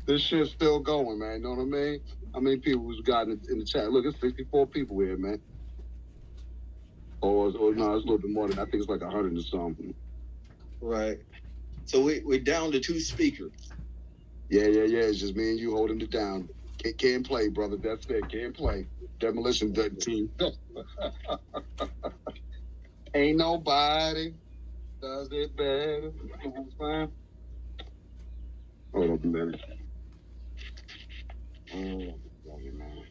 This shit's still going, man. You know what I mean? How many people was got in the chat? Look, it's 64 people here, man. Or no, it's a little bit more than I think it's like 100 or something. Right. So we're down to 2 speakers. Yeah. It's just me and you holding it down. Can't play, brother. That's it. Can't play. Demolition team. Ain't nobody does it better. Hold up a minute. Oh, man.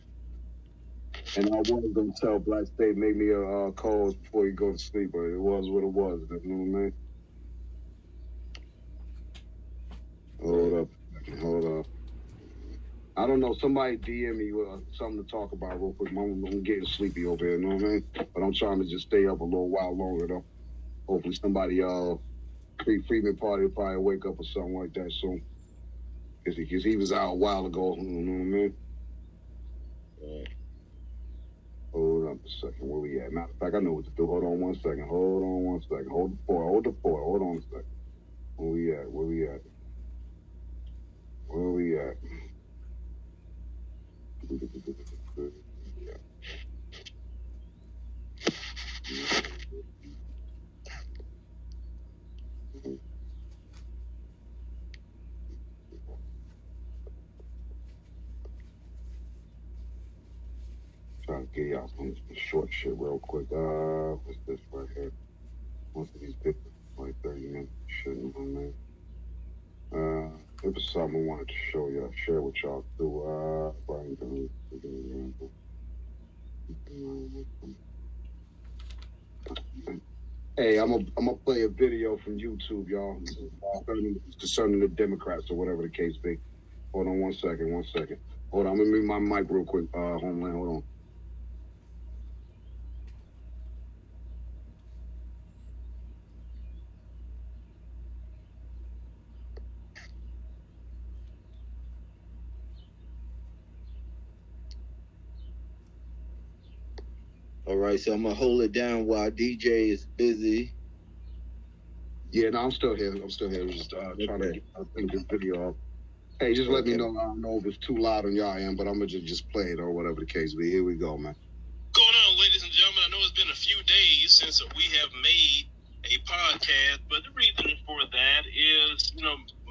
And I was gonna tell Black State make me a calls before you go to sleep, but it was what it was. You know what I mean? Hold up. I don't know. Somebody DM me something to talk about real quick. I'm getting sleepy over here. You know what I mean? But I'm trying to just stay up a little while longer though. Hopefully somebody Freeman Party will probably wake up or something like that soon. Because he was out a while ago. You know what I mean? Hold up a second. Where we at? Matter of fact, I know what to do. Hold on one second. Hold the fort. Hold on a second. Where we at? Trying to get y'all some short shit real quick. What's this right here? Most of these pictures like 30 minutes shit, you know what I mean? It was something I wanted to show y'all, share with y'all too. Hey, I'm gonna play a video from YouTube, y'all, concerning the Democrats or whatever the case be. Hold on one second. Hold on, I'm gonna mute my mic real quick, Homeland. Hold on. All right, so I'm gonna hold it down while DJ is busy. Yeah, no, I'm still here. Just trying to think this video off. Hey, just let me know. I don't know if it's too loud on y'all end, but I'm gonna just play it or whatever the case be. Here we go, man. Going on, ladies and gentlemen? I know it's been a few days since we have made a podcast, but the reason for that is,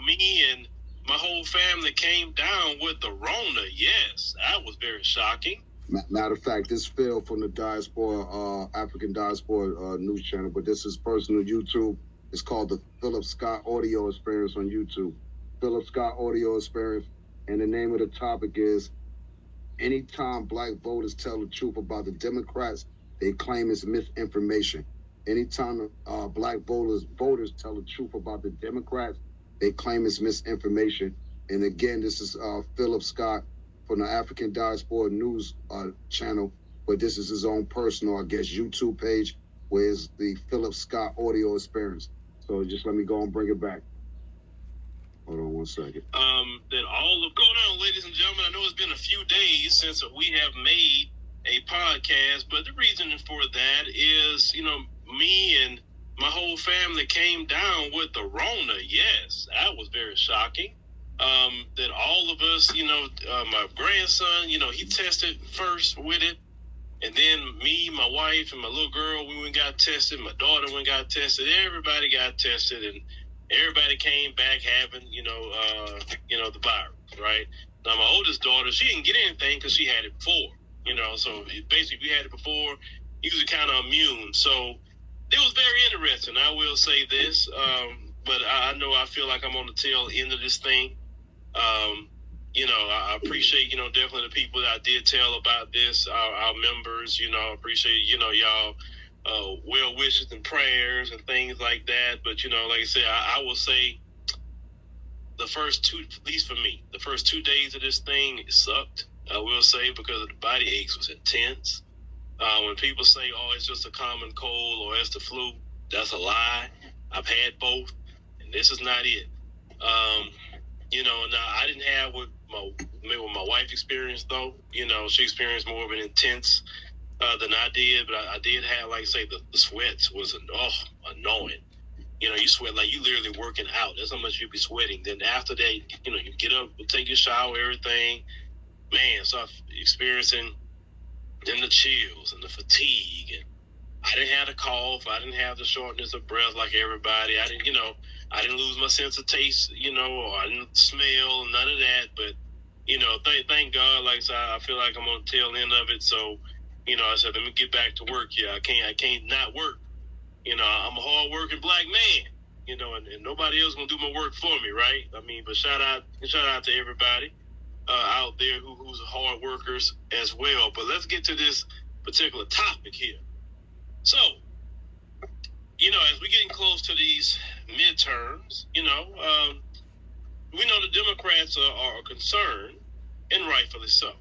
me and my whole family came down with the Rona. Yes, that was very shocking. Matter of fact, this Phil from the Diaspora, African Diaspora news channel, but this is personal YouTube. It's called the Philip Scott Audio Experience on YouTube. Philip Scott Audio Experience, and the name of the topic is anytime black voters tell the truth about the Democrats, they claim it's misinformation. Anytime black voters tell the truth about the Democrats, they claim it's misinformation. And again, this is Philip Scott from the African Diaspora News channel, but this is his own personal, I guess, YouTube page, where it's the Philip Scott Audio Experience. So just let me go and bring it back. Hold on one second. That all of going on, ladies and gentlemen. I know it's been a few days since we have made a podcast, but the reason for that is, me and my whole family came down with the Rona. Yes, that was very shocking. That all of us, my grandson, he tested first with it. And then me, my wife, and my little girl, we went and got tested. My daughter went and got tested. Everybody got tested, and everybody came back having, the virus, right? Now, my oldest daughter, she didn't get anything because she had it before, So basically, we had it before. He was kind of immune. So it was very interesting. I will say this, but I know I feel like I'm on the tail end of this thing. I appreciate, definitely the people that I did tell about this, our members, appreciate, y'all well wishes and prayers and things like that. But, like I said, I will say the first two, at least for me, the first 2 days of this thing, it sucked. I will say, because the body aches was intense. When people say, oh, it's just a common cold or it's the flu, that's a lie. I've had both, and this is not it. Now I didn't have what my wife experienced though. She experienced more of an intense than I did, but I did have, like I say, the sweats was annoying. You sweat like you literally working out. That's how much you be sweating. Then after that, you get up, take your shower, everything. Man, start experiencing then the chills and the fatigue. And I didn't have the cough. I didn't have the shortness of breath like everybody. I didn't lose my sense of taste, or I didn't smell, none of that. But, thank God, like I said, I feel like I'm on the tail end of it. So, I said, let me get back to work here. I can't not work. I'm a hard-working black man, and nobody else gonna do my work for me, right? I mean, but shout out to everybody out there who's hard workers as well. But let's get to this particular topic here. So, as we're getting close to these midterms, we know the Democrats are concerned, and rightfully so.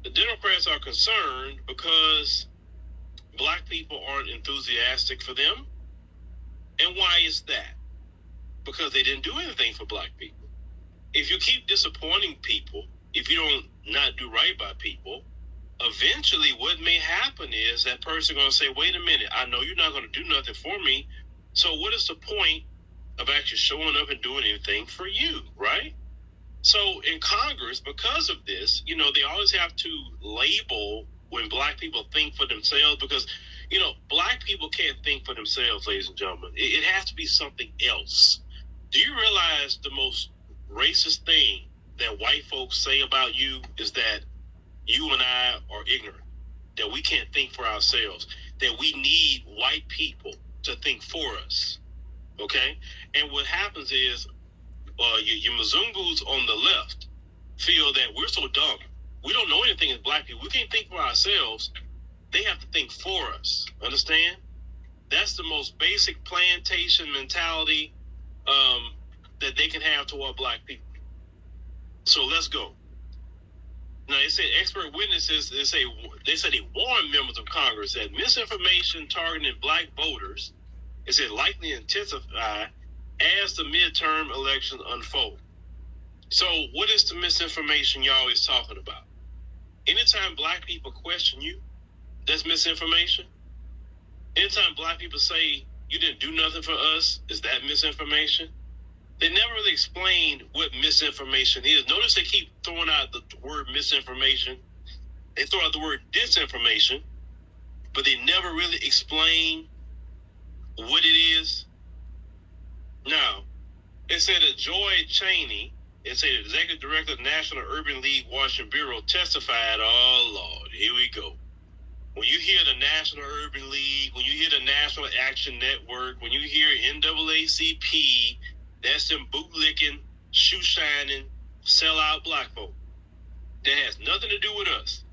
The Democrats are concerned because black people aren't enthusiastic for them. And why is that? Because they didn't do anything for black people. If you keep disappointing people, if you don't not do right by people, eventually what may happen is that person going to say, wait a minute, I know you're not going to do nothing for me. So what is the point of actually showing up and doing anything for you, right? So in Congress, because of this, they always have to label when black people think for themselves, because, black people can't think for themselves, ladies and gentlemen. It has to be something else. Do you realize the most racist thing that white folks say about you is that you and I are ignorant, that we can't think for ourselves, that we need white people to think for us, okay? And what happens is your Mzungus on the left feel that we're so dumb. We don't know anything as black people. We can't think for ourselves. They have to think for us. Understand? That's the most basic plantation mentality that they can have toward black people. So let's go. Now, they said expert witnesses, they said they warned members of Congress that misinformation targeting black voters is likely to intensify as the midterm elections unfold. So what is the misinformation you're always talking about? Anytime black people question you, that's misinformation. Anytime black people say you didn't do nothing for us, is that misinformation? They never really explain what misinformation is. Notice they keep throwing out the word misinformation. They throw out the word disinformation, but they never really explain what it is. Now, it said that Joy Cheney, it said the executive director of the National Urban League Washington Bureau testified, oh Lord, here we go. When you hear the National Urban League, when you hear the National Action Network, when you hear NAACP, that's them bootlicking, shoe-shining, sell-out black folk. That has nothing to do with us.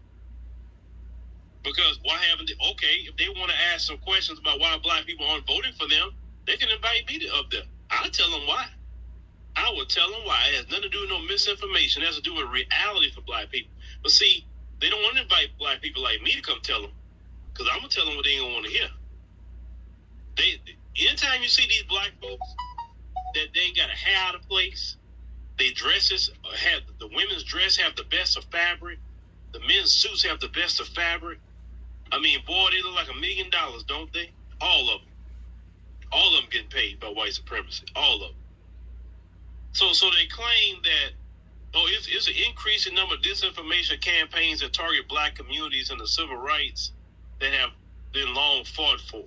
Because why haven't they, okay, if they want to ask some questions about why black people aren't voting for them, they can invite me up there. I'll tell them why. I will tell them why. It has nothing to do with no misinformation. It has to do with reality for black people. But see, they don't want to invite black people like me to come tell them. Because I'm going to tell them what they don't want to hear. Anytime you see these black folks that they ain't got a hair out of place, they dresses have, the women's dress have the best of fabric, the men's suits have the best of fabric. I mean, boy, they look like $1 million, don't they? All of them. All of them getting paid by white supremacy. All of them. So they claim that, it's an increasing number of disinformation campaigns that target black communities and the civil rights that have been long fought for.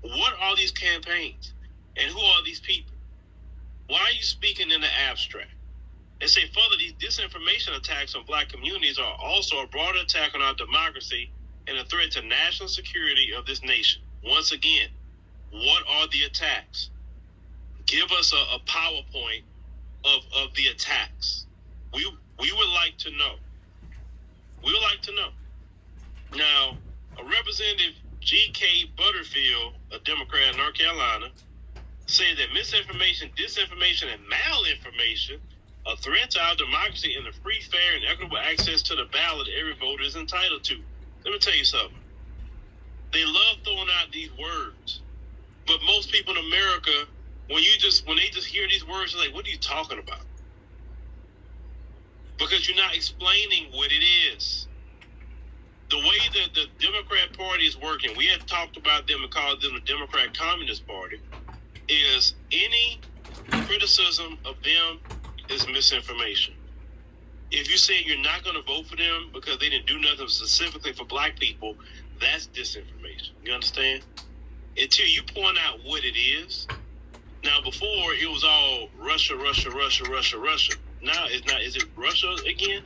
What are these campaigns? And who are these people? Why are you speaking in the abstract? They say further, these disinformation attacks on black communities are also a broader attack on our democracy and a threat to national security of this nation. Once again, what are the attacks? Give us a PowerPoint of the attacks. We would like to know. We would like to know. Now, a Representative G.K. Butterfield, a Democrat in North Carolina, said that misinformation, disinformation, and malinformation are threats to our democracy and the free, fair, and equitable access to the ballot every voter is entitled to. Let me tell you something. They love throwing out these words. But most people in America, when they just hear these words, they're like, what are you talking about? Because you're not explaining what it is. The way that the Democrat Party is working, we had talked about them and called them the Democrat Communist Party, is any criticism of them is misinformation. If you say you're not going to vote for them because they didn't do nothing specifically for black people, that's disinformation. You understand? Until you point out what it is. Now, before, it was all Russia, Russia, Russia, Russia, Russia. Now, it's not. Is it Russia again?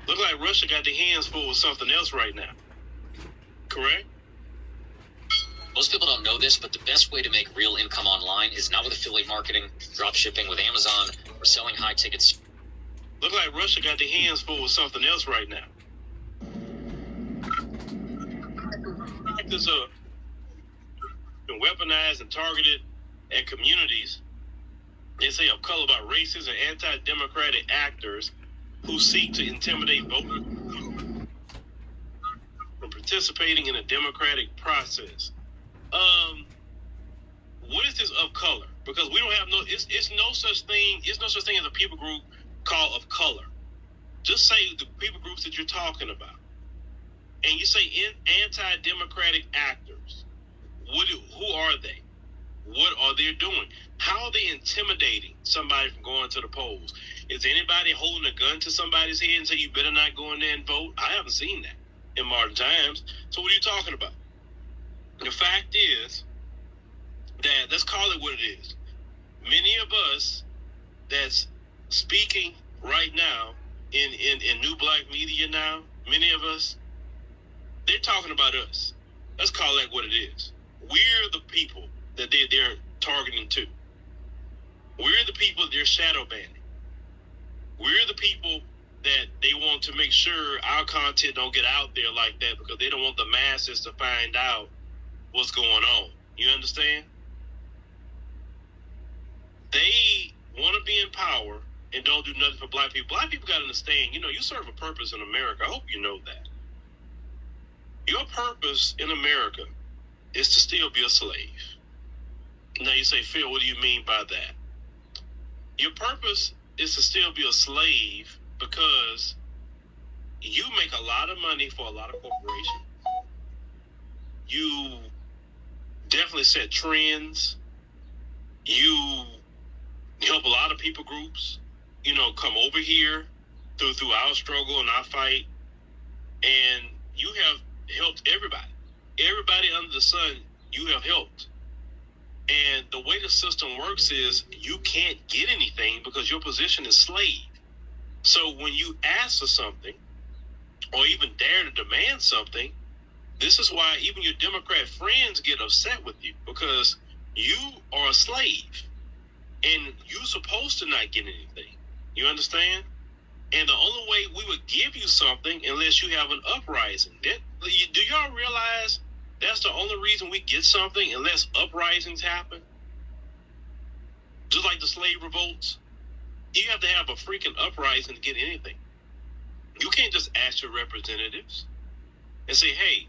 Look like Russia got their hands full with something else right now. Correct? Most people don't know this, but the best way to make real income online is not with affiliate marketing, drop shipping with Amazon, or selling high tickets. Look like Russia got their hands full with something else right now. Practice of been weaponized and targeted at communities, they say, of color by racist and anti-democratic actors who seek to intimidate voters from participating in a democratic process. What is this of color? Because we don't have it's no such thing as a people group called of color. Just say the people groups that you're talking about. And you say anti-democratic actors. Who are they? What are they doing? How are they intimidating somebody from going to the polls? Is anybody holding a gun to somebody's head and say you better not go in there and vote? I haven't seen that in modern times. So what are you talking about? The fact is that, let's call it what it is. Many of us that's speaking right now in new black media now, many of us, they're talking about us. Let's call that what it is. We're the people that they're targeting to. We're the people they're shadow banning. We're the people that they want to make sure our content don't get out there like that because they don't want the masses to find out what's going on. You understand? They want to be in power and don't do nothing for black people. Black people got to understand, you serve a purpose in America. I hope you know that. Your purpose in America is to still be a slave. Now you say, Phil, what do you mean by that? Your purpose is to still be a slave because you make a lot of money for a lot of corporations. You definitely set trends. You help a lot of people groups, come over here through our struggle and our fight. And you have helped everybody. Everybody under the sun, you have helped. And the way the system works is you can't get anything because your position is slave. So when you ask for something or even dare to demand something, this is why even your Democrat friends get upset with you because you are a slave and you're supposed to not get anything. You understand? And the only way we would give you something unless you have an uprising. Do y'all realize that's the only reason we get something unless uprisings happen? Just like the slave revolts. You have to have a freaking uprising to get anything. You can't just ask your representatives and say, hey,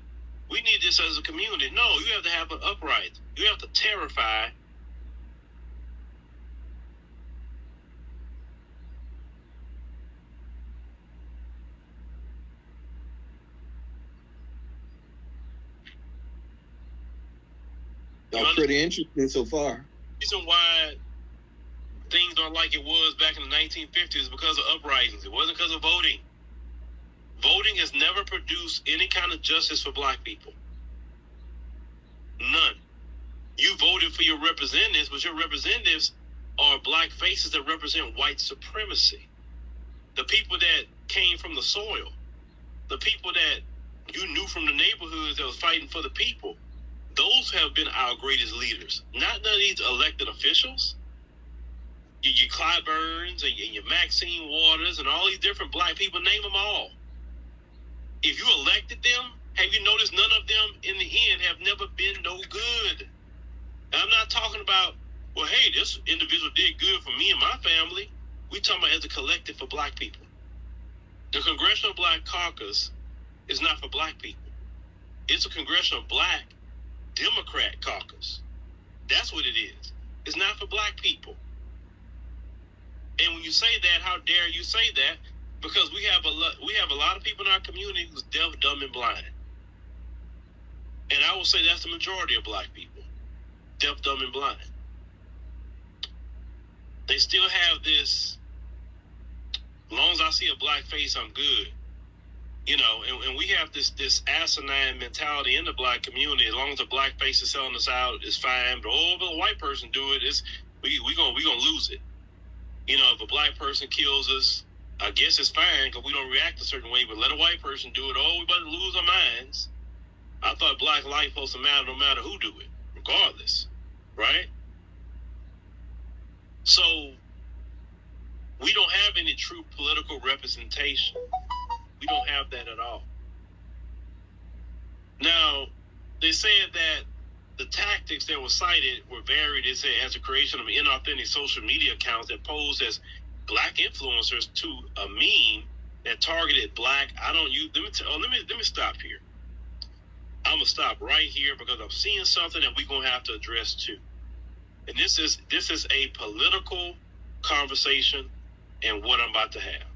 we need this as a community. No, you have to have an uprising. You have to terrify. That's pretty interesting so far. The reason why things aren't like it was back in the 1950s is because of uprisings. It wasn't because of voting. Voting has never produced any kind of justice for black people. None. You voted for your representatives, but your representatives are black faces that represent white supremacy. The people that came from the soil. The people that you knew from the neighborhoods that was fighting for the people. Those have been our greatest leaders. Not none of these elected officials. Your Clyburns and your Maxine Waters and all these different black people, name them all. If you elected them, have you noticed none of them in the end have never been no good? And I'm not talking about, well, hey, this individual did good for me and my family. We talking about as a collective for black people. The Congressional Black Caucus is not for black people. It's a Congressional Black Democrat Caucus. That's what it is. It's not for black people. And when you say that, how dare you say that? Because we have a lot of people in our community who's deaf, dumb, and blind. And I will say that's the majority of black people. Deaf, dumb, and blind. they still have this, as long as I see a black face, I'm good. You know, and we have this asinine mentality in the black community. As long as a black face is selling us out, it's fine. But if a white person do it, we gonna lose it. You know, if a black person kills us, I guess it's fine because we don't react a certain way. But let a white person do it, we about to lose our minds. I thought black life supposed to matter no matter who do it, regardless, right? So we don't have any true political representation. We don't have that at all. Now, they said that the tactics that were cited were varied. They said as a creation of inauthentic social media accounts that posed as black influencers to a meme that targeted black. Let me stop here. I'm gonna stop right here because I'm seeing something that we're gonna have to address too. And this is a political conversation and what I'm about to have.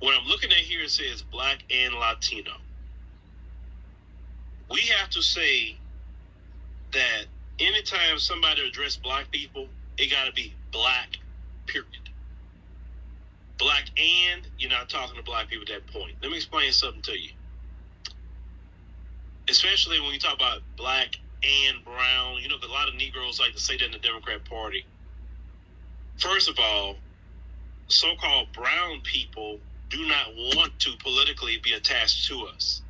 What I'm looking at here, it says black and Latino. We have to say that anytime somebody addresses black people, it got to be black, period. Black and, you're not talking to black people at that point. Let me explain something to you. Especially when you talk about black and brown, you know, a lot of Negroes like to say that in the Democrat Party. First of all, so-called brown people do not want to politically be attached to us.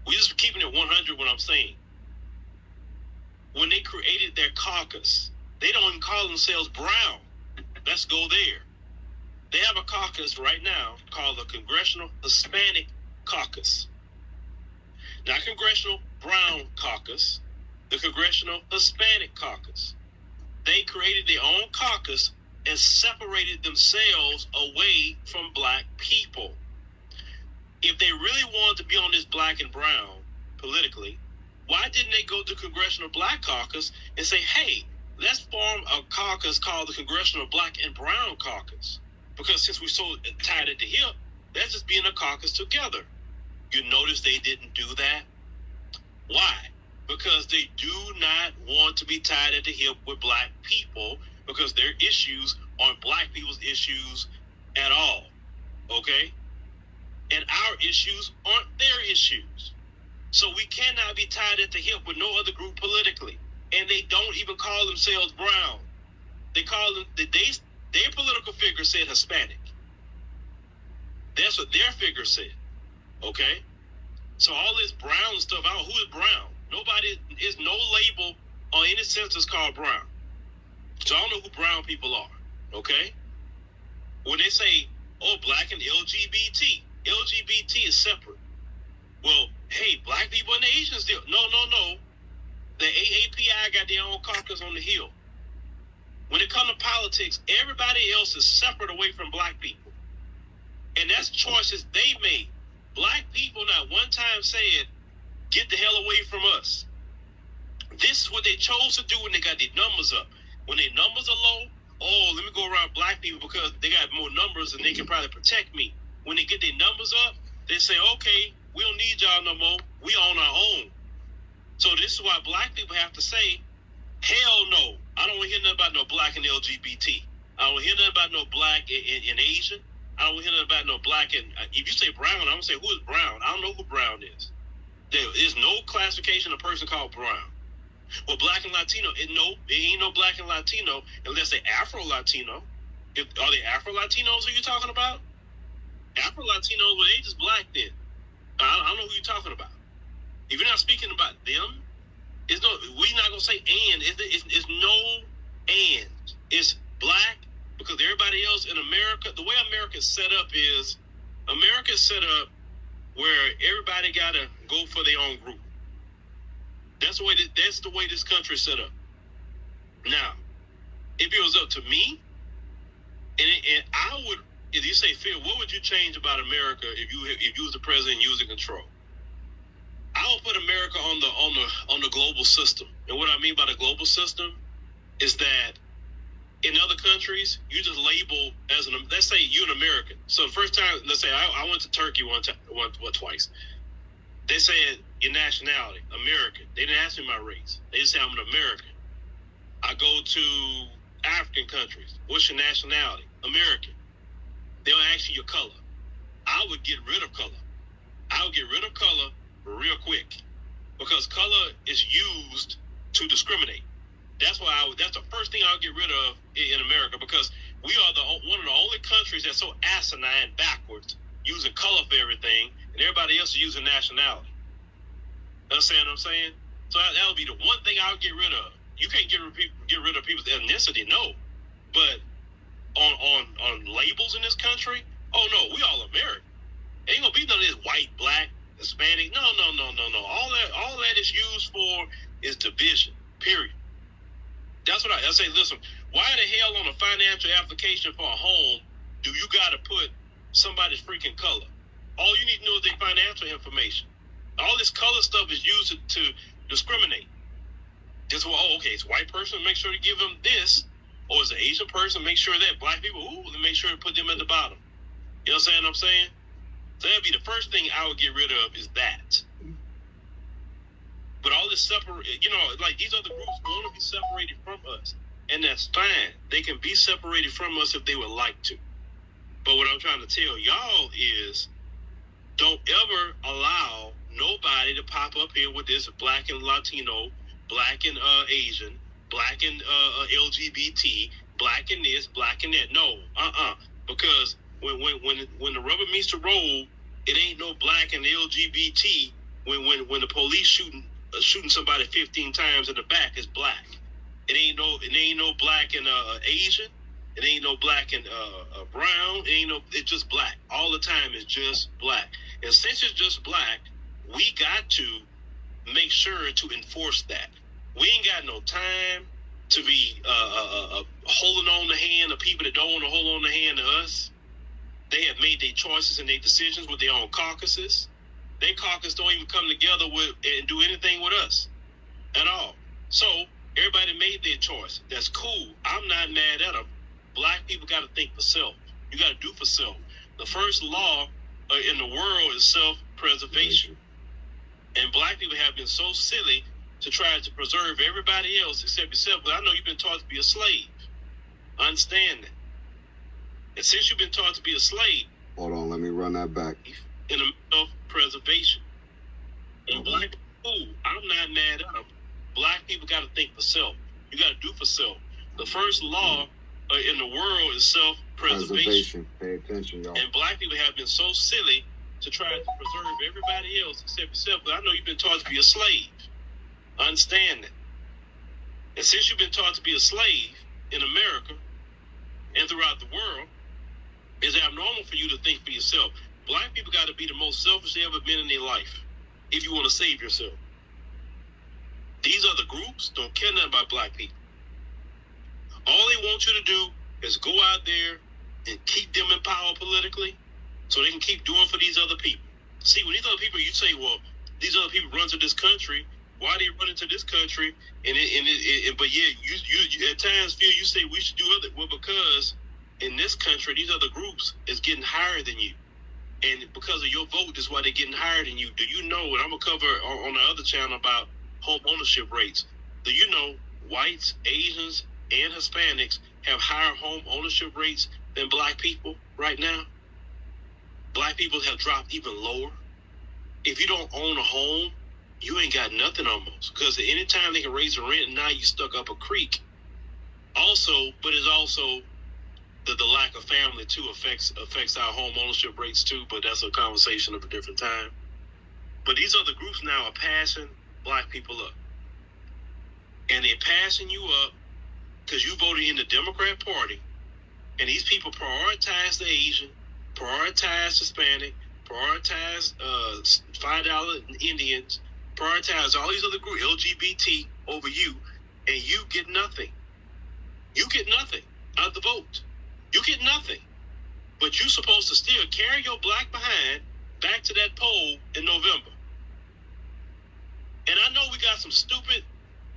We just keeping it 100 what I'm saying. When they created their caucus, they don't even call themselves brown. Let's go there. They have a caucus right now called the Congressional Hispanic Caucus. Not Congressional Brown Caucus, the Congressional Hispanic Caucus. They created their own caucus and separated themselves away from black people. If they really wanted to be on this black and brown politically, why didn't they go to Congressional Black Caucus and say, hey, let's form a caucus called the Congressional Black and Brown Caucus? Because since we're so tied at the hip, let's just be in a caucus together. You notice they didn't do that? Why? Because they do not want to be tied at the hip with black people because their issues aren't black people's issues at all. Okay? And our issues aren't their issues. So we cannot be tied at the hip with no other group politically. And they don't even call themselves brown. They call them, their political figure said Hispanic. That's what their figure said. Okay? So all this brown stuff, who is brown? Nobody, is no label on any census called brown. So I don't know who brown people are. Okay? When they say, black and LGBT is separate. Well, hey, black people and the Asians do. No. The AAPI got their own caucus on the Hill. When it comes to politics, everybody else is separate away from black people. And that's choices they made. Black people not one time said, get the hell away from us. This is what they chose to do when they got their numbers up. When their numbers are low, let me go around black people because they got more numbers and they can probably protect me. When they get their numbers up, they say, okay, we don't need y'all no more. We on our own. So this is why black people have to say, hell no. I don't want to hear nothing about no black and LGBT. I don't want to hear nothing about no black and Asian. I don't want to hear nothing about no black and, if you say brown, I'm going to say, who is brown? I don't know who brown is. There is no classification of a person called brown. Well, black and Latino, there ain't no black and Latino unless they're Afro-Latino. Are they Afro-Latinos who you talking about? Afro-Latinos, well, they just black then. I don't know who you're talking about. If you're not speaking about them, we're not going to say and. It's no and. It's black because everybody else in America, the way America's set up is, America's set up where everybody got to go for their own group. That's the way this country is set up. Now, if it was up to me, and I would, if you say, Phil, what would you change about America if you was the president and you was in control? I would put America on the global system. And what I mean by the global system is that in other countries, you just label as let's say you're an American. So the first time, let's say I went to Turkey twice. They said your nationality, American. They didn't ask me my race. They just said I'm an American. I go to African countries. What's your nationality? American. They'll ask you your color. I would get rid of color. I would get rid of color real quick because color is used to discriminate. That's why that's the first thing I'll get rid of in America, because we are one of the only countries that's so asinine backwards, using color for everything, and everybody else is using nationality. Understand what I'm saying? So that would be the one thing I would get rid of. You can't get rid of people's ethnicity, no. But on labels in this country, oh no, we all American. Ain't gonna be none of this white, black, Hispanic. No. All that is used for is division. Period. That's what I say. Listen, why the hell on a financial application for a home do you got to put somebody's freaking color? All you need to know is their financial information. All this color stuff is used to discriminate. Just okay, it's a white person, make sure to give them this, or it's an Asian person, make sure that black people, make sure to put them at the bottom. You know what I'm saying? So that'd be the first thing I would get rid of is that. But all this separate, like these other groups want to be separated from us, and that's fine. They can be separated from us if they would like to. But what I'm trying to tell y'all is, don't ever allow nobody to pop up here with this black and Latino, black and Asian, black and LGBT, black and this, black and that. No, because when the rubber meets the road, it ain't no black and LGBT. When the police shooting somebody 15 times in the back is black. It ain't no black and Asian. It ain't no black and brown. It's just black. All the time it's just black. And since it's just black, we got to make sure to enforce that. We ain't got no time to be holding on the hand of people that don't want to hold on the hand of us. They have made their choices and their decisions with their own caucuses. Their caucus don't even come together and do anything with us at all. So everybody made their choice. That's cool. I'm not mad at them. Black people got to think for self. You got to do for self. The first law in the world is self-preservation. And black people have been so silly to try to preserve everybody else except yourself. But I know you've been taught to be a slave. I understand that. And since you've been taught to be a slave, hold on, let me run that back. In a self-preservation. And black people, I'm not mad at them. Black people got to think for self. You got to do for self. The first law in the world is self-preservation. Pay attention, y'all. And black people have been so silly to try to preserve everybody else except yourself. But I know you've been taught to be a slave. I understand that. And since you've been taught to be a slave in America and throughout the world, it's abnormal for you to think for yourself. Black people got to be the most selfish they ever been in their life if you want to save yourself. These other groups don't care nothing about black people. All they want you to do is go out there and keep them in power politically so they can keep doing for these other people. See, when these other people, you say, well, these other people run to this country. Why they run into this country? But yeah, you at times feel you say we should do other. Well, because in this country, these other groups is getting higher than you. And because of your vote, is why they're getting higher than you. Do you know, and I'm going to cover on the other channel about home ownership rates. Do you know whites, Asians, and Hispanics have higher home ownership rates than black people right now? Black people have dropped even lower. If you don't own a home, you ain't got nothing almost. Because anytime they can raise the rent, now you stuck up a creek. Also, but it's also the lack of family too affects our home ownership rates too, but that's a conversation of a different time. But these other groups now are passing black people up. And they're passing you up because you voted in the Democrat Party, and these people prioritize the Asian, prioritize Hispanic, prioritize $5 Indians, prioritize all these other groups, LGBT over you, and you get nothing. You get nothing out of the vote. You get nothing. But you're supposed to still carry your black behind back to that poll in November. And I know we got some stupid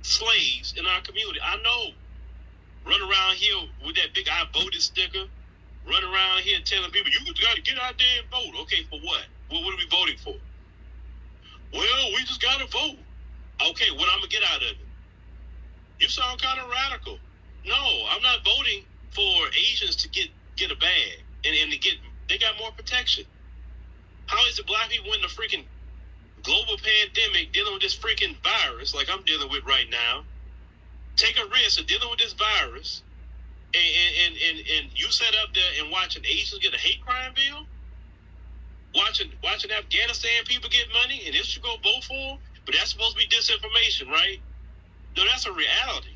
slaves in our community. I know. Run around here with that big I voted sticker. Run around here telling people, you got to get out there and vote. Okay, for what? What are we voting for? Well, we just got to vote. Okay, what I'm going to get out of it? You sound kind of radical. No, I'm not voting for Asians to get a bag and they got more protection. How is it black people in the freaking global pandemic dealing with this freaking virus like I'm dealing with right now? Take a risk of dealing with this virus, and you sat up there and watching Asians get a hate crime bill, watching Afghanistan people get money, and this you go vote for? But that's supposed to be disinformation, right? No, that's a reality.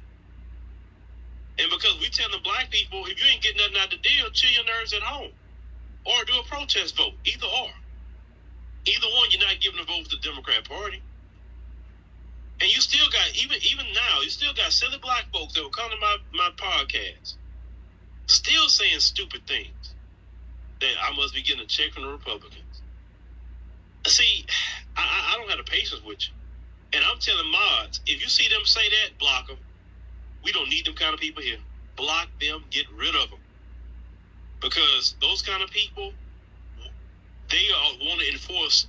And because we telling black people, if you ain't getting nothing out of the deal, chill your nerves at home. Or do a protest vote. Either or. Either one, you're not giving a vote for the Democrat Party. And you still got, even now, you still got silly black folks that will come to my podcast still saying stupid things that I must be getting a check from the Republicans. See, I don't have the patience with you. And I'm telling mods, if you see them say that, block them. We don't need them kind of people here. Block them, get rid of them. Because those kind of people, they want to enforce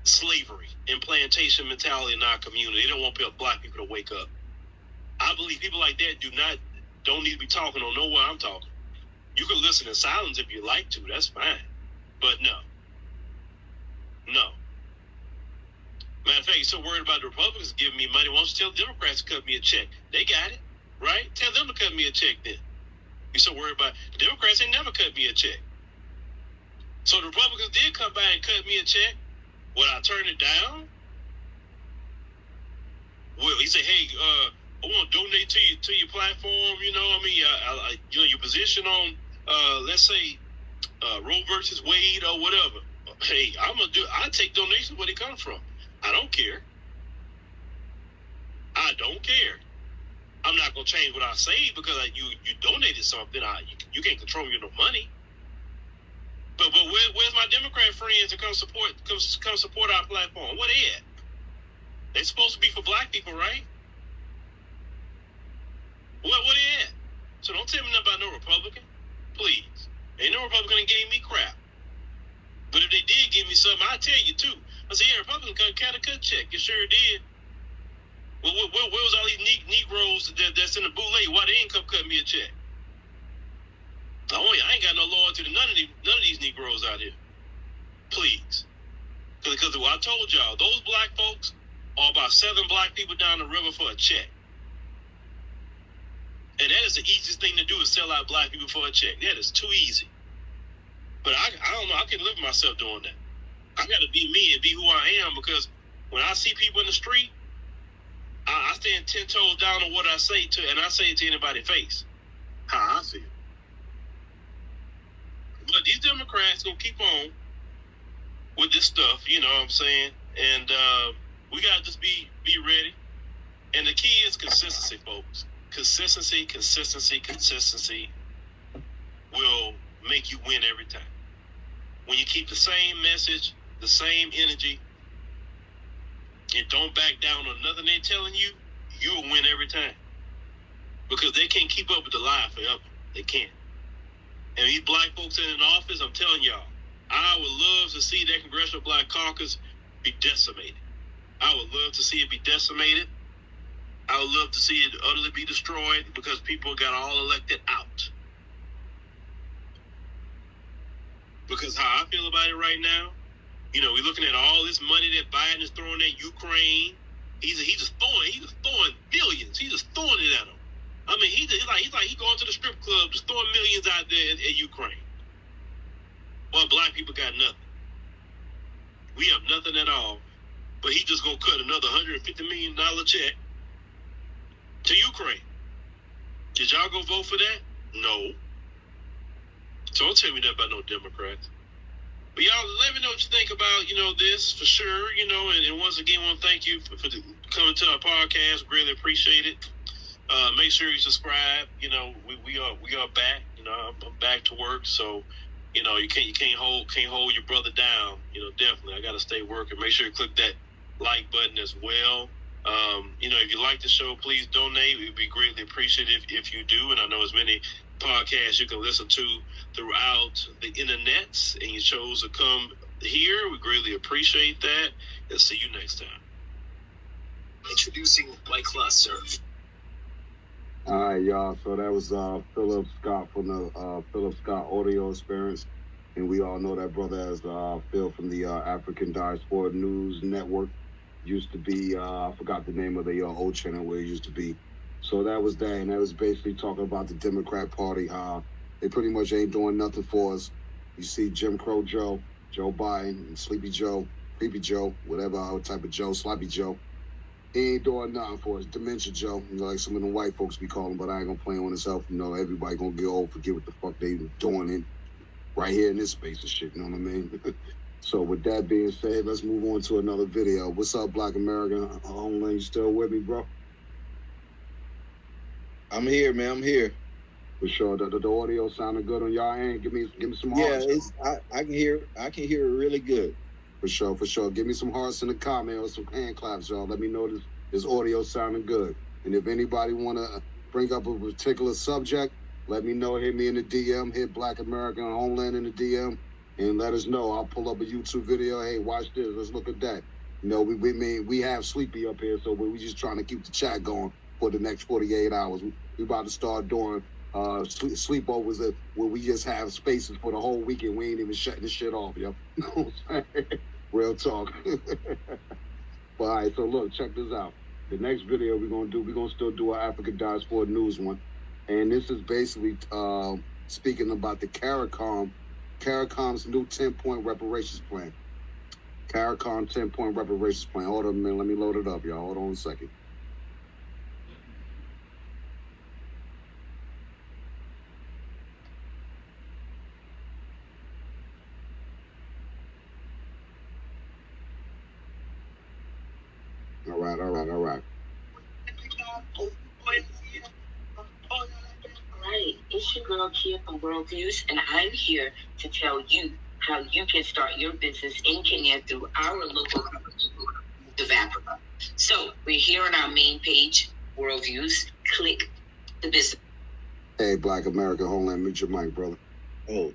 slavery and plantation mentality in our community. They don't want black people to wake up. I believe people like that don't need to be talking or know where I'm talking. You can listen in silence if you like to, that's fine. But no. Matter of fact, you're so worried about the Republicans giving me money. Why don't you tell the Democrats to cut me a check? They got it, right? Tell them to cut me a check then. You're so worried about the Democrats ain't never cut me a check. So the Republicans did come by and cut me a check. Would I turn it down? Well, he said, hey, I want to donate to your platform, you know, your position on, let's say, Roe versus Wade or whatever. Hey, I take donations where they come from. I don't care. I'm not going to change what I say because you donated something. You can't control me with no money. But where's my Democrat friends to come support our platform? Where they at? They supposed to be for black people, right? Where they at? So don't tell me nothing about no Republican. Please. Ain't no Republican that gave me crap. But if they did give me something, I'll tell you too. I said, yeah, Republican kind of cut check. You sure did. Well, where was all these Negroes that's in the bootleg? Why they ain't come cut me a check? I ain't got no loyalty to none of these Negroes out here. Please. Because I told y'all, those black folks are about 7 black people down the river for a check. And that is the easiest thing to do is sell out black people for a check. That is too easy. But I don't know. I can live with myself doing that. I got to be me and be who I am because when I see people in the street, I stand 10 toes down on what I say and I say it to anybody's face. How I feel. But these Democrats gonna keep on with this stuff, you know what I'm saying? And we gotta just be ready. And the key is consistency, folks. Consistency will make you win every time. When you keep the same message, the same energy, and don't back down on nothing they're telling you, you'll win every time. Because they can't keep up with the lie forever. They can't. And these black folks in office, I'm telling y'all, I would love to see that Congressional Black Caucus be decimated. I would love to see it be decimated. I would love to see it utterly be destroyed because people got all elected out. Because how I feel about it right now, you know, we're looking at all this money that Biden is throwing at Ukraine. He's just throwing millions. He's just throwing it at them. I mean, he's like he going to the strip club, just throwing millions out there at Ukraine. While black people got nothing. We have nothing at all. But he just gonna cut another $150 million check to Ukraine. Did y'all go vote for that? No. So don't tell me that about no Democrats. But y'all, let me know what you think about, you know, this for sure, you know, and once again, I want to thank you for coming to our podcast. Really appreciate it. Make sure you subscribe. You know, we are back. You know, I'm back to work, so you know you can't hold your brother down. You know, definitely I got to stay working. Make sure you click that like button as well. You know, if you like the show, please donate. We'd be greatly appreciative if you do. And I know as many podcasts you can listen to throughout the internets, and you chose to come here. We greatly appreciate that. And see you next time. Introducing White Claw Surf. All right, y'all. So that was Philip Scott from the Philip Scott Audio Experience, and we all know that brother as Phil from the African Diaspora News Network. Used to be I forgot the name of the old channel where it used to be. So that was that, and that was basically talking about the Democrat Party, how they pretty much ain't doing nothing for us. You see Jim Crow Joe, Joe Biden, and Sleepy Joe, Creepy Joe, whatever type of Joe, Sloppy Joe. He ain't doing nothing for us. Dementia Joe, like some of the white folks be calling, but I ain't gonna play on himself. Everybody gonna get old, forget what the fuck they doing in right here in this space and shit. You know what I mean? So with that being said, let's move on to another video. What's up, Black American Homeland? You still with me, bro? I'm here, man. I'm here. For sure. The audio sounding good on y'all end. Give me some Yeah, hearts. I can hear it really good. For sure. Give me some hearts in the comment or some hand claps, y'all. Let me know this audio sounding good. And if anybody wanna bring up a particular subject, let me know. Hit me in the DM. Hit Black American Homeland in the DM, and let us know. I'll pull up a YouTube video. Hey, watch this. Let's look at that. We have Sleepy up here, so we just trying to keep the chat going for the next 48 hours. We about to start doing sleepovers where we just have spaces for the whole weekend. We ain't even shutting the shit off, yo. You know what I'm saying? Real talk. But all right, so look, check this out. The next video we're gonna still do our African Diaspora News one. And this is basically speaking about the CARICOM's new 10-point reparations plan. CARICOM 10-point reparations plan. Hold on a minute, let me load it up, y'all. Hold on a second. All right. Right, it's your girl Kia from Worldviews, and I'm here to tell you how you can start your business in Kenya through our local company of Africa. So we're here on our main page, Worldviews. Click the business. Hey, Black American Homeland, mute your mic, brother. Oh.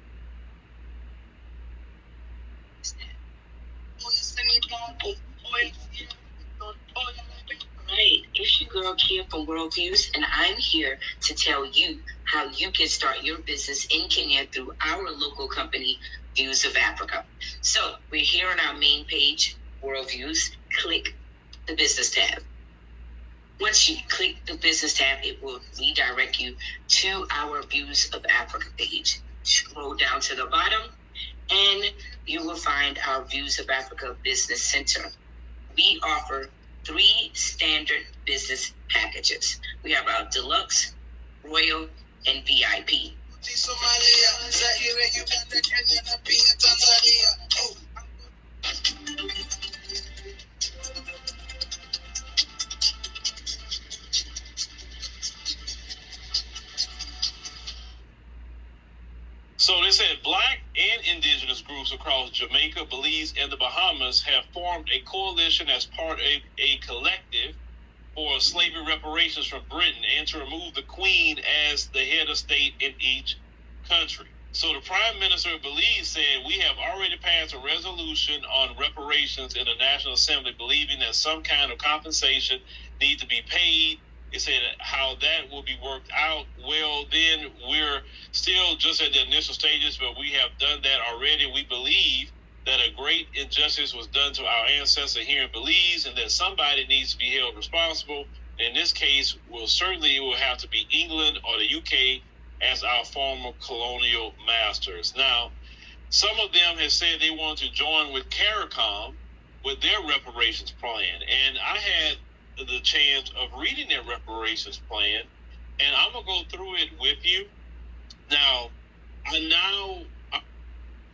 Right, it's your girl Kia from Worldviews, and I'm here to tell you how you can start your business in Kenya through our local company, Views of Africa. So we're here on our main page, Worldviews. Click the business tab. Once you click the business tab, it will redirect you to our Views of Africa page. Scroll down to the bottom, and you will find our Views of Africa Business Center. We offer 3 standard business packages. We have our Deluxe, Royal, and VIP. So they said Black and indigenous groups across Jamaica, Belize, and the Bahamas have formed a coalition as part of a collective for slavery reparations from Britain and to remove the Queen as the head of state in each country. So the Prime Minister of Belize said, we have already passed a resolution on reparations in the National Assembly, believing that some kind of compensation needs to be paid. It said how that will be worked out. Well, then we're still just at the initial stages, but we have done that already. We believe that a great injustice was done to our ancestors here in Belize and that somebody needs to be held responsible. In this case, it will have to be England or the UK as our former colonial masters. Now, some of them have said they want to join with CARICOM with their reparations plan. And I had the chance of reading their reparations plan, and I'm going to go through it with you. Now,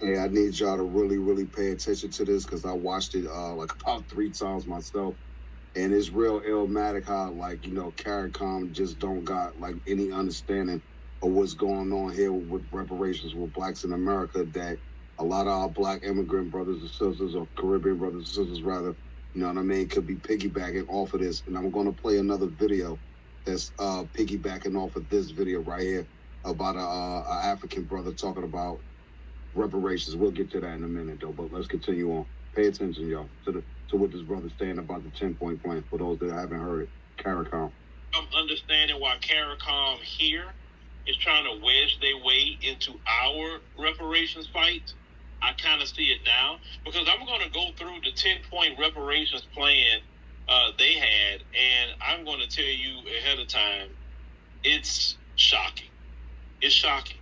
Hey, I need y'all to really, really pay attention to this because I watched it like about 3 times myself. And it's real illmatic how, CARICOM just don't got, any understanding of what's going on here with reparations with blacks in America, that a lot of our black immigrant brothers and sisters, or Caribbean brothers and sisters, rather, you know what I mean, could be piggybacking off of this. And I'm going to play another video that's piggybacking off of this video right here about a African brother talking about reparations. We'll get to that in a minute, though, but let's continue on. Pay attention, y'all, to what this brother's saying about the 10-point plan for those that haven't heard it. CARICOM. I'm understanding why CARICOM here is trying to wedge their way into our reparations fight. I kind of see it now because I'm going to go through the 10-point reparations plan they had, and I'm going to tell you ahead of time, it's shocking. It's shocking.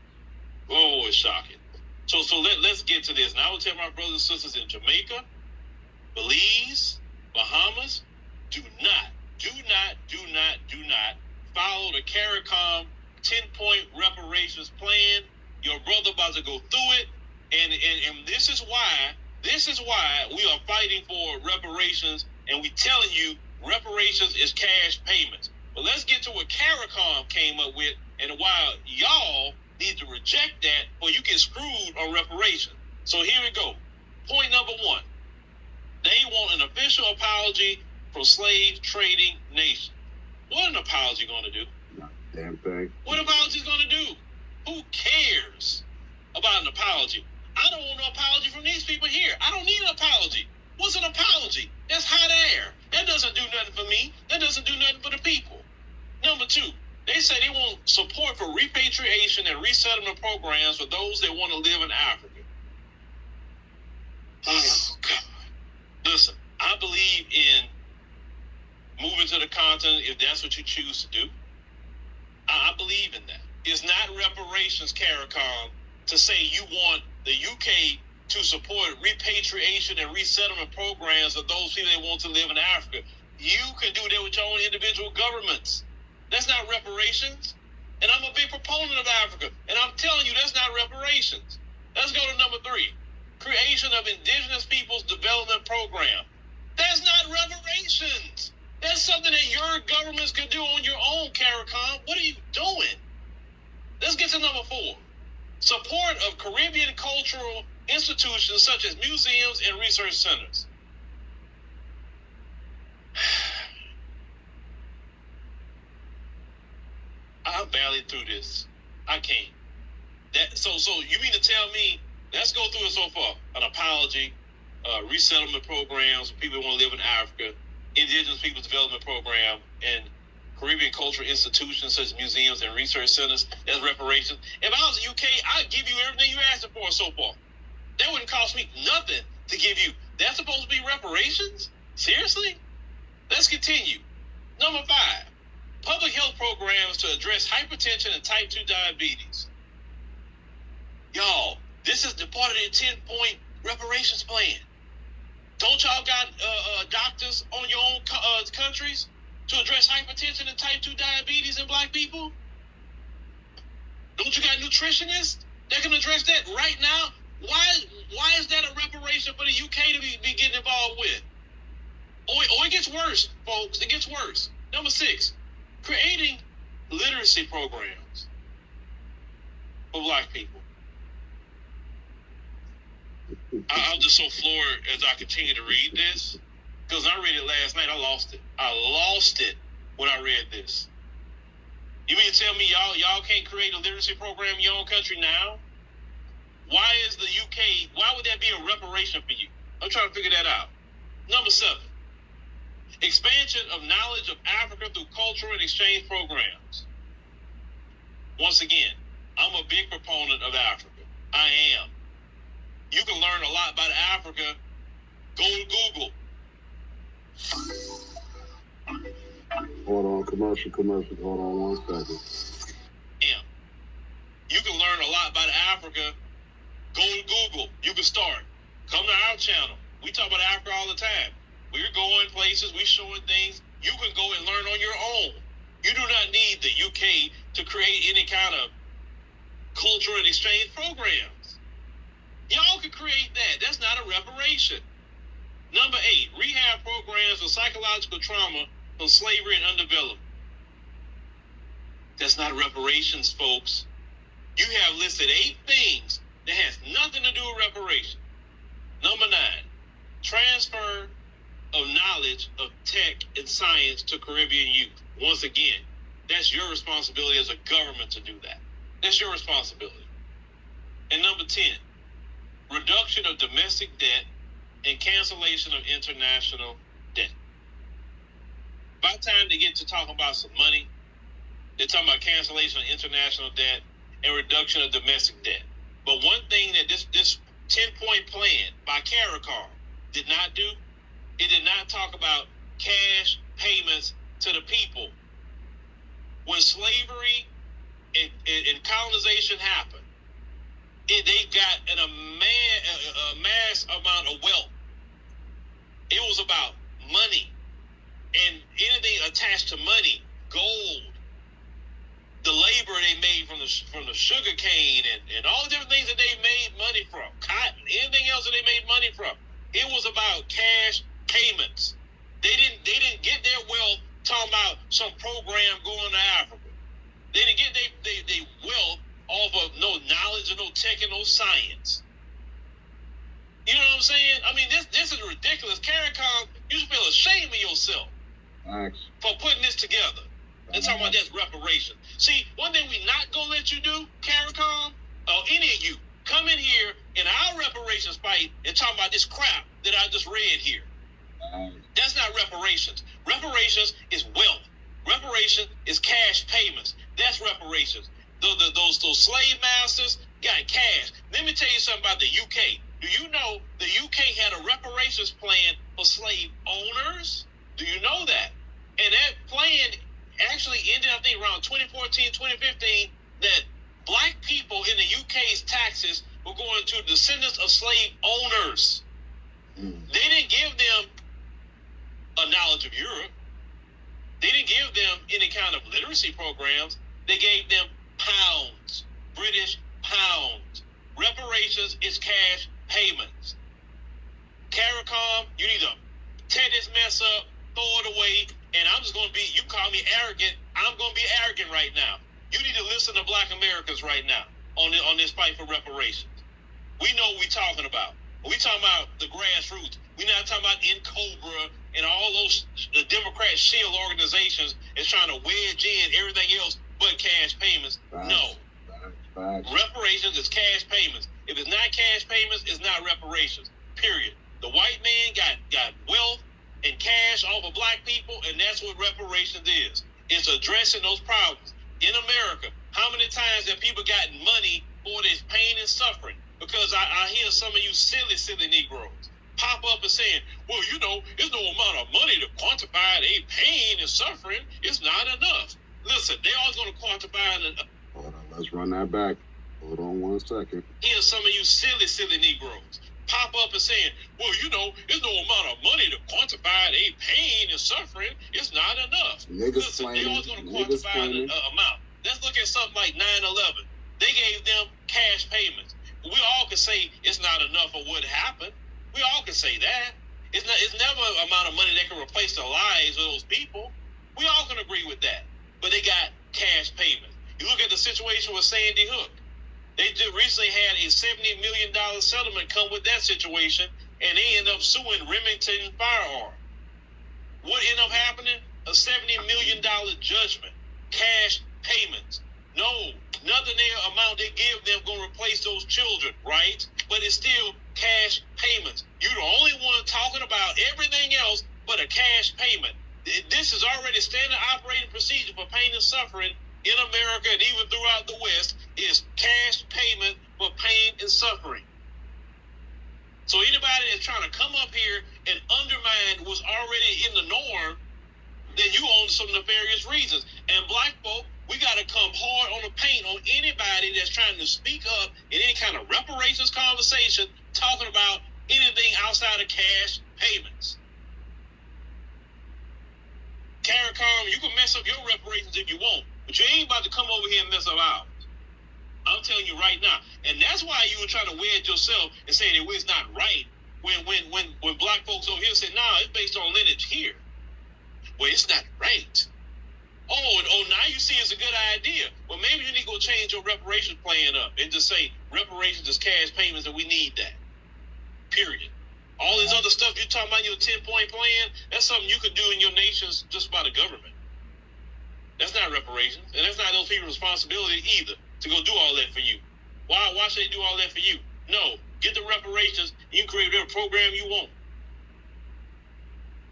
Oh, it's shocking. So let's get to this. Now I will tell my brothers and sisters in Jamaica, Belize, Bahamas, do not follow the CARICOM 10-point reparations plan. Your brother about to go through it, and this is why we are fighting for reparations, and we telling you reparations is cash payments. But let's get to what CARICOM came up with, and why y'all need to reject that, or you get screwed on reparations. So here we go. Point number 1. They want an official apology from slave trading nations. What an apology going to do? Damn thing. What apology is going to do? Who cares about an apology? I don't want an apology from these people here. I don't need an apology. What's an apology? That's hot air. That doesn't do nothing for me. That doesn't do nothing for the people. Number 2, they say they want support for repatriation and resettlement programs for those that want to live in Africa. Oh, God. Listen, I believe in moving to the continent if that's what you choose to do. I believe in that. It's not reparations, CARICOM, to say you want the UK to support repatriation and resettlement programs of those people that want to live in Africa. You can do that with your own individual governments. That's not reparations. And I'm a big proponent of Africa. And I'm telling you, that's not reparations. Let's go to number 3. Creation of Indigenous Peoples Development Program. That's not reparations. That's something that your governments can do on your own, CARICOM. What are you doing? Let's get to number 4. Support of Caribbean cultural institutions such as museums and research centers. I barely through this. I can't. So you mean to tell me, let's go through it so far. An apology, resettlement programs for people who want to live in Africa, Indigenous Peoples Development Program, and Caribbean cultural institutions such as museums and research centers as reparations. If I was the UK, I'd give you everything you asked for so far. That wouldn't cost me nothing to give you. That's supposed to be reparations? Seriously? Let's continue. Number 5, public health programs to address hypertension and type 2 diabetes. Y'all, this is the part of the 10-point reparations plan. Don't y'all got doctors on your own countries to address hypertension and type 2 diabetes in black people? Don't you got nutritionists that can address that right now? Why is that a reparation for the UK to be getting involved with? Or it gets worse, folks. It gets worse. Number 6, creating literacy programs for black people. I'm just so floored as I continue to read this, because I read it last night. I lost it. I lost it when I read this. You mean to tell me y'all can't create a literacy program in your own country now? Why is the UK, why would that be a reparation for you? I'm trying to figure that out. Number 7, expansion of knowledge of Africa through cultural and exchange programs. Once again, I'm a big proponent of Africa. I am. You can learn a lot about Africa. Go to Google. Hold on, commercial. Hold on 1 second. Yeah. You can learn a lot about Africa. Go to Google. You can start. Come to our channel. We talk about Africa all the time. We're going places. We're showing things. You can go and learn on your own. You do not need the UK to create any kind of culture and exchange programs. Y'all can create that. That's not a reparation. Number 8, rehab programs for psychological trauma from slavery and underdevelopment. That's not reparations, folks. You have listed 8 things that has nothing to do with reparation. Number 9, transfer of knowledge of tech and science to Caribbean youth. Once again, that's your responsibility as a government to do that. That's your responsibility. And number 10, reduction of domestic debt and cancellation of international debt. by the time they get to talking about some money, they're talking about cancellation of international debt and reduction of domestic debt. But one thing that this 10-point plan by CARICOM did not do, it did not talk about cash payments to the people. When slavery and colonization happened, they got a mass amount of wealth. It was about money and anything attached to money, gold, the labor they made from the sugar cane and all the different things that they made money from, cotton, anything else that they made money from. It was about cash payments. They didn't get their wealth talking about some program going to Africa. They didn't get their wealth off of no knowledge or no tech and no science. You know what I'm saying? I mean, this is ridiculous. CARICOM, you should feel ashamed of yourself for putting this together. And talking about that's reparations. See, one thing we not gonna let you do, CARICOM, or any of you, come in here in our reparations fight and talk about this crap that I just read here. That's not reparations. Reparations is wealth. Reparation is cash payments. That's reparations. Those slave masters got cash. Let me tell you something about the UK. Do you know the UK had a reparations plan for slave owners? Do you know that? And that plan actually ended, I think, around 2014, 2015, that black people in the UK's taxes were going to descendants of slave owners. They didn't give them a knowledge of Europe. They didn't give them any kind of literacy programs. They gave them pounds, British pounds. Reparations is cash payments. CARICOM, you need to tear this mess up, throw it away, and I'm just going to be, you call me arrogant, I'm going to be arrogant right now. You need to listen to black Americans right now on this fight for reparations. We know what we're talking about. We talking about the grassroots. We're not talking about NCOBRA and all those Democrat shield organizations is trying to wedge in everything else but cash payments. No. Reparations is cash payments. If it's not cash payments, it's not reparations. Period. The white man got wealth and cash off of black people, and that's what reparations is. It's addressing those problems. In America, how many times have people gotten money for this pain and suffering? Because I hear some of you silly Negroes pop up and saying, well, you know, there's no amount of money to quantify their pain and suffering. It's not enough. Listen, they're always going to quantify it. Hold on, let's run that back. Hold on 1 second. Hear some of you silly Negroes pop up and saying, well, you know, there's no amount of money to quantify their pain and suffering. It's not enough. Listen, they're always going to quantify the amount. Let's look at something like 9/11. They gave them cash payments. We all can say it's not enough of what happened. We all can say that. It's never an amount of money that can replace the lives of those people. We all can agree with that. But they got cash payments. You look at the situation with Sandy Hook. They just recently had a $70 million settlement come with that situation, and they end up suing Remington Firearm. What ended up happening? A $70 million judgment. Cash payments. No, nothing there amount they give them going to replace those children, right? But it's still cash payments. You're the only one talking about everything else but a cash payment. This is already standard operating procedure for pain and suffering in America and even throughout the West is cash payment for pain and suffering. So anybody that's trying to come up here and undermine what's already in the norm, then you own some nefarious reasons. And black folk, we got to come hard on the paint on anybody that's trying to speak up in any kind of reparations conversation, talking about anything outside of cash payments. CARICOM, you can mess up your reparations if you want, but you ain't about to come over here and mess up ours. I'm telling you right now. And that's why you were trying to wedge yourself and saying that it's not right when black folks over here say, nah, it's based on lineage here. Well, it's not right. Oh, now you see it's a good idea. Well, maybe you need to go change your reparations plan up and just say reparations is cash payments and we need that. Period. All this other stuff you're talking about, your 10-point plan, that's something you could do in your nations just by the government. That's not reparations, and that's not those people's responsibility either to go do all that for you. Why should they do all that for you? No, get the reparations. You can create whatever program you want.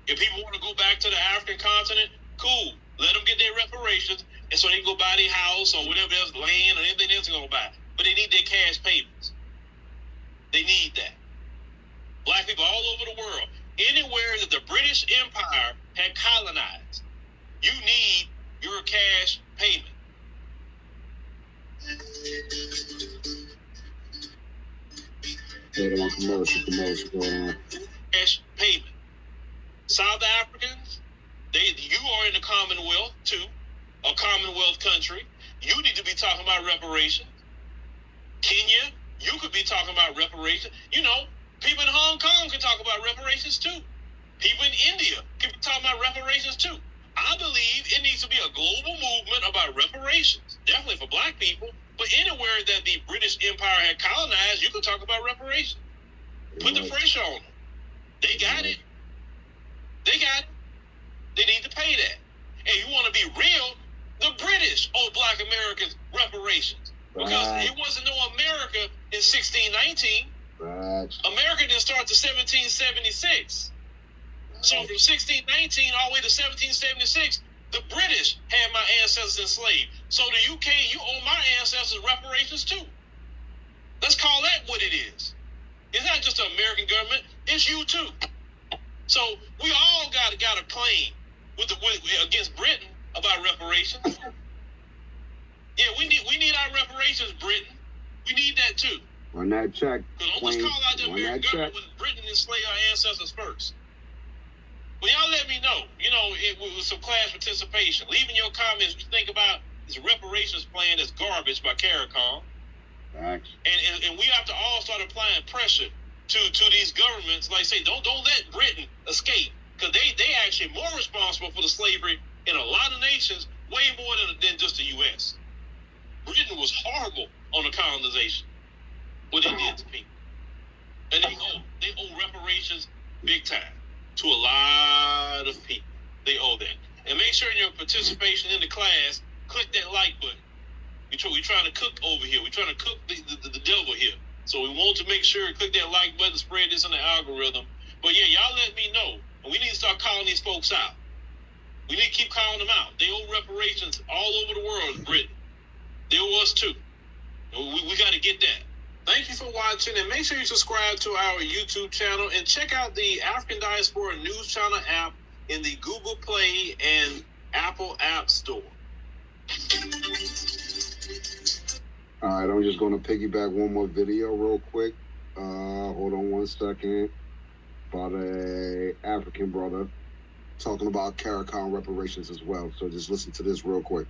If people want to go back to the African continent, Cool. Let them get their reparations, and so they can go buy their house or whatever else, land or anything else they're going to buy. But they need their cash payments. They need that. Black people all over the world, anywhere that the British Empire had colonized, you need your cash payment. Hold on, commercial going on. Cash payment. South Africans, you are in the Commonwealth too, a Commonwealth country. You need to be talking about reparations. Kenya, you could be talking about reparations. You know, people in Hong Kong can talk about reparations too. People in India can be talking about reparations too. I believe it needs to be a global movement about reparations, definitely for black people. But anywhere that the British Empire had colonized, you could talk about reparations. Put the pressure on them. They got it. They got it. They need to pay that. And you want to be real, the British owe black Americans reparations. Because it wasn't no America in 1619. Right. America didn't start to 1776. So from 1619 all the way to 1776, the British had my ancestors enslaved. So the UK, you owe my ancestors reparations too. Let's call that what it is. It's not just the American government, it's you too. So we all got a claim against Britain about reparations. Yeah, we need our reparations, Britain. We need that too. On that check. Because don't just call out the American government when Britain enslaved our ancestors first. Well, y'all let me know, with some class participation. Leaving your comments, you think about this reparations plan that's garbage by CARICOM. Facts. And we have to all start applying pressure to these governments. Like say, don't let Britain escape, because they actually more responsible for the slavery in a lot of nations, way more than just the U.S. Britain was horrible on the colonization, what they did to people. And they owe reparations big time to a lot of people. They owe that. And make sure in your participation in the class, click that like button. We're trying to cook over here. We're trying to cook the devil here. So we want to make sure click that like button, spread this in the algorithm. But yeah, y'all let me know. And we need to start calling these folks out. We need to keep calling them out. They owe reparations all over the world, Britain. They owe us too. We got to get that. Thank you for watching, and make sure you subscribe to our YouTube channel and check out the African Diaspora News Channel app in the Google Play and Apple App Store. All right, I'm just going to piggyback one more video real quick. Hold on one second. About a African brother talking about CARICOM reparations as well. So just listen to this real quick.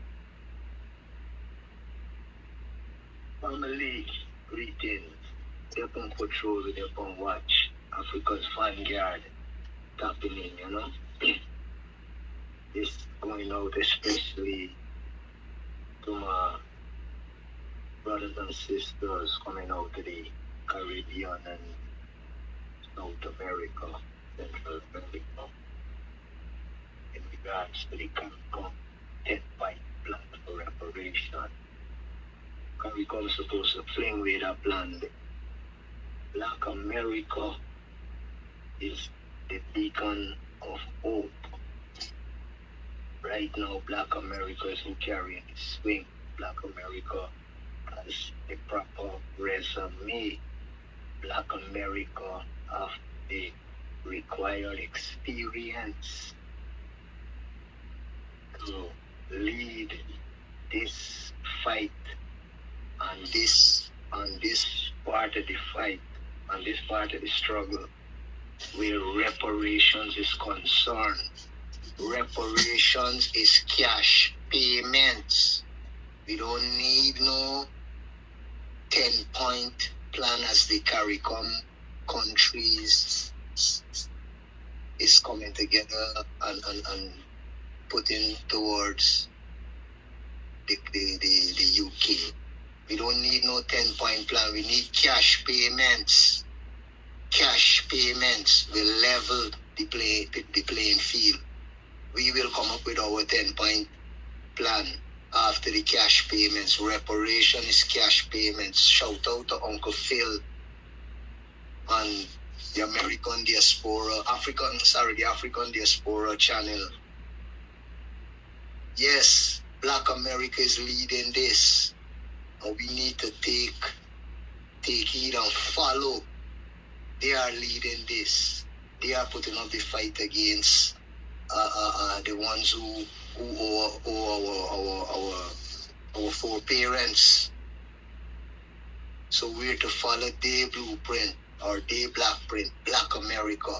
Family, greetings. They're on patrol, they're on watch. Africa's vanguard happening, This going out especially to my brothers and sisters coming out to the Caribbean and South America, Central America, in regards to the CARICOM 10-point plan for reparation. CARICOM supposed to fling with that plan. Black America is the beacon of hope. Right now, Black America is carrying the swing. Black America has the proper resume. Black America has the required experience to lead this fight. And this part of the fight, and this part of the struggle, where reparations is concerned. Reparations is cash payments. We don't need no 10-point plan as the CARICOM countries is coming together and putting towards the UK. We don't need no 10-point plan. We need cash payments. Cash payments will level the playing field. We will come up with our 10-point plan after the cash payments. Reparation is cash payments. Shout out to Uncle Phil on the African Diaspora channel. Yes, Black America is leading this, and we need to take heed and follow. They are leading this. They are putting up the fight against the ones who owe our foreparents. So we're to follow their blueprint or their blackprint, Black America.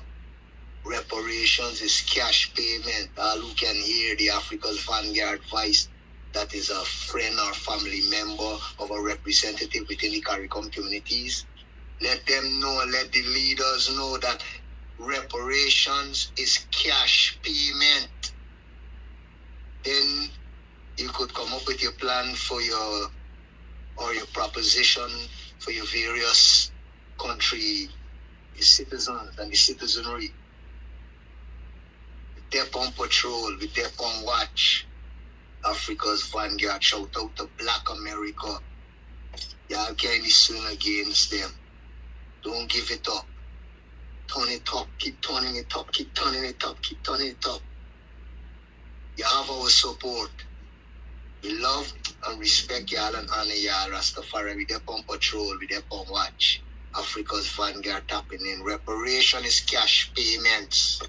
Reparations is cash payment. All who can hear the Africa's Vanguard voice, that is a friend or family member of a representative within the CARICOM communities, let them know, let the leaders know that reparations is cash payment. Then you could come up with your plan for your proposition for your various country citizens and the citizenry. With their on patrol, with their on watch. Africa's Vanguard, shout out to Black America. Y'all can't swing against them. Don't give it up. Turn it up, keep turning it up, keep turning it up, keep turning it up. You have our support. We love and respect y'all and honor y'all, Rastafari. We there on patrol, we there on watch. Africa's Vanguard tapping in. Reparation is cash payments.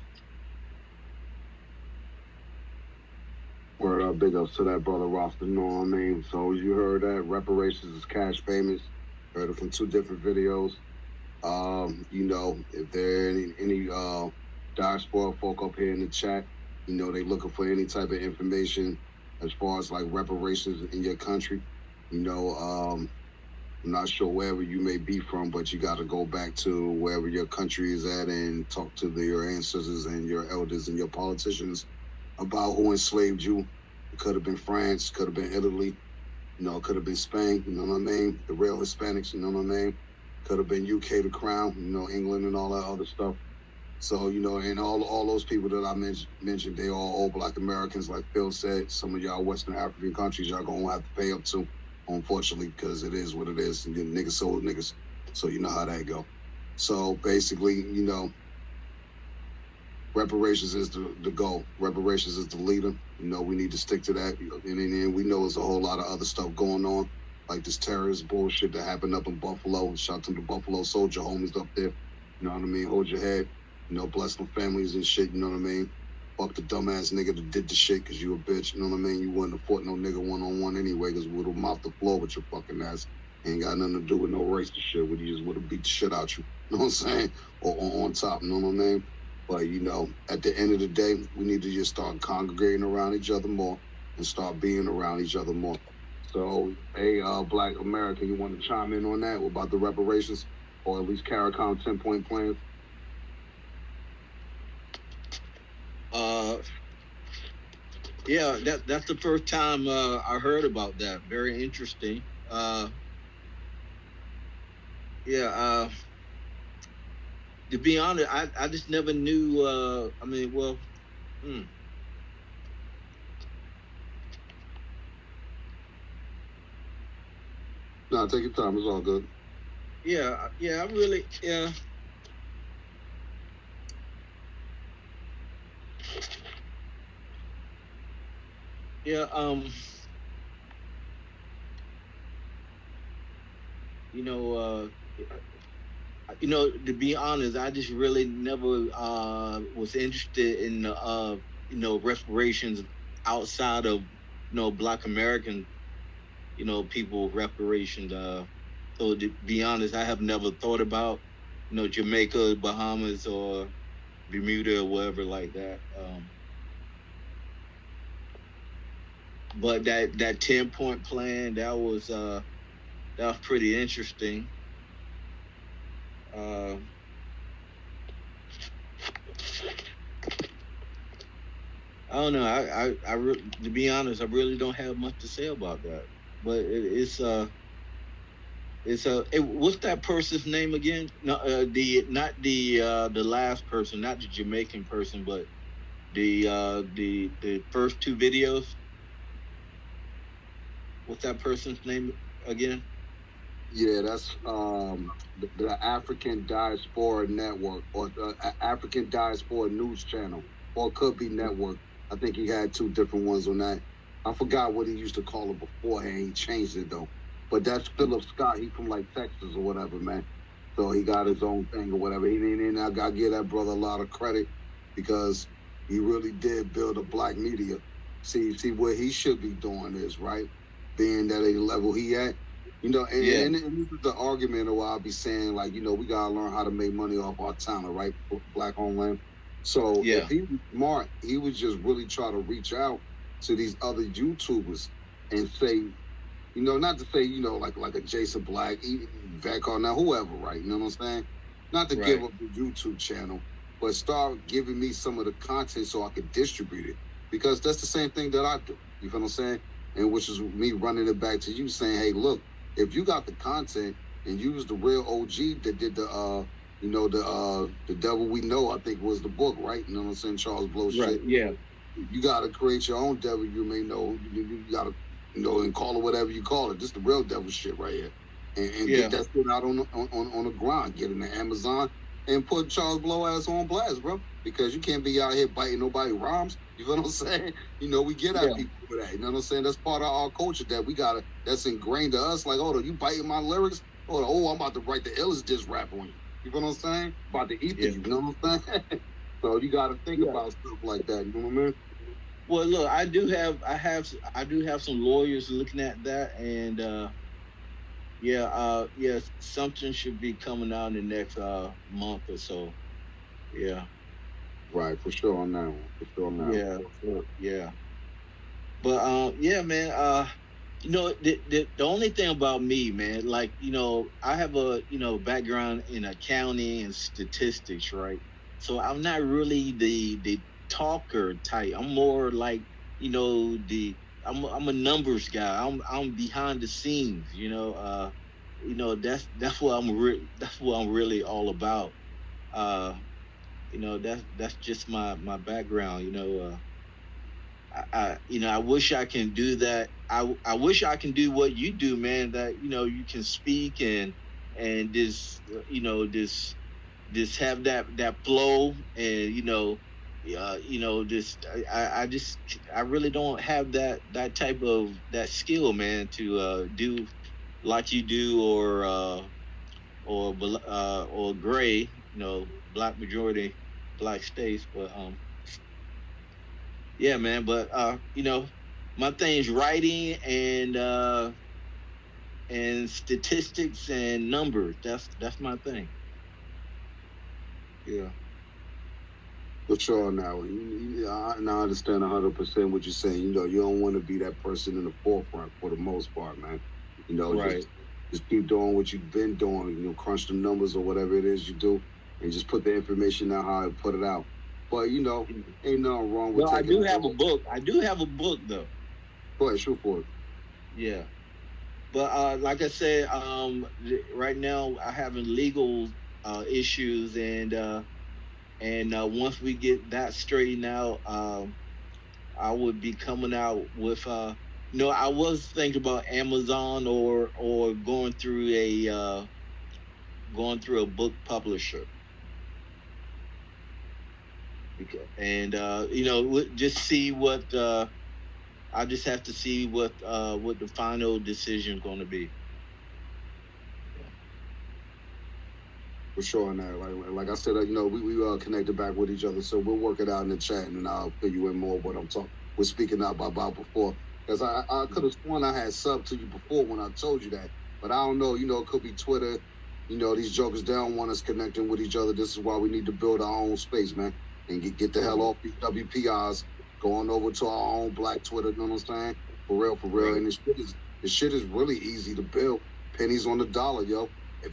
Word up, big ups to that brother Rasta, know what I mean? So you heard that, reparations is cash payments. Heard it from two different videos. You know, if there are any diaspora folk up here in the chat, you know, they looking for any type of information as far as like reparations in your country. You know, I'm not sure wherever you may be from, but you got to go back to wherever your country is at and talk to your ancestors and your elders and your politicians about who enslaved you. It could have been France, could have been Italy, you know, it could have been Spain, you know what I mean? The real Hispanics, you know what I mean? Could have been UK, the Crown, you know, England and all that other stuff. So, you know, and all those people that I mentioned, they all old Black Americans, like Phil said. Some of y'all Western African countries, y'all gonna have to pay up to, unfortunately, because it is what it is. And then niggas sold niggas, so you know how that go. So basically, you know, reparations is the goal. Reparations is the leader. You know, we need to stick to that. And we know there's a whole lot of other stuff going on, like this terrorist bullshit that happened up in Buffalo. Shout to the Buffalo soldier homies up there. You know what I mean? Hold your head. You know, bless them families and shit. You know what I mean? Fuck the dumbass nigga that did the shit because you a bitch. You know what I mean? You wouldn't have fought no nigga one-on-one anyway because we would have mopped the floor with your fucking ass. Ain't got nothing to do with no racist shit. We just would have beat the shit out you. You know what I'm saying? Or on top. You know what I mean? But, you know, at the end of the day, we need to just start congregating around each other more and start being around each other more. So, hey, Black American, you want to chime in on that about the reparations or at least CARICOM 10-point plans? Yeah, that's the first time I heard about that. Very interesting. To be honest, I just never knew. I mean, well, No, take your time. It's all good. Yeah, I really, yeah. Yeah, you know, to be honest, I just really never was interested in you know, reparations outside of, you know, Black American, you know, people reparations. So to be honest, I have never thought about, you know, Jamaica, Bahamas, or Bermuda or whatever like that. But that 10-point plan, that was pretty interesting. I don't know. I to be honest, I really don't have much to say about that. But it's what's that person's name again? No, not the last person, not the Jamaican person, but the first two videos. What's that person's name again? Yeah, that's the African Diaspora Network or the African Diaspora News Channel, or it could be network. I think he had two different ones on that. I forgot what he used to call it beforehand. He changed it though. But that's Philip Scott. He from like Texas or whatever, man. So he got his own thing or whatever. And I gotta give that brother a lot of credit because he really did build a black media. See where he should be doing this, right? Being at a level he at. You know, and this is the argument of why I'll be saying, like, you know, we gotta learn how to make money off our talent, right? Black homeland. So if he was smart, he would just really try to reach out to these other YouTubers and say, you know, not to say, you know, like a Jason Black, Vaccar, now whoever, right? You know what I'm saying? Not to give up the YouTube channel, but start giving me some of the content so I could distribute it. Because that's the same thing that I do. You feel what I'm saying? And which is me running it back to you saying, hey, look, if you got the content and you was the real OG that did the you know, the Devil We Know, I think was the book, right? You know what I'm saying? Charles Blow shit. Yeah. You gotta create your own devil you may know. You gotta, you know, and call it whatever you call it. This the real devil shit right here. And get that shit out on the grind. Get in the Amazon and put Charles Blow ass on blast, bro. Because you can't be out here biting nobody rhymes. You feel what I'm saying? You know, we get at people for that. You know what I'm saying? That's part of our culture that we gotta, that's ingrained to us. Like, oh, you biting my lyrics? Oh, I'm about to write the illest diss rap on you. You feel what I'm saying? About to eat you know what I'm saying? So you got to think about stuff like that. You know what I mean? Well, look, I do have some lawyers looking at that, and something should be coming out in the next month or so. Yeah. Right, for sure on that one. For sure on that one. Yeah. But man. You know, the only thing about me, man, like, you know, I have a, you know, background in accounting and statistics, right? So I'm not really the talker type. I'm more like, you know, I'm a numbers guy. I'm behind the scenes, you know. That's what I'm really all about. You know, that's just my background, you know. I wish I can do that. I wish I can do what you do, man. That, you know, you can speak and this, you know, this have that flow, and I really don't have that type of that skill, man, to do like you do, or Gray, you know, black majority, black states, but yeah, man. But you know, my thing's writing and statistics and numbers. That's my thing. Yeah. For sure. Now, I understand 100% what you're saying. You know, you don't want to be that person in the forefront for the most part, man. You know, just keep doing what you've been doing. You know, crunch the numbers or whatever it is you do, and just put the information out how to put it out. But, you know, ain't nothing wrong with I do have a book. I do have a book, though. Go ahead, shoot for it. Yeah. But like I said, right now I having legal issues, and once we get that straightened out, I would be coming out with I was thinking about Amazon or going through a book publisher. And just see what I just have to see what the final decision is going to be. For sure on that. Like I said, you know, we connected back with each other, so we'll work it out in the chat, and I'll fill you in more of what we're speaking out about before. Because I could have sworn I had subbed to you before when I told you that, but I don't know. You know, it could be Twitter. You know, these jokers, they don't want us connecting with each other. This is why we need to build our own space, man, and get the hell off these WPIs, going over to our own black Twitter. You know what I'm saying? For real. Right. And this shit is really easy to build. Pennies on the dollar, yo. If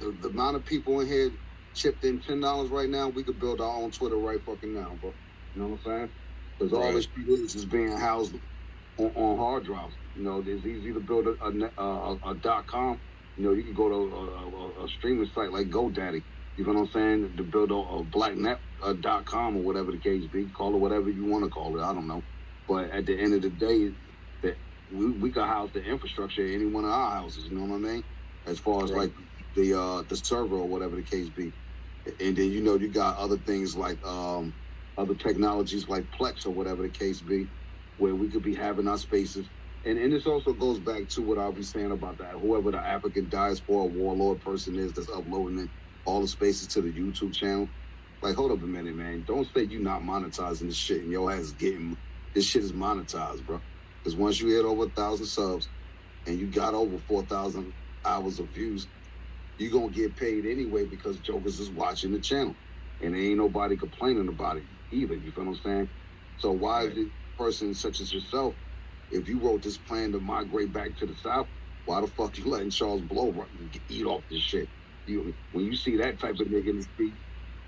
the amount of people in here chipped in $10 right now, we could build our own Twitter right fucking now, bro. You know what I'm saying? Because all this shit is being housed on hard drives. You know, it's easy to build a .com. You know, you can go to a streaming site like GoDaddy. You know what I'm saying? To build a blacknet.com or whatever the case be. Call it whatever you want to call it. I don't know. But at the end of the day, we can house the infrastructure in any one of our houses. You know what I mean? As far as like the server or whatever the case be. And then, you know, you got other things like other technologies like Plex or whatever the case be. where we could be having our spaces. And this also goes back to what I'll be saying about that. Whoever the African diaspora warlord person is that's uploading all the spaces to the YouTube channel. Like, hold up a minute, man. Don't say you not monetizing this shit and your ass is getting this shit is monetized, bro. Because once you hit over 1,000 subs and you got over 4,000 hours of views, you're gonna get paid anyway because jokers is watching the channel. And there ain't nobody complaining about it either. You feel what I'm saying? So why is it person such as yourself, if you wrote this plan to migrate back to the South, why the fuck you letting Charles Blow eat off this shit? When you see that type of nigga in the street,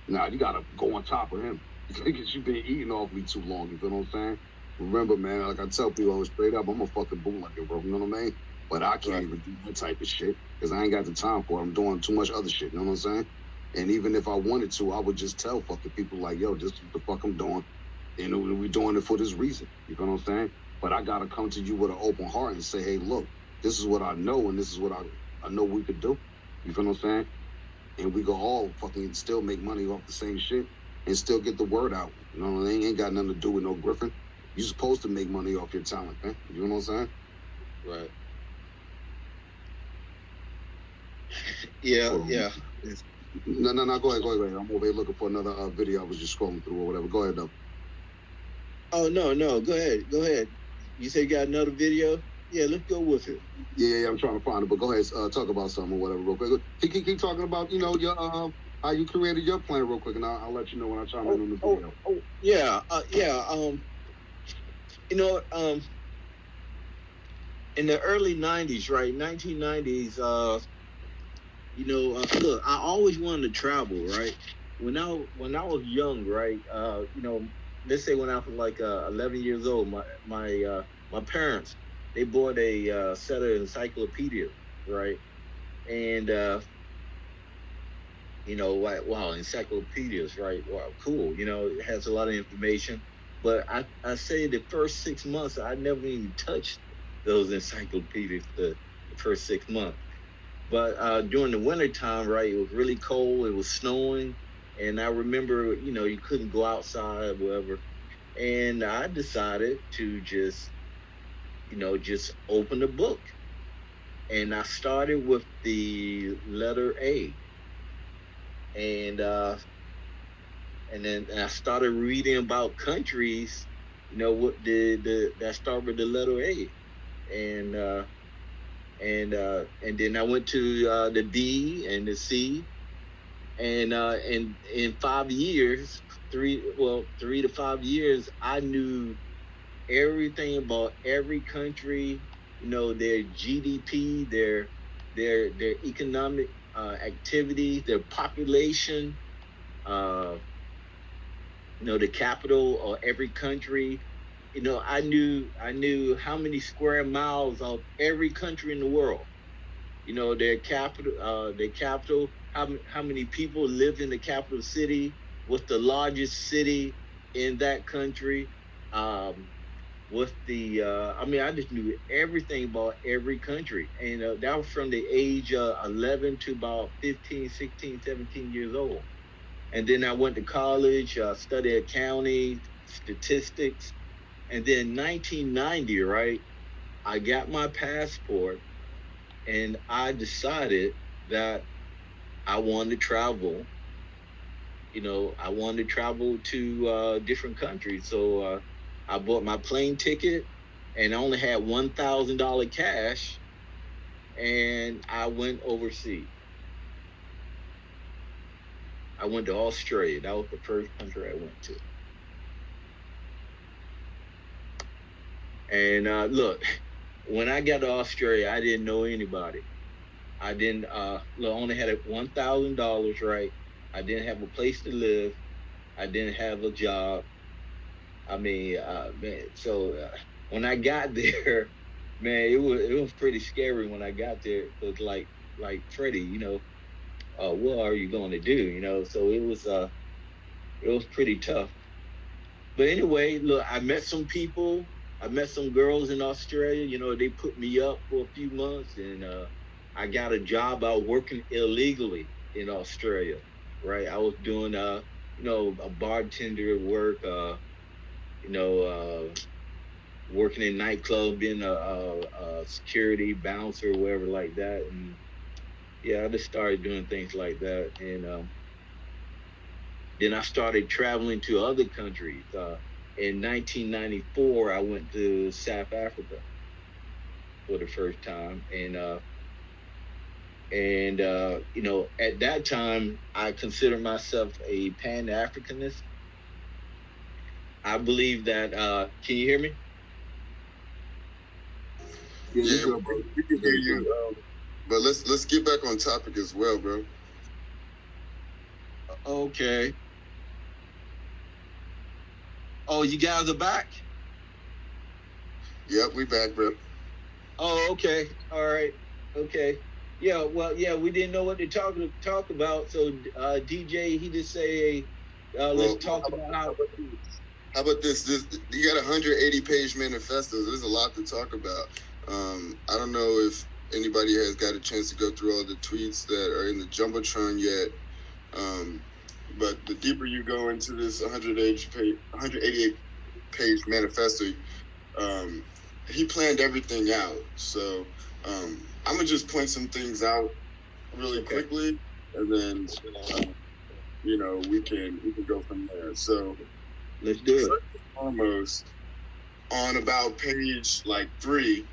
nah, you gotta go on top of him. Because you've been eating off me too long, you feel what I'm saying? Remember, man, like I tell people straight up, I'm a fucking bootlegger, bro, you know what I mean? But I can't even do that type of shit because I ain't got the time for it. I'm doing too much other shit, you know what I'm saying? And even if I wanted to, I would just tell fucking people like, yo, this is what the fuck I'm doing. And we're doing it for this reason, you know what I'm saying? But I gotta come to you with an open heart and say, hey, look, this is what I know and this is what I know we could do. You feel what I'm saying? And we can all fucking still make money off the same shit and still get the word out. You know, it ain't got nothing to do with no Griffin. You're supposed to make money off your talent, man. You know what I'm saying? Right. Yeah, yeah. No, go ahead. I'm over here looking for another video I was just scrolling through or whatever. Go ahead, though. Oh, no. Go ahead. You say you got another video? Yeah, let's go with it. Yeah, I'm trying to find it, but go ahead, talk about something or whatever real quick. Keep talking about, you know, your how you created your plan real quick, and I'll let you know when I chime in on the video. Yeah. You know, in the early 90s, right, 1990s, you know, look, I always wanted to travel, right? When I was young, right, you know, let's say when I was like 11 years old, my parents, they bought a set of encyclopedias, right? And you know, like, wow, encyclopedias, right? Wow, cool. You know, it has a lot of information. But I say the first 6 months, I never even touched those encyclopedias the first 6 months. But during the winter time, right, it was really cold. It was snowing. And I remember, you know, you couldn't go outside, whatever. And I decided to just, you know, just open the book. And I started with the letter A. And then I started reading about countries, you know, what that start with the letter A. And then I went to the D and the C, and in 5 years, 3 to 5 years, I knew everything about every country, you know, their GDP, their economic activity, their population, you know, the capital of every country. You know, I knew how many square miles of every country in the world. You know, their capital, how many people live in the capital city, what's the largest city in that country, what's the, I mean, I just knew everything about every country. And that was from the age of 11 to about 15, 16, 17 years old. And then I went to college, studied accounting, statistics. And then 1990, right, I got my passport and I decided that I wanted to travel. You know, I wanted to travel to different countries. So I bought my plane ticket and I only had $1,000 cash and I went overseas. I went to Australia. That was the first country I went to. And look, when I got to Australia, I didn't know anybody. I didn't, only had $1,000, right? I didn't have a place to live. I didn't have a job. I mean, man, so when I got there, man, it was pretty scary when I got there. Because like Freddie, you know, what are you going to do? You know, so it was pretty tough. But anyway, look, I met some people. I met some girls in Australia. You know, they put me up for a few months, and I got a job out working illegally in Australia. Right, I was doing you know, a bartender work. You know, working in nightclubs, being a security bouncer, whatever like that. And yeah, I just started doing things like that. And then I started traveling to other countries. In 1994, I went to South Africa for the first time. And you know, at that time, I considered myself a Pan-Africanist. I believe that, can you hear me? Yeah, Yeah, you good, bro. we can hear you. But let's get back on topic as well, bro. Okay. Oh, you guys are back? Yep, we back, bro. Oh, okay. All right. Okay. Yeah, well, yeah, we didn't know what to talk about. So DJ, he just say, let's talk about how about this? You got 180-page manifesto. There's a lot to talk about. I don't know if anybody has got a chance to go through all the tweets that are in the Jumbotron yet. But the deeper you go into this 188-page manifesto, he planned everything out. So I'm gonna just point some things out really quickly, and then we can go from there. So let's do it. First and foremost, on about page 3,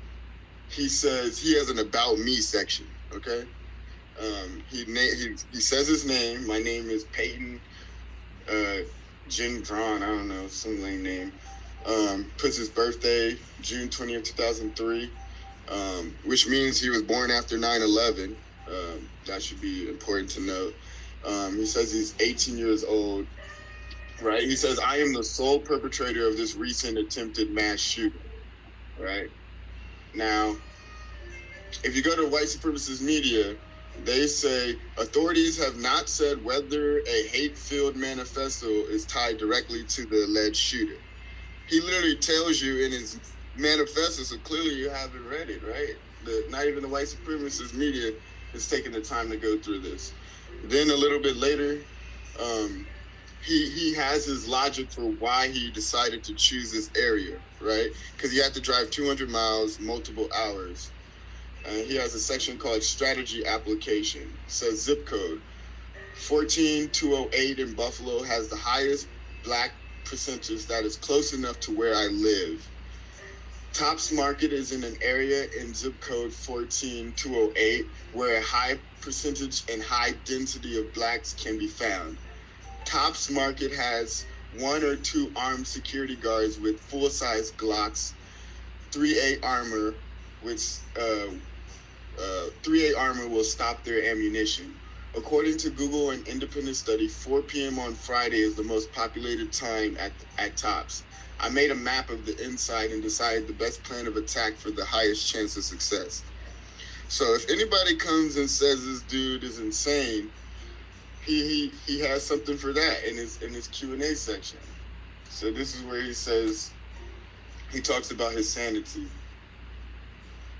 he says he has an about me section. Okay. He says his name. My name is Peyton Gendron. I don't know, some lame name. Puts his birthday, June 20th, 2003, which means he was born after 9/11. That should be important to note. He says he's 18 years old, right? He says, I am the sole perpetrator of this recent attempted mass shooting, right? Now, if you go to white supremacist media, they say authorities have not said whether a hate-filled manifesto is tied directly to the alleged shooter. He literally tells you in his manifesto, so clearly you haven't read it, right? Not even the white supremacist media is taking the time to go through this. Then a little bit later, he has his logic for why he decided to choose this area, right? Because he had to drive 200 miles, multiple hours. He has a section called strategy application. It says zip code 14208 in Buffalo has the highest black percentage that is close enough to where I live. Tops Market is in an area in zip code 14208 where a high percentage and high density of blacks can be found. Tops Market has 1 or 2 armed security guards with full-size Glocks, 3A armor, which 3A armor will stop their ammunition. According to Google, an independent study, 4 p.m. on Friday is the most populated time at Tops. I made a map of the inside and decided the best plan of attack for the highest chance of success. So if anybody comes and says this dude is insane, he has something for that in his Q&A section. So this is where he talks about his sanity.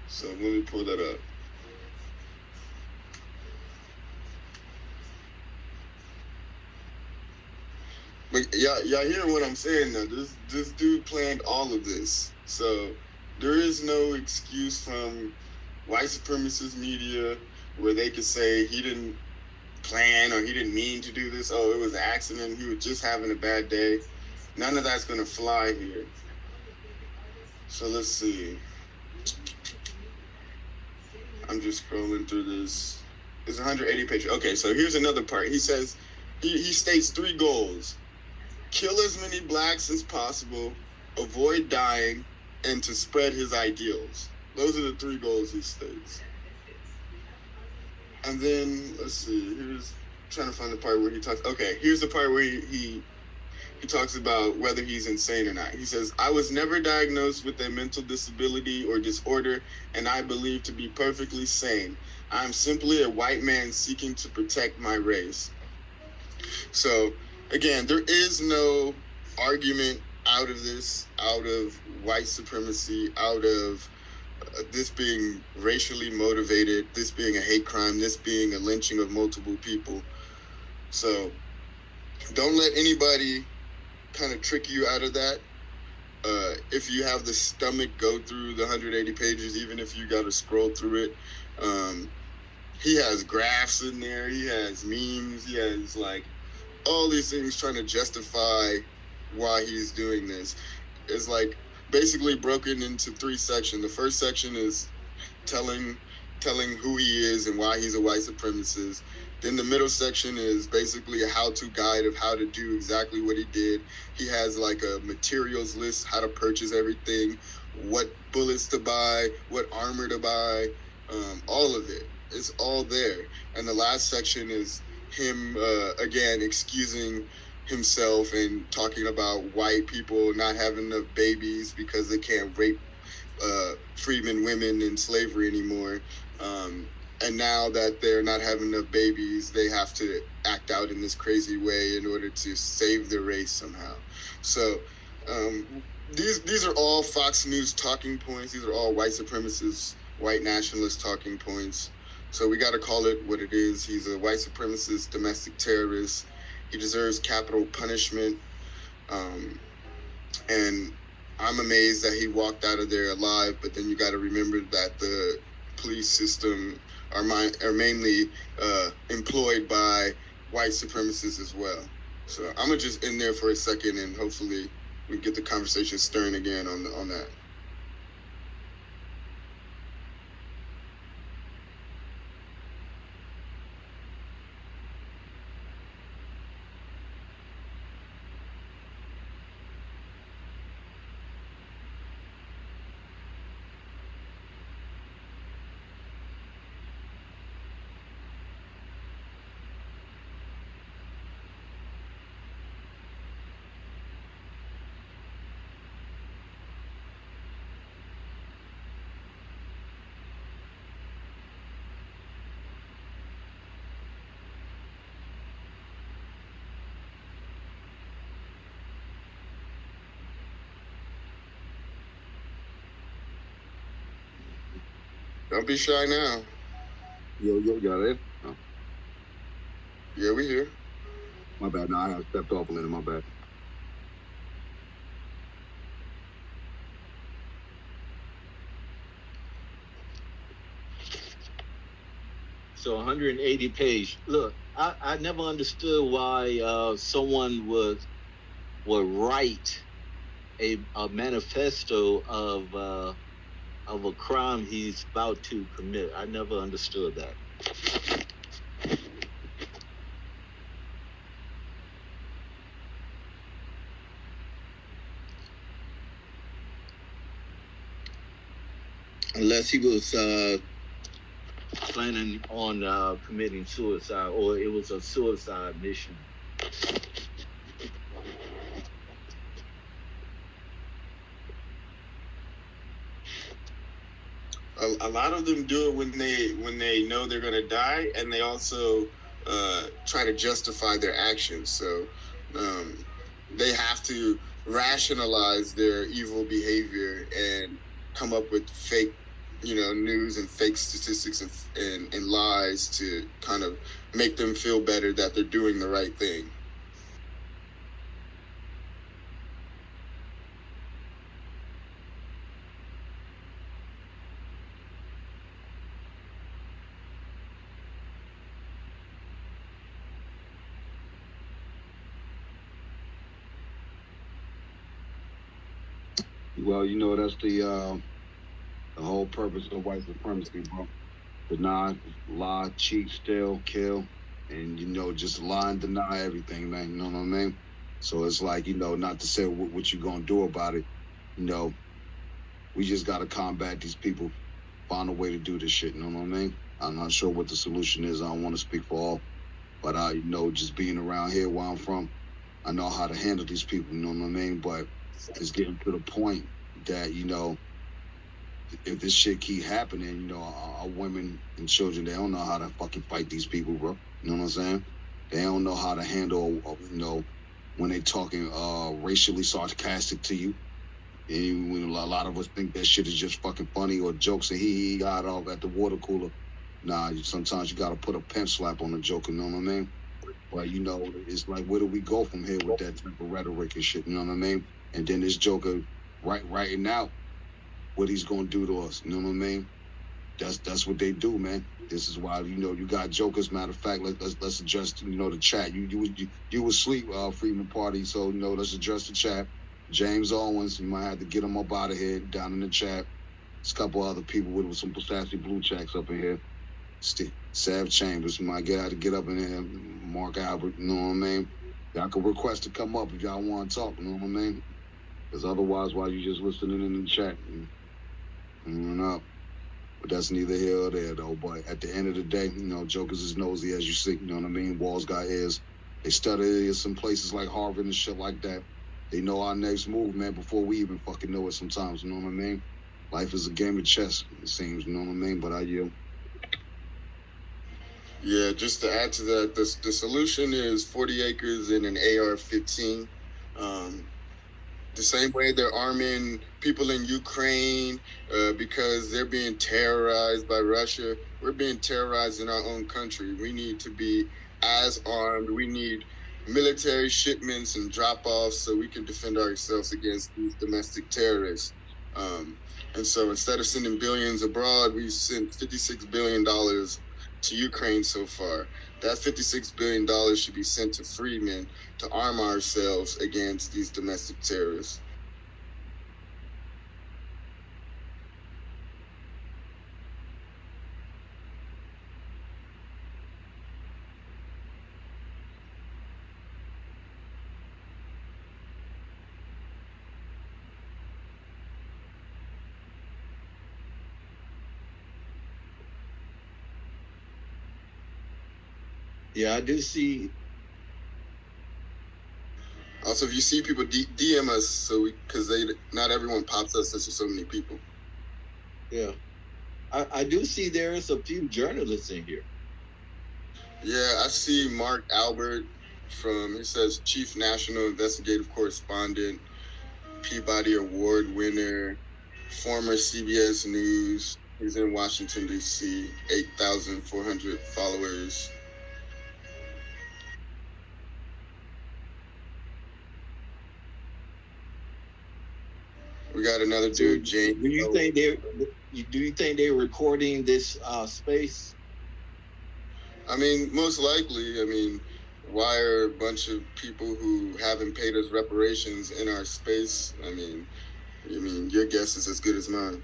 So let me pull that up. But y'all hear what I'm saying now. This dude planned all of this. So there is no excuse from white supremacist media where they could say he didn't plan or he didn't mean to do this. Oh, it was an accident. He was just having a bad day. None of that's going to fly here. So let's see. I'm just scrolling through this. It's 180 pages. Okay, so here's another part. He says, he states 3 goals. Kill as many blacks as possible, avoid dying, and to spread his ideals. Those are the 3 goals he states. And then, let's see, here's trying to find the part where he talks. Okay, here's the part where he talks about whether he's insane or not. He says, I was never diagnosed with a mental disability or disorder, and I believe to be perfectly sane. I'm simply a white man seeking to protect my race. So, again, there is no argument out of this, out of white supremacy, out of this being racially motivated, this being a hate crime, this being a lynching of multiple people. So don't let anybody kind of trick you out of that. if you have the stomach, go through the 180 pages, even if you got to scroll through it. He has graphs in there. He has memes. He has like all these things trying to justify why he's doing this. It's like basically broken into 3 sections. The first section is telling who he is and why he's a white supremacist. Then the middle section is basically a how-to guide of how to do exactly what he did. He has like a materials list, how to purchase everything, what bullets to buy, what armor to buy, all of it. It's all there. And the last section is him, again, excusing himself and talking about white people not having enough babies because they can't rape freedmen women in slavery anymore. And now that they're not having enough babies, they have to act out in this crazy way in order to save their race somehow. So these are all Fox News talking points. These are all white supremacists, white nationalist talking points. So we got to call it what it is. He's a white supremacist, domestic terrorist. He deserves capital punishment. And I'm amazed that he walked out of there alive, but then you got to remember that the police system are mainly employed by white supremacists as well. So I'm gonna just end there for a second, and hopefully we get the conversation stirring again on that. Don't be shy now. Yo, got it? Oh, Yeah, we here. my bad. No, I have stepped off a minute. My bad. So 180 page. Look, I never understood why someone would write a manifesto of a crime he's about to commit. I never understood that. Unless he was planning on committing suicide, or it was a suicide mission. A lot of them do it when they know they're gonna die, and they also try to justify their actions. So they have to rationalize their evil behavior and come up with fake, news and fake statistics and lies to kind of make them feel better that they're doing the right thing. Well, that's the whole purpose of white supremacy, bro. Deny, lie, cheat, steal, kill, and just lie and deny everything, man. You know what I mean? So it's like, not to say what you gonna do about it. We just gotta combat these people, find a way to do this shit. You know what I mean? I'm not sure what the solution is. I don't want to speak for all, but just being around here where I'm from, I know how to handle these people. You know what I mean? But it's getting to the point that if this shit keep happening, our women and children, they don't know how to fucking fight these people, bro. You know what I'm saying? They don't know how to handle, when they talking racially sarcastic to you. And when a lot of us think that shit is just fucking funny or jokes and he got off at the water cooler. Nah, sometimes you gotta put a pen slap on the joke, you know what I mean? But it's like, where do we go from here with that type of rhetoric and shit, you know what I mean? And then this joker writing out what he's gonna do to us. You know what I mean? That's what they do, man. This is why you got jokers. Matter of fact, let's adjust the chat. You was asleep, Freeman Party. So let's address the chat. James Owens, you might have to get him up out of here down in the chat. There's a couple other people with some sassy blue checks up in here. Sav Chambers, you might get up in here. Mark Albert, you know what I mean? Y'all can request to come up if y'all want to talk, you know what I mean? Because otherwise, why you just listening in the chat? Up. But that's neither here or there, though. But at the end of the day, jokers is nosy, as you see. You know what I mean? Walls got ears. They study in some places like Harvard and shit like that. They know our next move, man, before we even fucking know it sometimes. You know what I mean? Life is a game of chess, it seems. You know what I mean? But I yield. Yeah, just to add to that, the solution is 40 acres and an AR-15. The same way they're arming people in Ukraine because they're being terrorized by Russia, we're being terrorized in our own country. We need to be as armed. We need military shipments and drop-offs so we can defend ourselves against these domestic terrorists. And so instead of sending billions abroad, we've sent $56 billion to Ukraine so far. That $56 billion should be sent to freedmen to arm ourselves against these domestic terrorists. Yeah, I do see. Also, if you see people DM us, because not everyone pops us. There's just so many people. Yeah, I do see there's a few journalists in here. Yeah, I see Mark Albert he says Chief National Investigative Correspondent, Peabody Award winner, former CBS News. He's in Washington, D.C., 8,400 followers. We got another dude, James. Do you think they're recording this space? I mean, most likely. I mean, why are a bunch of people who haven't paid us reparations in our space? I mean, your guess is as good as mine.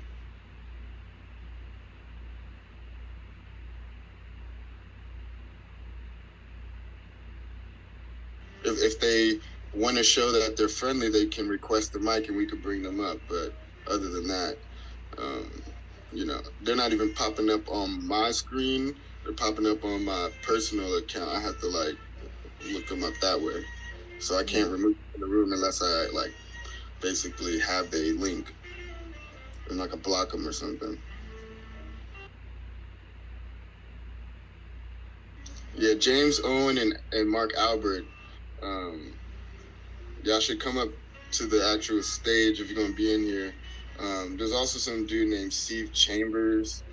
If they want to show that they're friendly, they can request the mic and we could bring them up. But other than that, they're not even popping up on my screen. They're popping up on my personal account. I have to look them up that way. So I can't remove them from the room unless I basically have the link and I block them or something. Yeah, James Owen and Mark Albert. Y'all should come up to the actual stage if you're going to be in here. There's also some dude named Steve Chambers.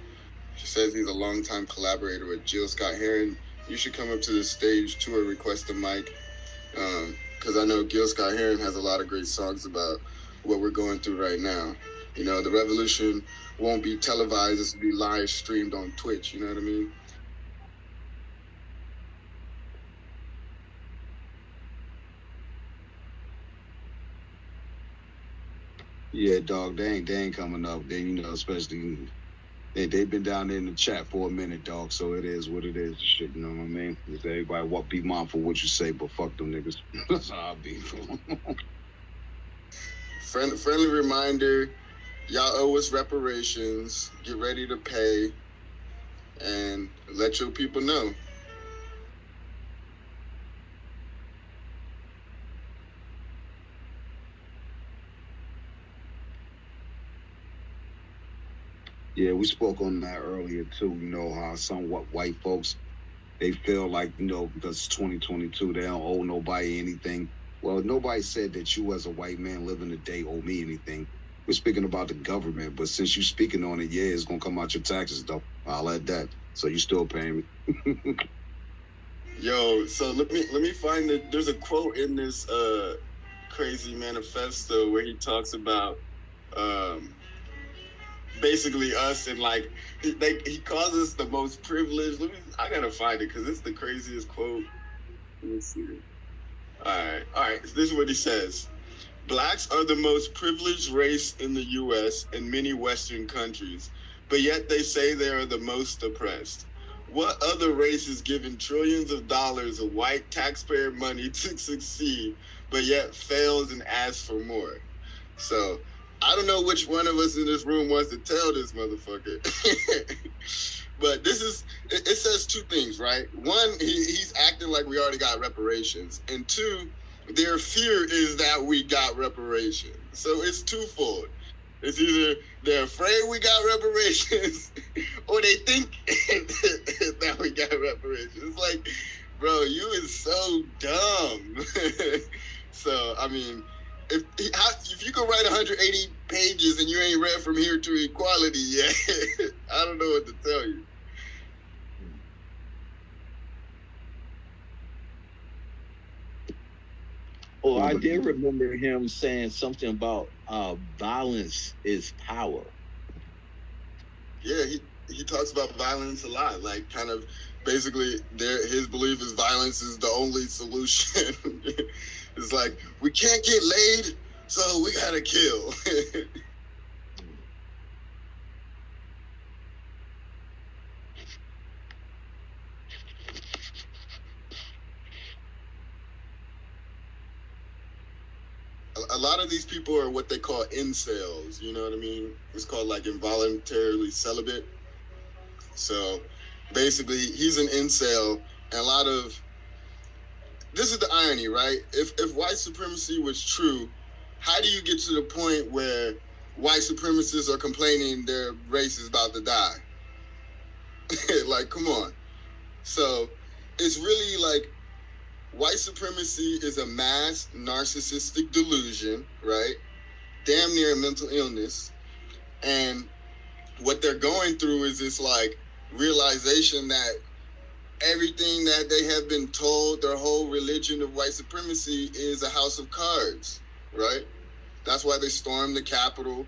She says he's a longtime collaborator with Jill Scott-Heron. You should come up to the stage too or request a mic. Because I know Gil Scott-Heron has a lot of great songs about what we're going through right now. The revolution won't be televised. It's be live streamed on Twitch. You know what I mean? Yeah, dog, they ain't coming up. They, especially they've been down there in the chat for a minute, dog. So it is what it is. Shit, you know what I mean? Just everybody, be mindful what you say, but fuck them niggas. That's how I be. Friendly reminder: y'all owe us reparations. Get ready to pay, and let your people know. Yeah, we spoke on that earlier too. How some white folks, they feel like, because it's 2022, they don't owe nobody anything. Well, nobody said that you as a white man living today owe me anything. We're speaking about the government, but since you're speaking on it, yeah, it's gonna come out your taxes though. I'll add that. So you still paying me. Yo, so let me find there's a quote in this crazy manifesto where he talks about basically us, and like he calls us the most privileged. I gotta find it because it's the craziest quote. Let me see. All right. This is what he says: Blacks are the most privileged race in the U.S. and many Western countries, but yet they say they are the most oppressed. What other race is given trillions of dollars of white taxpayer money to succeed, but yet fails and asks for more? So I don't know which one of us in this room wants to tell this motherfucker. But it says two things, right? One, he's acting like we already got reparations. And two, their fear is that we got reparations. So it's twofold. It's either they're afraid we got reparations or they think that we got reparations. It's like, bro, you is so dumb. So, I mean, if you can write 180 pages and you ain't read From Here to Equality yet, I don't know what to tell you. Oh, I did remember him saying something about violence is power. Yeah, he talks about violence a lot. Like, kind of basically, his belief is violence is the only solution. It's like, we can't get laid, so we gotta kill. A lot of these people are what they call incels, you know what I mean? It's called like involuntarily celibate. So basically, he's an incel, and this is the irony, right? If white supremacy was true, how do you get to the point where white supremacists are complaining their race is about to die? Like, come on. So it's really like, white supremacy is a mass narcissistic delusion, right? Damn near a mental illness. And what they're going through is this like realization that everything that they have been told, their whole religion of white supremacy, is a house of cards, right? That's why they stormed the Capitol.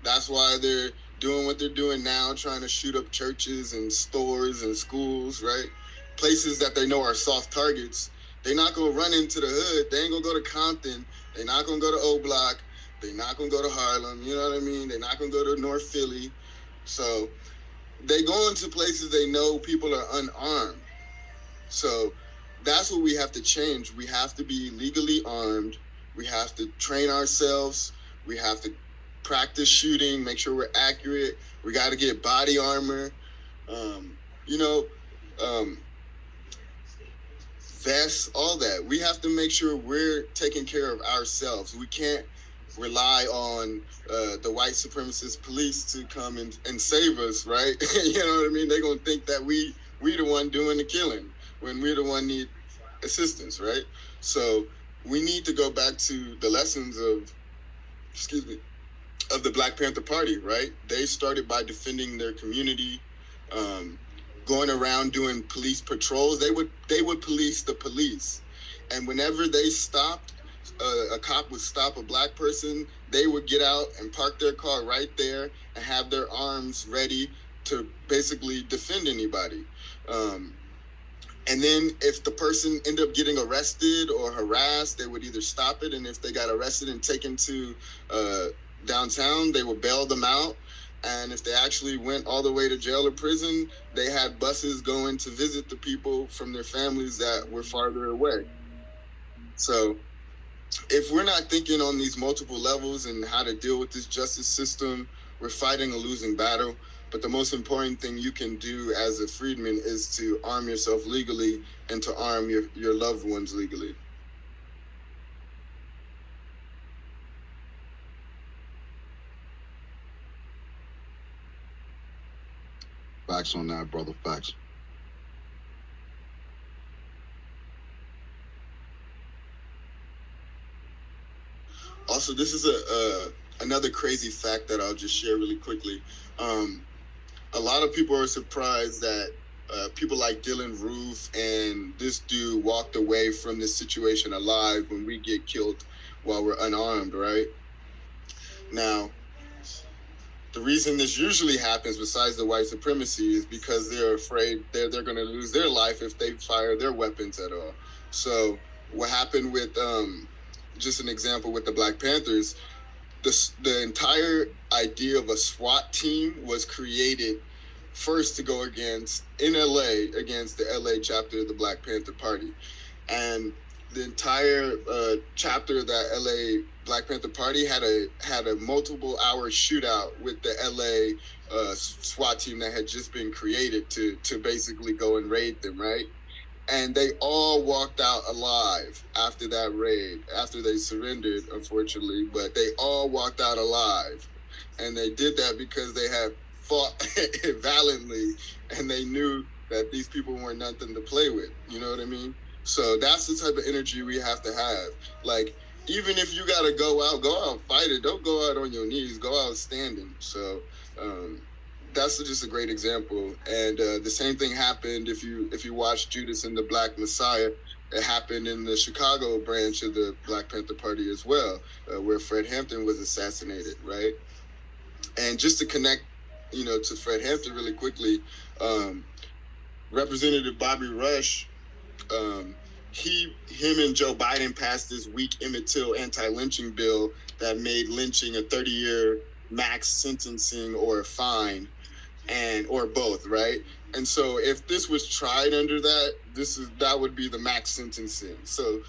That's why they're doing what they're doing now, trying to shoot up churches and stores and schools, right? Places that they know are soft targets. They're not going to run into the hood. They ain't going to go to Compton. They're not going to go to O Block. They're not going to go to Harlem. You know what I mean? They're not going to go to North Philly. So they go into places they know people are unarmed. So that's what we have to change. We have to be legally armed. We have to train ourselves. We have to practice shooting, make sure we're accurate. We got to get body armor. Vests, all that. We have to make sure we're taking care of ourselves. We can't rely on the white supremacist police to come and save us, right? You know what I mean? They're going to think that we the one doing the killing when we're the one need assistance, right? So we need to go back to the lessons of the Black Panther Party, right? They started by defending their community, going around doing police patrols. They would police the police, and whenever they stopped, a cop would stop a black person, they would get out and park their car right there and have their arms ready to basically defend anybody. And then if the person ended up getting arrested or harassed, they would either stop it, and if they got arrested and taken to downtown, they would bail them out. And if they actually went all the way to jail or prison, they had buses going to visit the people from their families that were farther away. So if we're not thinking on these multiple levels and how to deal with this justice system, we're fighting a losing battle. But the most important thing you can do as a freedman is to arm yourself legally and to arm your loved ones legally. Facts on that, brother. Facts. Also, this is another crazy fact that I'll just share really quickly. A lot of people are surprised that people like Dylan Roof and this dude walked away from this situation alive when we get killed while we're unarmed, right? Now, the reason this usually happens, besides the white supremacy, is because they're afraid they're going to lose their life if they fire their weapons at all. So what happened with, just an example with the Black Panthers, the entire idea of a SWAT team was created first to go against, in LA, against the LA chapter of the Black Panther Party. And the entire chapter of that LA Black Panther Party had a multiple hour shootout with the LA SWAT team that had just been created to basically go and raid them, right? And they all walked out alive after that raid, after they surrendered, unfortunately, but they all walked out alive. And they did that because they had fought valiantly, and they knew that these people weren't nothing to play with. You know what I mean? So that's the type of energy we have to have. Like, even if you got to go out, fight it. Don't go out on your knees. Go out standing. So that's just a great example. And the same thing happened if you watch Judas and the Black Messiah. It happened in the Chicago branch of the Black Panther Party as well, where Fred Hampton was assassinated, right? And just to connect, to Fred Hampton really quickly, Representative Bobby Rush, him and Joe Biden passed this weak Emmett Till anti-lynching bill that made lynching a 30-year max sentencing or a fine, or both, right? And so if this was tried under that would be the max sentencing. So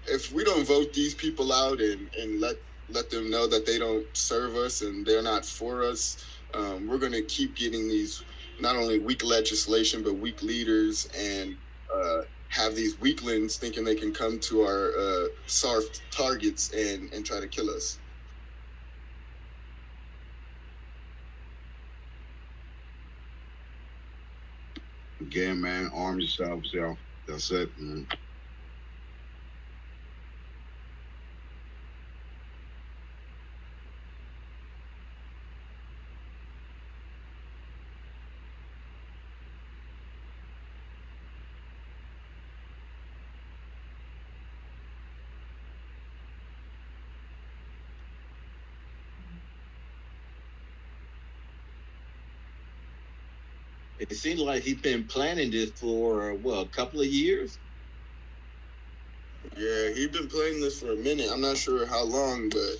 if we don't vote these people out and let them know that they don't serve us and they're not for us, we're going to keep getting these not only weak legislation but weak leaders, and have these weaklings thinking they can come to our soft targets and try to kill us. Again, man, arm yourselves, yo. That's it, man. It seems like he's been planning this for a couple of years. Yeah, he's been planning this for a minute. I'm not sure how long, but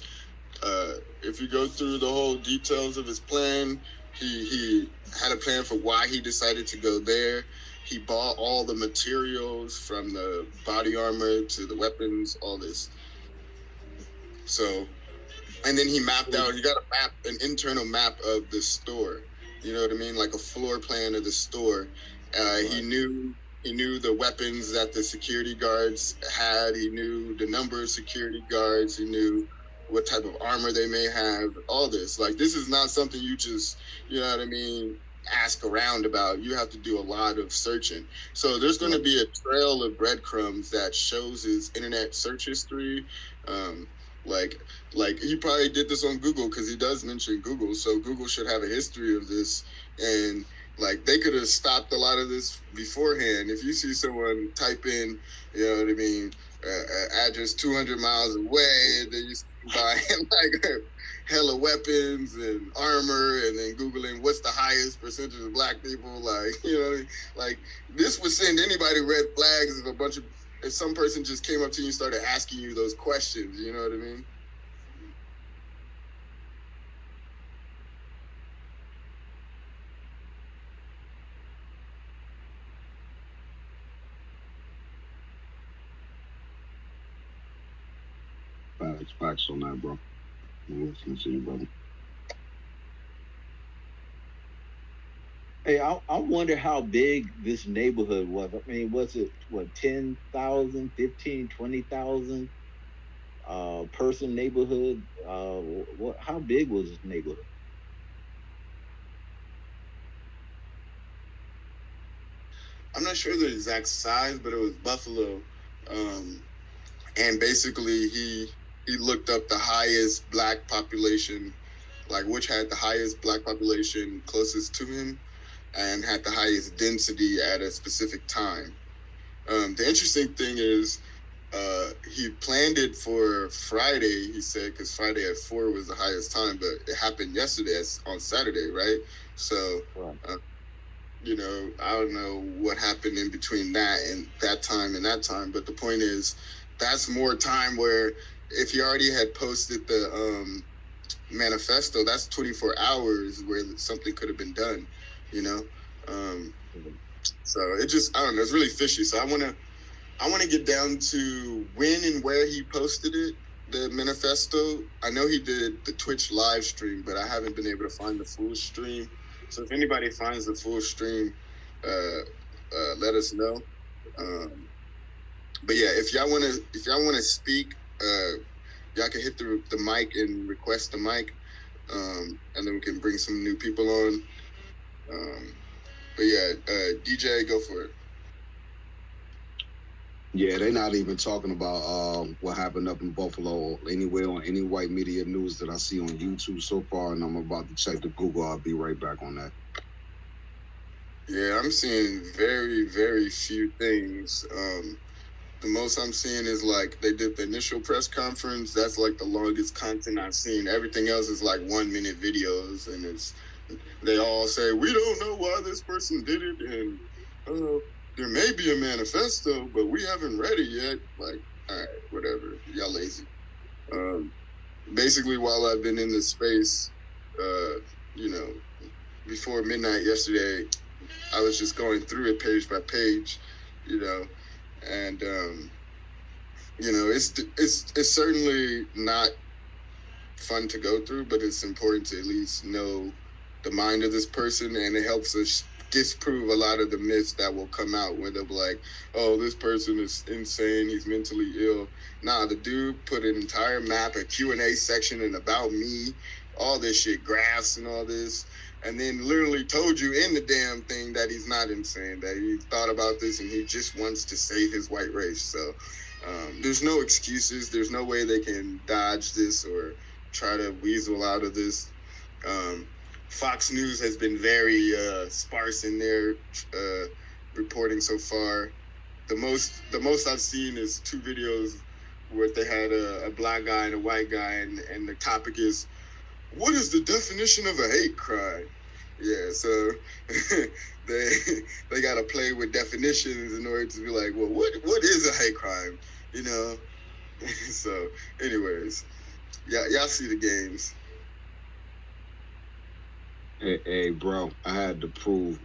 if you go through the whole details of his plan, he had a plan for why he decided to go there. He bought all the materials, from the body armor to the weapons, all this. So, and then he mapped out. He got an internal map of the store. You know what I mean? Like a floor plan of the store. He knew the weapons that the security guards had. He knew the number of security guards. He knew what type of armor they may have. All this. Like, this is not something you just, you know what I mean, ask around about. You have to do a lot of searching. So there's going to be a trail of breadcrumbs that shows his internet search history. Like he probably did this on Google, because he does mention Google, so Google should have a history of this, and like they could have stopped a lot of this beforehand. If you see someone type in, you know what I mean, address 200 miles away, and then you buy like hella weapons and armor, and then Googling what's the highest percentage of black people, like, you know, like this would send anybody red flags if some person just came up to you and started asking you those questions, you know what I mean? Facts on that, bro. I'm listening to you, brother. Hey, I wonder how big this neighborhood was. I mean, was it 10,000, 15, 20,000 person neighborhood? How big was this neighborhood? I'm not sure the exact size, but it was Buffalo, and basically he looked up the highest black population, like which had the highest black population closest to him, and had the highest density at a specific time. The interesting thing is, he planned it for Friday, he said, because Friday at 4 was the highest time, but it happened yesterday on Saturday, right? So, you know, I don't know what happened in between that time and that time, but the point is, that's more time where if he already had posted the manifesto, that's 24 hours where something could have been done, you know? So it just, I don't know, it's really fishy. So I want to get down to when and where he posted it, the manifesto. I know he did the Twitch live stream, but I haven't been able to find the full stream. So if anybody finds the full stream, let us know. But yeah, if y'all wanna speak, y'all can hit the mic and request the mic, and then we can bring some new people on. But yeah, DJ, go for it. Yeah, they're not even talking about what happened up in Buffalo or anywhere on any white media news that I see on YouTube so far, and I'm about to check the Google. I'll be right back on that. Yeah, I'm seeing very, very few things. The most I'm seeing is like they did the initial press conference. That's like the longest content I've seen. Everything else is like 1 minute videos, and they all say we don't know why this person did it, and there may be a manifesto, but we haven't read it yet. Like, all right, whatever. Y'all lazy. Basically, while I've been in this space, you know, before midnight yesterday, I was just going through it page by page, you know, and you know, it's certainly not fun to go through, but it's important to at least know the mind of this person, and it helps us disprove a lot of the myths that will come out where they'll be like, oh, this person is insane, he's mentally ill. Nah, the dude put an entire map, a Q&A section, and about me, all this shit, graphs and all this, and then literally told you in the damn thing that he's not insane, that he thought about this and he just wants to save his white race. So there's no excuses. There's no way they can dodge this or try to weasel out of this. Fox News has been very sparse in their reporting so far. The most I've seen is 2 videos where they had a black guy and a white guy, and the topic is, what is the definition of a hate crime? Yeah, so they got to play with definitions in order to be like, well, what is a hate crime? You know. So, anyways, y'all see the games. Hey, bro, I had to prove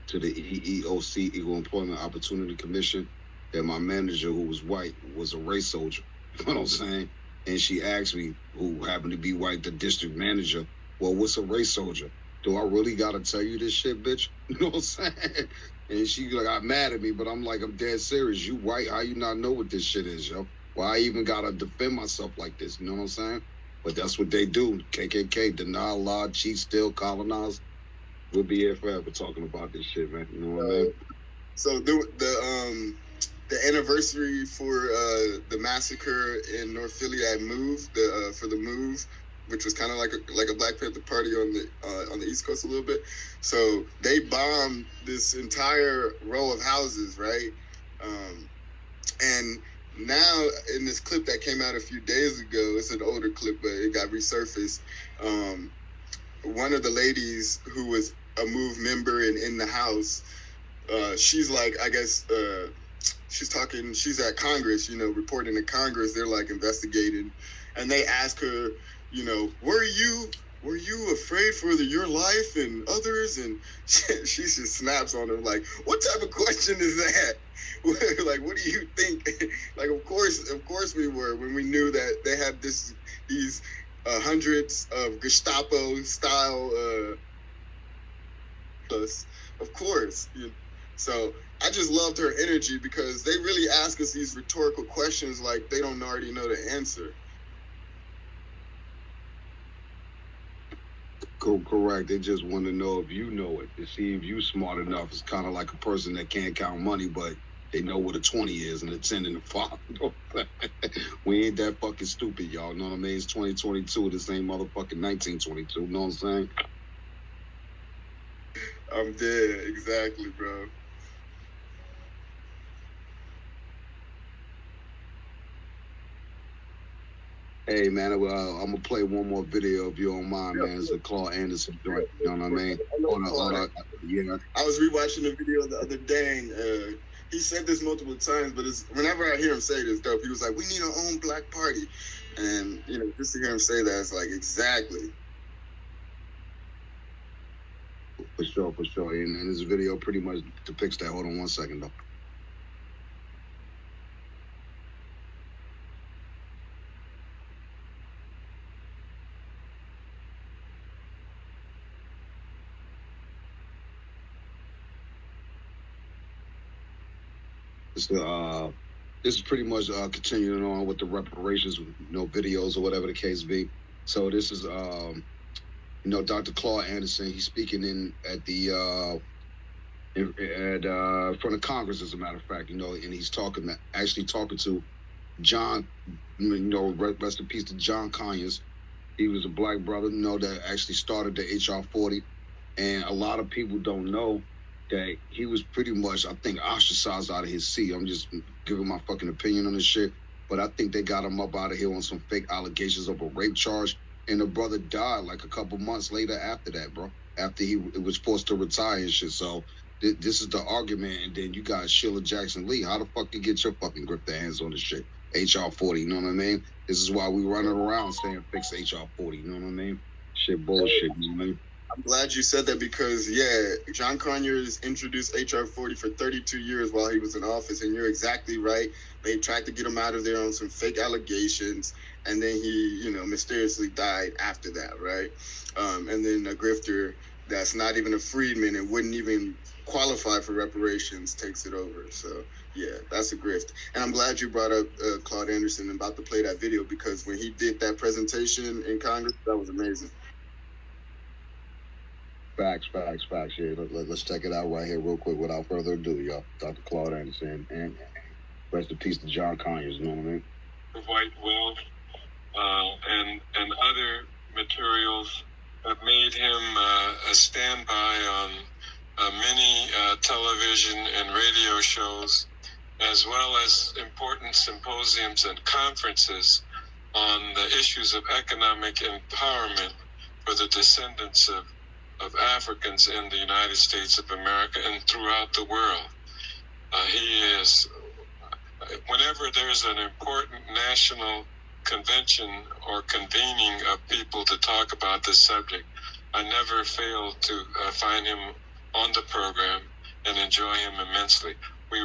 to the EEOC, Equal Employment Opportunity Commission, that my manager, who was white, was a race soldier. You know what I'm saying? And she asked me, who happened to be white, the district manager, well, what's a race soldier? Do I really got to tell you this shit, bitch? You know what I'm saying? And she got mad at me, but I'm like, I'm dead serious. You white, how you not know what this shit is, yo? Why I even got to defend myself like this? You know what I'm saying? But that's what they do. KKK, deny law, cheat, steal, colonize. We'll be here forever talking about this shit, man. You know what I mean? So the anniversary for the massacre in North Philly at Move, for the Move, which was kind of like a Black Panther party on the East Coast a little bit. So they bombed this entire row of houses, right? And now in this clip that came out a few days ago, it's an older clip, but it got resurfaced. One of the ladies who was a Move member and in the house, she's like, I guess, she's at Congress, you know, reporting to Congress. They're like investigating, and they ask her, you know, were you afraid for your life and others? And she just snaps on him like, what type of question is that? Like, what do you think? Like, of course we were, when we knew that they had these hundreds of Gestapo style of course. So I just loved her energy, because they really ask us these rhetorical questions like they don't already know the answer. Correct. They just want to know if you know it, to see if you smart enough. It's kind of like a person that can't count money, but they know what a 20 is and a 10 and a 5. We ain't that fucking stupid, y'all. Know what I mean? It's 2022. This ain't motherfucking 1922. Know what I'm saying? I'm dead. Exactly, bro. Hey man, I'm gonna play one more video if you don't mind, man. It's a Claude Anderson joint. You know what I mean? Yeah. I was rewatching the video the other day, and he said this multiple times, but it's whenever I hear him say it, it's dope. He was like, "We need our own black party," and just to hear him say that, it's like exactly. For sure. And this video pretty much depicts that. Hold on 1 second though. This is pretty much continuing on with the reparations, videos or whatever the case be. So this is, Dr. Claude Anderson. He's speaking in front of Congress, as a matter of fact, and he's talking to John. Rest in peace to John Conyers. He was a black brother, that actually started the HR 40, and a lot of people don't know that he was pretty much, I think, ostracized out of his seat. I'm just giving my fucking opinion on this shit, but I think they got him up out of here on some fake allegations of a rape charge, and the brother died like a couple months later after that, bro. After he was forced to retire and shit. So this is the argument, and then you got Sheila Jackson Lee. How the fuck you get your fucking grip the hands on this shit? HR 40, you know what I mean? This is why we running around saying fix HR 40, you know what I mean? Shit bullshit, you know what I mean? I'm glad you said that because, John Conyers introduced HR 40 for 32 years while he was in office, and you're exactly right. They tried to get him out of there on some fake allegations, and then he, mysteriously died after that, right? And then a grifter that's not even a freedman and wouldn't even qualify for reparations takes it over. So, that's a grift. And I'm glad you brought up Claude Anderson and about to play that video, because when he did that presentation in Congress, that was amazing. Facts. Yeah, let's check it out right here real quick without further ado, y'all. Dr. Claude Anderson, and rest in peace to John Conyers, you know what I mean? White wealth and other materials have made him a standby on many television and radio shows, as well as important symposiums and conferences on the issues of economic empowerment for the descendants of Africans in the United States of America and throughout the world. He is, whenever there's an important national convention or convening of people to talk about this subject, I never fail to find him on the program and enjoy him immensely. We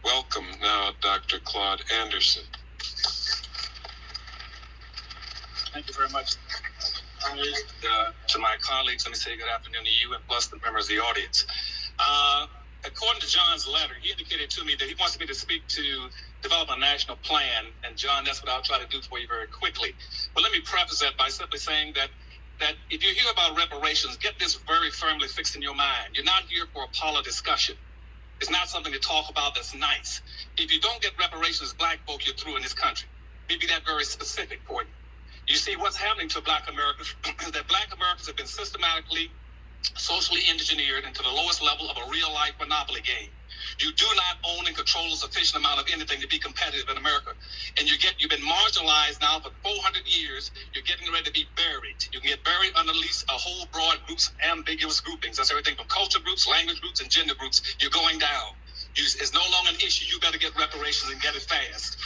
welcome now Dr. Claude Anderson. Thank you very much. To my colleagues, let me say good afternoon to you and plus the members of the audience. According to John's letter, he indicated to me that he wants me to speak to develop a national plan. And John, that's what I'll try to do for you very quickly. But let me preface that by simply saying that if you hear about reparations, get this very firmly fixed in your mind. You're not here for a parlor discussion. It's not something to talk about that's nice. If you don't get reparations, black folk, you're through in this country. Maybe that very specific for you. You see, what's happening to black Americans is that black Americans have been systematically, socially engineered into the lowest level of a real-life monopoly game. You do not own and control a sufficient amount of anything to be competitive in America. And you've been marginalized now for 400 years. You're getting ready to be buried. You can get buried under at least a whole broad groups, ambiguous groupings. That's everything from culture groups, language groups, and gender groups. You're going down. It's no longer an issue. You better get reparations and get it fast.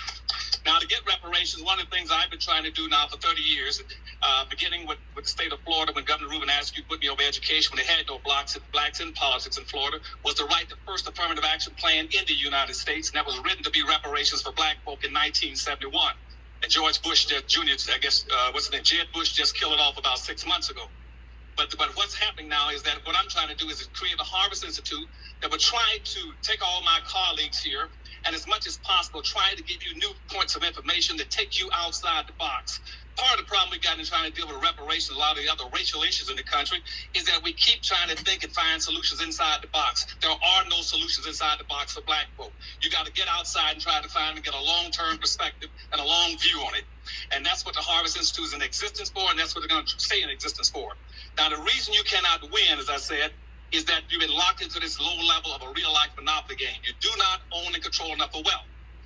Now, to get reparations, one of the things I've been trying to do now for 30 years, beginning with the state of Florida, when Governor Rubin Askew put me over education, when they had no blacks in politics in Florida, was to write the first affirmative action plan in the United States, and that was written to be reparations for black folk in 1971. And George Bush Jr., Jeb Bush just killed it off about 6 months ago. But what's happening now is that what I'm trying to do is create a Harvest Institute that would try to take all my colleagues here and as much as possible try to give you new points of information that take you outside the box. Part of the problem we got in trying to deal with reparations, a lot of the other racial issues in the country, is that we keep trying to think and find solutions inside the box. There are no solutions inside the box for black folk. You got to get outside and try to find and get a long-term perspective and a long view on it. And that's what the Harvest Institute is in existence for, and that's what they're going to stay in existence for. Now, the reason you cannot win, as I said, is that you've been locked into this low level of a real-life monopoly game. You do not own and control enough of wealth.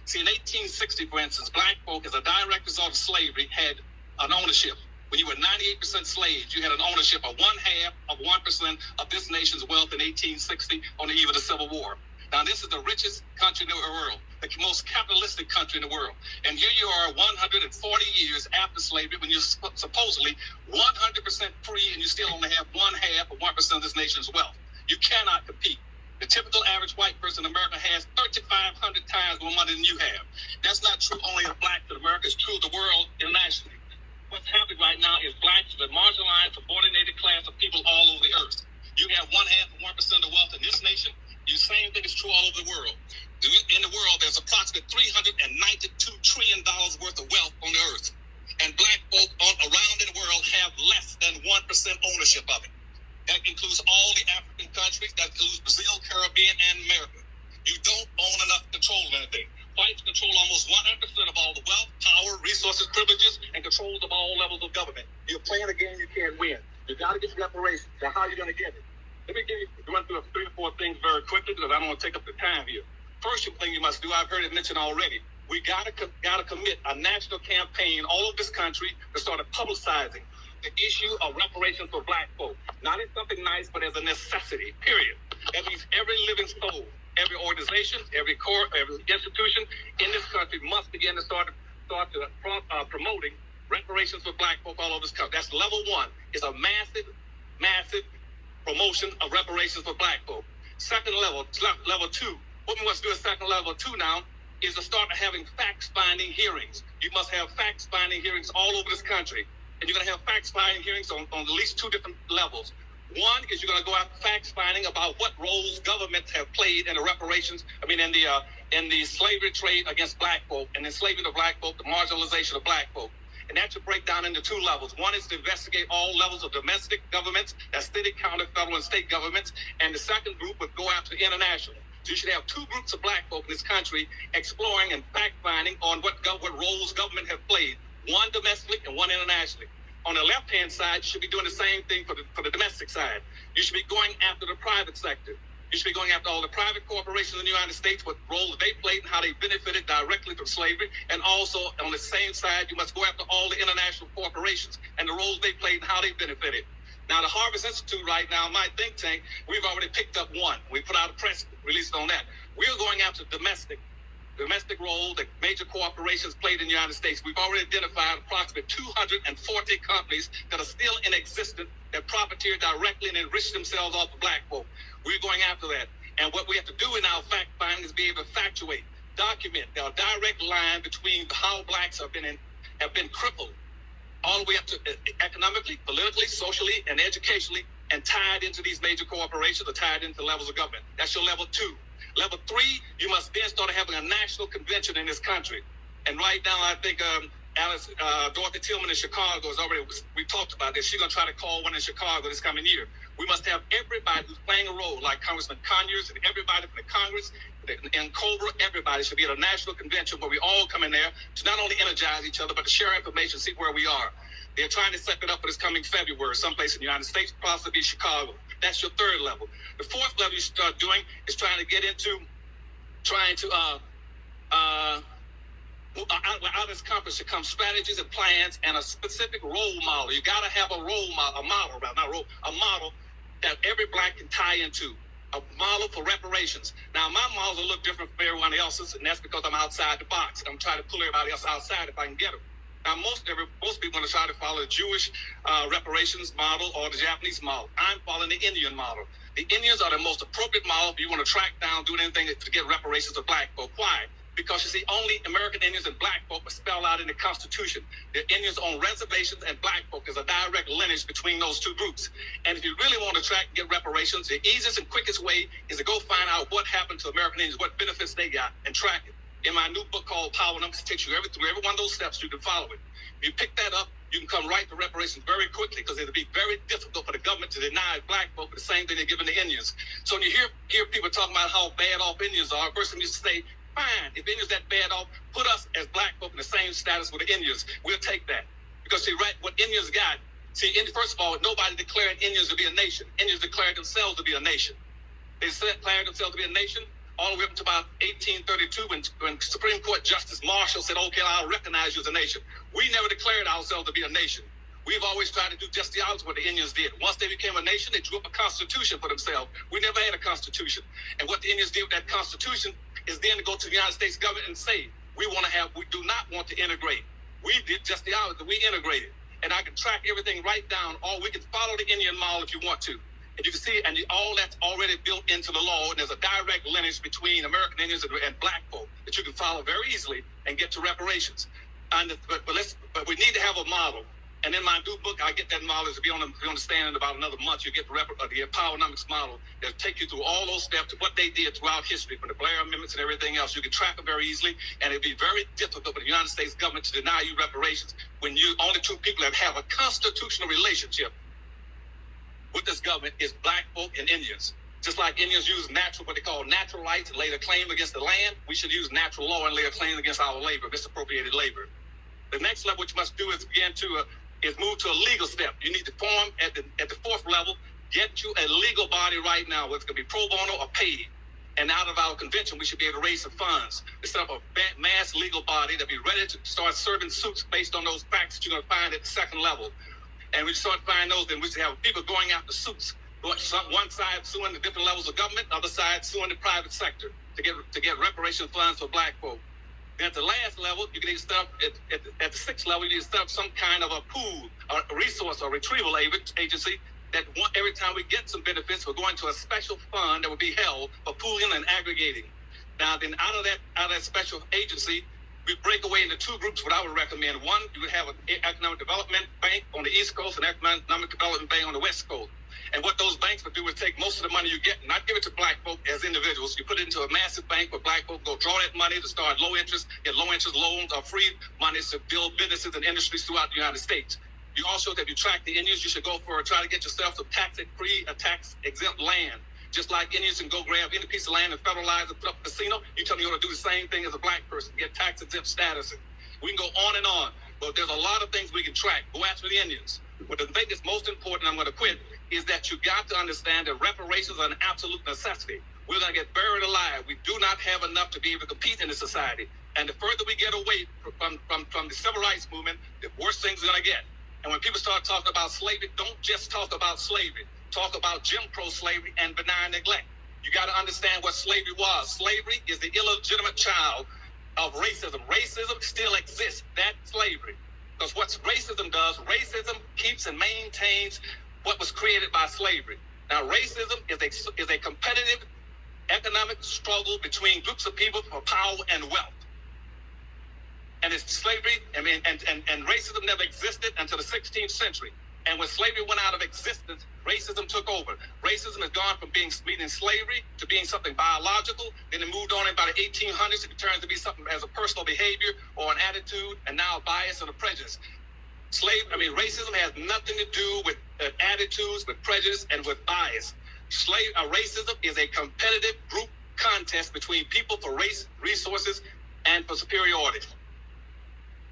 See, in 1860, for instance, black folk, as a direct result of slavery, had an ownership. When you were 98% slaves, you had an ownership of 1/2 of 1% of this nation's wealth in 1860 on the eve of the Civil War. Now, this is the richest country in the world, the most capitalistic country in the world. And here you are 140 years after slavery when you're supposedly 100% free and you still only have 1/2 of 1% of this nation's wealth. You cannot compete. The typical average white person in America has 3,500 times more money than you have. That's not true only of blacks in America, it's true of the world internationally. What's happening right now is blacks are the marginalized, subordinated class of people all over the earth. You have 1/2 of 1% of the wealth in this nation. The same thing is true all over the world. In the world, there's approximately $392 trillion worth of wealth on the earth. And black folk around in the world have less than 1% ownership of it. That includes all the African countries, that includes Brazil, Caribbean, and America. You don't own enough control of anything. Whites control almost 100% of all the wealth, power, resources, privileges, and controls of all levels of government. You're playing a game you can't win. You got to get reparations. Now, how are you going to get it? Let me run through 3 or 4 things very quickly because I don't want to take up the time here. First thing you must do, I've heard it mentioned already, we got to commit a national campaign all over this country to start publicizing the issue of reparations for black folk. Not as something nice, but as a necessity, period. That means every living soul, every organization, every court, every institution in this country must begin to start promoting reparations for black folk all over this country. That's level 1. It's a massive promotion of reparations for black folk. Second level 2. What we must do at second level 2 now is to start having facts-finding hearings. You must have facts-finding hearings all over this country. And you're going to have facts-finding hearings on at least 2 different levels. One is you're going to go out facts-finding about what roles governments have played in the reparations, in the slavery trade against black folk, and enslavement of black folk, the marginalization of black folk. And that should break down into 2 levels. One is to investigate all levels of domestic governments, that's city, county, federal, and state governments. And the second group would go after international. So you should have 2 groups of black folk in this country exploring and fact-finding on what roles government have played, one domestically and one internationally. On the left-hand side, you should be doing the same thing for the domestic side. You should be going after the private sector. You should be going after all the private corporations in the United States, what role they played and how they benefited directly from slavery. And also, on the same side, you must go after all the international corporations and the roles they played and how they benefited. Now, the Harvest Institute right now, my think tank, we've already picked up one. We put out a press release on that. We're going after domestic role that major corporations played in the United States. We've already identified approximately 240 companies that are still in existence that profiteer directly and enrich themselves off of black folk. We're going after that. And what we have to do in our fact finding is be able to factuate, document a direct line between how blacks have been crippled all the way up to economically, politically, socially, and educationally, and tied into these major corporations or tied into levels of government. That's your level 2. Level 3, you must then start having a national convention in this country. And right now, I think Dorothy Tillman in Chicago is already, we talked about this. She's going to try to call one in Chicago this coming year. We must have everybody who's playing a role, like Congressman Conyers and everybody from the Congress and Cobra, everybody should be at a national convention where we all come in there to not only energize each other, but to share information, see where we are. They're trying to set it up for this coming February, someplace in the United States, possibly Chicago. That's your 3rd level. The 4th level you start doing is trying to get into, out of this conference should come strategies and plans and a specific role model. You got to have a model that every black can tie into. A model for reparations. Now, my models are a little different from everyone else's, and that's because I'm outside the box. I'm trying to pull everybody else outside if I can get them. Now, most people want to try to follow the Jewish reparations model or the Japanese model. I'm following the Indian model. The Indians are the most appropriate model if you want to track down, do anything to get reparations of black folk. Why? Because you see, only American Indians and black folk are spelled out in the Constitution. The Indians on reservations and black folk is a direct lineage between those 2 groups. And if you really want to track and get reparations, the easiest and quickest way is to go find out what happened to American Indians, what benefits they got, and track it. In my new book called Power Numbers, it takes you through every one of those steps. You can follow it. If you pick that up, you can come right to reparations very quickly because it'll be very difficult for the government to deny black folk the same thing they're giving the Indians. So when you hear people talking about how bad off Indians are, first thing you say, fine, if Indians that bad off, put us as black folk in the same status with the Indians. We'll take that. Because see, right, what Indians got, first of all, nobody declared Indians to be a nation. Indians declared themselves to be a nation. They declared themselves to be a nation all the way up to about 1832 when Supreme Court Justice Marshall said, okay, I'll recognize you as a nation. We never declared ourselves to be a nation. We've always tried to do just the opposite of what the Indians did. Once they became a nation, they drew up a constitution for themselves. We never had a constitution. And what the Indians did with that constitution is then to go to the United States government and say, we do not want to integrate. We did just the opposite. We integrated. And I can track everything right down, or we can follow the Indian model if you want to. And you can see, and all that's already built into the law, and there's a direct lineage between American Indians and black folk that you can follow very easily and get to reparations. But we need to have a model. And in my new book, I get that model to be on the stand in about another month. You get the Powernomics model that'll take you through all those steps, what they did throughout history, from the Blair Amendments and everything else. You can track them very easily, and it'd be very difficult for the United States government to deny you reparations when you only two people that have a constitutional relationship with this government is black folk and Indians. Just like Indians use what they call natural rights and lay their claim against the land, we should use natural law and lay a claim against our labor, misappropriated labor. The next level what you must do is begin to is move to a legal step. You need to form at the fourth level, get you a legal body right now, whether it's going to be pro bono or paid. And out of our convention, we should be able to raise some funds to set up a mass legal body that'll be ready to start serving suits based on those facts that you're going to find at the second level. And we start finding those, then we should have people going after suits. One side suing the different levels of government, the other side suing the private sector to get reparation funds for black folk. And at the last level, you can either set up, at the sixth level, you need to set up some kind of a pool, or a resource, or retrieval agency that every time we get some benefits, we're going to a special fund that will be held for pooling and aggregating. Now, then out of that special agency, we break away into two groups, what I would recommend. One, you would have an economic development bank on the East Coast and an economic development bank on the West Coast. And what those banks would do is take most of the money you get, not give it to black folk as individuals. You put it into a massive bank where black folk go draw that money to start get low interest loans or free money to build businesses and industries throughout the United States. You also, if you track the Indians, you should try to get yourself some tax-free, tax-exempt land. Just like Indians can go grab any piece of land and federalize and put up a casino, you tell me you want to do the same thing as a black person, get tax-exempt status. We can go on and on, but there's a lot of things we can track. Go after the Indians. But the thing that's most important, I'm going to quit, is that you got to understand that reparations are an absolute necessity. We're going to get buried alive. We do not have enough to be able to compete in this society. And the further we get away from the civil rights movement, the worse things are going to get. And when people start talking about slavery, don't just talk about slavery. Talk about Jim Crow slavery and benign neglect. You got to understand what slavery was. Slavery is the illegitimate child of racism. Racism still exists. That's slavery. Because what racism does, racism keeps and maintains what was created by slavery. Now, racism is a competitive economic struggle between groups of people for power and wealth. And it's slavery, and racism never existed until the 16th century. And when slavery went out of existence, racism took over. Racism has gone from being slavery to being something biological. Then it moved on in about the 1800s. It turned to be something as a personal behavior or an attitude, and now a bias and a prejudice. Racism has nothing to do with attitudes, with prejudice, and with bias. Racism is a competitive group contest between people for race, resources, and for superiority.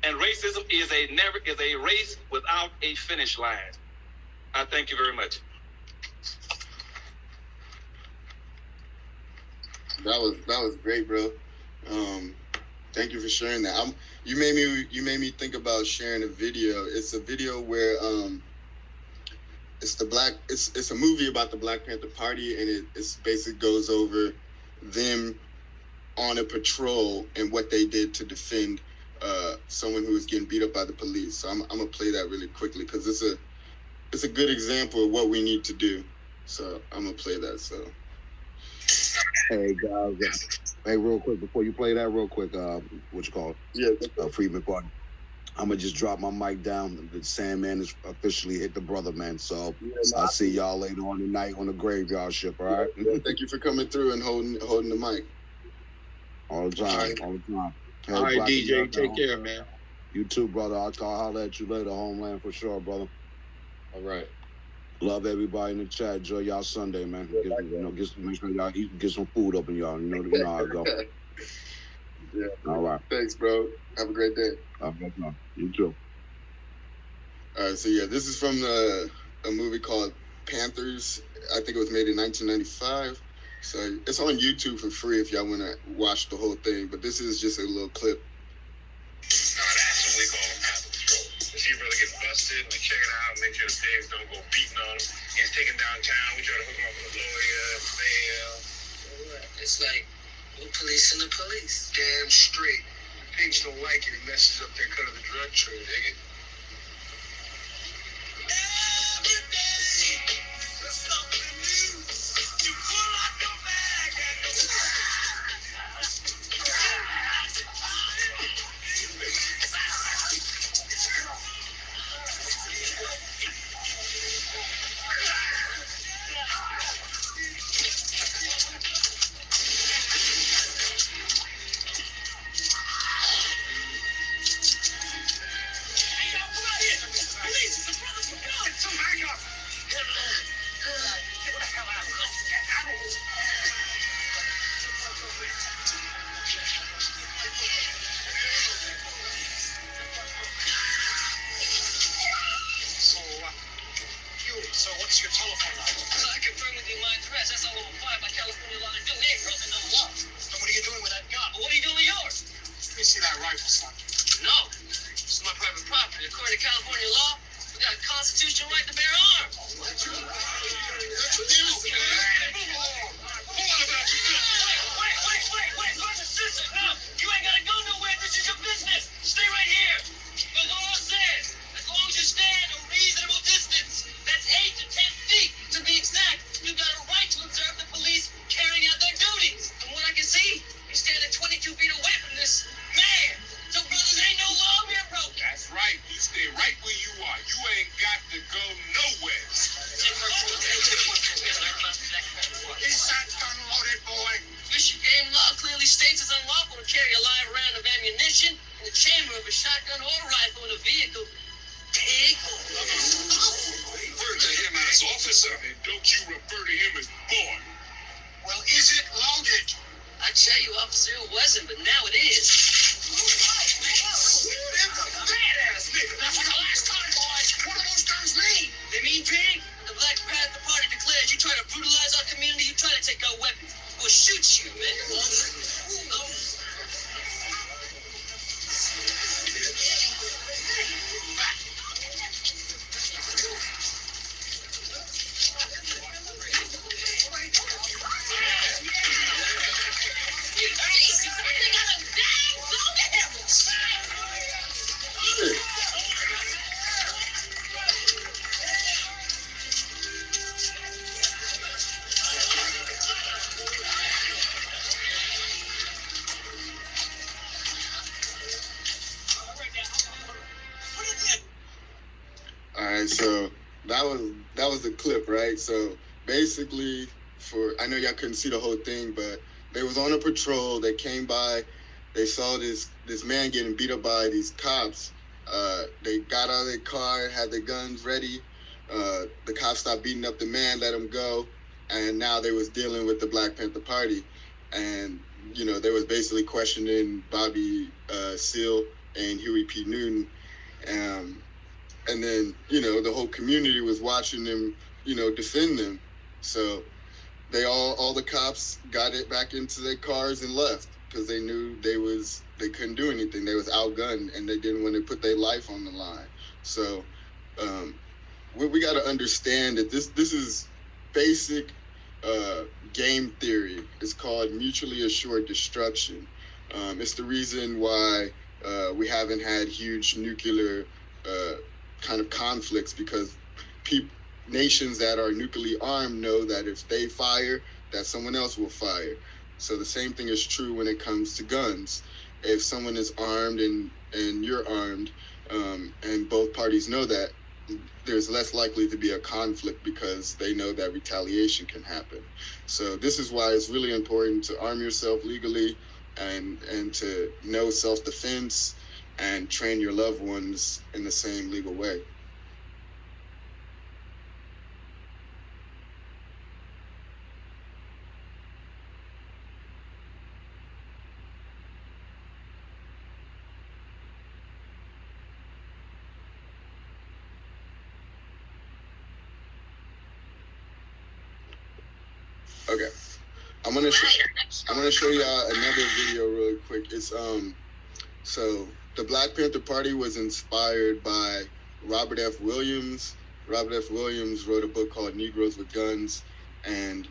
And racism is a race without a finish line. I thank you very much. That was great, bro. Thank you for sharing that. You made me think about sharing a video. It's a video where it's a movie about the Black Panther Party, and it basically goes over them on a patrol and what they did to defend someone who was getting beat up by the police. So I'm gonna play that really quickly because it's a good example of what we need to do. So I'm gonna play that. So hey guys, real quick before you play that, what you call it? Yeah, Freedman Party. I'm gonna just drop my mic down. The Sandman has officially hit the brother, man. So I'll see y'all later on tonight on the graveyard ship. All right. Yeah, thank you for coming through and holding the mic. All the time. Hey, all right, DJ, take care, man. You too, brother. I'll holler at you later, Homeland, for sure, brother. All right. Love everybody in the chat. Enjoy y'all Sunday, man. Make sure y'all eat, get some food up in y'all. You know how I go. Yeah. All right. Thanks, bro. Have a great day. You too. All right. So yeah, this is from a movie called Panthers. I think it was made in 1995. So it's on YouTube for free if y'all want to watch the whole thing. But this is just a little clip. Now that's what we call passive control. If he really gets busted, we check it out, make sure the pigs don't go beating on him. He's taken downtown, we try to hook him up with a lawyer, bail. It's like we're policing the police. Damn straight. Pigs don't like it. It messes up their cut of the drug trade. Dig it? So what's your telephone number? I confirm with you my address. That's on level 5 by California law. Do ain't broken no law. And what are you doing with that gun? But what are you doing with yours? Let me see that rifle, son. No. It's my private property. According to California law, we got a constitutional right to bear arms. Wait. Brother, sister, no. You ain't gotta go nowhere. This is your business. Stay right here. The law says, as long as you stand a reasonable distance, that's 8 to 10 feet to be exact, you got a right to observe the police carrying out their duties. From what I can see, you're standing 22 feet away from this man. So, brothers, ain't no law being broken. That's right. You stay right where you are. You ain't got to go nowhere. Inside gun loaded, boy. Michigan game law clearly states it's unlawful to carry a live round of ammunition in the chamber of a shotgun or rifle in a vehicle. Pig. Refer to him as officer, and don't you refer to him as boy. Well, is it loaded? I tell you, officer, it wasn't, but now it is. Badass nigga. Now for the last time, boys, what do those guns mean? They mean pig? The Black Panther Party declares you try to brutalize our community, you try to take our weapons. We'll shoot you, man. All right, so that was the clip, right? So basically, I know y'all couldn't see the whole thing, but they was on a patrol. They came by, they saw this man getting beat up by these cops. They got out of their car, had their guns ready. The cops stopped beating up the man, let him go, and now they was dealing with the Black Panther Party, and they was basically questioning Bobby Seale and Huey P. Newton. And then, the whole community was watching them, defend them. So all the cops got it back into their cars and left because they knew they couldn't do anything. They was outgunned and they didn't want to put their life on the line. So we got to understand that this is basic game theory. It's called mutually assured destruction. It's the reason why we haven't had huge nuclear kind of conflicts, because nations that are nuclearly armed know that if they fire, that someone else will fire. So the same thing is true when it comes to guns. If someone is armed and you're armed, and both parties know that, there's less likely to be a conflict because they know that retaliation can happen. So this is why it's really important to arm yourself legally and to know self-defense and train your loved ones in the same legal way. Okay, I'm gonna show y'all another video really quick. It's so the Black Panther Party was inspired by Robert F. Williams. Robert F. Williams wrote a book called Negroes with Guns, and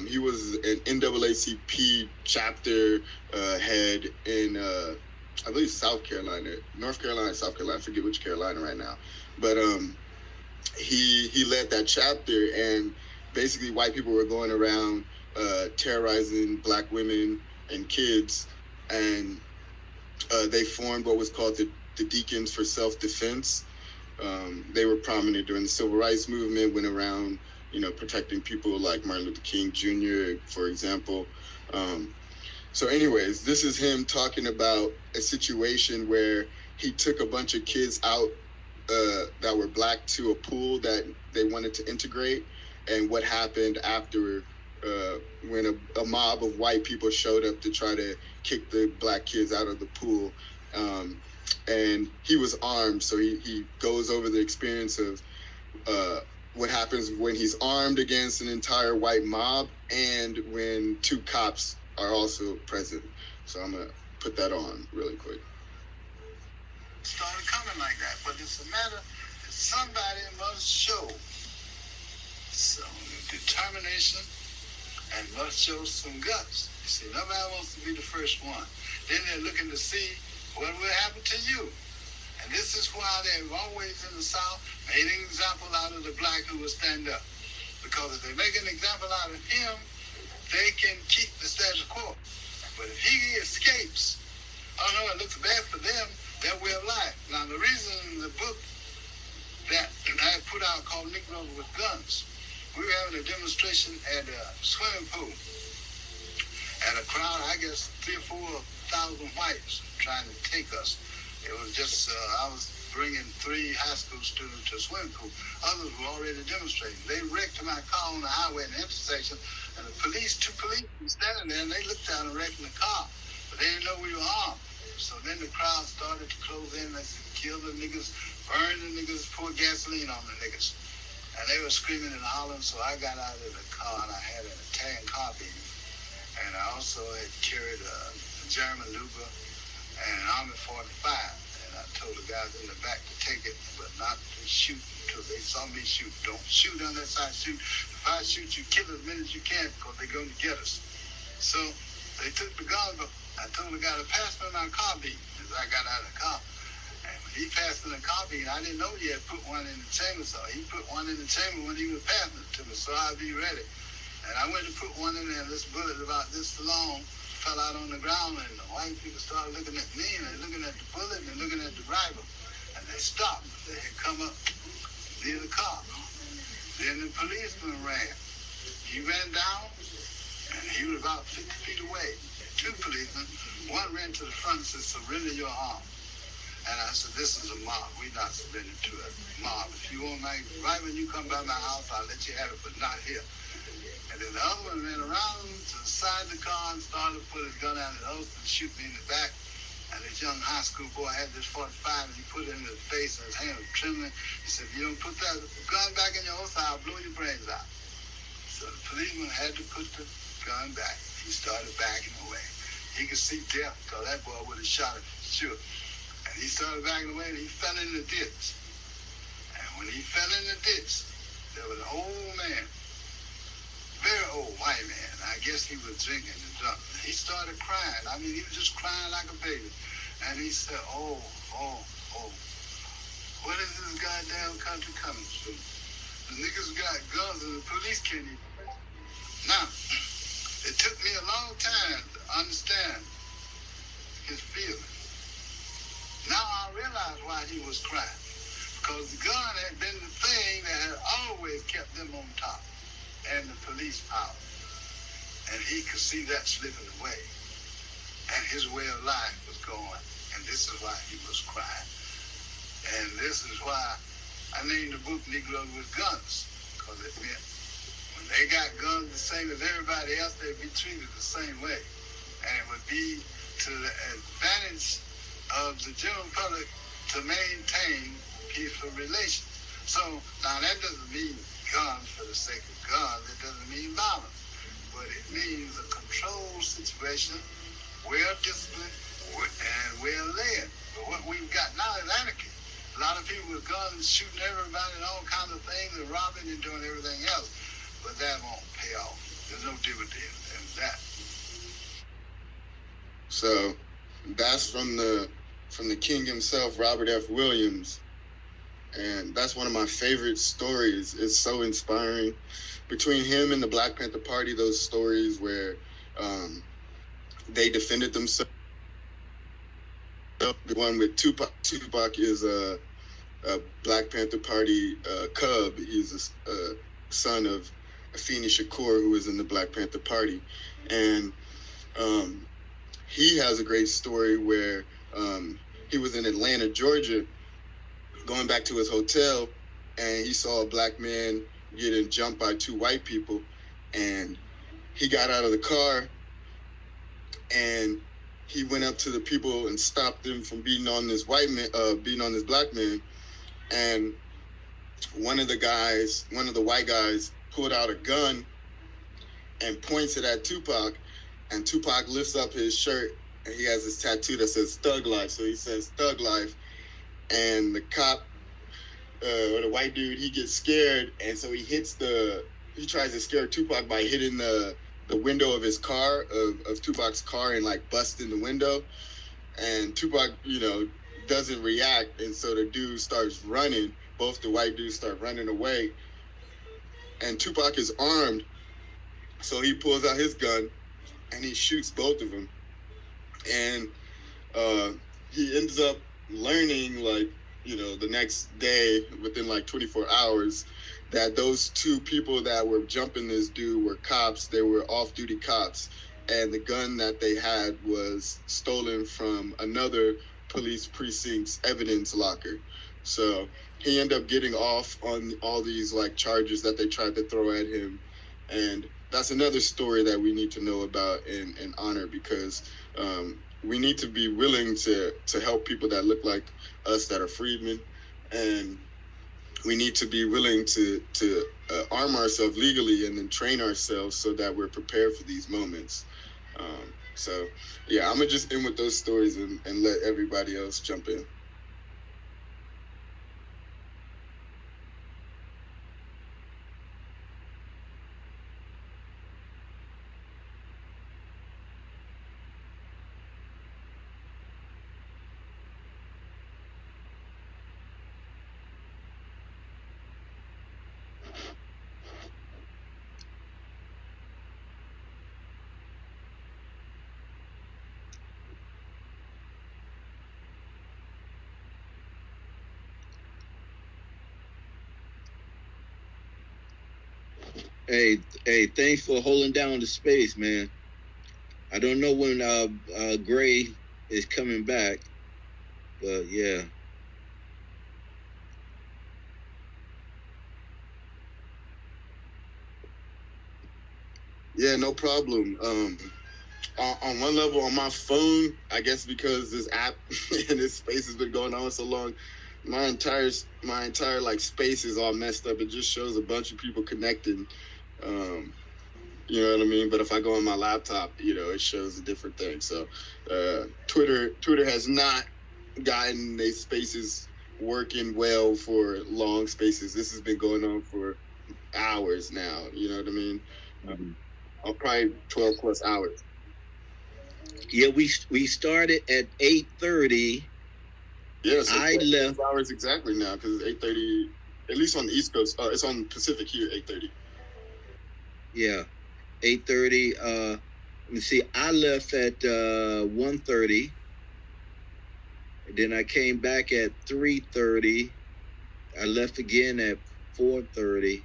he was an NAACP chapter head in I believe South Carolina, North Carolina, South Carolina. I forget which Carolina right now, but he led that chapter, and basically white people were going around terrorizing Black women and kids, and they formed what was called the Deacons for Self-Defense. They were prominent during the Civil Rights Movement, went around, protecting people like Martin Luther King Jr., for example. So anyways, this is him talking about a situation where he took a bunch of kids out that were Black to a pool that they wanted to integrate, and what happened after when a mob of white people showed up to try to kick the Black kids out of the pool. And he was armed, so he goes over the experience of what happens when he's armed against an entire white mob and when two cops are also present. So I'm going to put that on really quick. Started coming like that, but it's a matter that somebody must show some determination and must show some guts. You see, nobody wants to be the first one. Then they're looking to see what will happen to you. And this is why they've always in the South made an example out of the Black who will stand up. Because if they make an example out of him, they can keep the status quo. But if he escapes, oh no, it looks bad for them, their way of life. Now the reason the book that I put out called Negroes with Guns, we were having a demonstration at a swimming pool. And a crowd, I guess 3,000 or 4,000 whites trying to take us. It was just, I was bringing 3 high school students to a swimming pool. Others were already demonstrating. They wrecked my car on the highway in the intersection, and the two police were standing there, and they looked down and wrecked the car. But they didn't know we were armed. So then the crowd started to close in. They said, kill the niggas, burn the niggas, pour gasoline on the niggas. And they were screaming and hollering, so I got out of the car, and I had an Italian carbine. And I also had carried a German Luger and an Army 45. And I told the guys in the back to take it, but not to shoot until they saw me shoot. Don't shoot unless I shoot. If I shoot, you kill as many as you can because they're going to get us. So they took the gun, but I told the guy to pass me my carbine as I got out of the car. And when he passed me the carbine, I didn't know he had put one in the chamber, so he put one in the chamber when he was passing it to me, so I'd be ready. And I went to put one in there, and this bullet about this long fell out on the ground, and the white people started looking at me, and they're looking at the bullet, and they're looking at the rifle. And they stopped. They had come up near the car. Then the policeman ran. He ran down, and he was about 50 feet away. 2 policemen. One ran to the front and said, surrender your arm. And I said, this is a mob. We're not surrendering to a mob. If you want my, right when you come by my house, I'll let you have it, but not here. And then the other one ran around to the side of the car and started to put his gun out of the holster and shoot me in the back. And this young high school boy had this 45, and he put it in his face, and his hand was trembling. He said, if you don't put that gun back in your holster, I'll blow your brains out. So the policeman had to put the gun back. He started backing away. He could see death, because that boy would have shot him for sure. And he started backing away, and he fell in the ditch. And when he fell in the ditch, there was an old man, very old white man. I guess he was drinking and drunk. He started crying. I mean, he was just crying like a baby. And he said, oh, what is this goddamn country coming to? The niggas got guns and the police can't even. Now, it took me a long time to understand his feelings. Now I realize why he was crying. Because the gun had been the thing that had always kept them on top. And the police power. And he could see that slipping away. And his way of life was going. And this is why he was crying. And this is why I named the book Negroes with Guns. Because it meant when they got guns the same as everybody else, they'd be treated the same way. And it would be to the advantage of the general public to maintain peaceful relations. So now that doesn't mean guns for the sake of guns. It doesn't mean violence. but it means a controlled situation, well disciplined, and well led. But what we've got now is anarchy. A lot of people with guns shooting everybody and all kinds of things and robbing and doing everything else. But that won't pay off. There's no dividend in that. So that's from the king himself, Robert F. Williams. And that's one of my favorite stories. It's so inspiring. Between him and the Black Panther Party, those stories where they defended themselves. The one with Tupac. Tupac is a Black Panther Party cub. He's a son of Afeni Shakur, who was in the Black Panther Party. And he has a great story where he was in Atlanta, Georgia, going back to his hotel, and he saw a black man getting jumped by two white people, and he got out of the car and he went up to the people and stopped them from beating on this white man, beating on this black man. And one of the white guys pulled out a gun and points it at Tupac, and Tupac lifts up his shirt and he has this tattoo that says Thug Life. So he says Thug Life, and the cop, or the white dude, he gets scared, and so he tries to scare Tupac by hitting the window of his car, of Tupac's car, and like busting the window. And Tupac, doesn't react, and so the dude starts running. Both the white dudes start running away, and Tupac is armed, so he pulls out his gun and he shoots both of them. And he ends up learning, the next day, within 24 hours, that those two people that were jumping this dude were cops. They were off-duty cops, and the gun that they had was stolen from another police precinct's evidence locker. So he ended up getting off on all these charges that they tried to throw at him. And that's another story that we need to know about and honor, because we need to be willing to help people that look like us, that are freedmen, and we need to be willing to arm ourselves legally and then train ourselves so that we're prepared for these moments. So yeah, I'm gonna just end with those stories and let everybody else jump in. Hey, thanks for holding down the space, man. I don't know when Gray is coming back, but yeah. Yeah, no problem. On one level, on my phone, I guess because this app and this space has been going on so long, my entire space is all messed up. It just shows a bunch of people connecting. You know what I mean? But if I go on my laptop, it shows a different thing. So Twitter has not gotten their spaces working well for long spaces. This has been going on for hours now. You know what I mean? Probably 12 plus hours. Yeah, we started at 8:30. Yeah, so I left hours exactly now, because it's 8:30, at least on the East Coast. It's on Pacific here, 8:30. Yeah, 8:30. Let me see. I left at 1:30. Then I came back at 3:30. I left again at 4:30.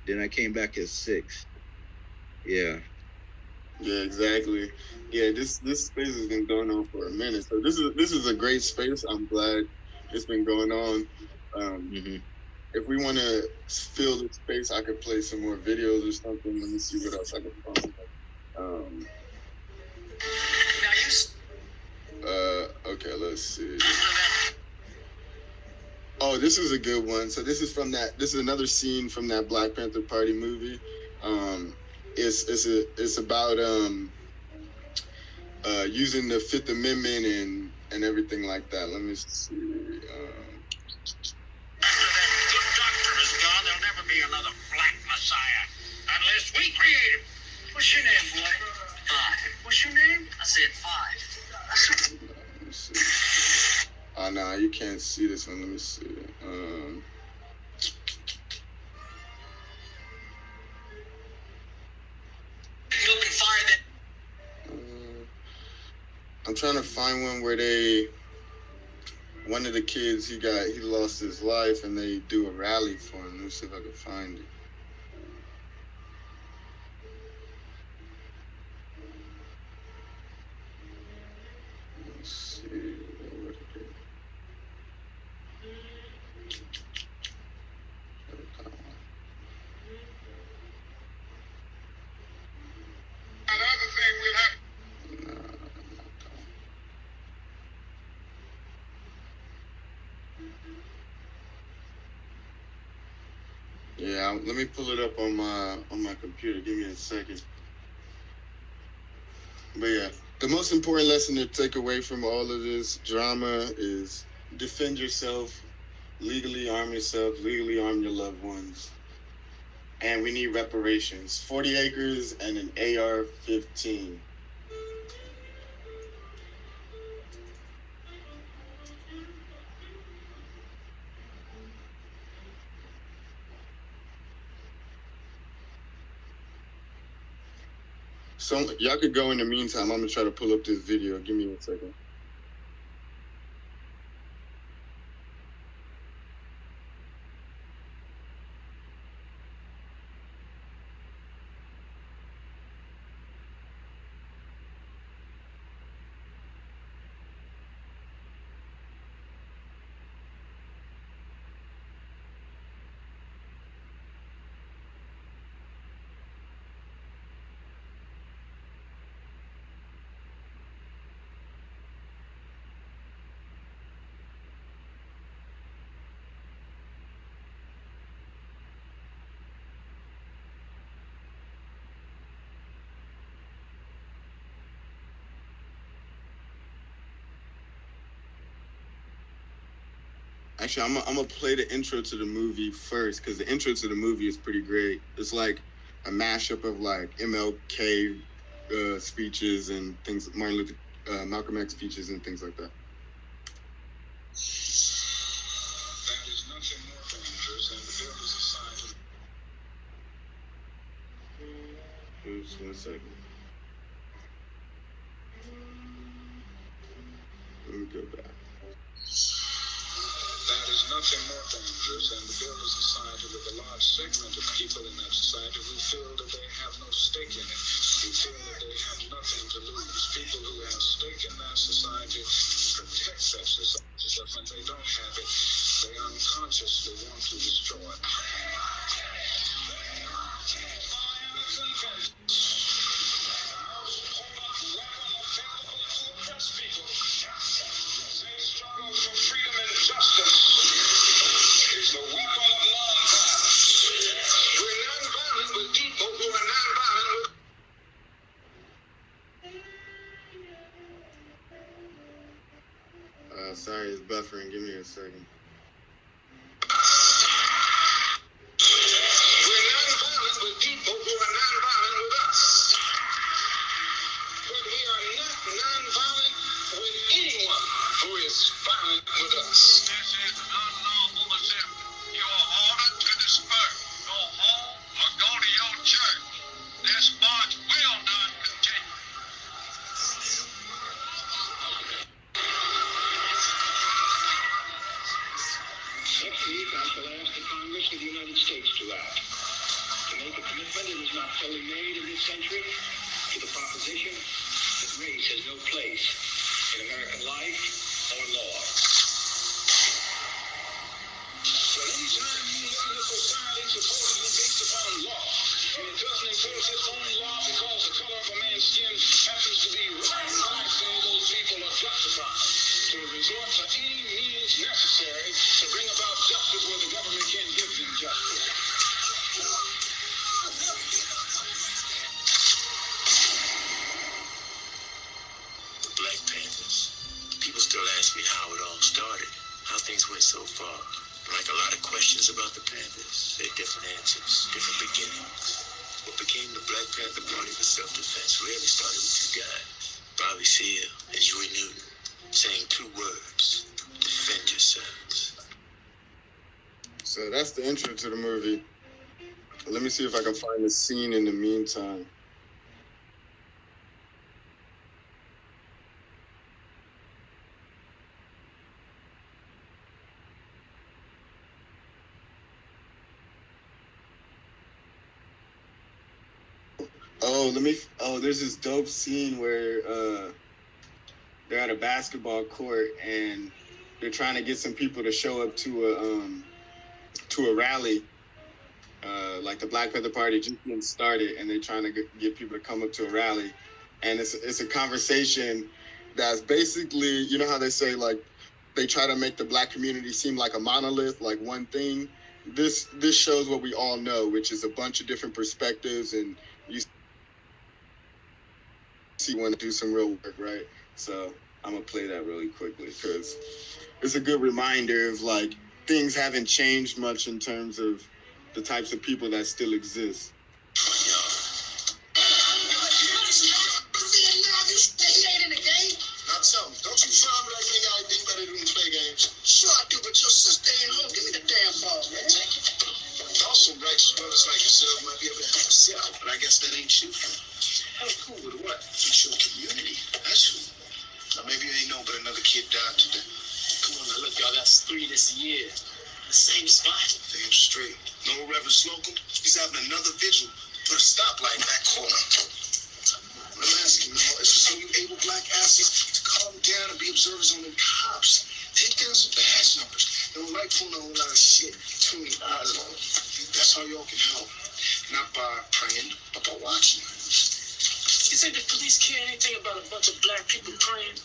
Then I came back at 6. Yeah. Yeah, exactly. Yeah, this space has been going on for a minute. So this is a great space. I'm glad it's been going on. If we want to fill the space, I could play some more videos or something. Let me see what else I can find. Okay, let's see. Oh, this is a good one. So this is another scene from that Black Panther Party movie. it's about using the Fifth Amendment and everything like that. Let me see. After that good doctor is gone, there'll never be another black messiah. Unless we create him. What's your name, boy? 5. What's your name? I said 5. Let me see. Oh, no, you can't see this one. Let me see. You can fire that. I'm trying to find one where one of the kids, he lost his life and they do a rally for him. Let me see if I can find it. Let's see. What it is. Another thing we'll have. Yeah, let me pull it up on my computer. Give me a second. But yeah, the most important lesson to take away from all of this drama is defend yourself, legally arm yourself, legally arm your loved ones. And we need reparations. 40 acres and an AR-15. So y'all could go in the meantime. I'm gonna try to pull up this video. Give me a second. Actually, I'm gonna play the intro to the movie first because the intro to the movie is pretty great. It's like a mashup of like MLK speeches and things, Malcolm X speeches and things like that. That is nothing more dangerous than the bill is assigned to. Oops, 1 second. Let me go back. That is nothing more dangerous than the bill is assigned to a large segment of people in that society who feel that they have no stake in it, who feel that they have nothing to lose. People who have stake in that society protect that society, but when they don't have it, they unconsciously want to destroy it. Sorry, it's buffering. Give me a second. We're non-violent with people who are non-violent with us. But we are not non-violent with anyone who is violent with us. This is unlawful assembly. You are ordered to disperse. Go home or go to your church. This march will not continue. Next week, I shall ask the Congress of the United States to act, to make a commitment that is not fully made in this century to the proposition that race has no place in American life or law. So anytime you look at a society supposedly based upon law, and it doesn't enforce its own law because the color of a man's skin happens to be right, I say those people are justified to resort to any means necessary to bring about justice where the government can't give them justice. ask me how it all started, how things went so far. Like a lot of questions about the Panthers, they had different answers, different beginnings. What became the Black Panther Party for self-defense really started with two guys, Bobby Seale and Huey Newton, saying two words: defend yourselves. So that's the intro to the movie. Let me see if I can find the scene in the meantime. There's this dope scene where they're at a basketball court and they're trying to get some people to show up to a rally. Like the Black Panther Party just getting started, and they're trying to get people to come up to a rally, and it's a conversation that's basically, you know how they say, like, they try to make the Black community seem like a monolith, like one thing. This shows what we all know, which is a bunch of different perspectives, and you see want to do some real work, right? So I'm gonna play that really quickly because it's a good reminder of, like, things haven't changed much in terms of the types of people that still exist. Not so. Don't you frown like you ain't got anything better to do than play games? Sure I do, but your sister ain't home. Give me the damn ball, man. Also, righteous brothers like yourself might be able to help us out, but I guess that ain't you. Help who with what? It's your community. That's who. Now, maybe you ain't know, but another kid died today. Come on now, look, y'all, that's 3 this year. The same spot. Damn straight. No Reverend Slocum. He's having another vigil. Put a stoplight in that corner. What I'm asking now is for some of you able Black asses to calm down and be observers on them cops. Take down some badge numbers. They don't like pulling a whole lot of shit between the eyes on them. That's how y'all can help. Not by praying, but by watching. You think the police care anything about a bunch of Black people praying?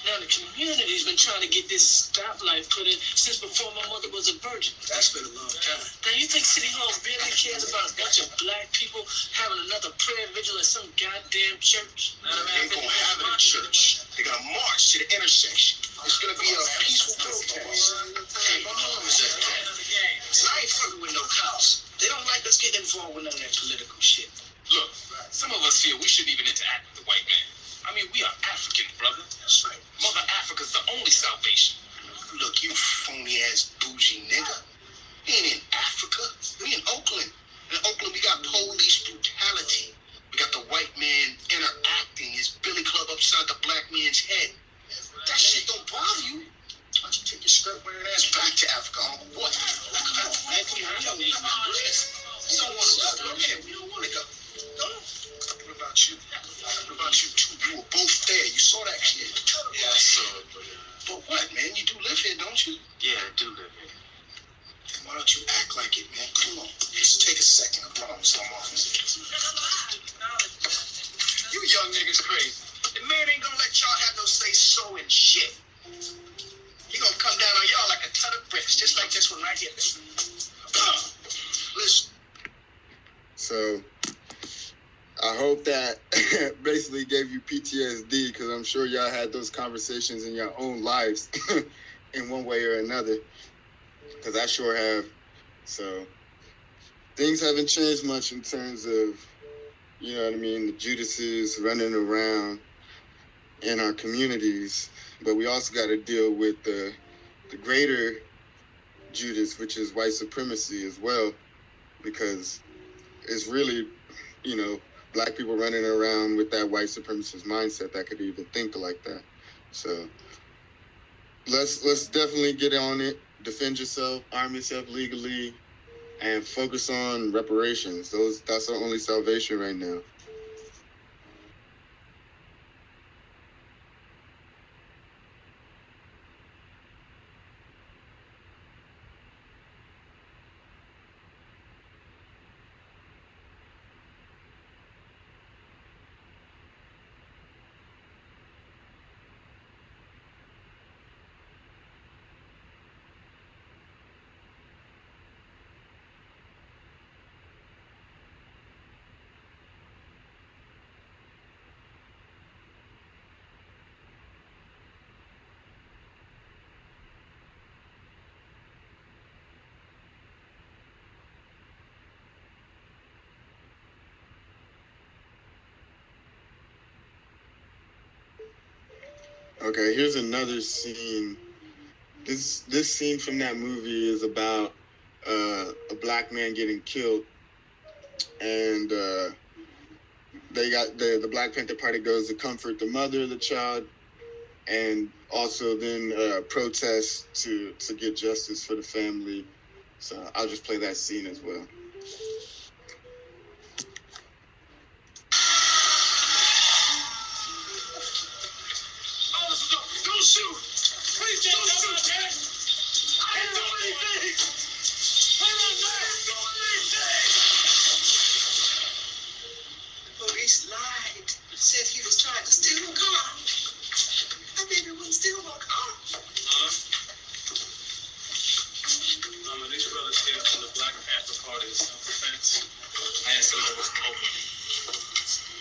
Now the community's been trying to get this stoplight put in since before my mother was a virgin. That's been a long time. Now you think City Hall really cares about a bunch of Black people having another prayer vigil at some goddamn church? They ain't gonna have it in church. They're gonna march to the intersection. It's gonna be a peaceful protest. Hey, my mom was at that. So I ain't fucking with no cops. They don't like us getting involved with none of that political shit. Look, some of us feel we shouldn't even interact with the white man. I mean, we are African, brother. That's right. Mother Africa's the only salvation. Look, you phony ass bougie nigga. We ain't in Africa. We in Oakland. In Oakland, we got police brutality. We got the white man interacting his billy club upside the Black man's head. That shit don't bother you. Why don't you take your skirt wearing ass back to Africa, homie? What? You don't want to go. Okay, we don't want to go. No. What about you? What about you two? You were both there. You saw that kid. Yeah, I saw it, But what, man? You do live here, don't you? yeah, I do live here. Then why don't you act like it, man? Come on. Just take a second. I promise I'm off. You young niggas crazy. The man ain't gonna let y'all have no say-so and shit. He gonna come down on y'all like a ton of bricks, just like this one right here, baby. Listen. So, I hope that basically gave you PTSD, because I'm sure y'all had those conversations in your own lives in one way or another, because I sure have. So things haven't changed much in terms of, you know what I mean, the Judases running around in our communities, but we also got to deal with the greater Judas, which is white supremacy as well, because it's really, you know, Black people running around with that white supremacist mindset that could even think like that. So let's definitely get on it. Defend yourself, arm yourself legally, and focus on reparations. That's our only salvation right now. Okay, here's another scene. This scene from that movie is about a black man getting killed, and they got the Black Panther Party goes to comfort the mother of the child, and also then protest to get justice for the family. So I'll just play that scene as well. Don't shoot! Please don't shoot, Dad! I didn't do anything! I didn't do anything! The police lied. Said he was trying to steal a car. I baby wouldn't steal my car. These brothers here from the Black Panther Party of self-defense. I asked them what was open.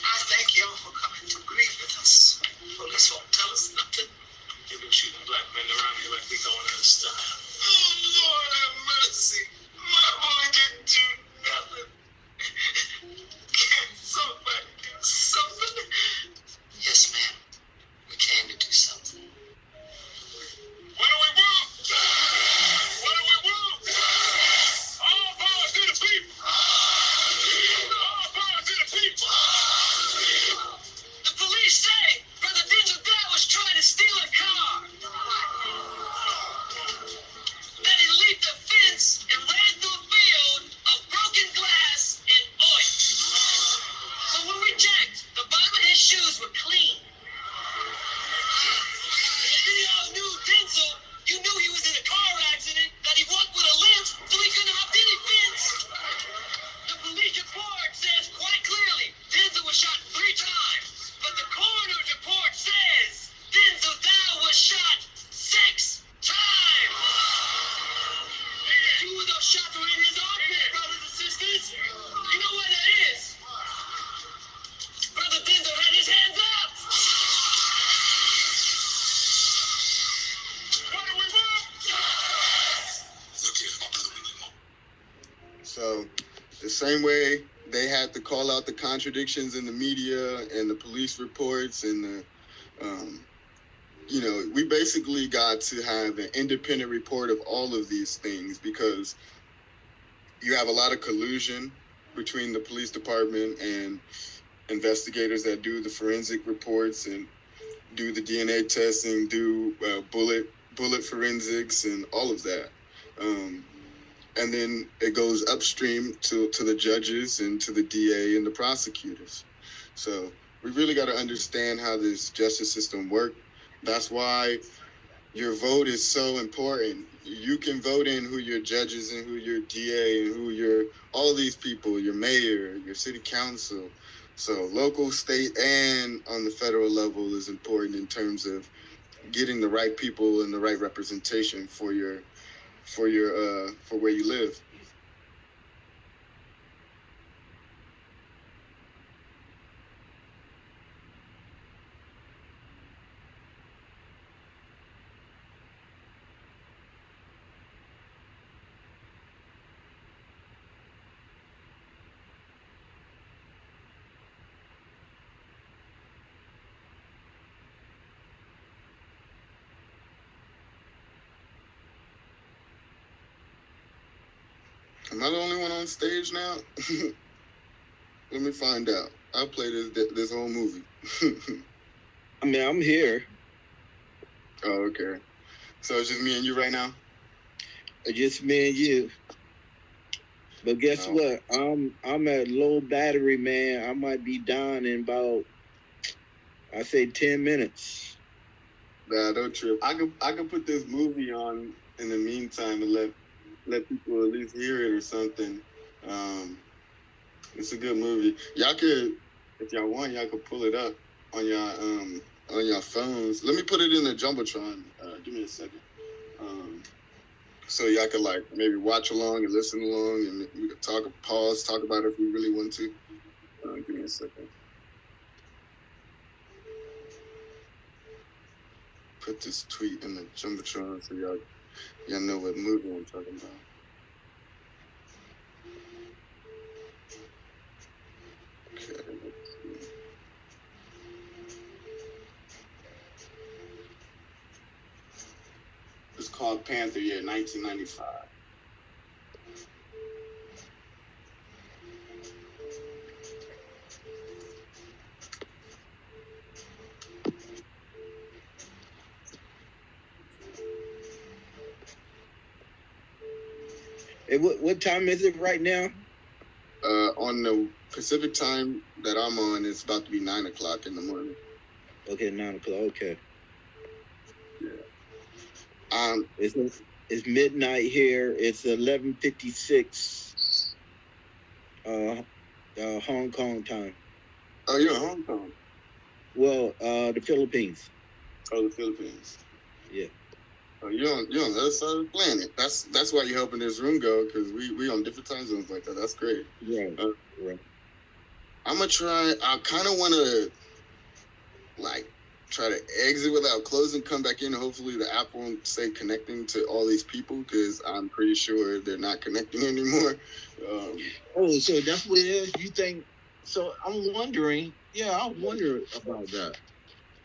I thank y'all for coming to grieve with us. Police won't tell us nothing. They've been shooting black men around here like we going out of style. Oh, Lord have mercy. My boy didn't do nothing. Can't somebody do something? Yes, ma'am. We came to do something. What do we want? What do we want? All power to the people. All power to the people. The police say Brother Denzel Guy was trying to steal a car. Then he leaped the fence and ran through a field of broken glass and oil. So when we checked, the bottom of his shoes were clean. If y'all knew Denzel, you knew he was in a car accident, that he walked with a limp, so he couldn't hop any fence. The police report says quite clearly Denzel was shot 3 times, but the coroner's report says Denzel Dow was shot 6 times. 2 of those shots were in his armpit, brothers and sisters. You know what that is? Brother Denzel had his hands up. What do we want? Look here, my brother, we need more. So the same way they had to call out the contradictions in the media and the police reports and the, we basically got to have an independent report of all of these things because you have a lot of collusion between the police department and investigators that do the forensic reports and do the DNA testing, do bullet forensics and all of that. And then it goes upstream to the judges and to the DA and the prosecutors. So we really got to understand how this justice system works. That's why your vote is so important. You can vote in who your judges and who your DA and who all these people, your mayor, your city council. So local, state, and on the federal level is important in terms of getting the right people and the right representation for where you live. Am I the only one on stage now? Let me find out. I'll play this whole movie. I mean, I'm here. Oh, okay. So it's just me and you right now? Just me and you. But guess what? I'm at low battery, man. I might be down in about, I say 10 minutes. Nah, don't trip. I can put this movie on in the meantime and let people at least hear it or something. It's a good movie. Y'all could, if y'all want, y'all could pull it up on your phones. Let me put it in the Jumbotron. Give me a second. So y'all could maybe watch along and listen along, and we could talk about it if we really want to. Give me a second. Put this tweet in the Jumbotron so y'all know what movie I'm talking about. Okay, let's see. was called Panther, 1995. Hey, what time is it right now? On the Pacific time that I'm on, it's about to be 9 o'clock in the morning. Okay, 9 o'clock. Okay. Yeah. It's midnight here. It's 11:56. Hong Kong time. Oh, you're in Hong Kong. Well, the Philippines. Oh, the Philippines. Yeah. Oh, you're on the other side of the planet. That's why you're helping this room go, because we on different time zones like that. That's great. Right. Right. I'm gonna try. I kind of want to try to exit without closing, come back in. Hopefully, the app won't stay connecting to all these people, because I'm pretty sure they're not connecting anymore. So that's what it is. You think? So I'm wondering. Yeah, I wonder about that.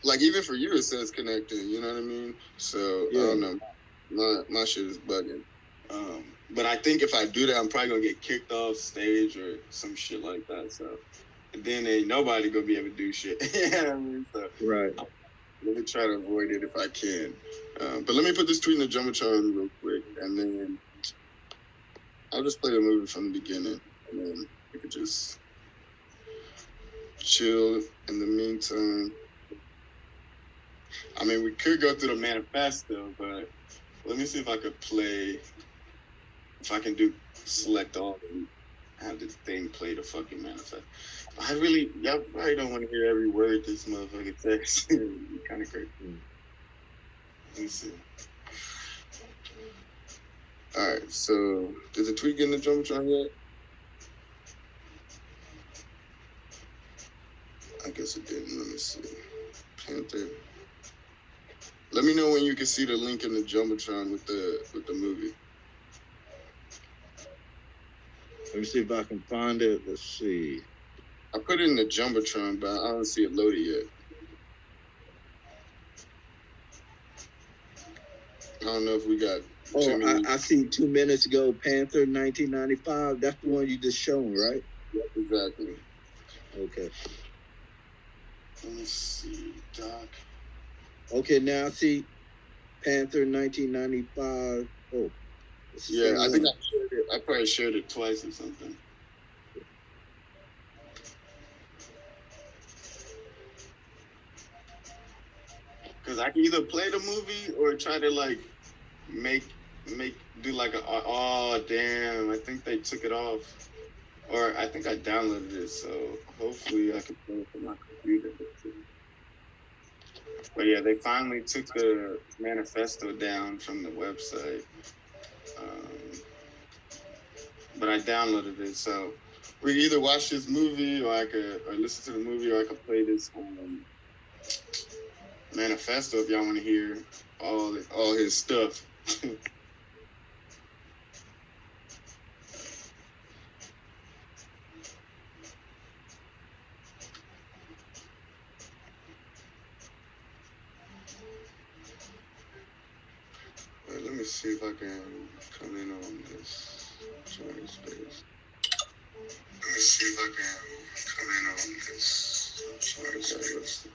Like, even for you, it says connecting. You know what I mean? So yeah. I don't know. My shit is bugging. But I think if I do that, I'm probably gonna get kicked off stage or some shit like that. So, and then ain't nobody gonna be able to do shit. You know what I mean? So, right. Let me try to avoid it if I can. But let me put this tweet in the Jumbotron real quick, and then I'll just play the movie from the beginning, and then we could just chill in the meantime. I mean, we could go through the manifesto, but let me see if I could if I can select all and have this thing play the fucking manifesto. Y'all probably don't want to hear every word this motherfucker says. It's kind of crazy. Let me see. All right, so did the tweet get in the Jumbotron yet? I guess it didn't. Let me see. Panther. Let me know when you can see the link in the Jumbotron with the movie. Let me see if I can find it. Let's see. I put it in the Jumbotron, but I don't see it loaded yet. I don't know if we got. I see 2 minutes ago, Panther 1995. That's the one you just shown, right? Yep, exactly. Okay. Let me see, Doc. Okay, now I see Panther 1995. Oh. Yeah, I think I shared it. I probably shared it twice or something. Because I can either play the movie or try to do oh damn, I think they took it off. Or I think I downloaded it, so hopefully I can play it from my computer. But yeah, they finally took the manifesto down from the website. But I downloaded it, so we can either watch this movie or listen to the movie, or I could play this manifesto if y'all want to hear all his stuff. Let me see if I can come in on this joining space. Let me see if I can come in on this joining space.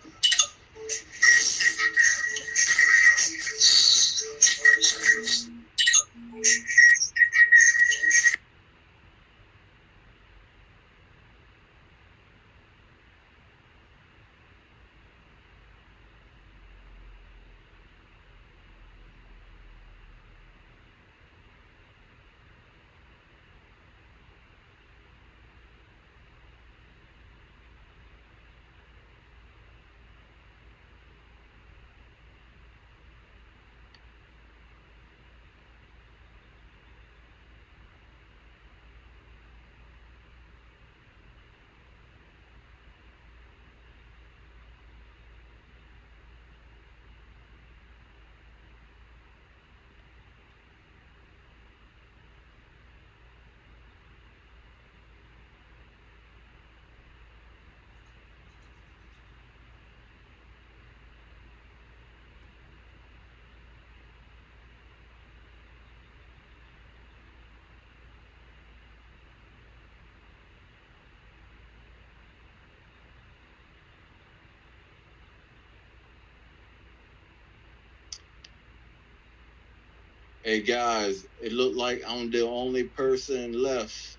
Hey guys, it looked like I'm the only person left.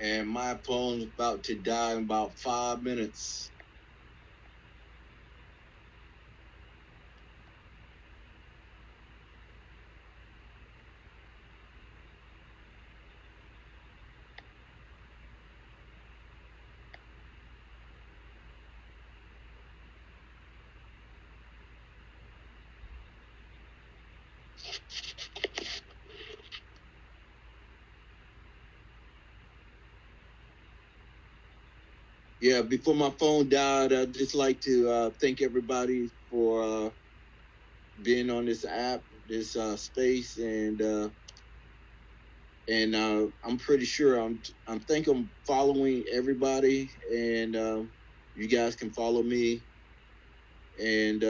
And my phone's about to die in about 5 minutes. Yeah, before my phone died, I'd just like to thank everybody for being on this app, this space, and I'm pretty sure I'm following everybody, and you guys can follow me, and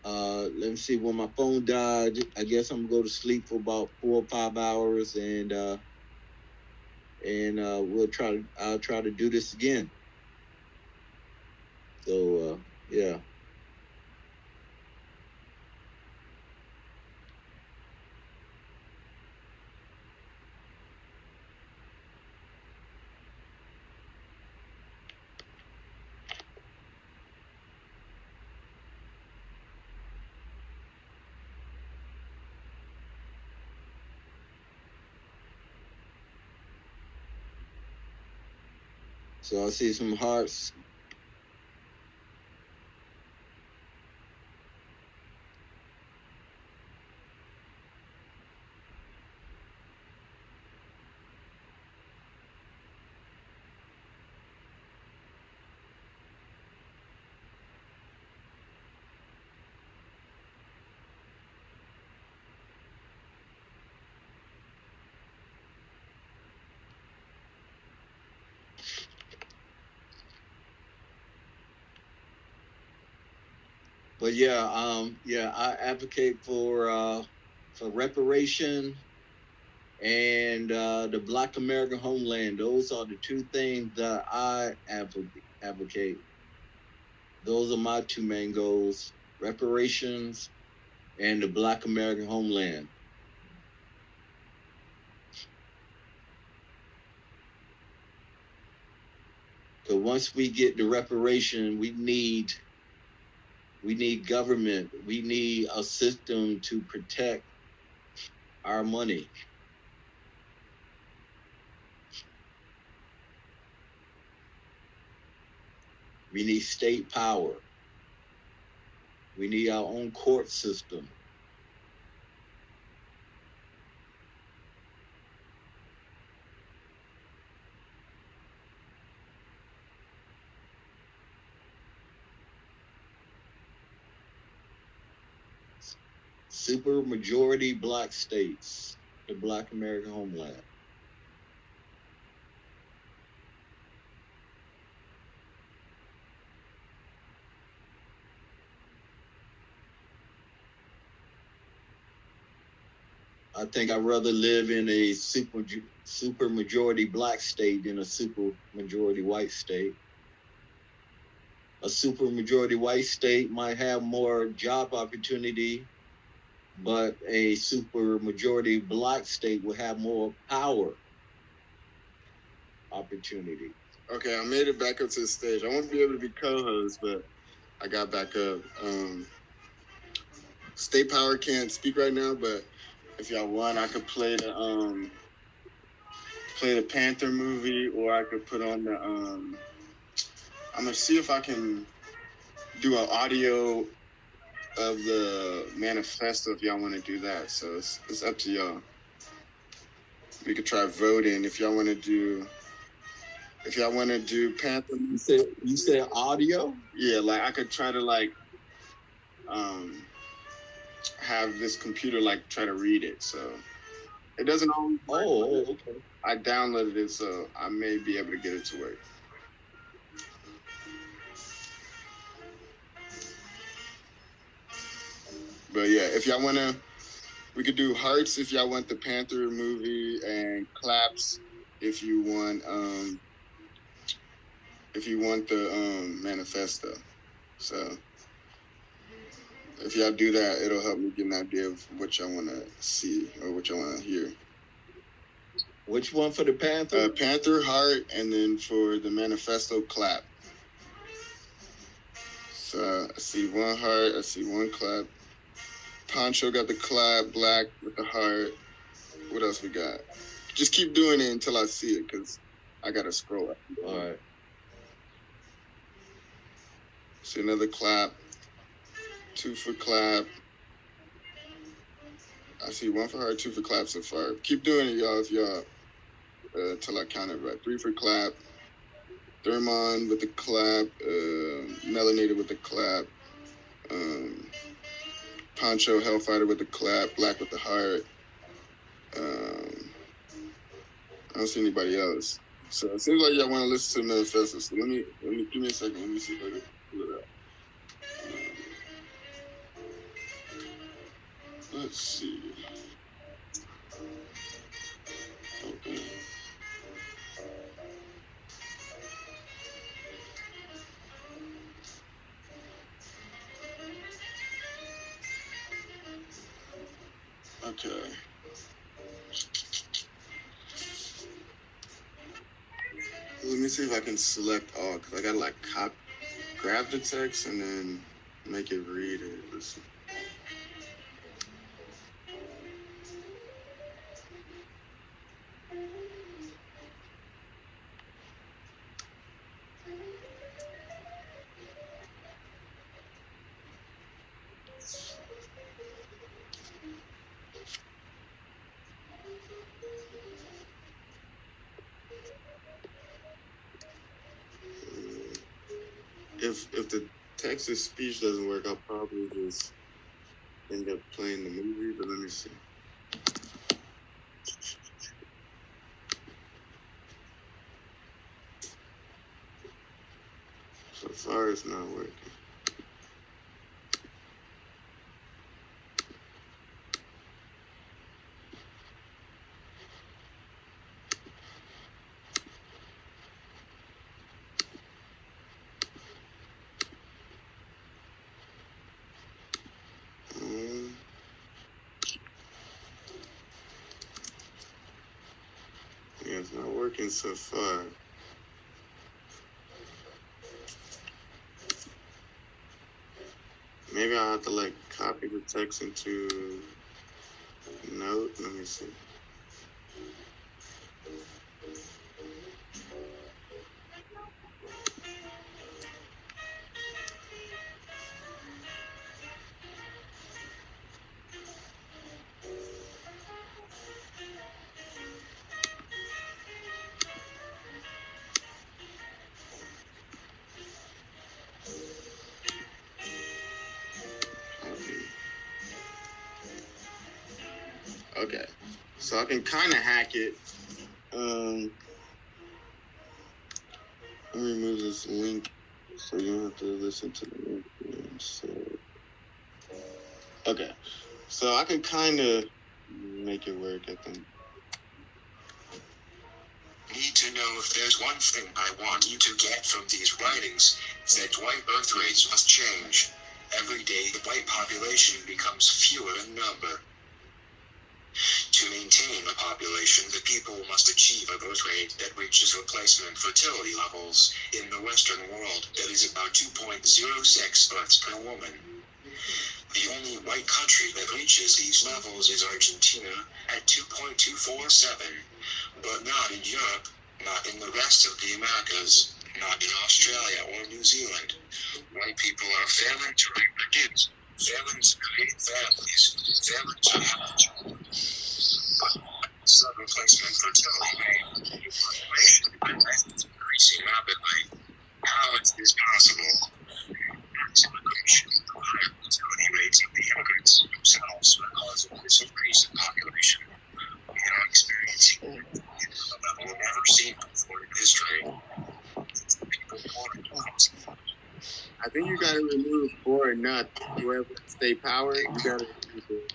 let me see. When my phone died, I guess I'm gonna go to sleep for about 4 or 5 hours, and I'll try to do this again. So yeah. So I see some hearts. But yeah, I advocate for reparation and the Black American homeland. Those are the two things that I advocate. Those are my two main goals: reparations and the Black American homeland. Because once we get the reparation, we need government. We need a system to protect our money. We need state power. We need our own court system. Super majority black states, the Black American homeland. I think I'd rather live in a super majority black state than a super majority white state. A super majority white state might have more job opportunity, but a super majority black state will have more power opportunity. Okay, I made it back up to the stage. I won't be able to be co-host, but I got back up. State Power can't speak right now, but if y'all want, I could play the Panther movie, or I could put on the I'm gonna see if I can do an audio of the manifesto if y'all want to do that. So it's up to y'all. We could try voting if y'all want to do Panther. You said audio? Yeah, like I could try to have this computer try to read it. So it doesn't always work. Oh, okay. I downloaded it, so I may be able to get it to work. But yeah, if y'all wanna, we could do hearts if y'all want the Panther movie, and claps if you want if you want the manifesto. So if y'all do that, it'll help me get an idea of what y'all want to see or what y'all want to hear. Which one for the Panther? Panther, heart, and then for the manifesto, clap. So I see one heart, I see one clap. Poncho got the clap, Black with the heart. What else we got? Just keep doing it until I see it, because I got to scroll up. All right. See another clap. 2 for clap. I see 1 for heart, 2 for clap so far. Keep doing it, y'all, if y'all, till I count it right. 3 for clap. Thermon with the clap. Melanated with the clap. Poncho, Hellfighter with the clap. Black with the heart. I don't see anybody else. So it seems like y'all want to listen to the manifesto. So let me give me a second. Let me see if I can pull it out. Let's see. Okay. Okay. Let me see if I can select all, because I gotta like grab the text and then make it read it. Let's see. If the text to speech doesn't work, I'll probably just end up playing the movie, but let me see. So far, it's not working. Yeah, it's not working so far. Maybe I'll have to like copy the text into Note. Let me see. Okay, so I can kind of hack it. Let me remove this link so you don't have to listen to the link. So, okay, so I can kind of make it work, I think. Need to know if there's one thing I want you to get from these writings, is that white birth rates must change. Every day the white population becomes fewer in number. To maintain a population, the people must achieve a birth rate that reaches replacement fertility levels in the Western world that is about 2.06 births per woman. The only white country that reaches these levels is Argentina at 2.247, but not in Europe, not in the rest of the Americas, not in Australia or New Zealand. White people are failing to reproduce, failing to create families, failing to have children. Sub-replacement fertility rate, population is increasing rapidly. How is this possible? Immigration, the higher fertility rates of the immigrants themselves are causing this increase in population. We are experiencing a level never seen before in history. People born I think you gotta remove or not whoever state power. You gotta remove it.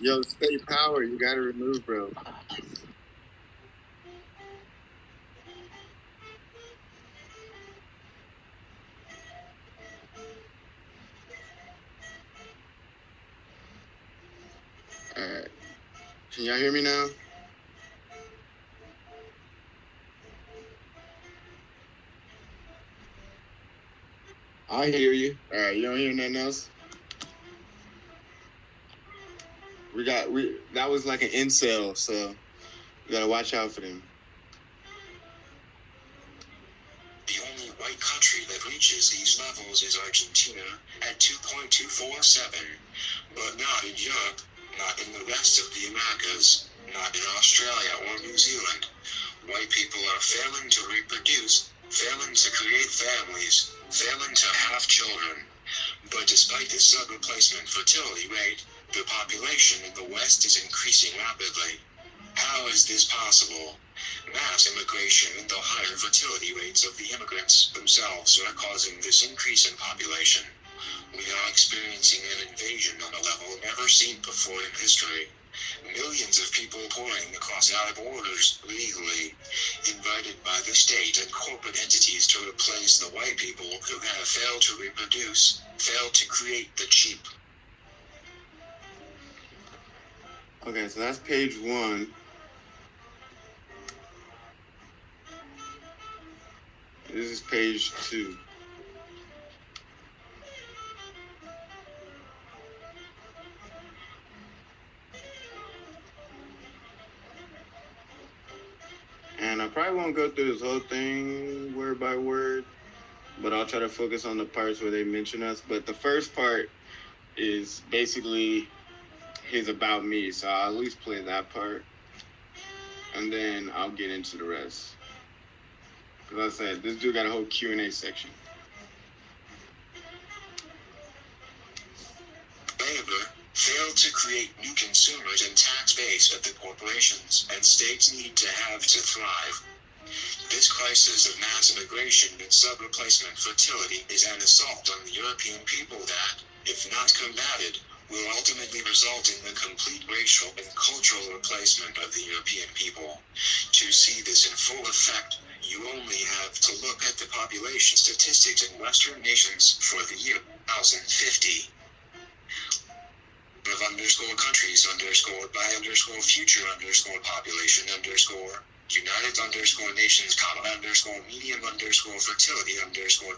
Yo, State Power, you gotta remove, bro. Alright. Can y'all hear me now? I hear you. Alright, you don't hear nothing else? That was like an incel, so you gotta watch out for them. The only white country that reaches these levels is Argentina at 2.247, but not in Europe, not in the rest of the Americas, not in Australia or New Zealand. White people are failing to reproduce, failing to create families, failing to have children. But despite this sub-replacement fertility rate, the population in the West is increasing rapidly. How is this possible? Mass immigration and the higher fertility rates of the immigrants themselves are causing this increase in population. We are experiencing an invasion on a level never seen before in history. Millions of people pouring across our borders legally, invited by the state and corporate entities to replace the white people who have failed to reproduce, failed to create the cheap. Okay, so that's page 1. This is page 2. And I probably won't go through this whole thing word by word, but I'll try to focus on the parts where they mention us. But the first part is basically his about me, so I'll at least play that part, and then I'll get into the rest. Because I said, this dude got a whole Q&A section. Labor failed to create new consumers and tax base that the corporations and states need to have to thrive. This crisis of mass immigration and sub-replacement fertility is an assault on the European people that, if not combated, will ultimately result in the complete racial and cultural replacement of the European people. To see this in full effect, you only have to look at the population statistics in Western nations for the year 2050. Of countries by future population United nations medium fertility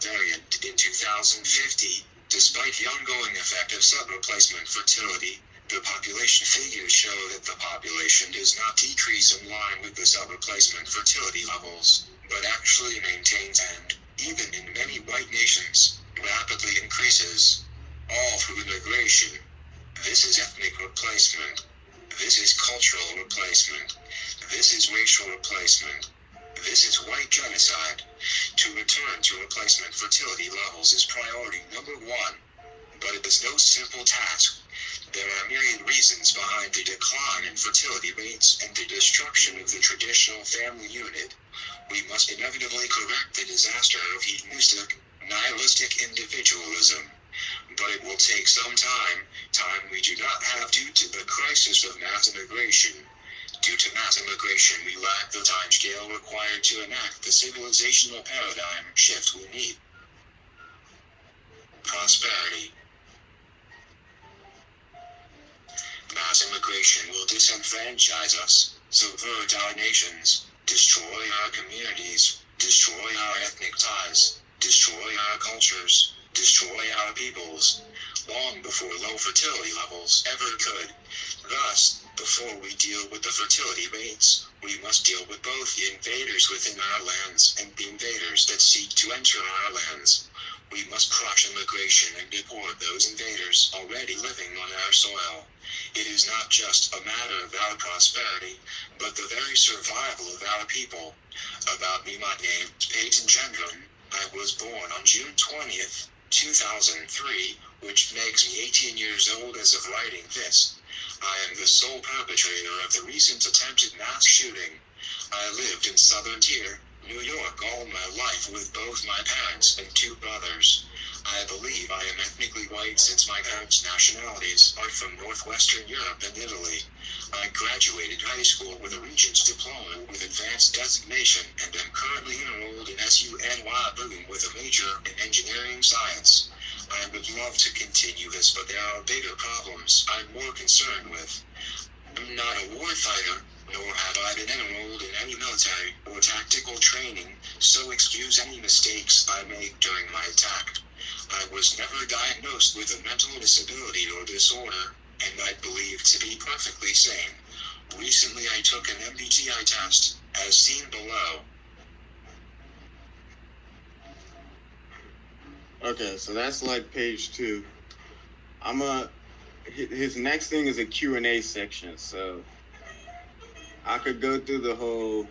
variant in 2050. Despite the ongoing effect of sub-replacement fertility, the population figures show that the population does not decrease in line with the sub-replacement fertility levels, but actually maintains and, even in many white nations, rapidly increases, all through immigration. This is ethnic replacement. This is cultural replacement. This is racial replacement. This is white genocide. To return to replacement fertility levels is priority number 1. But it is no simple task. There are myriad reasons behind the decline in fertility rates and the destruction of the traditional family unit. We must inevitably correct the disaster of hedonistic, nihilistic individualism. But it will take some time we do not have due to the crisis of mass immigration. Due to mass immigration, we lack the time scale required to enact the civilizational paradigm shift we need. Prosperity. Mass immigration will disenfranchise us, subvert our nations, destroy our communities, destroy our ethnic ties, destroy our cultures, destroy our peoples, long before low fertility levels ever could. Thus, before we deal with the fertility rates, we must deal with both the invaders within our lands and the invaders that seek to enter our lands. We must crush immigration and deport those invaders already living on our soil. It is not just a matter of our prosperity, but the very survival of our people. About me, my name is Peyton Gendron. I was born on June 20th, 2003, which makes me 18 years old as of writing this. I am the sole perpetrator of the recent attempted mass shooting. I lived in Southern Tier, New York all my life with both my parents and 2 brothers. I believe I am ethnically white since my parents' nationalities are from Northwestern Europe and Italy. I graduated high school with a Regents diploma with advanced designation and am currently enrolled in SUNY Boone with a major in engineering science. I would love to continue this, but there are bigger problems I'm more concerned with. I'm not a warfighter, nor have I been enrolled in any military or tactical training, so excuse any mistakes I make during my attack. I was never diagnosed with a mental disability or disorder, and I believe to be perfectly sane. Recently I took an MBTI test, as seen below. Okay, so that's like page 2. His next thing is a Q&A section, so I could go through the whole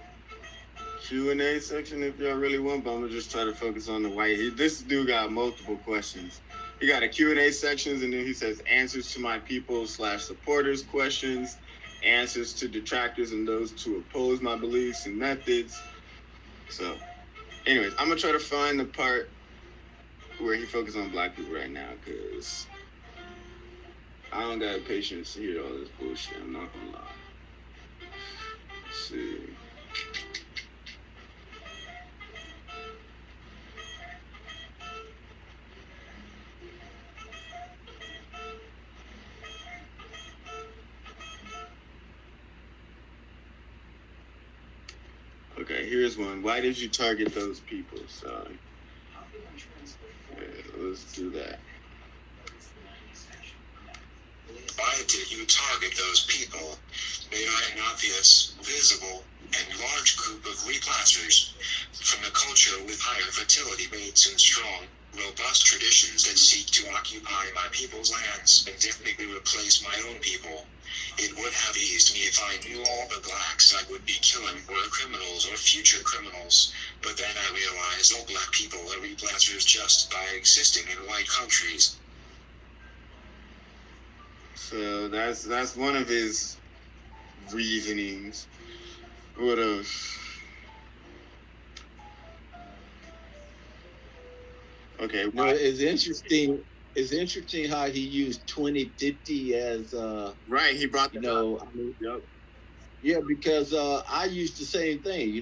Q&A section if y'all really want, but I'm gonna just try to focus on the white. This dude got multiple questions. He got a Q&A sections, and then he says answers to my people / supporters questions, answers to detractors and those to oppose my beliefs and methods. So, anyways, I'm gonna try to find the part where he focuses on black people right now, because I don't got patience to hear all this bullshit. I'm not gonna lie. Let's see. Okay, here's one. Why did you target those people? So, let's do that. Why did you target those people? They are an obvious, visible, and large group of replacers from a culture with higher fertility rates and strong, robust traditions that seek to occupy my people's lands and ethnically replace my own people. It would have eased me if I knew all the blacks I would be killing were criminals or future criminals, but then I realized all black people are replacers just by existing in white countries. So that's one of his reasonings. What else? Okay. No, it's interesting. It's interesting how he used 2050 as right. He brought I mean, yep. Yeah, because I used the same thing.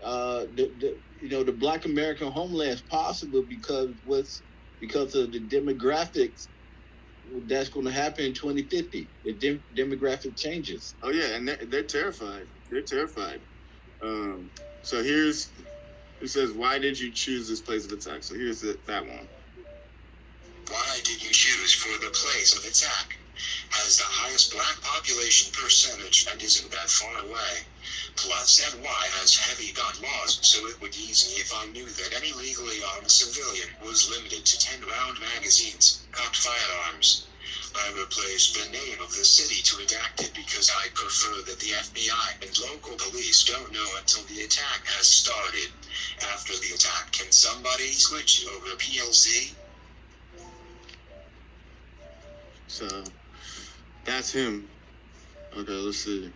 The Black American homeland is possible because of the demographics that's going to happen in 2050. The demographic changes. Oh yeah, and they're terrified. They're terrified. So it says, why did you choose this place of attack? So here's that one. Why did you choose for the place of attack? Has the highest black population percentage and isn't that far away. Plus, NY has heavy gun laws, so it would ease me if I knew that any legally armed civilian was limited to 10-round magazines, cocked firearms. I replaced the name of the city to redacted because I prefer that the FBI and local police don't know until the attack has started. After the attack, can somebody switch over PLC? So, that's him. Okay, let's see.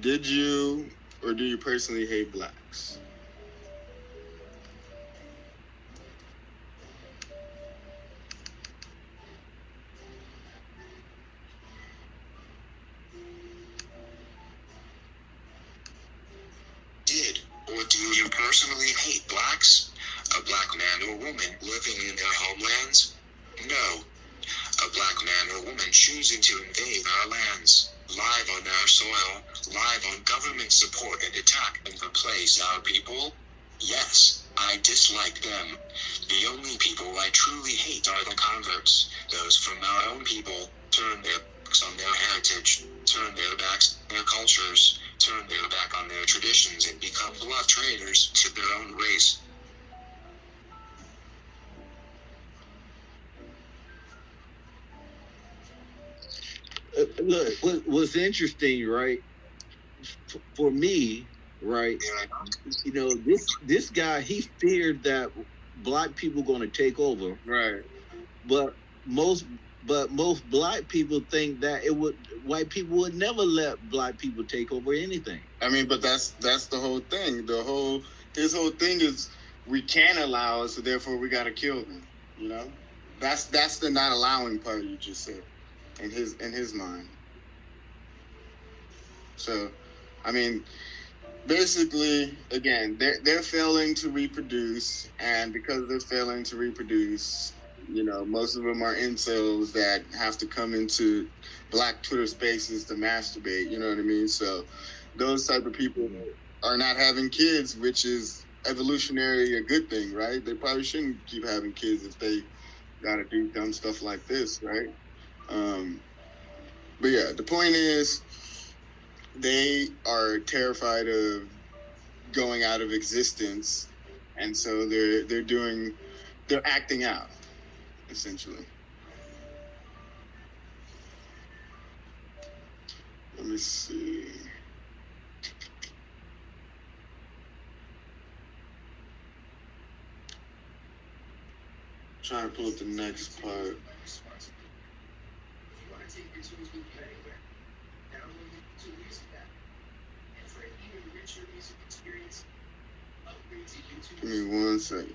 Did you or do you personally hate blacks? Did or do you personally hate blacks? A black man or woman living in their homelands? No. A black man or woman choosing to invade our lands, live on our soil, live on government support and attack and replace our people? Yes, I dislike them. The only people I truly hate are the converts, those from our own people, turn their backs on their heritage, turn their backs on their cultures, turn their back on their traditions and become blood traitors to their own race. Look, what's interesting, right? For me, right? This guy, he feared that black people going to take over, right? But most black people think that white people would never let black people take over anything. I mean, but that's the whole thing. His whole thing is we can allow it, so therefore we got to kill them. You know, that's the not allowing part you just said in his mind. So, I mean, basically, again, they're failing to reproduce, and because they're failing to reproduce, you know, most of them are incels that have to come into Black Twitter spaces to masturbate. You know what I mean? So, those type of people are not having kids, which is evolutionary a good thing, right? They probably shouldn't keep having kids if they got to do dumb stuff like this, right? But yeah, the point is, they are terrified of going out of existence, and so they're acting out, essentially. Let me see. Trying to pull up the next part. Give me 1 second.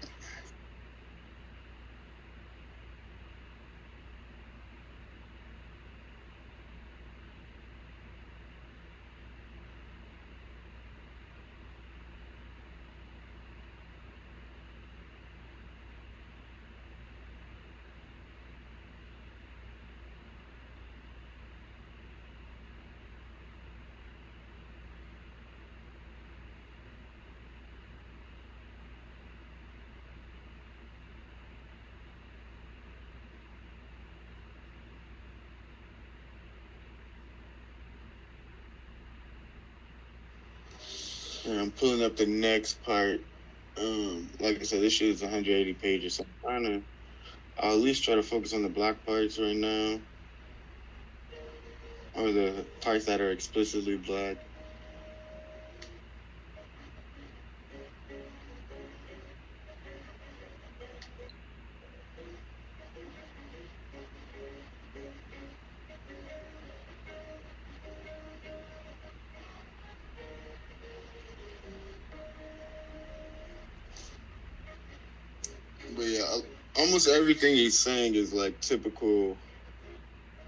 And I'm pulling up the next part. Like I said, this shit is 180 pages. So I'll at least try to focus on the Black parts right now, or the parts that are explicitly Black. But yeah, almost everything he's saying is like typical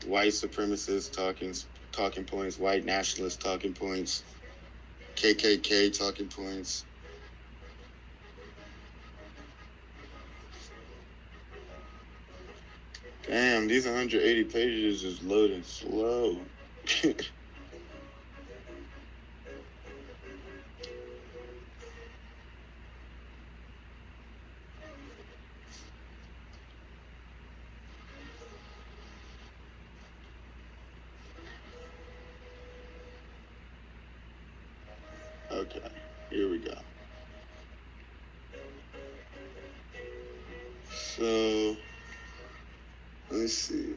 white supremacist talking points, white nationalist talking points, KKK talking points. Damn, these 180 pages is loading slow. Okay, here we go. So, let's see.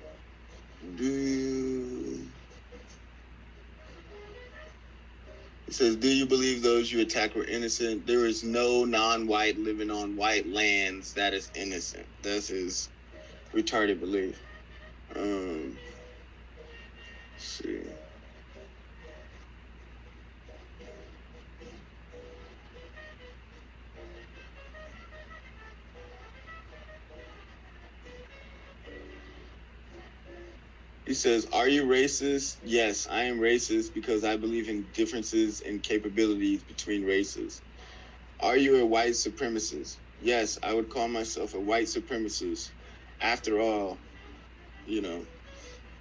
It says, do you believe those you attacked were innocent? There is no non-white living on white lands that is innocent. That's his retarded belief. Let's see. He says, are you racist? Yes, I am racist because I believe in differences in capabilities between races. Are you a white supremacist? Yes, I would call myself a white supremacist. After all, you know.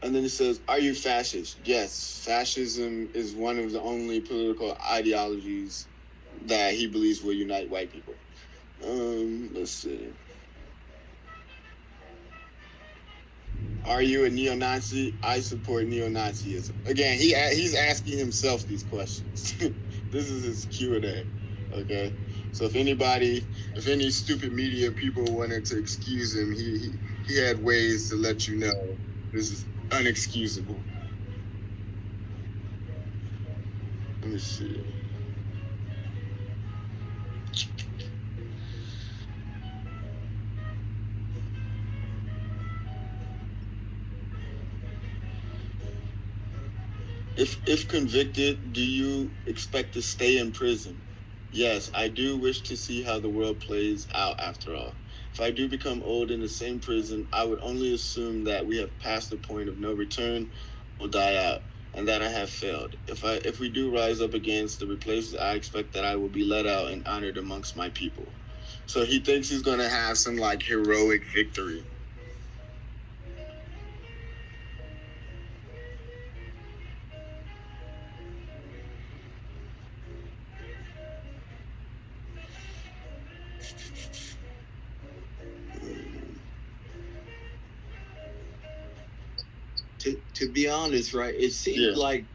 And then it says, are you fascist? Yes, fascism is one of the only political ideologies that he believes will unite white people. Let's see. Are you a neo-Nazi? I support neo-Nazism. Again, he's asking himself these questions. This is his Q&A, okay? So if any stupid media people wanted to excuse him, he had ways to let you know this is unexcusable. Let me see. If convicted, do you expect to stay in prison? Yes, I do wish to see how the world plays out after all. If I do become old in the same prison, I would only assume that we have passed the point of no return, will die out, and that I have failed. If we do rise up against the replacements, I expect that I will be let out and honored amongst my people. So he thinks he's gonna have some like heroic victory. To be honest, right, it seems like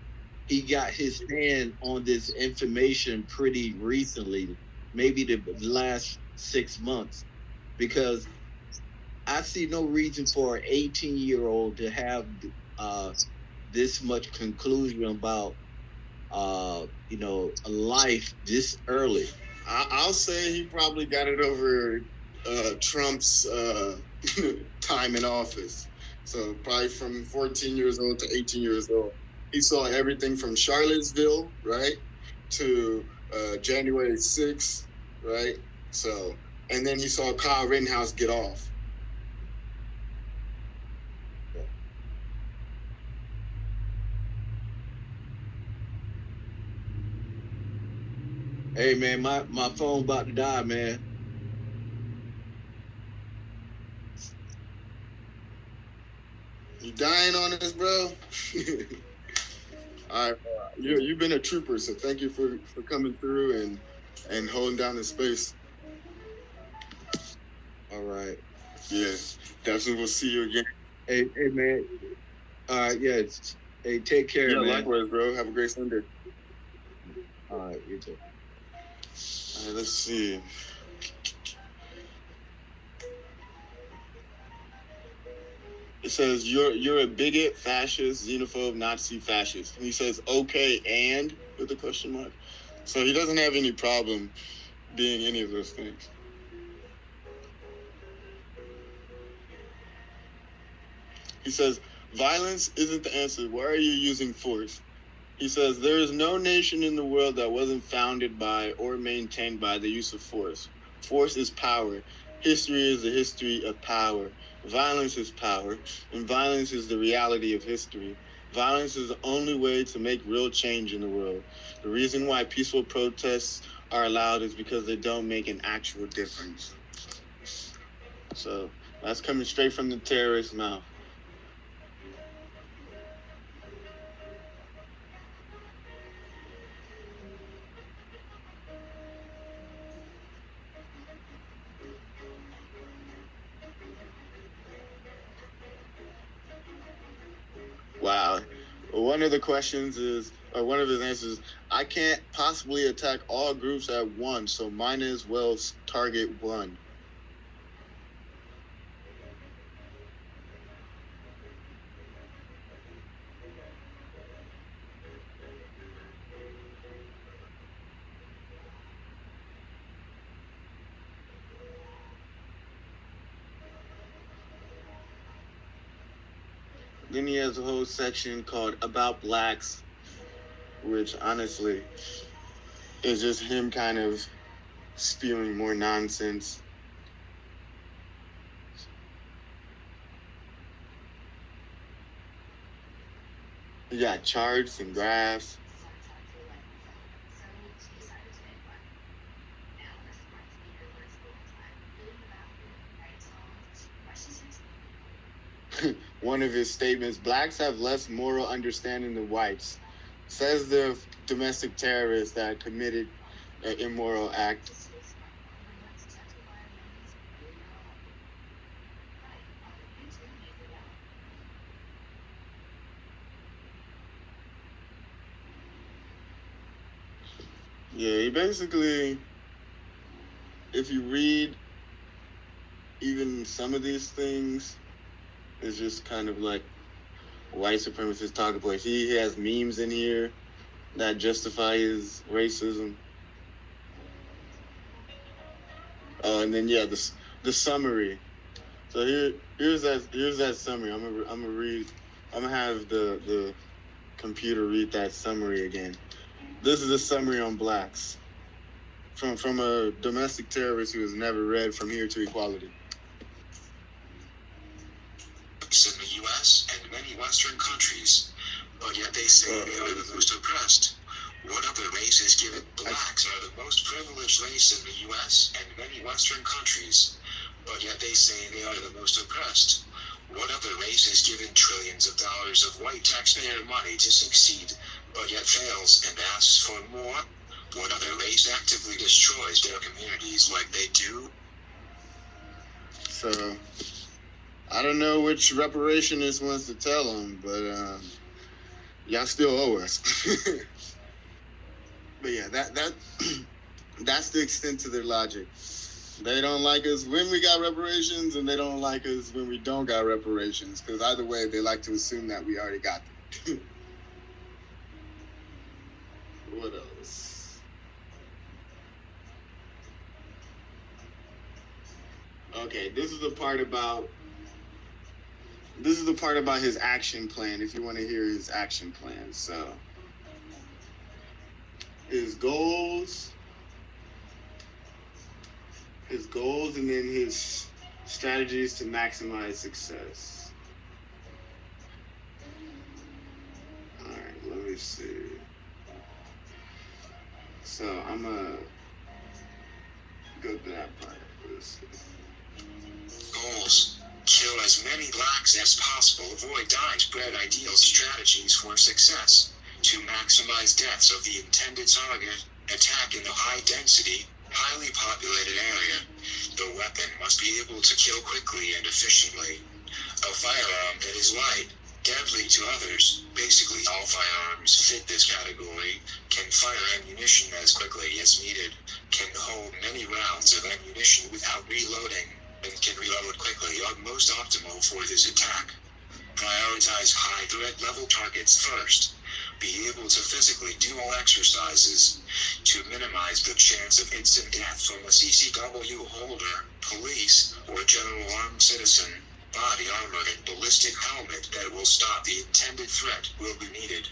he got his hand on this information pretty recently, maybe the last 6 months, because I see no reason for an 18-year-old to have this much conclusion about a life this early. I'll say he probably got it over Trump's time in office. So probably from 14 years old to 18 years old. He saw everything from Charlottesville, right, to January 6th, right? So, and then he saw Kyle Rittenhouse get off. Hey man, my phone about to die, man. You dying on us, bro? All right, you've been a trooper, so thank you for coming through and holding down the space. All right. Yeah, definitely we'll see you again. Hey man. All right, yeah. Hey, take care, man. Likewise, bro. Have a great Sunday. All right, you too. All right, let's see. It says you're a bigot, fascist, xenophobe, Nazi, fascist. And he says okay and with a question mark. So he doesn't have any problem being any of those things. He says violence isn't the answer. Why are you using force? He says there is no nation in the world that wasn't founded by or maintained by the use of force. Force is power. History is the history of power. Violence is power, and violence is the reality of history. Violence is the only way to make real change in the world. The reason why peaceful protests are allowed is because they don't make an actual difference. So that's coming straight from the terrorist's mouth. Wow. One of the questions is, or one of his answers, I can't possibly attack all groups at once, so might as well target one. Then he has a whole section called About Blacks, which honestly is just him kind of spewing more nonsense. You got charts and graphs. One of his statements, blacks have less moral understanding than whites, says the domestic terrorist that committed an immoral act. Yeah, he basically, if you read even some of these things, it's just kind of like white supremacist talking points. He has memes in here that justify his racism. Oh, and then the summary. So here's that summary. I'm gonna read. I'm gonna have the computer read that summary again. This is a summary on blacks. from a domestic terrorist who has never read From Here to Equality. In the U.S. and many Western countries, but yet they say they are the most oppressed. What other races, given blacks are the most privileged race in the U.S. and many Western countries, but yet they say they are the most oppressed? What other race is given trillions of dollars of white taxpayer money to succeed, but yet fails and asks for more? What other race actively destroys their communities like they do? So, I don't know which reparationist wants to tell them, but y'all still owe us. But yeah, that's the extent to their logic. They don't like us when we got reparations, and they don't like us when we don't got reparations, because either way, they like to assume that we already got them. What else? Okay, this is the part about his action plan, if you want to hear his action plan. So, his goals, and then his strategies to maximize success. All right, let me see. So I'm gonna go to that part. Goals. Kill as many blacks as possible. Avoid dying. Spread ideal strategies for success. To maximize deaths of the intended target, attack in a high-density, highly populated area. The weapon must be able to kill quickly and efficiently. A firearm that is light, deadly to others, basically all firearms fit this category, can fire ammunition as quickly as needed, can hold many rounds of ammunition without reloading, and can reload quickly are most optimal for this attack. Prioritize high threat level targets first. Be able to physically do all exercises to minimize the chance of instant death from a CCW holder, police, or general armed citizen. Body armor and ballistic helmet that will stop the intended threat will be needed.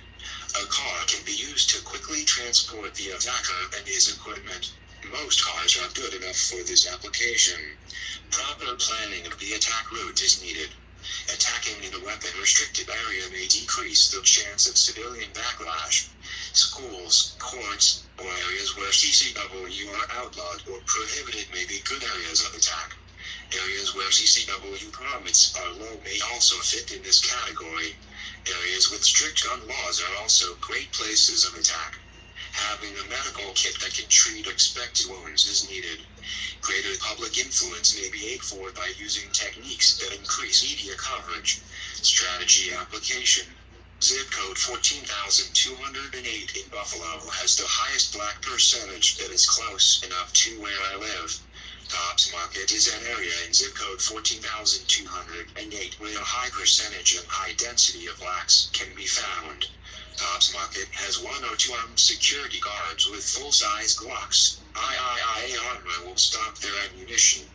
A car can be used to quickly transport the attacker and his equipment. Most cars are good enough for this application. Proper planning of the attack route is needed. Attacking in a weapon-restricted area may decrease the chance of civilian backlash. Schools, courts, or areas where CCW are outlawed or prohibited may be good areas of attack. Areas where CCW permits are low may also fit in this category. Areas with strict gun laws are also great places of attack. Having a medical kit that can treat expected wounds is needed. Greater public influence may be aimed for by using techniques that increase media coverage. Strategy application. Zip code 14,208 in Buffalo has the highest black percentage that is close enough to where I live. Tops Market is an area in zip code 14,208 where a high percentage and high density of blacks can be found. Tops Market has 1 or 2 armed security guards with full-size Glocks. IIIA armor will stop their ammunition.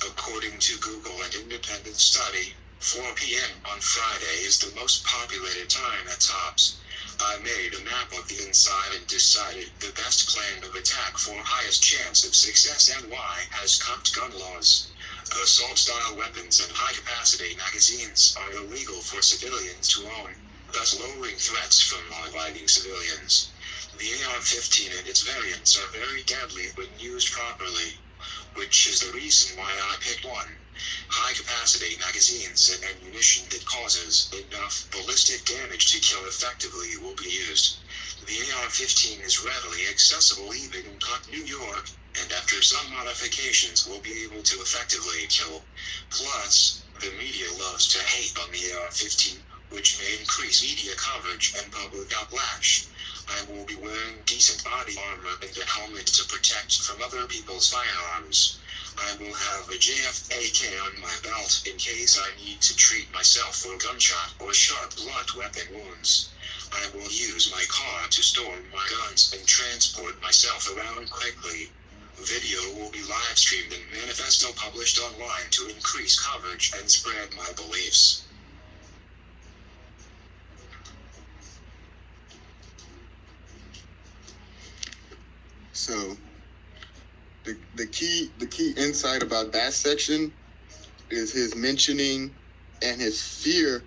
According to Google and independent study, 4 p.m. on Friday is the most populated time at Tops. I made a map of the inside and decided the best plan of attack for highest chance of success and why has cupped gun laws. Assault-style weapons and high-capacity magazines are illegal for civilians to own, thus lowering threats from law-abiding civilians. The AR-15 and its variants are very deadly when used properly, which is the reason why I picked one. High-capacity magazines and ammunition that causes enough ballistic damage to kill effectively will be used. The AR-15 is readily accessible even in New York, and after some modifications will be able to effectively kill. Plus, the media loves to hate on the AR-15, which may increase media coverage and public backlash. I will be wearing decent body armor and a helmet to protect from other people's firearms. I will have a JF-AK on my belt in case I need to treat myself for gunshot or sharp blunt weapon wounds. I will use my car to store my guns and transport myself around quickly. Video will be live streamed and manifesto published online to increase coverage and spread my beliefs. So, the key insight about that section is his mentioning and his fear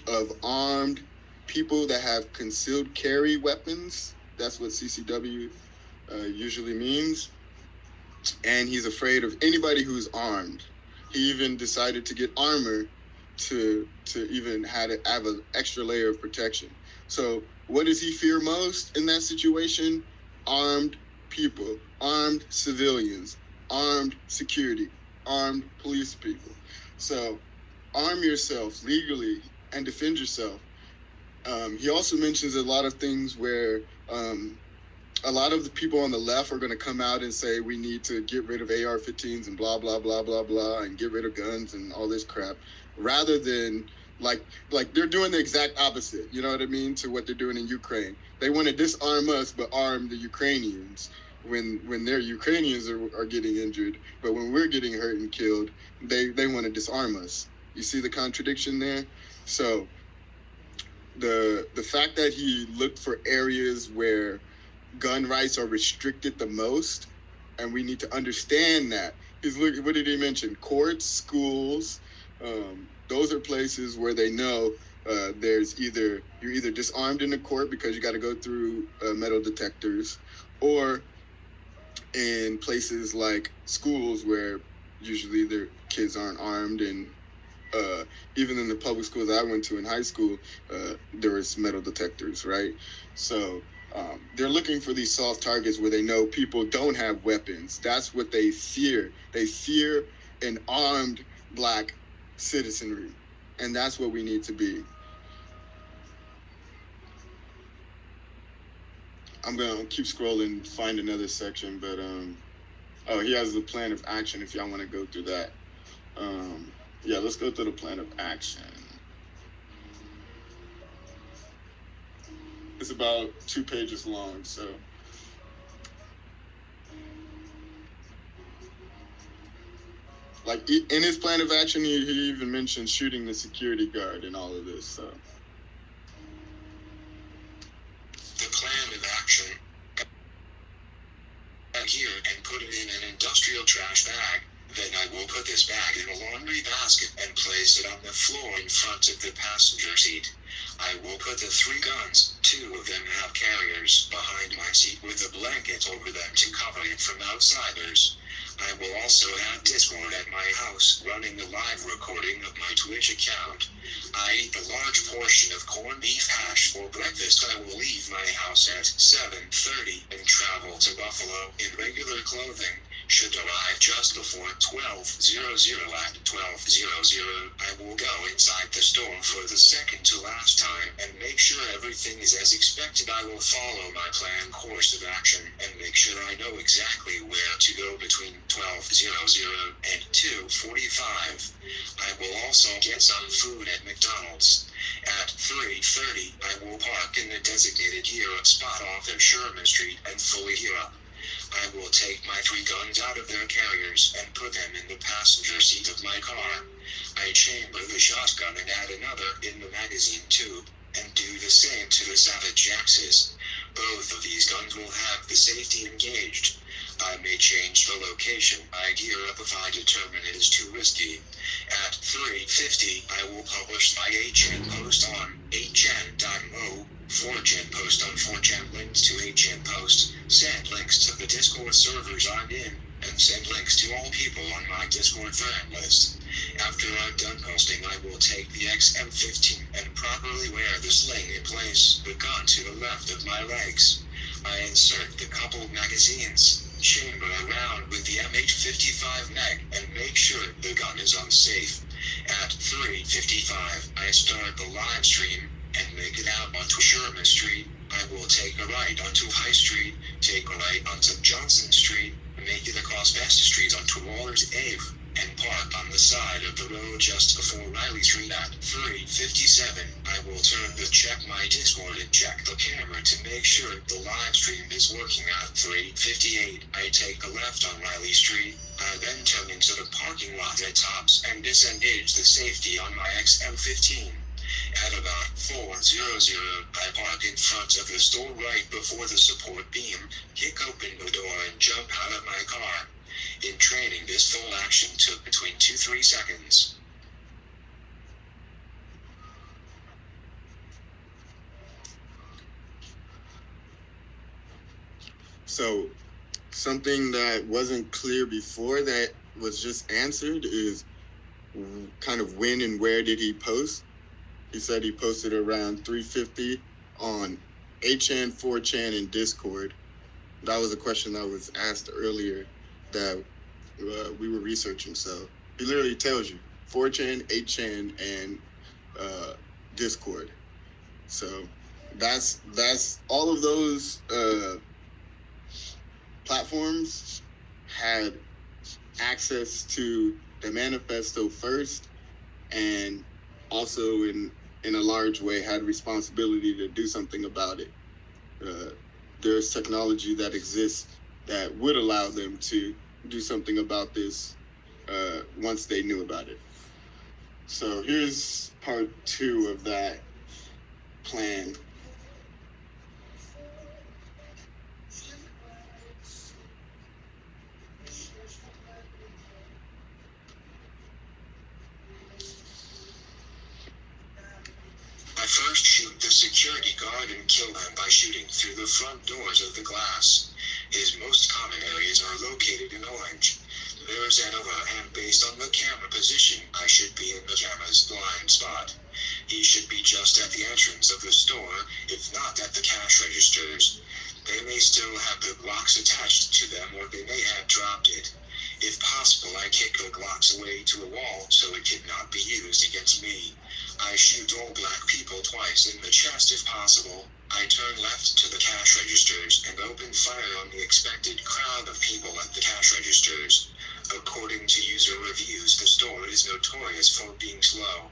of armed people that have concealed carry weapons. That's what CCW usually means. And he's afraid of anybody who's armed. He even decided to get armor to even have an extra layer of protection. So what does he fear most in that situation? Armed people, armed civilians, armed security, armed police people. So arm yourself legally and defend yourself. He also mentions a lot of things where a lot of the people on the left are going to come out and say we need to get rid of AR-15s and blah, blah, blah, blah, blah, and get rid of guns and all this crap, rather than like they're doing the exact opposite, you know what I mean, to what they're doing in Ukraine. They want to disarm us but arm the Ukrainians when their Ukrainians are getting injured, but when we're getting hurt and killed, they want to disarm us. You see the contradiction there? So the fact that he looked for areas where gun rights are restricted the most, and we need to understand that. He's looking, what did he mention? Courts, schools, those are places where they know you're either disarmed in the court because you got to go through metal detectors, or in places like schools where usually their kids aren't armed. And even in the public schools I went to in high school, there was metal detectors, right? So they're looking for these soft targets where they know people don't have weapons. That's what they fear. They fear an armed black citizenry, and that's what we need to be. I'm gonna keep scrolling, find another section, but he has the plan of action if y'all want to go through that. Yeah, let's go through the plan of action. It's about 2 pages long, so. Like, in his plan of action, he even mentioned shooting the security guard and all of this, so. The plan of action. Here and put it in an industrial trash bag. Then I will put this bag in a laundry basket and place it on the floor in front of the passenger seat. I will put the 3 guns, 2 of them have carriers, behind my seat with a blanket over them to cover it from outsiders. I will also have Discord at my house running the live recording of my Twitch account. I eat a large portion of corned beef hash for breakfast. I will leave my house at 7:30 and travel to Buffalo in regular clothing. Should arrive just before 12:00. At 12:00, I will go inside the store for the second to last time and make sure everything is as expected. I will follow my planned course of action and make sure I know exactly where to go between 12:00 and 2:45. I will also get some food at McDonald's. At 3:30, I will park in the designated gear-up spot off of Sherman Street and fully gear up. I will take my 3 guns out of their carriers and put them in the passenger seat of my car. I chamber the shotgun and add another in the magazine tube, and do the same to the Savage axis. Both of these guns will have the safety engaged. I may change the location I gear up if I determine it is too risky. At 3:50, I will publish my 8chan post on 8chan.mo, 4chan post on 4chan, links to 8chan post, send links to the Discord servers I'm in, and send links to all people on my Discord friend list. After I'm done posting, I will take the XM15 and properly wear the sling in place, the gun to the left of my legs. I insert the coupled magazines, chamber around with the MH55 mag, and make sure the gun is unsafe. At 3:55, I start the live stream and make it out onto Sherman Street. I will take a right onto High Street, take a right onto Johnson Street, make it across Vesta Street onto Waller's Ave, and park on the side of the road just before Riley Street. At 3:57, I will turn to check my Discord and check the camera to make sure the live stream is working. At 3:58, I take a left on Riley Street. I then turn into the parking lot at Tops and disengage the safety on my XM15. At about 4:00, I park in front of the store right before the support beam, kick open the door and jump out of my car. In training, this full action took between 2-3 seconds. So something that wasn't clear before that was just answered is kind of when and where did he post? He said he posted around 3:50 on 8chan, 4chan, and Discord. That was a question that was asked earlier that we were researching. So he literally tells you 4chan, 8chan, and Discord. So that's all of those platforms had access to the manifesto first, and also in a large way had responsibility to do something about it. There's technology that exists that would allow them to do something about this once they knew about it. So here's part 2 of that plan. I first shoot the security guard and kill him by shooting through the front doors of the glass. His most common areas are located in orange. There's Anova, and based on the camera position, I should be in the camera's blind spot. He should be just at the entrance of the store, if not at the cash registers. They may still have the Glocks attached to them, or they may have dropped it. If possible, I kick the Glocks away to a wall so it cannot be used against me. I shoot all black people twice in the chest if possible. I turn left to the cash registers and open fire on the expected crowd of people at the cash registers. According to user reviews, the store is notorious for being slow.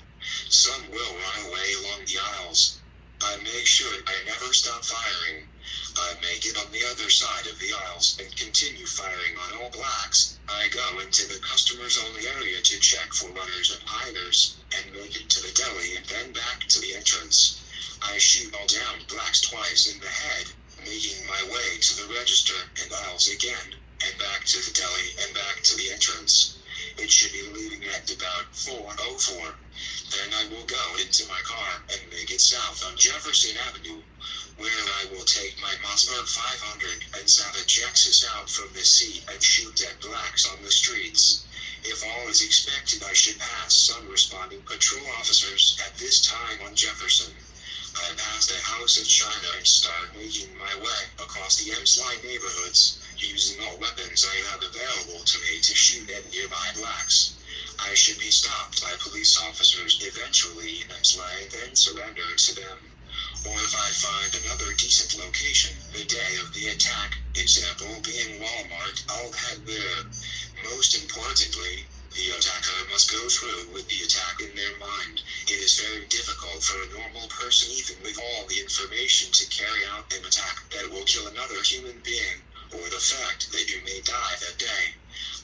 Some will run away along the aisles. I make sure I never stop firing. I make it on the other side of the aisles and continue firing on all blacks. I go into the customers only area to check for runners and hiders, and make it to the deli and then back to the entrance. I shoot all down blacks twice in the head, making my way to the register and aisles again, and back to the deli and back to the entrance. It should be leaving at about 4:04. Then I will go into my car and make it south on Jefferson Avenue, where I will take my Mossberg 500 and Savage X's out from the seat and shoot at blacks on the streets. If all is expected, I should pass some responding patrol officers at this time on Jefferson. I pass the House of China and start making my way across the M-Slide neighborhoods, using all weapons I have available to me to shoot at nearby blacks. I should be stopped by police officers eventually in M-Slide, then surrender to them. Or if I find another decent location the day of the attack, example being Walmart, I'll head there. Most importantly, the attacker must go through with the attack in their mind. It is very difficult for a normal person, even with all the information, to carry out an attack that will kill another human being, or the fact that you may die that day.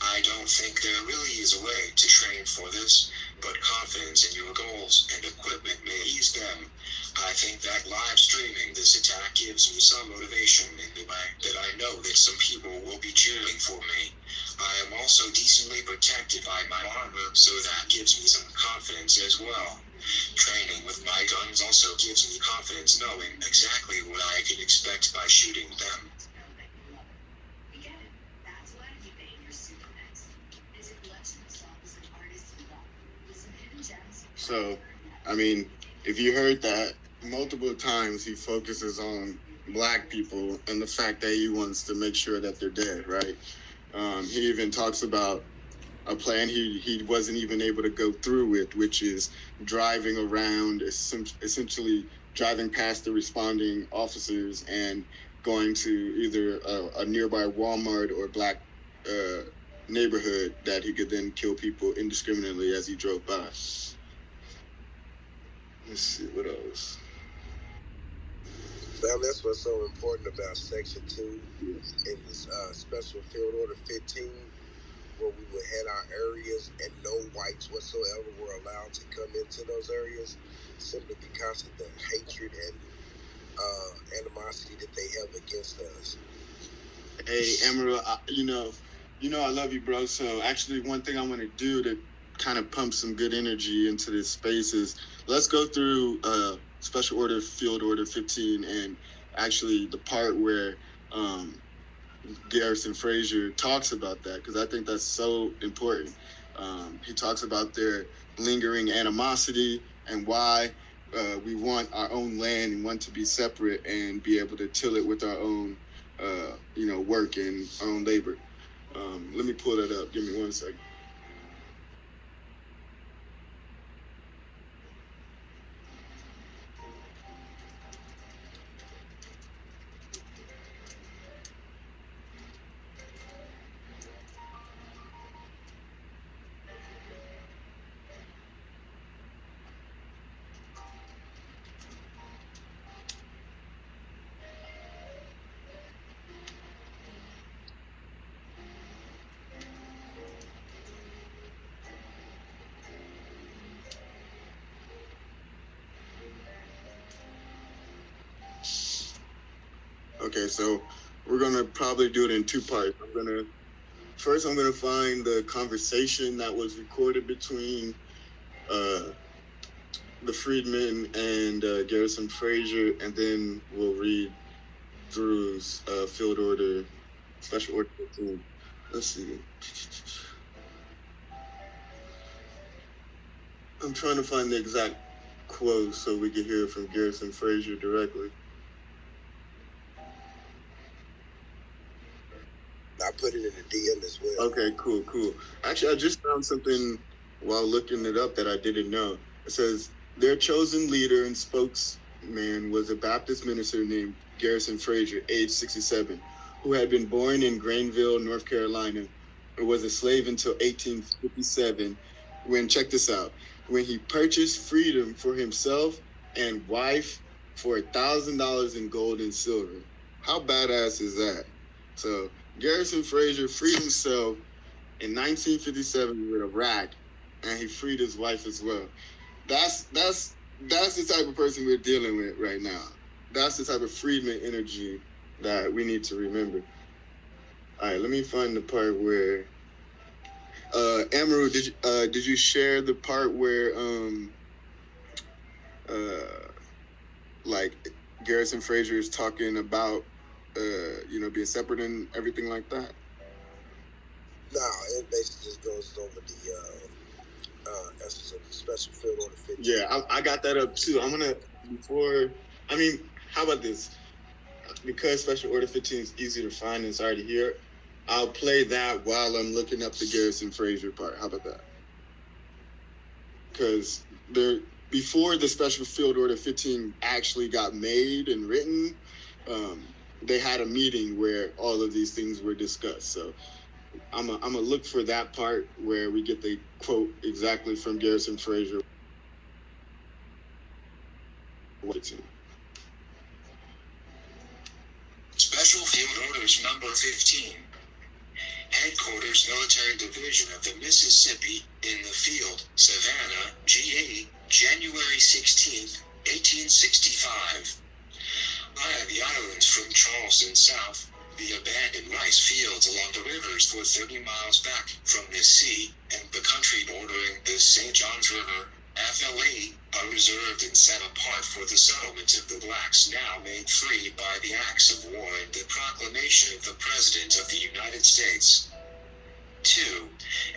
I don't think there really is a way to train for this, but confidence in your goals and equipment may ease them. I think that live streaming this attack gives me some motivation in the way that I know that some people will be cheering for me. I am also decently protected by my armor, so that gives me some confidence as well. Training with my guns also gives me confidence knowing exactly what I can expect by shooting them. So, I mean, if you heard that, multiple times he focuses on black people and the fact that he wants to make sure that they're dead, right? He even talks about a plan he wasn't even able to go through with, which is driving around, essentially driving past the responding officers and going to either a nearby Walmart or black neighborhood that he could then kill people indiscriminately as he drove by. Let's see, what else? Well, that's what's so important about Section 2 in this Special Field Order 15. where we would head our areas and no whites whatsoever were allowed to come into those areas, simply because of the hatred and animosity that they have against us. Hey, Emerald, you know I love you, bro. So actually, one thing I want to do to kind of pump some good energy into this space is let's go through Special Order Field Order 15 and actually the part where Garrison Frazier talks about that, because I think that's so important. He talks about their lingering animosity and why we want our own land and want to be separate and be able to till it with our own work and our own labor. Let me pull that up. Give me 1 second. Okay, so we're gonna probably do it in 2 parts. I'm gonna find the conversation that was recorded between the freedmen and Garrison Frazier, and then we'll read through Field Order, Special Order 15. Let's see. I'm trying to find the exact quote so we can hear from Garrison Frazier directly. I put it in the DM as well. Okay, cool. Actually, I just found something while looking it up that I didn't know. It says their chosen leader and spokesman was a Baptist minister named Garrison Frazier, age 67, who had been born in Granville, North Carolina, and was a slave until 1857 when, check this out, when he purchased freedom for himself and wife for $1,000 in gold and silver. How badass is that? So Garrison Frazier freed himself in 1957 with a rack, and he freed his wife as well. That's the type of person we're dealing with right now. That's the type of freedman energy that we need to remember. All right, let me find the part where Amaru, did you share the part where like Garrison Frazier is talking about being separate and everything like that? No, it basically just goes over the essence of the Special Field Order 15. Yeah, I got that up too. How about this? Because Special Order 15 is easy to find and it's already here, I'll play that while I'm looking up the Garrison Frazier part. How about that? Because before the Special Field Order 15 actually got made and written, they had a meeting where all of these things were discussed. So I'm gonna look for that part where we get the quote exactly from Garrison Frazier. Special Field Orders Number 15. Headquarters Military Division of the Mississippi in the Field, Savannah, GA, January 16th, 1865. Via the islands from Charleston south, the abandoned rice fields along the rivers for 30 miles back from this sea, and the country bordering the St. Johns River, FLA, are reserved and set apart for the settlement of the blacks now made free by the acts of war and the proclamation of the President of the United States. 2.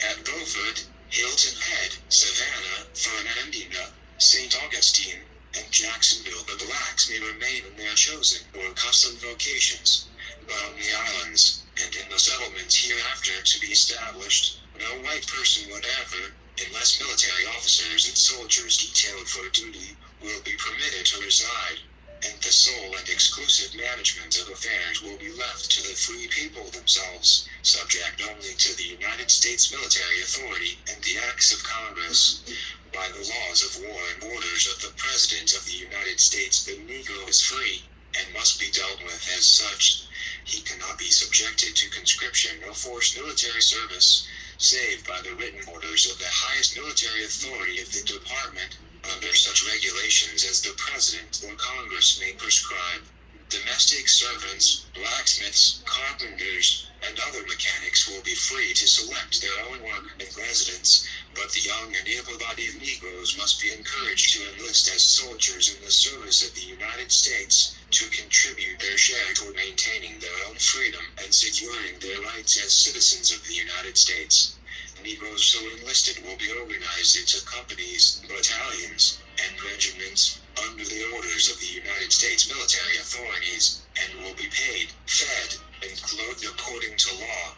At Beaufort, Hilton Head, Savannah, Fernandina, St. Augustine, and Jacksonville, the blacks may remain in their chosen or custom vocations, but on the islands and in the settlements hereafter to be established, no white person whatever, unless military officers and soldiers detailed for duty, will be permitted to reside, and the sole and exclusive management of affairs will be left to the free people themselves, subject only to the United States military authority and the acts of Congress. By the laws of war and orders of the President of the United States, the Negro is free, and must be dealt with as such. He cannot be subjected to conscription or forced military service, save by the written orders of the highest military authority of the department, under such regulations as the President or Congress may prescribe. Domestic servants, blacksmiths, carpenters, and other mechanics will be free to select their own work and residence, but the young and able-bodied Negroes must be encouraged to enlist as soldiers in the service of the United States, to contribute their share toward maintaining their own freedom and securing their rights as citizens of the United States. Negroes so enlisted will be organized into companies, battalions, and regiments under the orders of the United States military authorities, and will be paid, fed, and clothed according to law.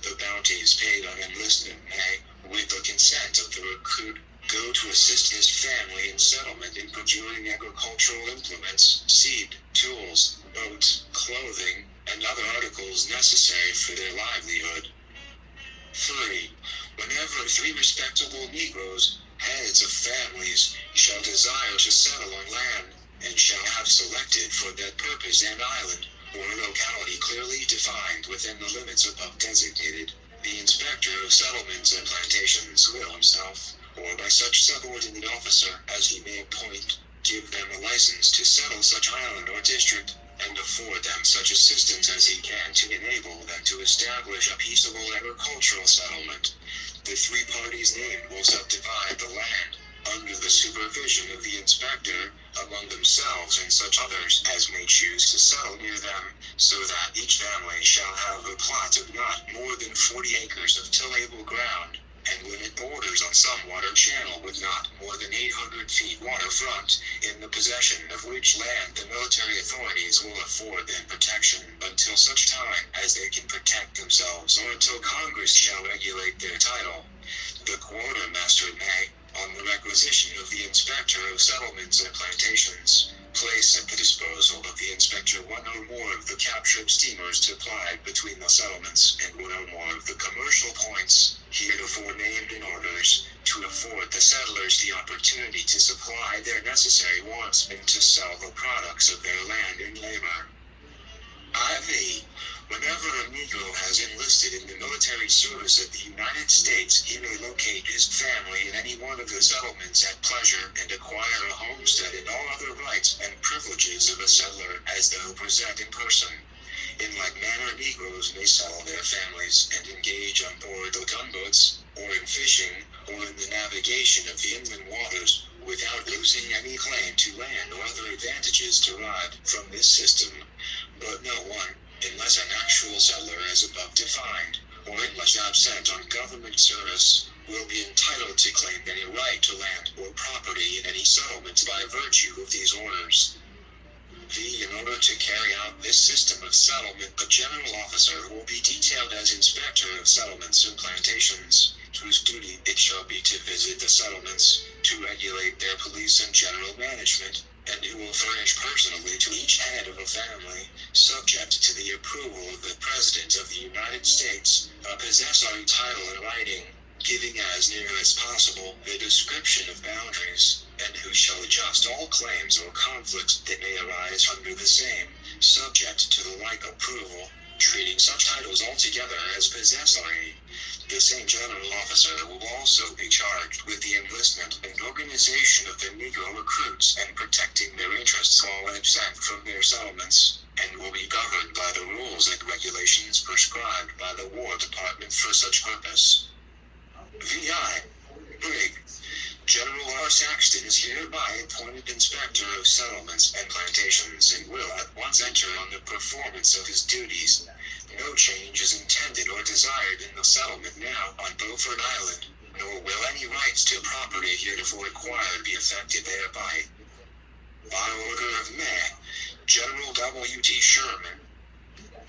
The bounties paid on enlistment may, with the consent of the recruit, go to assist his family in settlement in procuring agricultural implements, seed, tools, boats, clothing, and other articles necessary for their livelihood. 3. Whenever 3 respectable Negroes, heads of families, shall desire to settle on land, and shall have selected for that purpose an island, or a locality clearly defined within the limits above designated, the Inspector of Settlements and Plantations will himself, or by such subordinate officer as he may appoint, give them a license to settle such island or district, and afford them such assistance as he can to enable them to establish a peaceable agricultural settlement. The 3 parties named will subdivide the land, under the supervision of the inspector, among themselves and such others as may choose to settle near them, so that each family shall have a plot of not more than 40 acres of tillable ground, and when it borders on some water channel with not more than 800 feet waterfront, in the possession of which land the military authorities will afford them protection until such time as they can protect themselves, or until Congress shall regulate their title. The quartermaster may, on the requisition of the Inspector of Settlements and Plantations, place at the disposal of the inspector 1 or more of the captured steamers to ply between the settlements, and 1 or more of the commercial points heretofore named in orders, to afford the settlers the opportunity to supply their necessary wants and to sell the products of their land and labor. IV. Whenever a Negro has enlisted in the military service of the United States, he may locate his family in any one of the settlements at pleasure and acquire a homestead and all other rights and privileges of a settler as though present in person. In like manner, Negroes may settle their families and engage on board the gunboats, or in fishing, or in the navigation of the inland waters, without losing any claim to land or other advantages derived from this system. But no one, unless an actual settler as above defined, or unless absent on government service, will be entitled to claim any right to land or property in any settlement by virtue of these orders. V. In order to carry out this system of settlement, a general officer will be detailed as Inspector of Settlements and Plantations, whose duty it shall be to visit the settlements, to regulate their police and general management, and who will furnish personally to each head of a family, subject to the approval of the President of the United States, a possessory title in writing, giving as near as possible the description of boundaries, and who shall adjust all claims or conflicts that may arise under the same, subject to the like approval, treating such titles altogether as possessory. The same general officer will also be charged with the enlistment and organization of the Negro recruits and protecting their interests while absent from their settlements, and will be governed by the rules and regulations prescribed by the War Department for such purpose. VI. Brig. General R. Saxton is hereby appointed Inspector of Settlements and Plantations and will at once enter on the performance of his duties. No change is intended or desired in the settlement now on Beaufort Island, nor will any rights to property heretofore acquired be affected thereby. By order of May, General W. T. Sherman,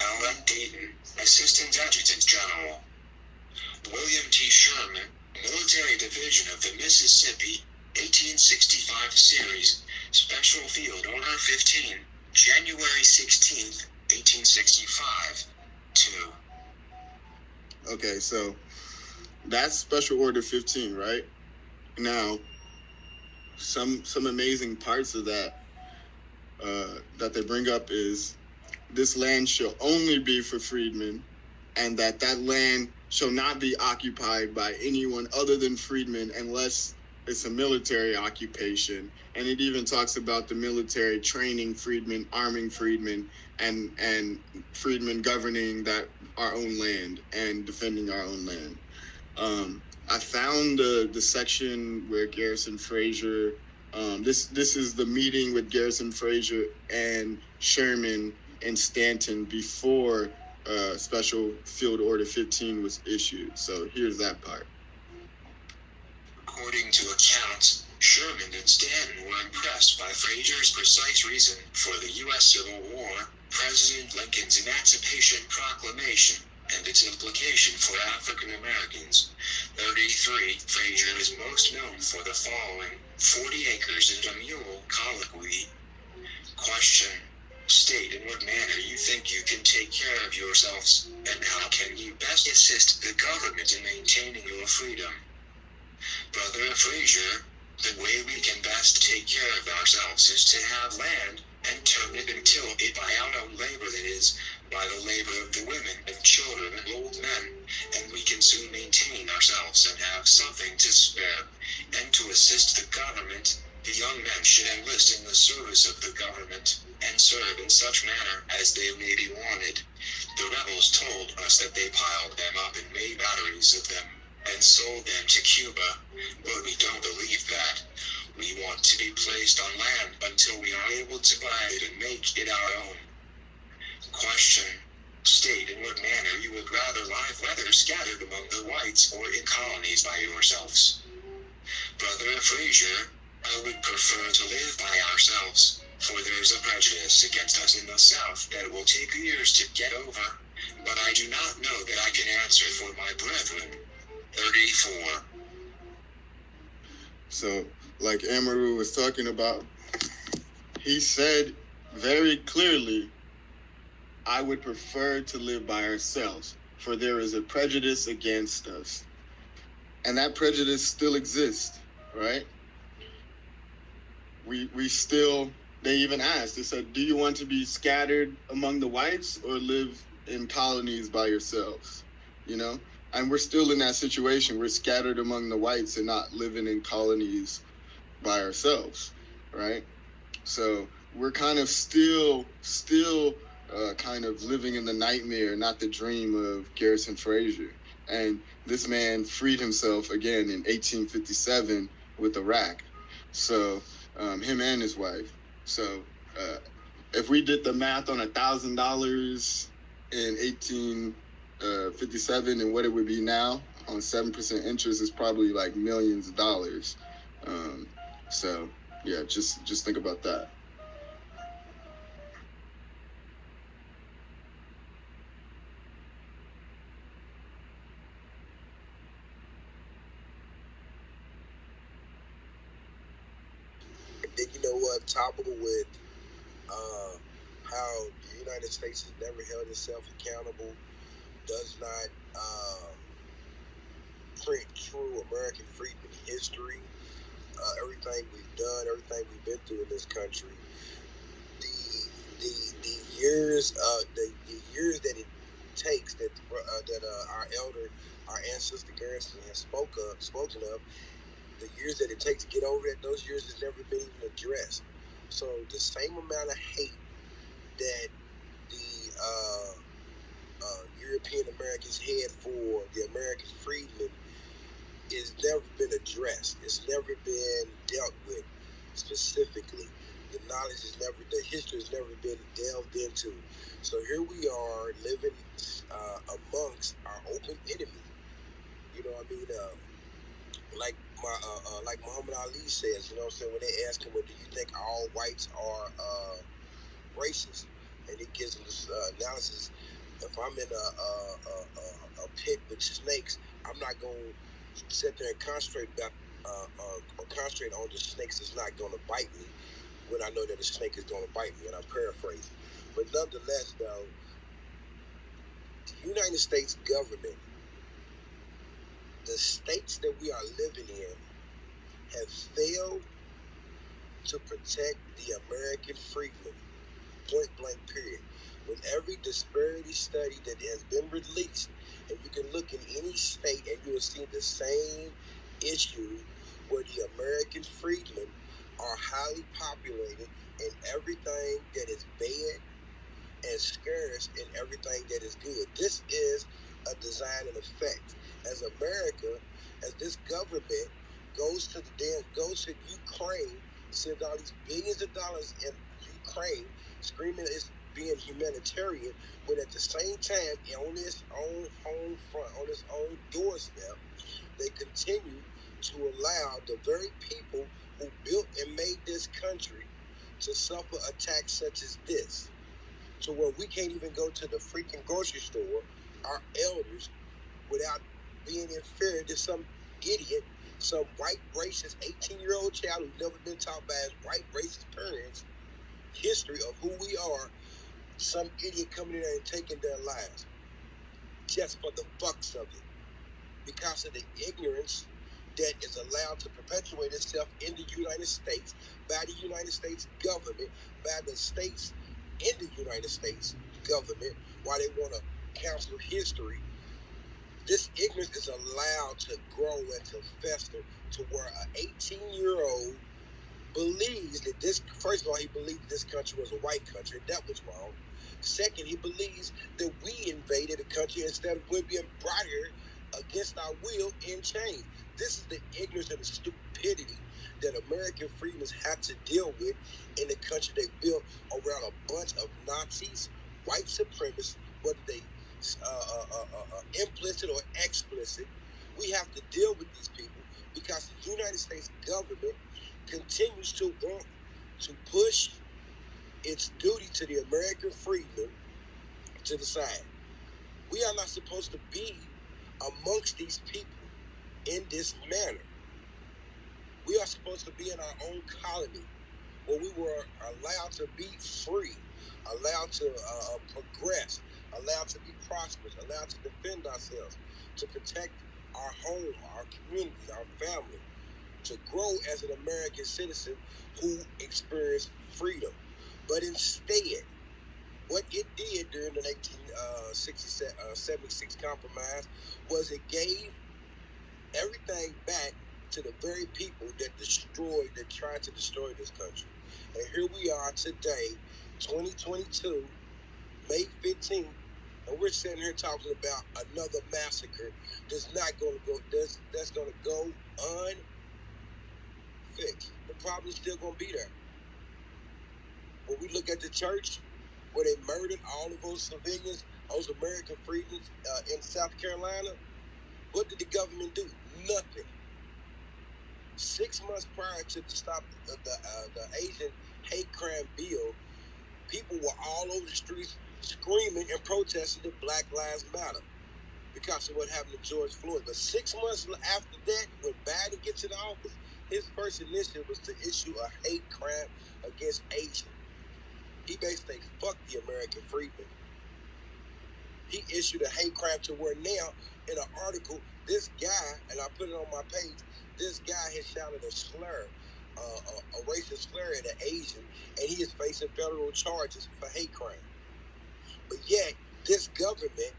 L. N. Dayton, Assistant Adjutant General. William T. Sherman, Military Division of the Mississippi, 1865 Series, Special Field Order 15, January 16th, 1865. 2. Okay, so that's Special Order 15, right? Now, some amazing parts of that that they bring up is this land shall only be for freedmen, and that land shall not be occupied by anyone other than freedmen unless it's a military occupation. And it even talks about the military training freedmen, arming freedmen, and freedmen governing our own land and defending our own land. I found the section where Garrison Frazier, this is the meeting with Garrison Frazier and Sherman and Stanton before Special Field Order 15 was issued. So here's that part. According to accounts, Sherman and Stanton were impressed by Frazier's precise reason for the U.S. Civil War, President Lincoln's Emancipation Proclamation, and its implication for African Americans. 33. Frazier is most known for the following: 40 acres and a mule colloquy. Question: state in what manner you think you can take care of yourselves, and how can you best assist the government in maintaining your freedom? Brother Frazier, the way we can best take care of ourselves is to have land and turn it and till it by our own labor, that is, by the labor of the women and children and old men, and we can soon maintain ourselves and have something to spare. And to assist the government, the young men should enlist in the service of the government, and serve in such manner as they may be wanted. The rebels told us that they piled them up and made batteries of them, and sold them to Cuba, but we don't believe that. We want to be placed on land until we are able to buy it and make it our own. Question: state in what manner you would rather lie, whether scattered among the whites or in colonies by yourselves. Brother Frazier, I would prefer to live by ourselves, for there is a prejudice against us in the South that will take years to get over, but I do not know that I can answer for my brethren. 34. So, like Amaru was talking about, he said very clearly, I would prefer to live by ourselves, for there is a prejudice against us. And that prejudice still exists, right? We still, they even asked, they said, do you want to be scattered among the whites or live in colonies by yourselves? You know? And we're still in that situation. We're scattered among the whites and not living in colonies by ourselves, right? So we're kind of still kind of living in the nightmare, not the dream of Garrison Frazier. And this man freed himself again in 1857 with Iraq. So him and his wife. So if we did the math on $1,000 in 1857 and what it would be now on 7% interest, is probably like millions of dollars. So yeah, just think about that. Then you know what, toppled with how the United States has never held itself accountable, does not print true American freedom history, everything we've done, everything we've been through in this country, the years that it takes that our ancestor Garrison has spoken of, the years that it takes to get over that, those years has never been even addressed. So the same amount of hate that the European Americans had for the American freedmen has never been addressed. It's never been dealt with specifically. The history has never been delved into. So here we are living amongst our open enemy. You know what I mean? Like Muhammad Ali says, you know what I'm saying, when they ask him, well, do you think all whites are racist? And he gives them this analysis. If I'm in a pit with snakes, I'm not going to sit there and concentrate on the snakes that's not going to bite me when I know that the snake is going to bite me, and I'm paraphrasing. But nonetheless, though, the United States government, the states that we are living in, have failed to protect the American freedmen. Point blank period. With every disparity study that has been released, and you can look in any state and you will see the same issue where the American freedmen are highly populated in everything that is bad and scarce in everything that is good. This is a design and effect. As America, as this government goes to Ukraine, sends all these billions of dollars in Ukraine, screaming it's being humanitarian, but at the same time, on its own home front, on its own doorstep, they continue to allow the very people who built and made this country to suffer attacks such as this, to where we can't even go to the freaking grocery store, our elders, without being inferior to some idiot, some white racist 18-year-old child who's never been taught by his white racist parents history of who we are, some idiot coming in there and taking their lives just for the fucks of it, because of the ignorance that is allowed to perpetuate itself in the United States by the United States government, by the states in the United States government, while they want to cancel history. This ignorance is allowed to grow and to fester to where an 18-year-old believes that this, first of all, he believed this country was a white country. That was wrong. Second, he believes that we invaded the country instead of we being brought here against our will in chains. This is the ignorance and the stupidity that American freedmen have to deal with in the country they built around a bunch of Nazis, white supremacists, whether they implicit or explicit. We have to deal with these people because the United States government continues to want to push its duty to the American freedmen to the side. We are not supposed to be amongst these people in this manner. We are supposed to be in our own colony where we were allowed to be free, allowed to progress, allowed to be prosperous, allowed to defend ourselves, to protect our home, our communities, our family, to grow as an American citizen who experienced freedom. But instead, what it did during the 1976 compromise was it gave everything back to the very people that tried to destroy this country. And here we are today, 2022, May 15th, and we're sitting here talking about another massacre that's going to go unfixed. The problem's still going to be there. When we look at the church, where they murdered all of those civilians, those American freedmen in South Carolina, what did the government do? Nothing. 6 months prior to the Asian hate crime bill, people were all over the streets screaming and protesting that Black Lives Matter because of what happened to George Floyd. But 6 months after that, when Biden gets in office, his first initiative was to issue a hate crime against Asians. He basically fucked the American freedmen. He issued a hate crime to where now, in an article, this guy, and I put it on my page, this guy has shouted a slur, a racist slur at an Asian, and he is facing federal charges for hate crime. But yet, this government,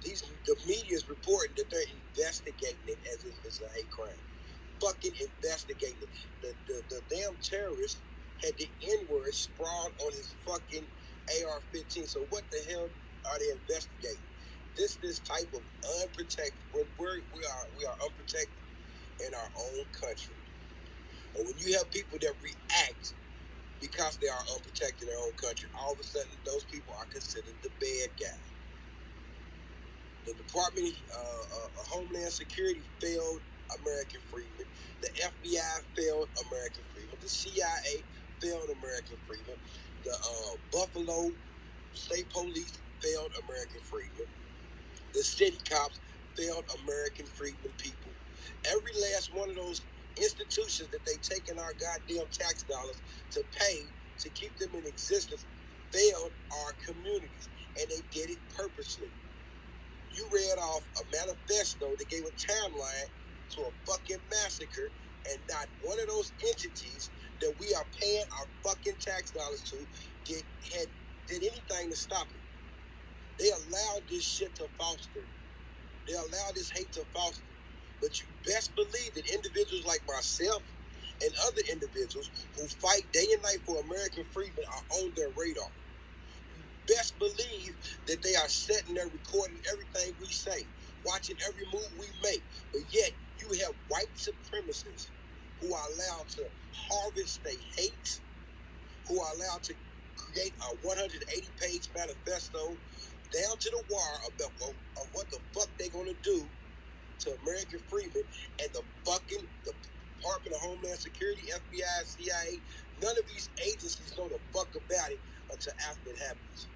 the media is reporting that they're investigating it as if it's a hate crime. Fucking investigating it. The damn terrorist had the N-word sprawled on his fucking AR-15. So what the hell are they investigating? This type of unprotected, when we are unprotected in our own country. And when you have people that react because they are unprotected in their own country, all of a sudden those people are considered the bad guy. The Department of Homeland Security failed American freedmen. The FBI failed American freedmen. The CIA failed American freedmen. The Buffalo State Police failed American freedmen. The city cops failed American freedmen people. Every last one of those institutions that they take in our goddamn tax dollars to pay to keep them in existence failed our communities, and they did it purposely. You read off a manifesto that gave a timeline to a fucking massacre, and not one of those entities that we are paying our fucking tax dollars to did anything to stop it. They allowed this shit to foster. They allowed this hate to foster. But you best believe that individuals like myself and other individuals who fight day and night for American freedom are on their radar. You best believe that they are sitting there recording everything we say, watching every move we make. But yet, you have white supremacists who are allowed to harvest their hate, who are allowed to create a 180-page manifesto down to the wire about what the fuck they're going to do to American freedmen, and the Department of Homeland Security, FBI, CIA, none of these agencies know the fuck about it until after it happens.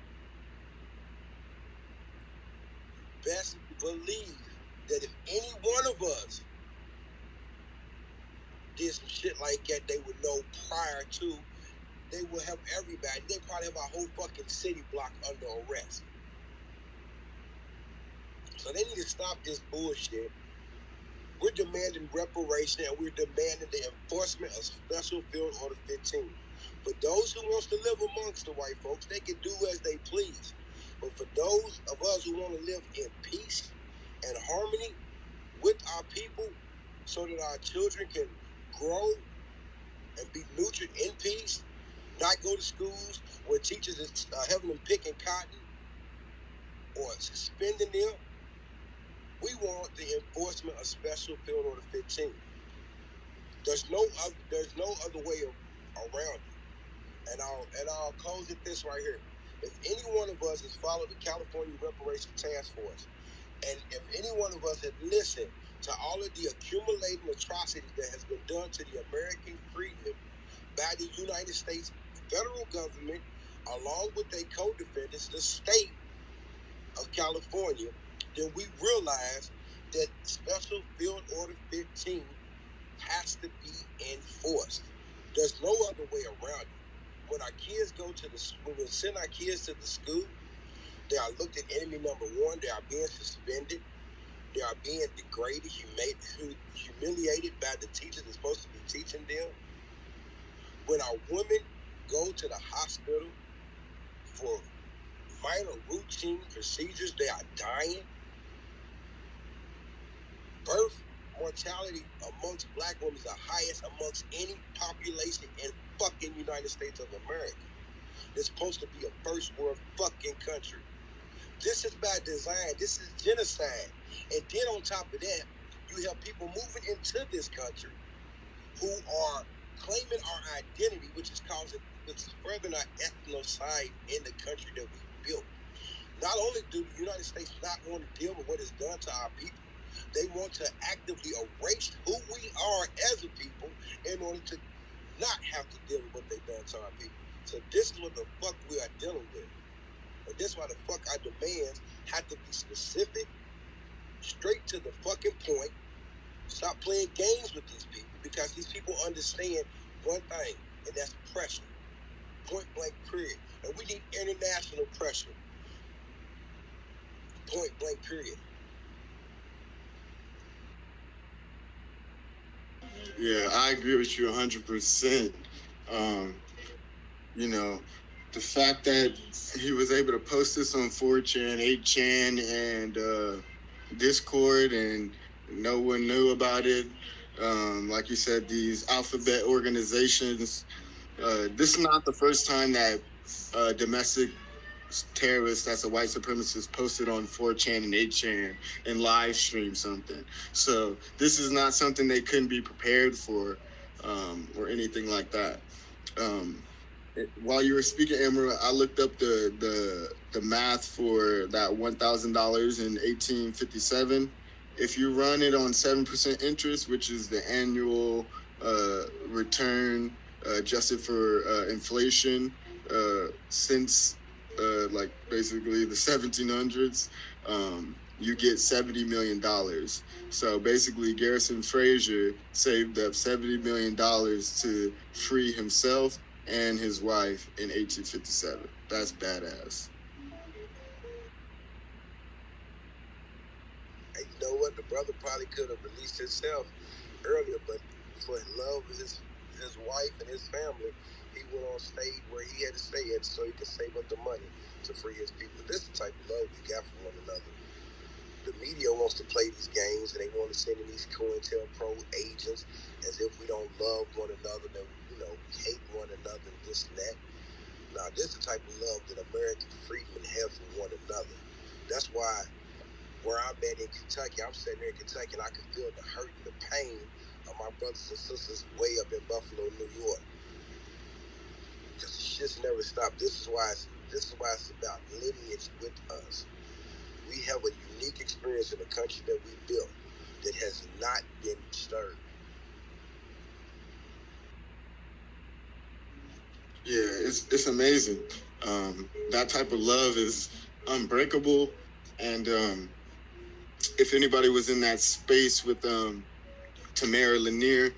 Best believe that if any one of us did some shit like that, they would know prior to. They will have everybody. They probably have our whole fucking city block under arrest. So they need to stop this bullshit. We're demanding reparation, and we're demanding the enforcement of Special Field Order 15. For those who wants to live amongst the white folks, they can do as they please. But for those of us who want to live in peace and harmony with our people so that our children can grow and be nurtured in peace, not go to schools where teachers is having them picking cotton or suspending them, we want the enforcement of Special Field Order 15. There's no other way around it. And I'll close it this right here. If any one of us has followed the California Reparation Task Force, and if any one of us had listened to all of the accumulating atrocities that has been done to the American freedmen by the United States federal government, along with their co-defendants, the state of California, then we realize that Special Field Order 15 has to be enforced. There's no other way around it. When our kids when we send our kids to the school, they are looked at enemy number one. They are being suspended. They are being degraded, humiliated by the teachers that's supposed to be teaching them. When our women go to the hospital for minor routine procedures, they are dying. Birth mortality amongst black women is the highest amongst any population in fucking United States of America. It's supposed to be a first world fucking country. This is by design. This is genocide. And then on top of that, you have people moving into this country who are claiming our identity, which is furthering our ethnocide in the country that we built. Not only do the United States not want to deal with what is done to our people, they want to actively erase who we are as a people in order to not have to deal with what they've done to our people. So this is what the fuck we are dealing with. And this is why the fuck our demands have to be specific, straight to the fucking point. Stop playing games with these people, because these people understand one thing, and that's pressure. Point blank, period. And we need international pressure. Point blank, period. Yeah, I agree with you 100%. You know, the fact that he was able to post this on 4chan, 8chan, and Discord, and no one knew about it. Like you said, these alphabet organizations. This is not the first time that domestic terrorist that's a white supremacist posted on 4chan and 8chan and live stream something. So this is not something they couldn't be prepared for, or anything like that. While you were speaking, Emerald, I looked up the math for that $1,000 in 1857. If you run it on 7% interest, which is the annual return adjusted for inflation since like basically the 1700s, you get $70 million. So basically Garrison Frazier saved up $70 million to free himself and his wife in 1857. That's badass. And you know what? The brother probably could have released himself earlier, but for love of his his wife and his family, he went on stage where he had to stay at so he could save up the money to free his people. This is the type of love we got for one another. The media wants to play these games, and they want to send in these COINTELPRO agents as if we don't love one another, that we hate one another, and this and that. Now, this is the type of love that American freedmen have for one another. That's why where I'm at in Kentucky, I'm sitting there in Kentucky, and I can feel the hurt and the pain of my brothers and sisters way up in Buffalo, New York. Because the shit's never stopped. This is why it's about lineage with us. We have a unique experience in the country that we built that has not been disturbed. Yeah, it's amazing. That type of love is unbreakable, and if anybody was in that space with Tamara Lanier,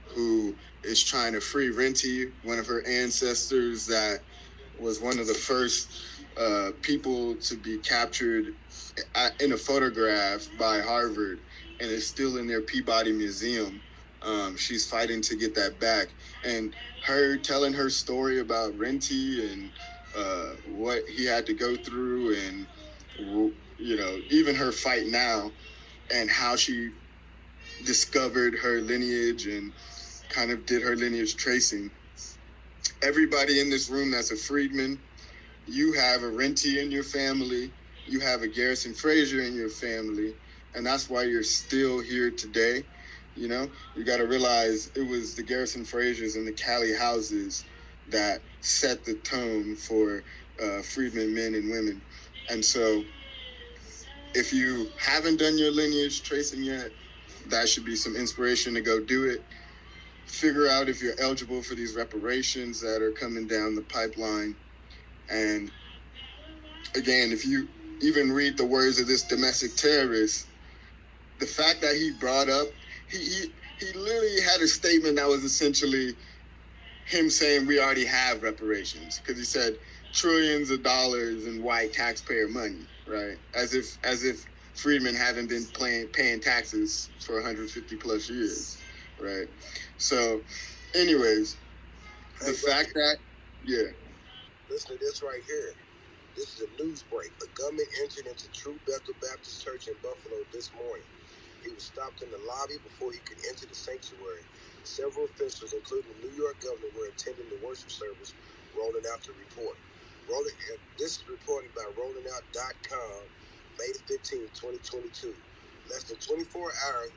who is trying to free Renty, one of her ancestors that was one of the first people to be captured in a photograph by Harvard, and is still in their Peabody Museum. She's fighting to get that back. And her telling her story about Renty and what he had to go through, and even her fight now, and how she discovered her lineage and kind of did her lineage tracing. Everybody in this room that's a freedman, you have a Renty in your family, you have a Garrison Frazier in your family, and that's why you're still here today. You got to realize it was the Garrison Fraziers and the Cali houses that set the tone for freedmen, men and women. And so if you haven't done your lineage tracing yet, that should be some inspiration to go do it. Figure out if you're eligible for these reparations that are coming down the pipeline. And again, if you even read the words of this domestic terrorist, the fact that he brought up, he literally had a statement that was essentially him saying we already have reparations, because he said trillions of dollars in white taxpayer money, right? As if freedmen haven't been paying taxes for 150 plus years, right? So, anyways, the fact that, Listen to this right here. This is a news break. A gunman entered into True Bethel Baptist Church in Buffalo this morning. He was stopped in the lobby before he could enter the sanctuary. Several officials, including the New York governor, were attending the worship service, rolling out the report. This is reported by RollingOut.com, May 15, 2022. Less than 24 hours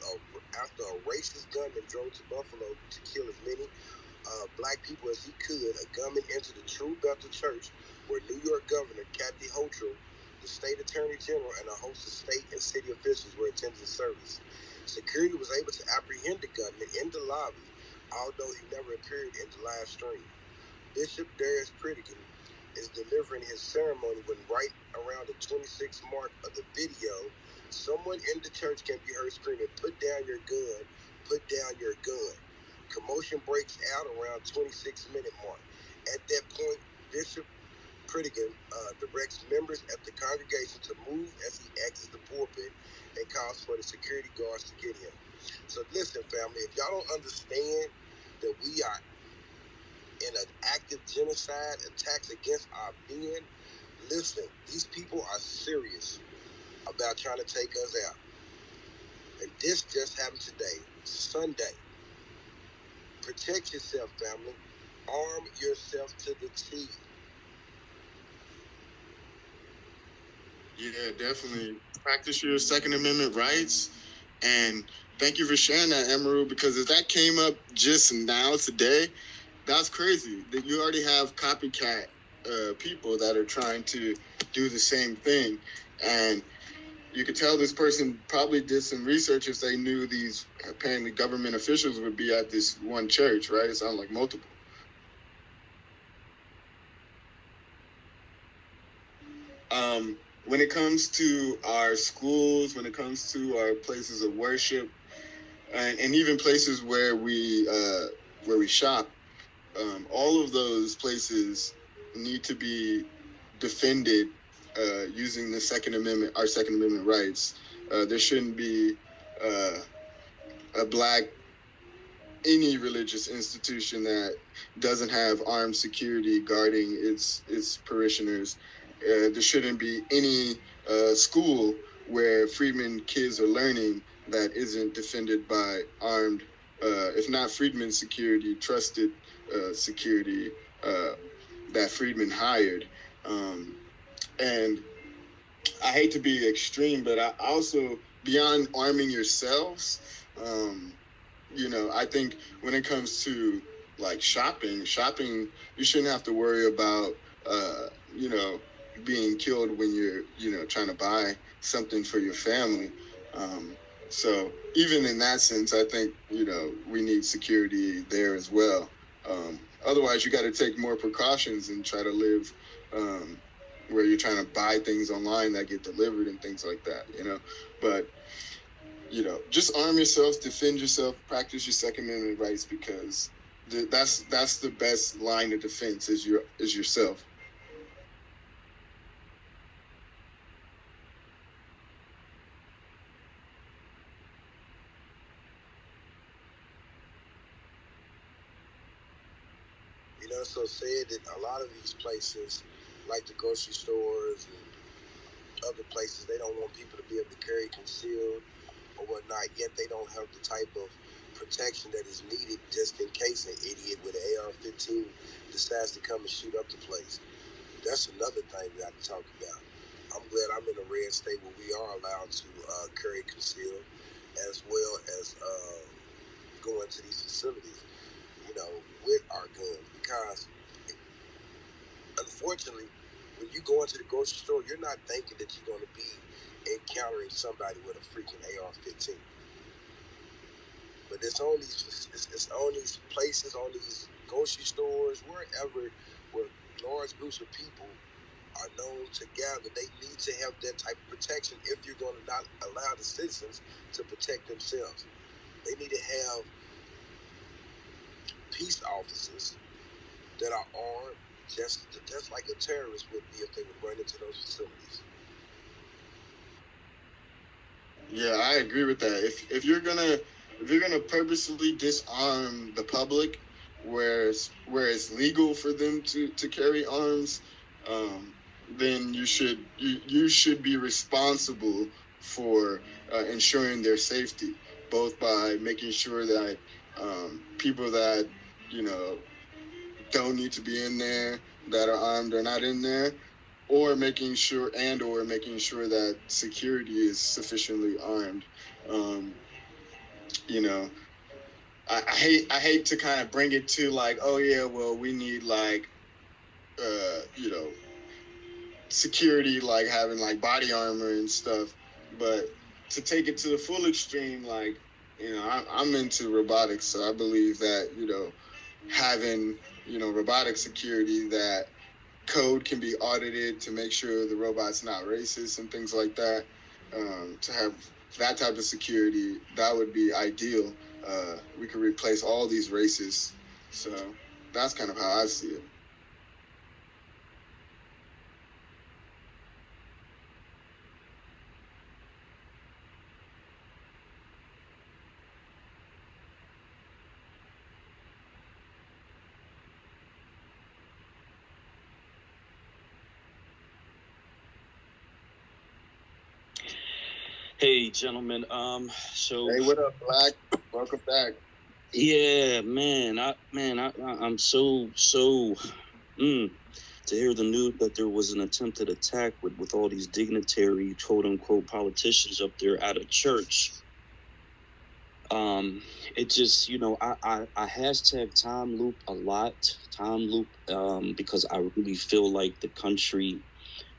after a racist gunman drove to Buffalo to kill as many black people as he could, a gunman entered the True Bethel Church, where New York Governor Kathy Hochul, the state attorney general, and a host of state and city officials were attending the service. Security was able to apprehend the gunman in the lobby, although he never appeared in the live stream. Bishop Darius Pritikin is delivering his ceremony when right around the 26th mark of the video, someone in the church can be heard screaming, "Put down your gun, put down your gun." Commotion breaks out around 26-minute mark. At that point, Bishop Pritikin directs members at the congregation to move as he exits the pulpit and calls for the security guards to get him. So listen, family, if y'all don't understand that we are in an active genocide attacks against our being, listen, these people are serious about trying to take us out. And this just happened today, Sunday. Protect yourself, family. Arm yourself to the teeth. Yeah, definitely. Practice your Second Amendment rights. And thank you for sharing that, Emerald, because if that came up just now today, that's crazy. That you already have copycat people that are trying to do the same thing. And you could tell this person probably did some research if they knew these apparently government officials would be at this one church, right? It sounds like multiple. When it comes to our schools, when it comes to our places of worship, and even places where we shop, all of those places need to be defended using the Second Amendment, our Second Amendment rights. There shouldn't be a black any religious institution that doesn't have armed security guarding its parishioners. There shouldn't be any school where freedmen kids are learning that isn't defended by armed, if not freedmen security, trusted security that freedmen hired. And I hate to be extreme, but I also, beyond arming yourselves, I think when it comes to like shopping, you shouldn't have to worry about, being killed when you're, trying to buy something for your family. So even in that sense, I think, we need security there as well. Otherwise, you got to take more precautions and try to live where you're trying to buy things online that get delivered and things like that, But, just arm yourself, defend yourself, practice your Second Amendment rights, because that's the best line of defense is yourself. So said that a lot of these places, like the grocery stores and other places, they don't want people to be able to carry concealed or whatnot, yet they don't have the type of protection that is needed just in case an idiot with an AR-15 decides to come and shoot up the place. That's another thing we have to talk about. I'm glad I'm in a red state where we are allowed to carry concealed as well as go into these facilities, with our guns, because unfortunately, when you go into the grocery store, you're not thinking that you're going to be encountering somebody with a freaking AR-15. But it's on these places, on these grocery stores, wherever, where large groups of people are known to gather. They need to have that type of protection if you're going to not allow the citizens to protect themselves. They need to have peace officers that are armed, just like a terrorist would be if they would run into those facilities. Yeah, I agree with that. If you're gonna purposely disarm the public, where it's legal for them to carry arms, then you should be responsible for ensuring their safety, both by making sure that people that don't need to be in there, that are armed, are not in there, or making sure that security is sufficiently armed. I hate to kind of bring it to like, oh yeah, well, we need like security, like having like body armor and stuff, but to take it to the full extreme, like, I'm into robotics, so I believe that, having, robotic security, that code can be audited to make sure the robot's not racist and things like that. To have that type of security, that would be ideal. We could replace all these racists. So that's kind of how I see it. Hey, gentlemen. So. Hey, what up, Black? Welcome back. Yeah, man. I'm so to hear the news that there was an attempted attack with all these dignitary, quote unquote, politicians up there at a church. It just, I hashtag time loop a lot, because I really feel like the country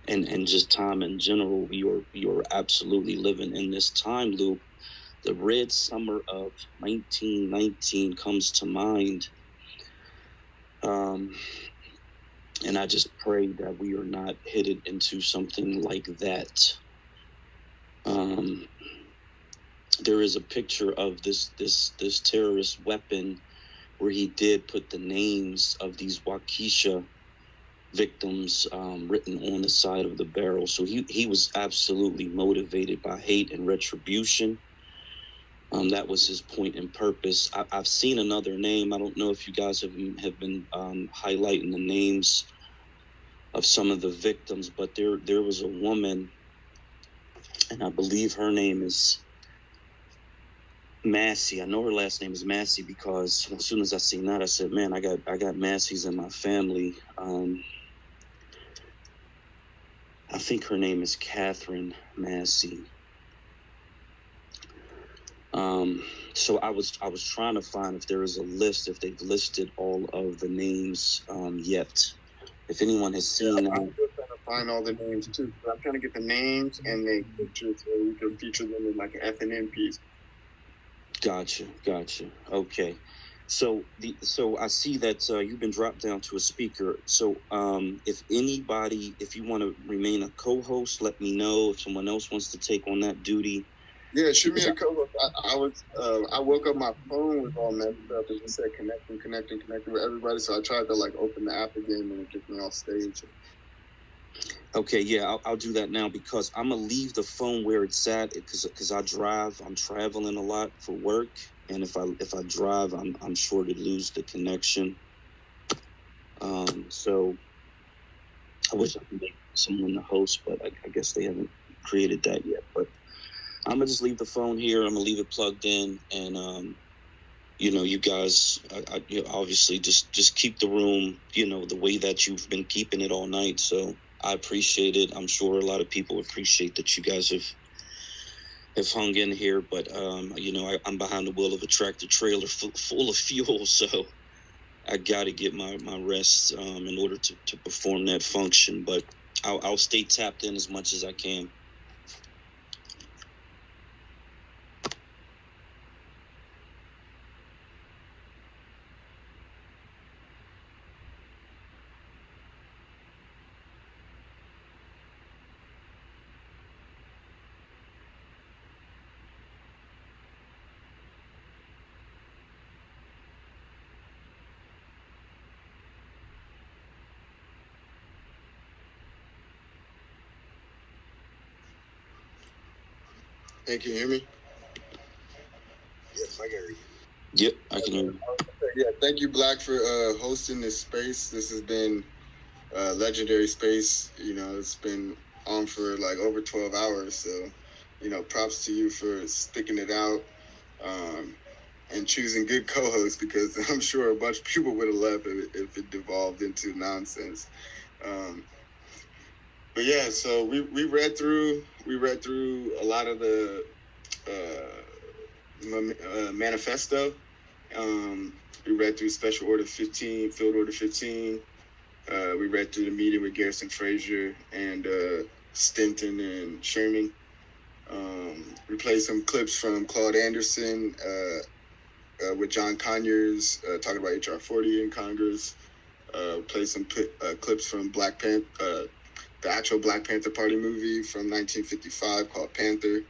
and just time in general, you're absolutely living in this time loop. The Red Summer of 1919 comes to mind. And I just pray that we are not headed into something like that. There is a picture of this terrorist weapon where he did put the names of these Waukesha victims written on the side of the barrel. So he was absolutely motivated by hate and retribution. That was his point and purpose. I've seen another name. I don't know if you guys have been highlighting the names of some of the victims, but there was a woman, and I believe her name is Massey. I know her last name is Massey because as soon as I seen that, I said, "Man, I got Masseys in my family." I think her name is Catherine Massey. So I was trying to find if there is a list, if they've listed all of the names yet. If anyone has seen that. I'm just trying to find all the names too. I'm trying to get the names and the pictures so we can feature them in like an F&M piece. Gotcha. Okay. So I see that you've been dropped down to a speaker. So if you want to remain a co-host, let me know. If someone else wants to take on that duty. Yeah, shoot me a co-host. I woke up, my phone was all messed up. It just said connecting with everybody. So I tried to like open the app again and it kicked me off stage. Okay, yeah, I'll do that now because I'm gonna leave the phone where it's at because I drive. I'm traveling a lot for work, and if I drive, I'm sure to lose the connection. So I wish I could make someone the host, but I guess they haven't created that yet. But I'm gonna just leave the phone here. I'm gonna leave it plugged in, and you guys, obviously just keep the room, the way that you've been keeping it all night. So I appreciate it. I'm sure a lot of people appreciate that you guys have hung in here. But I'm behind the wheel of a tractor trailer full of fuel, so I got to get my rest in order to perform that function. But I'll stay tapped in as much as I can. Hey, can you hear me? Yes, I can hear you. Yep, I can hear you. Yeah, thank you, Black, for hosting this space. This has been a legendary space. It's been on for like over 12 hours. So, props to you for sticking it out and choosing good co-hosts because I'm sure a bunch of people would have left if it devolved into nonsense. But yeah, so we read through a lot of the manifesto. We read through Special Order 15, Field Order 15. We read through the meeting with Garrison Frazier and Stinton and Sherman. We played some clips from Claude Anderson with John Conyers talking about HR 40 in Congress. Played some clips from Black Panther, the actual Black Panther Party movie from 1955 called Panther.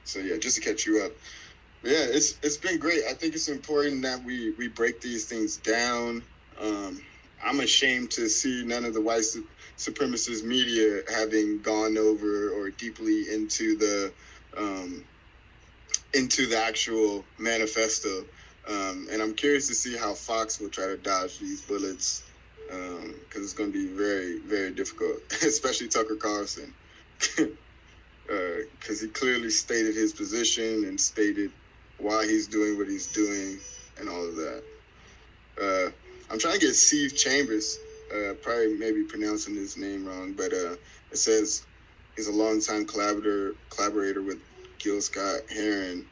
So yeah, just to catch you up. But yeah, it's been great. I think it's important that we break these things down. I'm ashamed to see none of the white supremacist media having gone over or deeply into the actual manifesto. And I'm curious to see how Fox will try to dodge these bullets because it's going to be very, very difficult, especially Tucker Carlson, because he clearly stated his position and stated why he's doing what he's doing and all of that. I'm trying to get Steve Chambers, probably maybe pronouncing his name wrong, but it says he's a longtime collaborator with Gil Scott-Heron.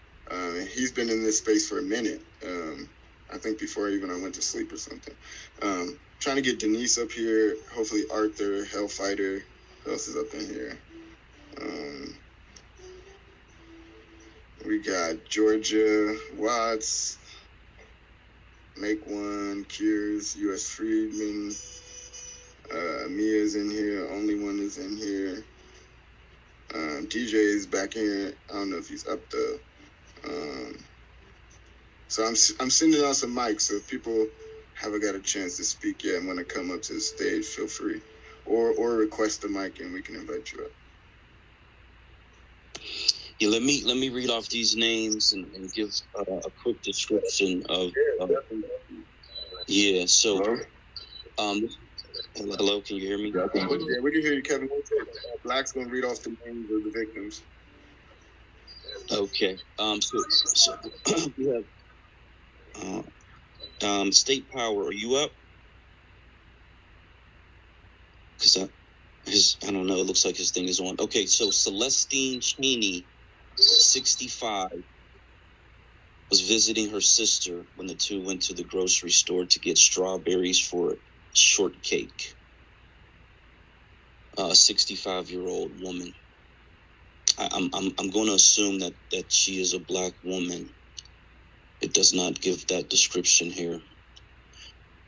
He's been in this space for a minute. I think before even I went to sleep or something. Trying to get Denise up here. Hopefully Arthur, Hellfighter. Who else is up in here? We got Georgia Watts, Make One, Cures, U.S. Friedman. Mia's in here. Only One is in here. DJ is back here. I don't know if he's up though. So I'm sending out some mics. So if people haven't got a chance to speak yet and want to come up to the stage, feel free, or request a mic and we can invite you up. Yeah, let me read off these names and give a quick description of. Yeah. So, hello, can you hear me? Yeah, we can hear you, Kevin. Black's gonna read off the names of the victims. Okay. So we have State Power. Are you up? Because I don't know. It looks like his thing is on. Okay. So Celestine Cheney, 65, was visiting her sister when the two went to the grocery store to get strawberries for shortcake. 65-year-old woman. I'm going to assume that she is a black woman. It does not give that description here.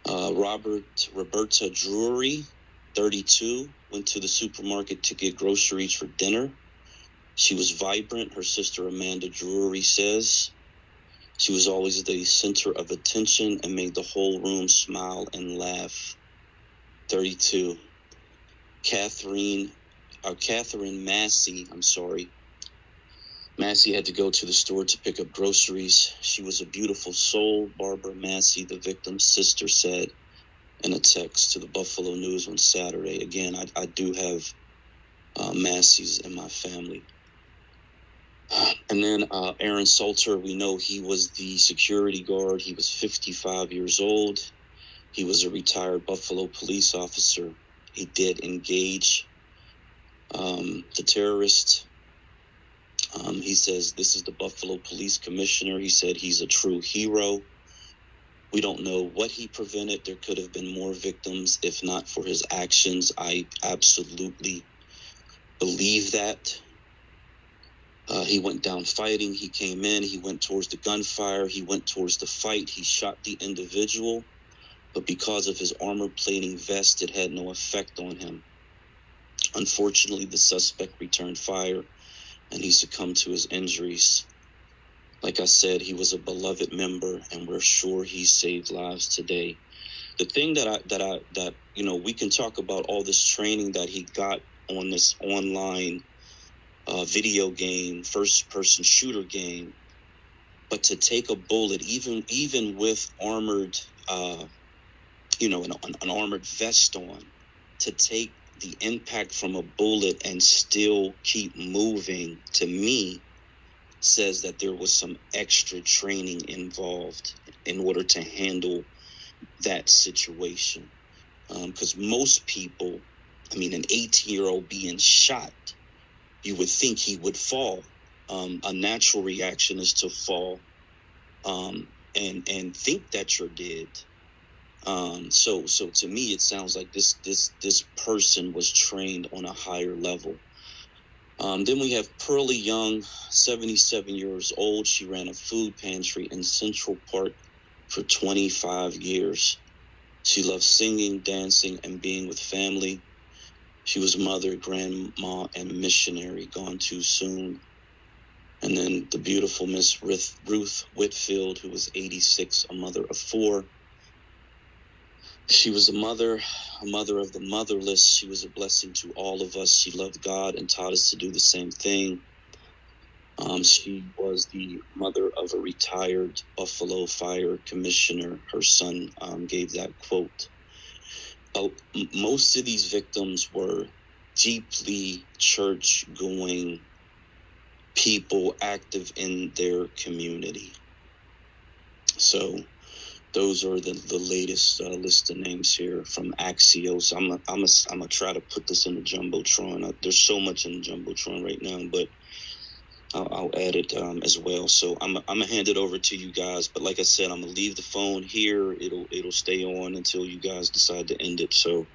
Roberta Drury, 32, went to the supermarket to get groceries for dinner. She was vibrant, her sister Amanda Drury says. She was always the center of attention and made the whole room smile and laugh. 32. Catherine Massey, Massey had to go to the store to pick up groceries. She was a beautiful soul, Barbara Massey, the victim's sister, said in a text to the Buffalo News on Saturday. Again, I do have Masseys in my family. And then Aaron Salter, we know he was the security guard. He was 55 years old. He was a retired Buffalo police officer. He did engage the terrorist. He says, this is the Buffalo Police Commissioner. He said he's a true hero. We don't know what he prevented. There could have been more victims if not for his actions. I absolutely believe that. He went down fighting. He came in. He went towards the gunfire. He went towards the fight. He shot the individual. But because of his armor-plating vest, it had no effect on him. Unfortunately, the suspect returned fire, and he succumbed to his injuries. Like I said, he was a beloved member, and we're sure he saved lives today. The thing that we can talk about all this training that he got on this online video game, first-person shooter game, but to take a bullet, even with armored, an armored vest on, to take the impact from a bullet and still keep moving, to me, says that there was some extra training involved in order to handle that situation. Because most people, an 18-year-old being shot, you would think he would fall. A natural reaction is to fall and think that you're dead. So to me, it sounds like this person was trained on a higher level. Then we have Pearlie Young, 77 years old. She ran a food pantry in Central Park for 25 years. She loved singing, dancing, and being with family. She was mother, grandma, and missionary, gone too soon. And then the beautiful Miss Ruth Whitfield, who was 86, a mother of 4. She was a mother of the motherless. She was a blessing to all of us. She loved God and taught us to do the same thing. She was the mother of a retired Buffalo Fire Commissioner. Her son gave that quote. Most of these victims were deeply church-going people active in their community. So those are the latest list of names here from Axios. I'm gonna try to put this in the Jumbotron. There's so much in the Jumbotron right now, but I'll add it as well. So I'm gonna hand it over to you guys. But like I said, I'm gonna leave the phone here. It'll stay on until you guys decide to end it. So,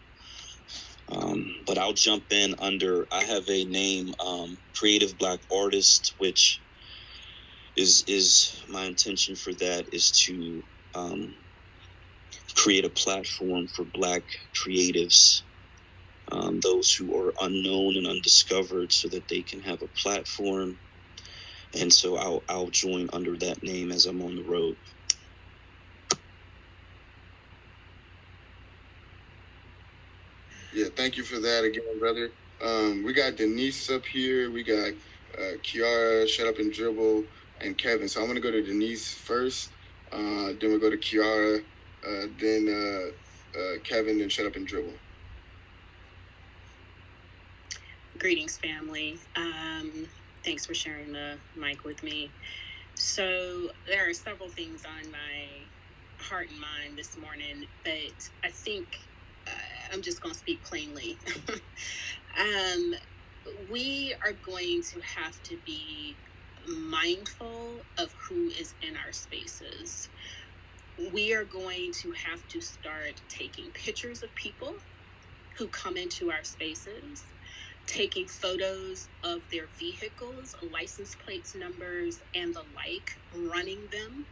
but I'll jump in under. I have a name, Creative Black Artist, which is my intention for that is to create a platform for Black creatives, those who are unknown and undiscovered, so that they can have a platform. And so I'll join under that name as I'm on the road. Yeah, thank you for that again, brother. We got Denise up here. We got Kiara, Shut Up and Dribble, and Kevin. So I'm gonna go to Denise first. Then we'll go to Kiara, then Kevin, then Shut Up and Dribble. Greetings, family. Thanks for sharing the mic with me. So there are several things on my heart and mind this morning, but I think I'm just going to speak plainly. We are going to have to be mindful of who is in our spaces. We are going to have to start taking pictures of people who come into our spaces, taking photos of their vehicles, license plates, numbers, and the like, running them.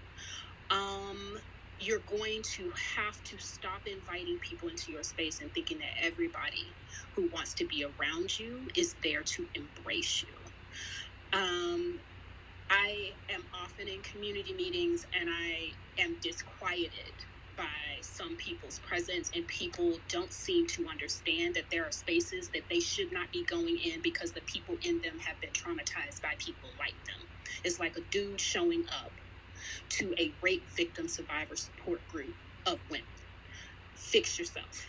You're going to have to stop inviting people into your space and thinking that everybody who wants to be around you is there to embrace you. I am often in community meetings and I am disquieted by some people's presence, and people don't seem to understand that there are spaces that they should not be going in because the people in them have been traumatized by people like them. It's like a dude showing up to a rape victim survivor support group of women. Fix yourself.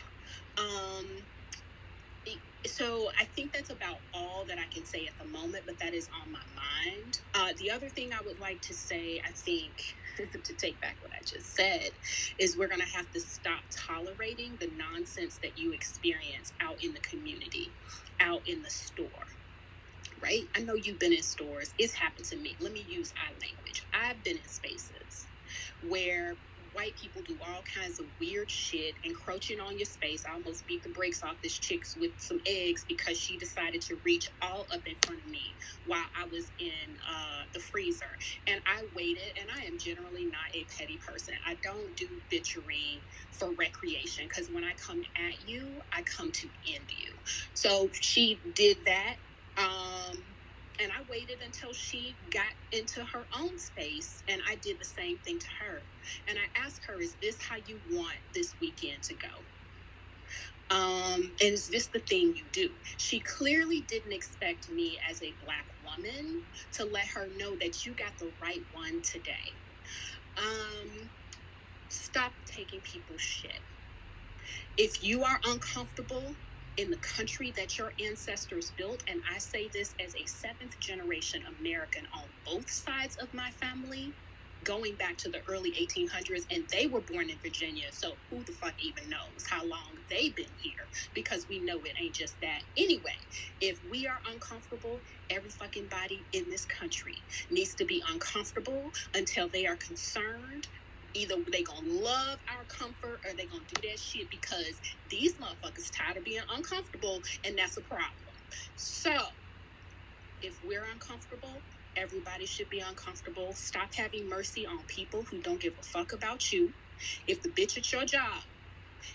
So I think that's about all that I can say at the moment, but that is on my mind. The other thing I would like to say, I think, to take back what I just said, is we're going to have to stop tolerating the nonsense that you experience out in the community, out in the store, right? I know you've been in stores. It's happened to me. Let me use our language. I've been in spaces where white people do all kinds of weird shit, encroaching on your space. I almost beat the brakes off this chick with some eggs because she decided to reach all up in front of me while I was in the freezer. And I waited, and I am generally not a petty person. I don't do bitchery for recreation, because when I come at you, I come to end you. So she did that. And I waited until she got into her own space, and I did the same thing to her. And I asked her, is this how you want this weekend to go? And is this the thing you do? She clearly didn't expect me as a Black woman to let her know that you got the right one today. Stop taking people's shit. If you are uncomfortable in the country that your ancestors built, and I say this as a 7th generation American on both sides of my family, going back to the early 1800s, and they were born in Virginia, so who the fuck even knows how long they've been here, because we know it ain't just that. Anyway, if we are uncomfortable, every fucking body in this country needs to be uncomfortable until they are concerned. Either they gonna love our comfort or they gonna do that shit because these motherfuckers tired of being uncomfortable, and that's a problem. So, if we're uncomfortable, everybody should be uncomfortable. Stop having mercy on people who don't give a fuck about you. If the bitch at your job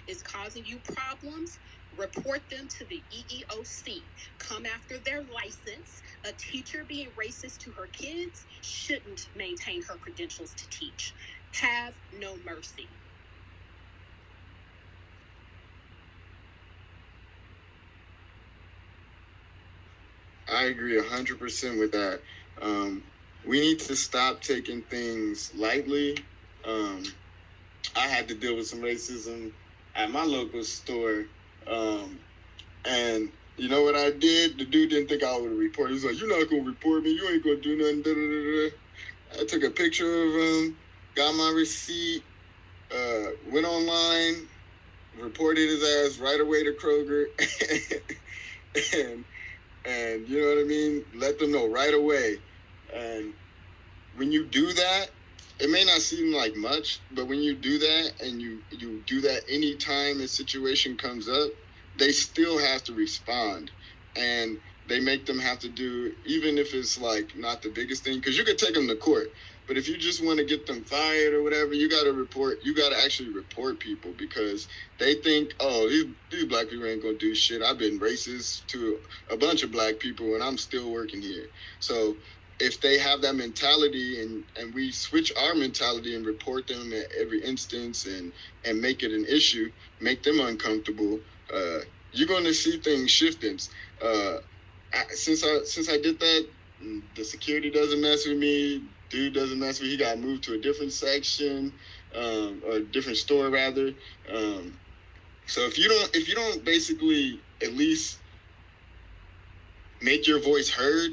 is causing you problems, report them to the EEOC. Come after their license. A teacher being racist to her kids shouldn't maintain her credentials to teach. Have no mercy. I agree 100% with that. We need to stop taking things lightly. I had to deal with some racism at my local store. And you know what I did? The dude didn't think I would report. He was like, "You're not going to report me. You ain't going to do nothing." Da, da, da, da. I took a picture of him, got my receipt, went online, reported his ass right away to Kroger. and you know what I mean? Let them know right away. And when you do that, it may not seem like much, but when you do that and you do that anytime a situation comes up, they still have to respond. And they make them have to do, even if it's like not the biggest thing, because you could take them to court. But if you just want to get them fired or whatever, you got to actually report people, because they think, oh, these black people ain't going to do shit. I've been racist to a bunch of black people and I'm still working here. So if they have that mentality and we switch our mentality and report them at every instance and make it an issue, make them uncomfortable, you're going to see things shifting. Since I did that, The security doesn't mess with me. Dude doesn't mess with me. He got moved to a different section, or a different store rather. So if you don't basically at least make your voice heard,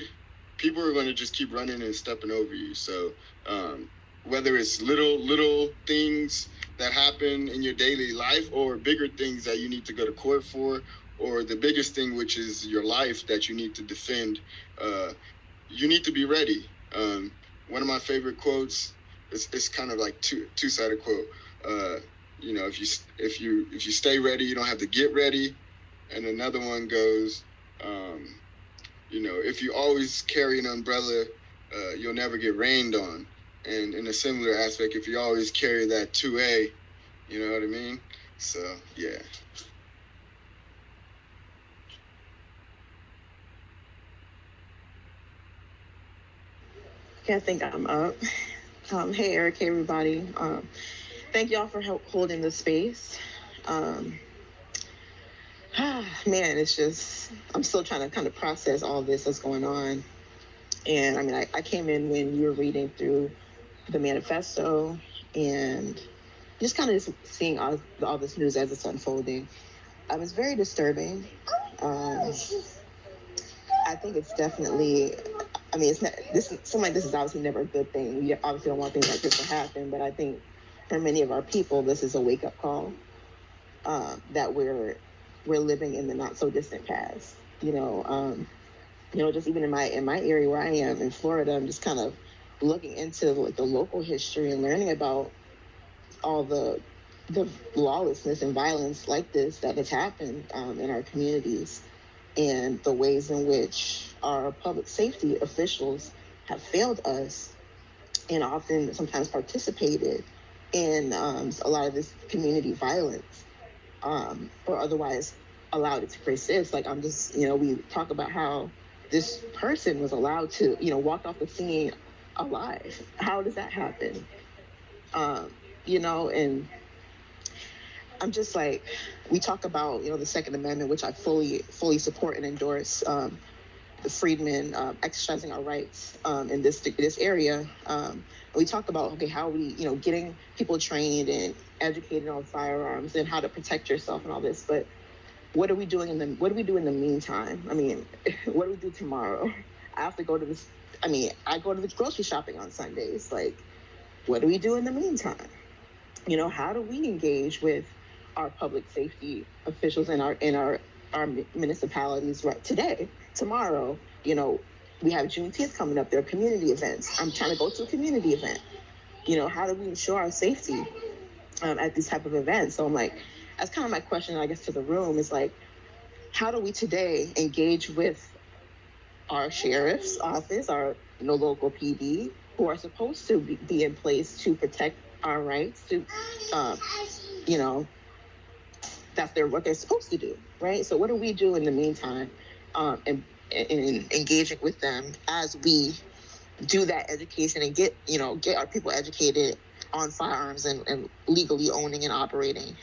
people are going to just keep running and stepping over you. So whether it's little things that happen in your daily life or bigger things that you need to go to court for, or the biggest thing, which is your life that you need to defend, you need to be ready. One of my favorite quotes, it's kind of like two-sided quote. If you stay ready, you don't have to get ready. And another one goes, if you always carry an umbrella, you'll never get rained on. And in a similar aspect, if you always carry that 2A, you know what I mean? So, yeah. Okay, I think I'm up. Hey, Eric, hey, everybody. Thank y'all for holding the space. Man, it's just, I'm still trying to kind of process all this that's going on. And I mean, I came in when you were reading through the manifesto and just kind of seeing all this news as it's unfolding. It's very disturbing. I think it's definitely, I mean, something like this is obviously never a good thing. We obviously don't want things like this to happen, but I think for many of our people, this is a wake-up call that we're living in the not so distant past. Just even in my area where I am in Florida, I'm just kind of looking into like the local history and learning about all the lawlessness and violence like this that has happened in our communities, and the ways in which our public safety officials have failed us and often sometimes participated in a lot of this community violence, or otherwise allowed it to persist. Like we talk about how this person was allowed to, walk off the scene alive. How does that happen? And I'm just like, we talk about, the Second Amendment, which I fully support and endorse, the freedmen exercising our rights in this area. We talk about, okay, how we, getting people trained and educated on firearms and how to protect yourself and all this. But what are we doing in the meantime? I mean, what do we do tomorrow? I have to go to I go to the grocery shopping on Sundays. Like, what do we do in the meantime? How do we engage with our public safety officials in our municipalities right today, tomorrow? We have Juneteenth coming up. There are community events. I'm trying to go to a community event. How do we ensure our safety at these type of events? So I'm like, that's kind of my question, I guess, to the room is like, how do we today engage with our sheriff's office, our local PD, who are supposed to be in place to protect our rights, to that's what they're supposed to do, right? So what do we do in the meantime, in engaging with them as we do that education and get our people educated on firearms and legally owning and operating?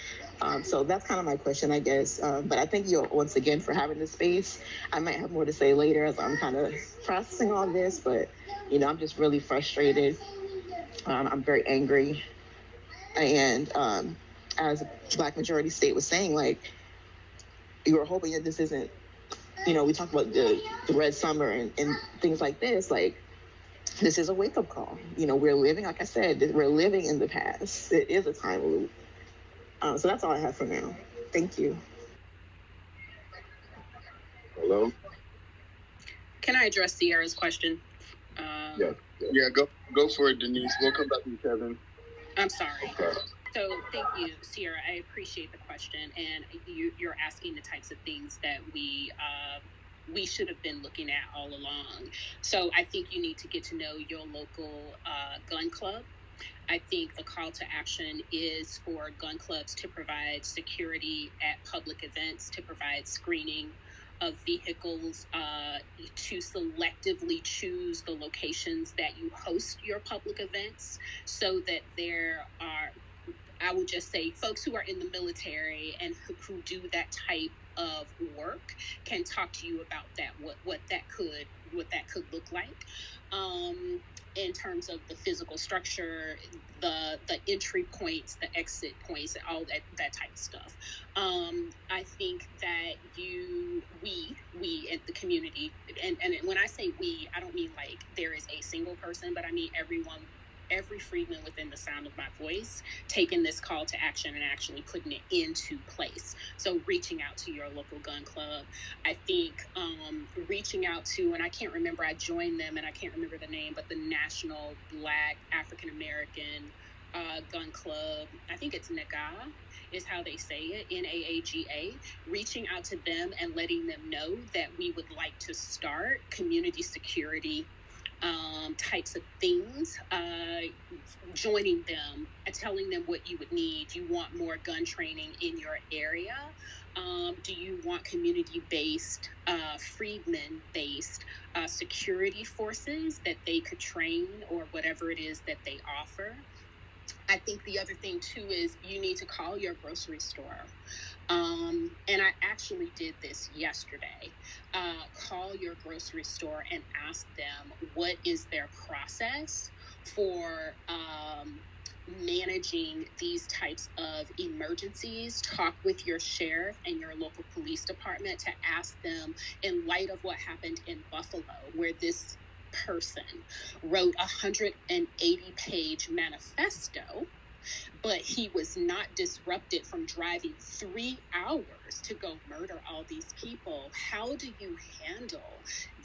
So that's kind of my question, I guess. But I thank you once again for having this space. I might have more to say later as I'm kind of processing all this, but I'm just really frustrated. I'm very angry. And as a Black majority state was saying, like, you were hoping that this isn't, we talk about the Red Summer and things like this, like, this is a wake-up call. We're living, like I said, we're living in the past. It is a time loop. So that's all I have for now. Thank you. Hello? Can I address Sierra's question? Yeah, go for it, Denise. We'll come back to you, Kevin. I'm sorry. So thank you, Sierra. I appreciate the question, and you're asking the types of things that we should have been looking at all along. So I think you need to get to know your local gun club. I think the call to action is for gun clubs to provide security at public events, to provide screening of vehicles, to selectively choose the locations that you host your public events so that there are I would just say folks who are in the military and who do that type of work can talk to you about that, what that could look like. In terms of the physical structure, the entry points, the exit points, and all that type of stuff. I think that we in the community, and when I say we, I don't mean like there is a single person, but I mean every freedman within the sound of my voice taking this call to action and actually putting it into place. So reaching out to your local gun club. I think reaching out to, and I can't remember, I joined them and I can't remember the name, but the National Black African American Gun Club, I think it's NAGA is how they say it, NAAGA, reaching out to them and letting them know that we would like to start community security types of things, joining them and telling them what you would need. You want more gun training in your area? Do you want community-based, freedmen-based security forces that they could train or whatever it is that they offer? I think the other thing too is you need to call your grocery store. And I actually did this yesterday. Call your grocery store and ask them what is their process for managing these types of emergencies. Talk with your sheriff and your local police department to ask them, in light of what happened in Buffalo, where this person wrote a 180-page manifesto, but he was not disrupted from driving 3 hours to go murder all these people. How do you handle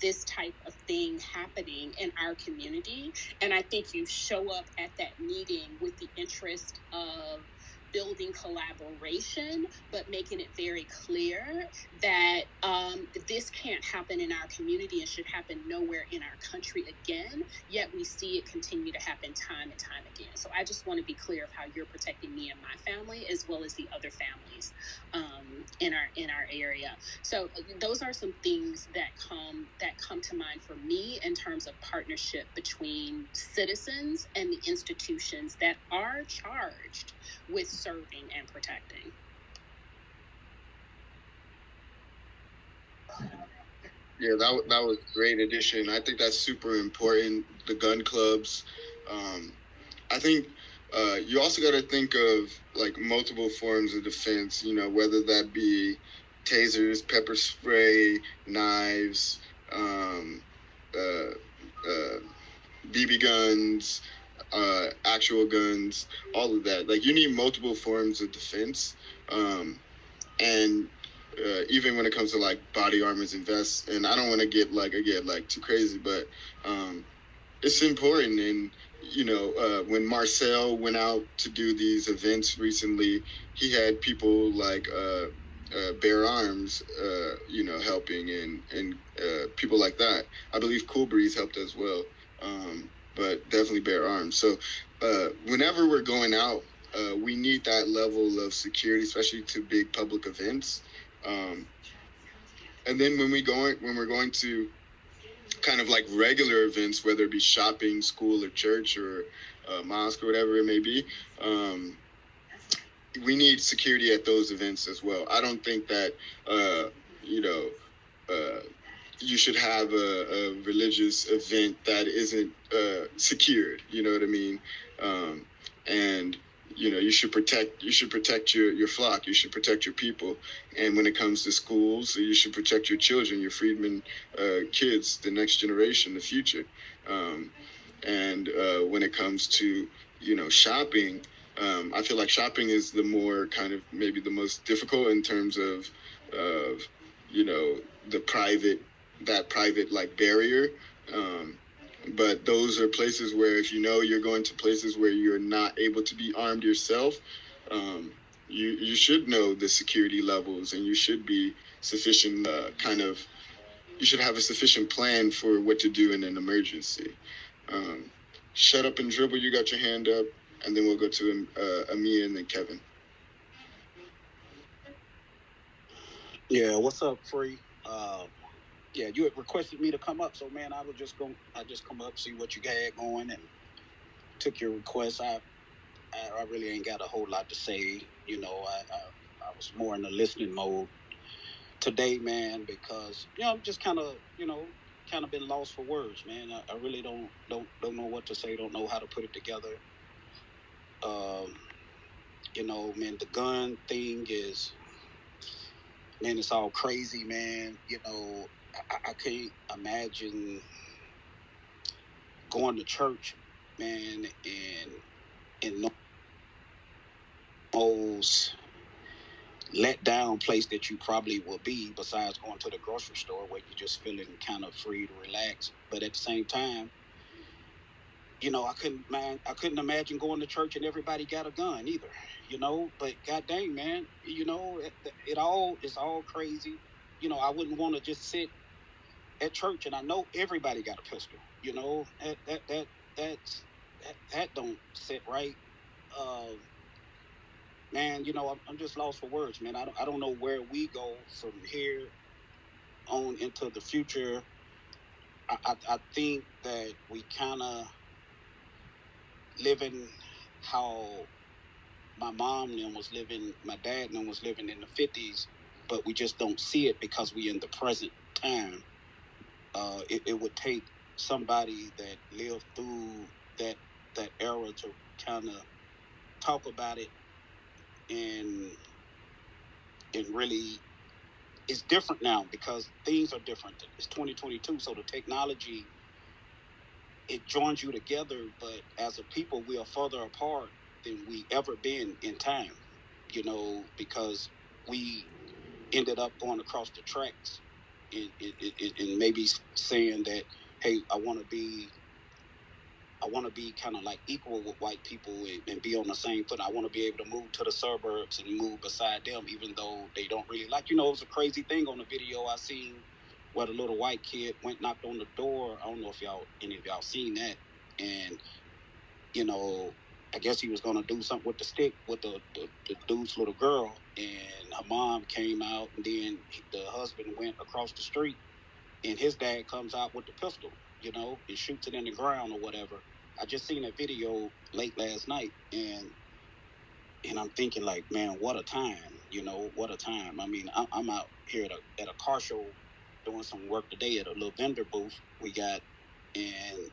this type of thing happening in our community? And I think you show up at that meeting with the interest of building collaboration, but making it very clear that this can't happen in our community and should happen nowhere in our country again, yet we see it continue to happen time and time again. So I just want to be clear of how you're protecting me and my family, as well as the other families in our area. So those are some things that come to mind for me in terms of partnership between citizens and the institutions that are charged with serving and protecting. Yeah, that was a great addition. I think that's super important. The gun clubs. I think you also got to think of like multiple forms of defense. You know, whether that be tasers, pepper spray, knives, BB guns, actual guns, all of that. Like you need multiple forms of defense, and even when it comes to like body armors and vests. And I don't want to get too crazy, but it's important. And you know, when Marcel went out to do these events recently, he had people like Bear Arms, you know, helping and people like that. I believe Cool Breeze helped as well. But definitely Bear Arms. So whenever we're going out, we need that level of security, especially to big public events. And then when we're going to kind of like regular events, whether it be shopping, school, or church, or mosque, or whatever it may be, we need security at those events as well. I don't think that you should have a religious event that isn't secured. You know what I mean? And you know, you should protect your flock. You should protect your people. And when it comes to schools, you should protect your children, your freedmen kids, the next generation, the future. And when it comes to, you know, shopping, I feel like shopping is the more kind of maybe the most difficult in terms of you know, that private like barrier. But those are places where if you know you're going to places where you're not able to be armed yourself, you should know the security levels, and you should be sufficient you should have a sufficient plan for what to do in an emergency. Shut Up and Dribble, you got your hand up, and then we'll go to Amir and then Kevin. Yeah, what's up, Free? Yeah, you had requested me to come up, so man, I just come up, see what you had going, and took your request. I I really ain't got a whole lot to say. You know, I was more in the listening mode today, man, because I'm just kind of been lost for words, man. I really don't know what to say. Don't know how to put it together. Man, the gun thing is, man, it's all crazy, man. I can't imagine going to church, man, and most let down place that you probably will be, besides going to the grocery store where you're just feeling kind of free to relax. But at the same time, I couldn't imagine going to church and everybody got a gun either, but god dang, man, it's all crazy. I wouldn't want to just sit at church and I know everybody got a pistol. That don't sit right. Man, I'm just lost for words, man. I don't know where we go from here on into the future. I think that we kind of living how my mom and them was living, my dad and them was living in the 50s, but we just don't see it because we in the present time. It would take somebody that lived through that era to kind of talk about it, and really it's different now because things are different. It's 2022, so the technology, it joins you together, but as a people we are further apart than we ever been in time, because we ended up going across the tracks and maybe saying that, hey, I want to be kind of like equal with white people and be on the same foot. I want to be able to move to the suburbs and move beside them, even though they don't really like. It was a crazy thing on the video I seen where the little white kid knocked on the door. I don't know if any of y'all seen that. And, I guess he was going to do something with the stick with the dude's little girl. And her mom came out, and then the husband went across the street, and his dad comes out with the pistol, and shoots it in the ground or whatever. I just seen that video late last night, and I'm thinking like, man, what a time, what a time. I mean, I'm out here at a car show doing some work today at a little vendor booth we got, and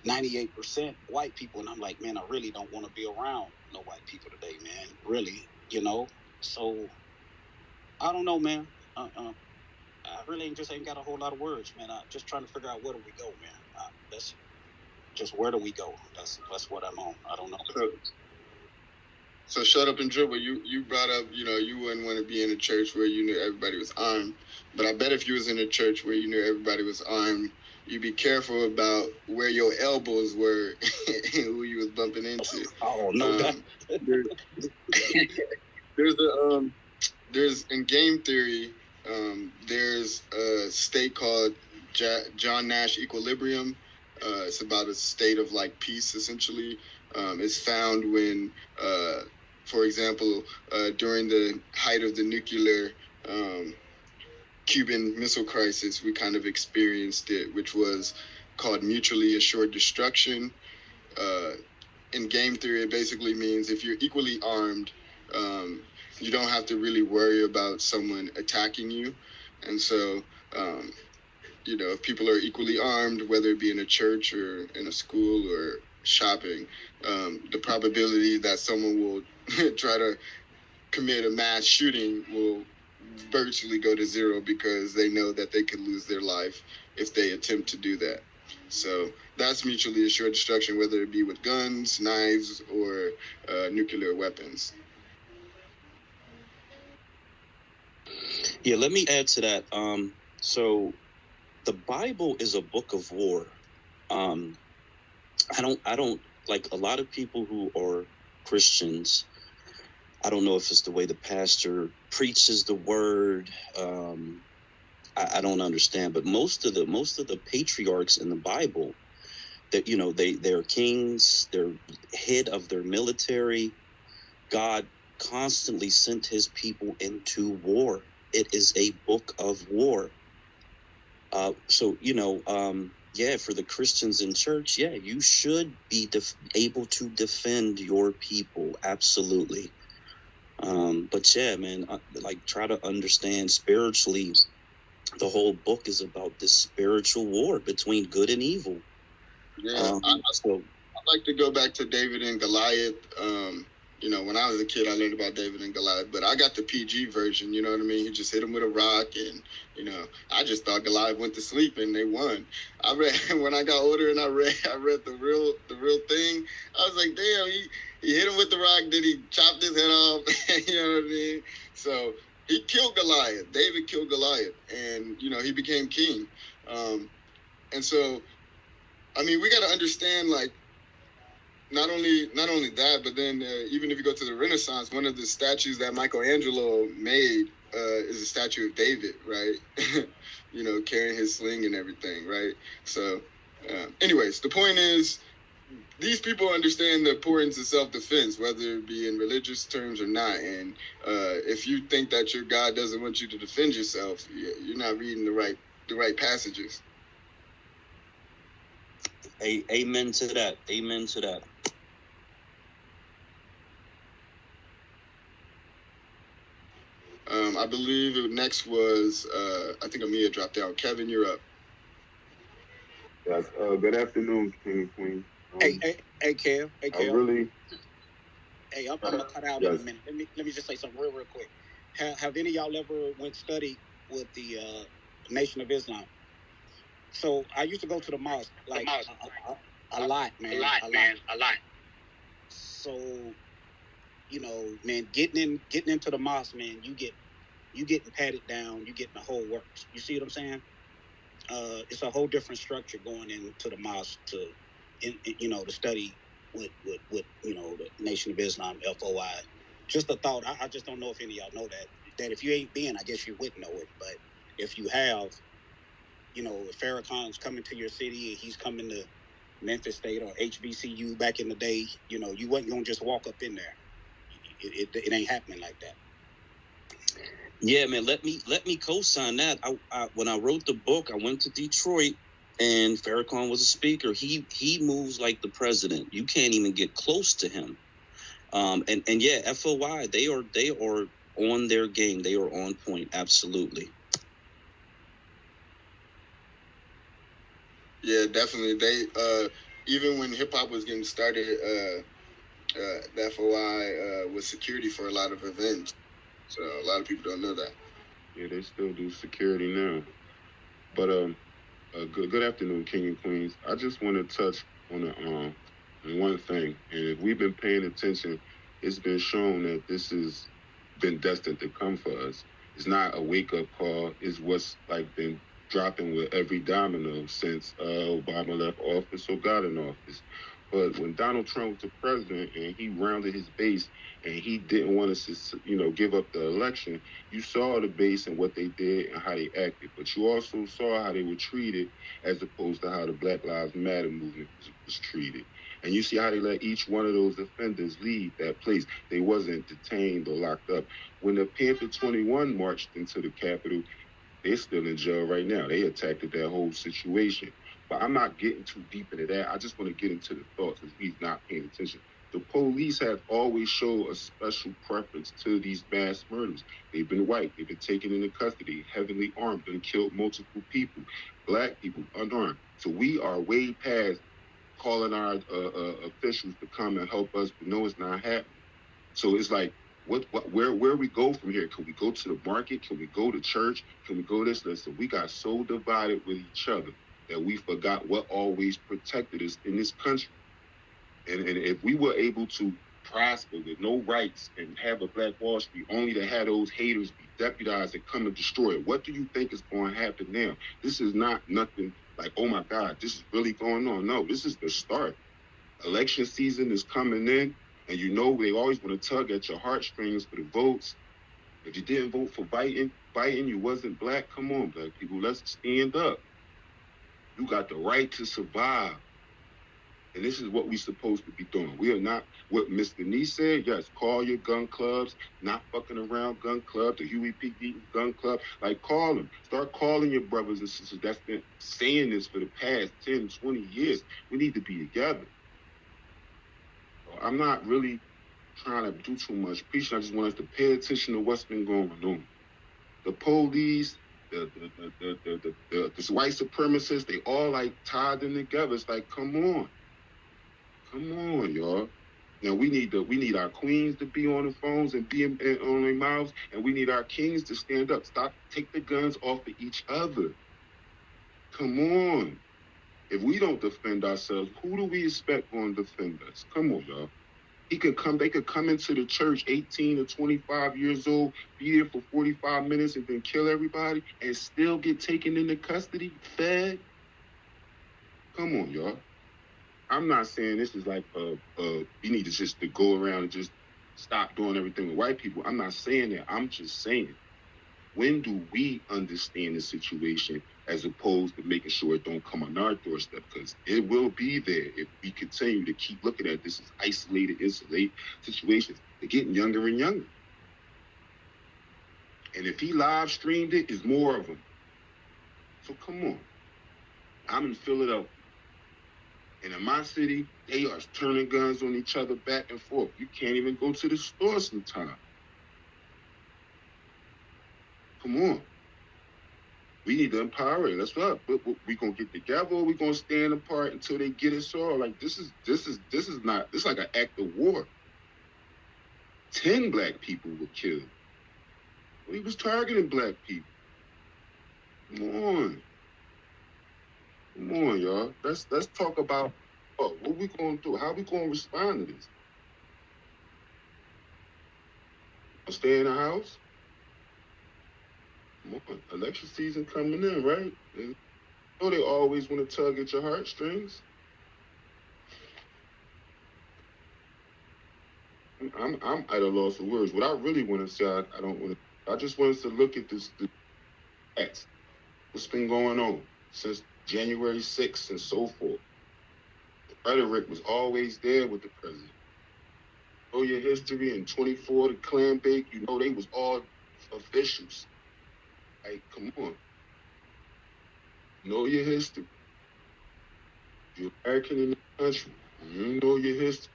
98% white people, and I'm like, man, I really don't want to be around no white people today, man, really, so I don't know, man. I really just ain't got a whole lot of words, man. I'm just trying to figure out where do we go, man. That's just, where do we go? That's what I'm on. I don't know. So shut up and dribble. You brought up, you wouldn't want to be in a church where you knew everybody was armed. But I bet if you was in a church where you knew everybody was armed, you'd be careful about where your elbows were and who you was bumping into. Oh, no doubt. There's in game theory, there's a state called John Nash equilibrium. It's about a state of like peace, essentially. It's found when, for example, during the height of the nuclear Cuban Missile Crisis, we kind of experienced it, which was called mutually assured destruction. In game theory, it basically means if you're equally armed, you don't have to really worry about someone attacking you. And so, if people are equally armed, whether it be in a church or in a school or shopping, the probability that someone will try to commit a mass shooting will virtually go to zero, because they know that they could lose their life if they attempt to do that. So that's mutually assured destruction, whether it be with guns, knives, or nuclear weapons. Yeah, let me add to that. So the Bible is a book of war. I don't like a lot of people who are Christians. I don't know if it's the way the pastor preaches the word. I don't understand, but most of the patriarchs in the Bible, that they're kings, they're head of their military. God constantly sent his people into war. It is a book of war. So yeah, for the Christians in church, yeah, you should be able to defend your people. Absolutely. But yeah, man, like try to understand spiritually. The whole book is about this spiritual war between good and evil. Yeah, I'd like to go back to David and Goliath. You know, when I was a kid, I learned about David and Goliath, but I got the PG version. You know what I mean? He just hit him with a rock, and you know, I just thought Goliath went to sleep and they won. I read when I got older and I read the real thing. I was like, damn, he hit him with the rock, then he chopped his head off. You know what I mean? So he killed Goliath. David killed Goliath, and you know, he became king. And so, I mean, we got to understand, like, not only that, but then even if you go to the Renaissance, one of the statues that Michelangelo made is a statue of David, right? You know, carrying his sling and everything, right? So, anyways, the point is, these people understand the importance of self-defense, whether it be in religious terms or not. And if you think that your God doesn't want you to defend yourself, you're not reading the right passages. Amen to that. Amen to that. I believe next was, I think Amia dropped out. Kevin, you're up. Yes. Good afternoon, King and Queen. Hey, Kev. Hey, Kev. Really? Hey, I'm gonna cut out in a minute. Let me just say something real quick. Have any of y'all ever went study with the Nation of Islam? So I used to go to the mosque like a lot, man. A lot. So, you know, man, getting into the mosque, man, you getting patted down, you getting the whole works. You see what I'm saying? It's a whole different structure going into the mosque to study with you know, the Nation of Islam, FOI. Just a thought. I just don't know if any of y'all know that if you ain't been, I guess you wouldn't know it. But if you have, you know, if Farrakhan's coming to your city and he's coming to Memphis State or HBCU back in the day, you know, you wasn't gonna just walk up in there. It ain't happening like that. Yeah, man. Let me co-sign that. I when I wrote the book, I went to Detroit, and Farrakhan was a speaker. He moves like the president. You can't even get close to him. And yeah, FOI, they are on their game. They are on point. Absolutely. Yeah, definitely. They even when hip hop was getting started, the FOI was security for a lot of events. So a lot of people don't know that. Yeah, they still do security now. But good afternoon, King and Queens. I just want to touch on one thing, and if we've been paying attention, it's been shown that this has been destined to come for us. It's not a wake-up call. It's what's like been dropping with every domino since Obama left office or got in office. But when Donald Trump was the president and he rounded his base and he didn't want us to, you know, give up the election, you saw the base and what they did and how they acted. But you also saw how they were treated as opposed to how the Black Lives Matter movement was treated. And you see how they let each one of those offenders leave that place. They wasn't detained or locked up. When the Panther 21 marched into the Capitol, they're still in jail right now. They attacked that whole situation. But I'm not getting too deep into that. I just want to get into the thoughts because he's not paying attention. The police have always shown a special preference to these mass murders. They've been white. They've been taken into custody, heavily armed, and killed multiple people, black people, unarmed. So we are way past calling our officials to come and help us, but no, it's not happening. So it's like, where we go from here? Can we go to the market? Can we go to church? Can we go this? Listen, we got so divided with each other that we forgot what always protected us in this country. And if we were able to prosper with no rights and have a Black Wall Street, only to have those haters be deputized and come and destroy it, what do you think is going to happen now? This is not nothing like, oh my God, this is really going on. No, this is the start. Election season is coming in, and you know they always want to tug at your heartstrings for the votes. If you didn't vote for Biden, you wasn't black. Come on, black people, let's stand up. You got the right to survive. And this is what we're supposed to be doing. We are not what Mr. Nee said. Yes, call your gun clubs, not fucking around gun club, the Huey P. Deaton gun club. Like, call them. Start calling your brothers and sisters that's been saying this for the past 10, 20 years. We need to be together. So I'm not really trying to do too much preaching. I just want us to pay attention to what's been going on. The police, the white supremacists, they all like tied them together. It's like, come on. Come on, y'all. Now we need our queens to be on the phones and be on their mouths, and we need our kings to stand up. Take the guns off of each other. Come on. If we don't defend ourselves, who do we expect going to defend us? Come on, y'all. They could come into the church 18 or 25 years old, be there for 45 minutes and then kill everybody and still get taken into custody, fed. Come on, y'all. I'm not saying this is like you need to go around and just stop doing everything with white people. I'm not saying that. I'm just saying, when do we understand the situation as opposed to making sure it don't come on our doorstep? Because it will be there if we continue to keep looking at this as isolated situations. They're getting younger and younger. And if he live streamed it, it's more of them. So come on. I'm in Philadelphia. And in my city, they are turning guns on each other back and forth. You can't even go to the store sometimes. Come on. We need to empower it. That's right. But we gonna get together, or we gonna stand apart until they get us all. Like this is like an act of war. 10 black people were killed. He was targeting black people. Come on, y'all. Let's talk about what we gonna do. How we gonna respond to this? Stay in the house. Come on, election season coming in, right? You know they always want to tug at your heartstrings. I'm at a loss of words. What I really want to say, I don't want to. I just want us to look at this. What's been going on since January 6th and so forth. The rhetoric was always there with the president. Know your history in 24, the clan bake, you know they was all officials. Like, come on. Know your history. You're American in the country. You know your history.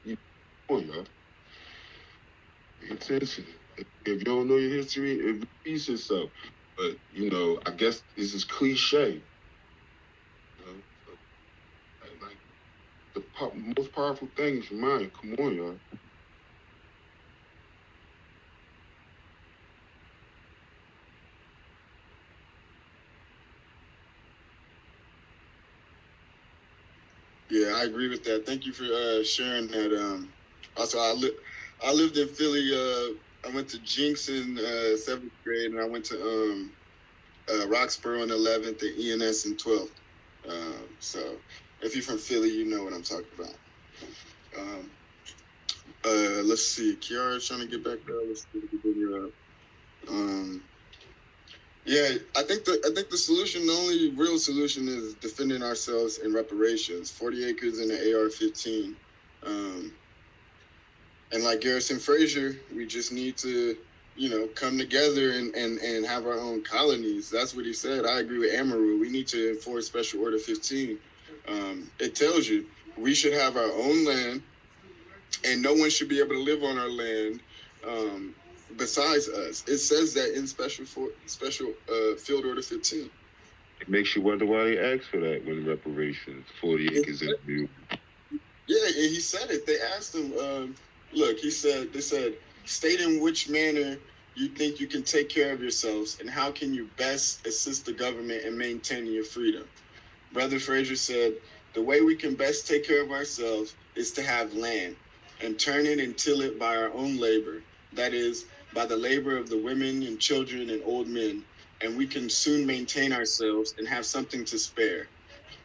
Come on, y'all. Pay attention. If you don't know your history, it repeats itself. But, I guess this is cliche. The most powerful thing is your mind. Come on, y'all. Yeah, I agree with that. Thank you for sharing that. Also, I lived in Philly. I went to Jinx in 7th grade, and I went to Roxborough in 11th and ENS in 12th. So if you're from Philly, you know what I'm talking about. Let's see. Kiara's trying to get back there. Let's see if we can bring her up. Yeah, I think the solution, the only real solution, is defending ourselves in reparations. 40 acres and an AR-15. And like Garrison Frazier, we just need to, come together and have our own colonies. That's what he said. I agree with Amaru. We need to enforce Special Order 15. It tells you we should have our own land, and no one should be able to live on our land besides us. It says that in Special Field Order 15. It makes you wonder why they asked for that when reparations, 40 acres in view. Yeah, and he said it. They asked him, they said, state in which manner you think you can take care of yourselves and how can you best assist the government in maintaining your freedom. Brother Frazier said, the way we can best take care of ourselves is to have land and turn it and till it by our own labor. That is, by the labor of the women and children and old men, and we can soon maintain ourselves and have something to spare.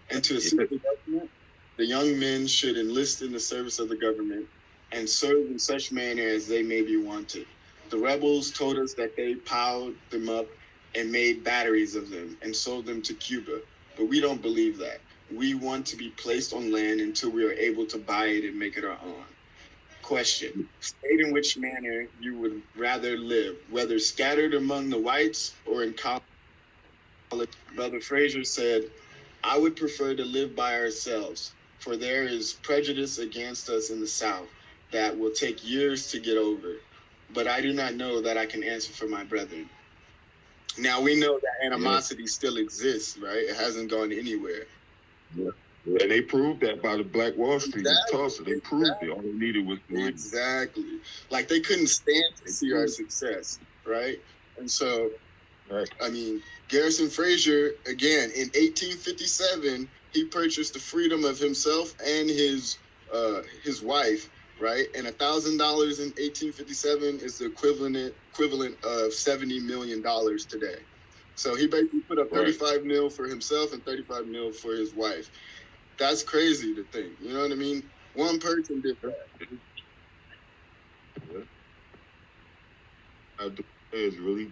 And to assist the government, the young men should enlist in the service of the government and serve in such manner as they may be wanted. The rebels told us that they piled them up and made batteries of them and sold them to Cuba, but we don't believe that. we want to be placed on land until we are able to buy it and make it our own. Question: state in which manner you would rather live, whether scattered among the whites or in college. Brother Fraser said, I would prefer to live by ourselves, for there is prejudice against us in the South that will take years to get over. But I do not know that I can answer for my brethren. Now, we know that animosity still exists, right? It hasn't gone anywhere. Yeah. And they proved that by the Black Wall Street in Tulsa. They proved it. All they needed was money. Exactly. Like, they couldn't stand to see our success, right? And so, I mean, Garrison Frazier, again, in 1857, he purchased the freedom of himself and his wife, right? And $1,000 in 1857 is the equivalent of $70 million today. So he basically put up 35 mil for himself and 35 mil for his wife. That's crazy to think. You know what I mean? One person did that. The players really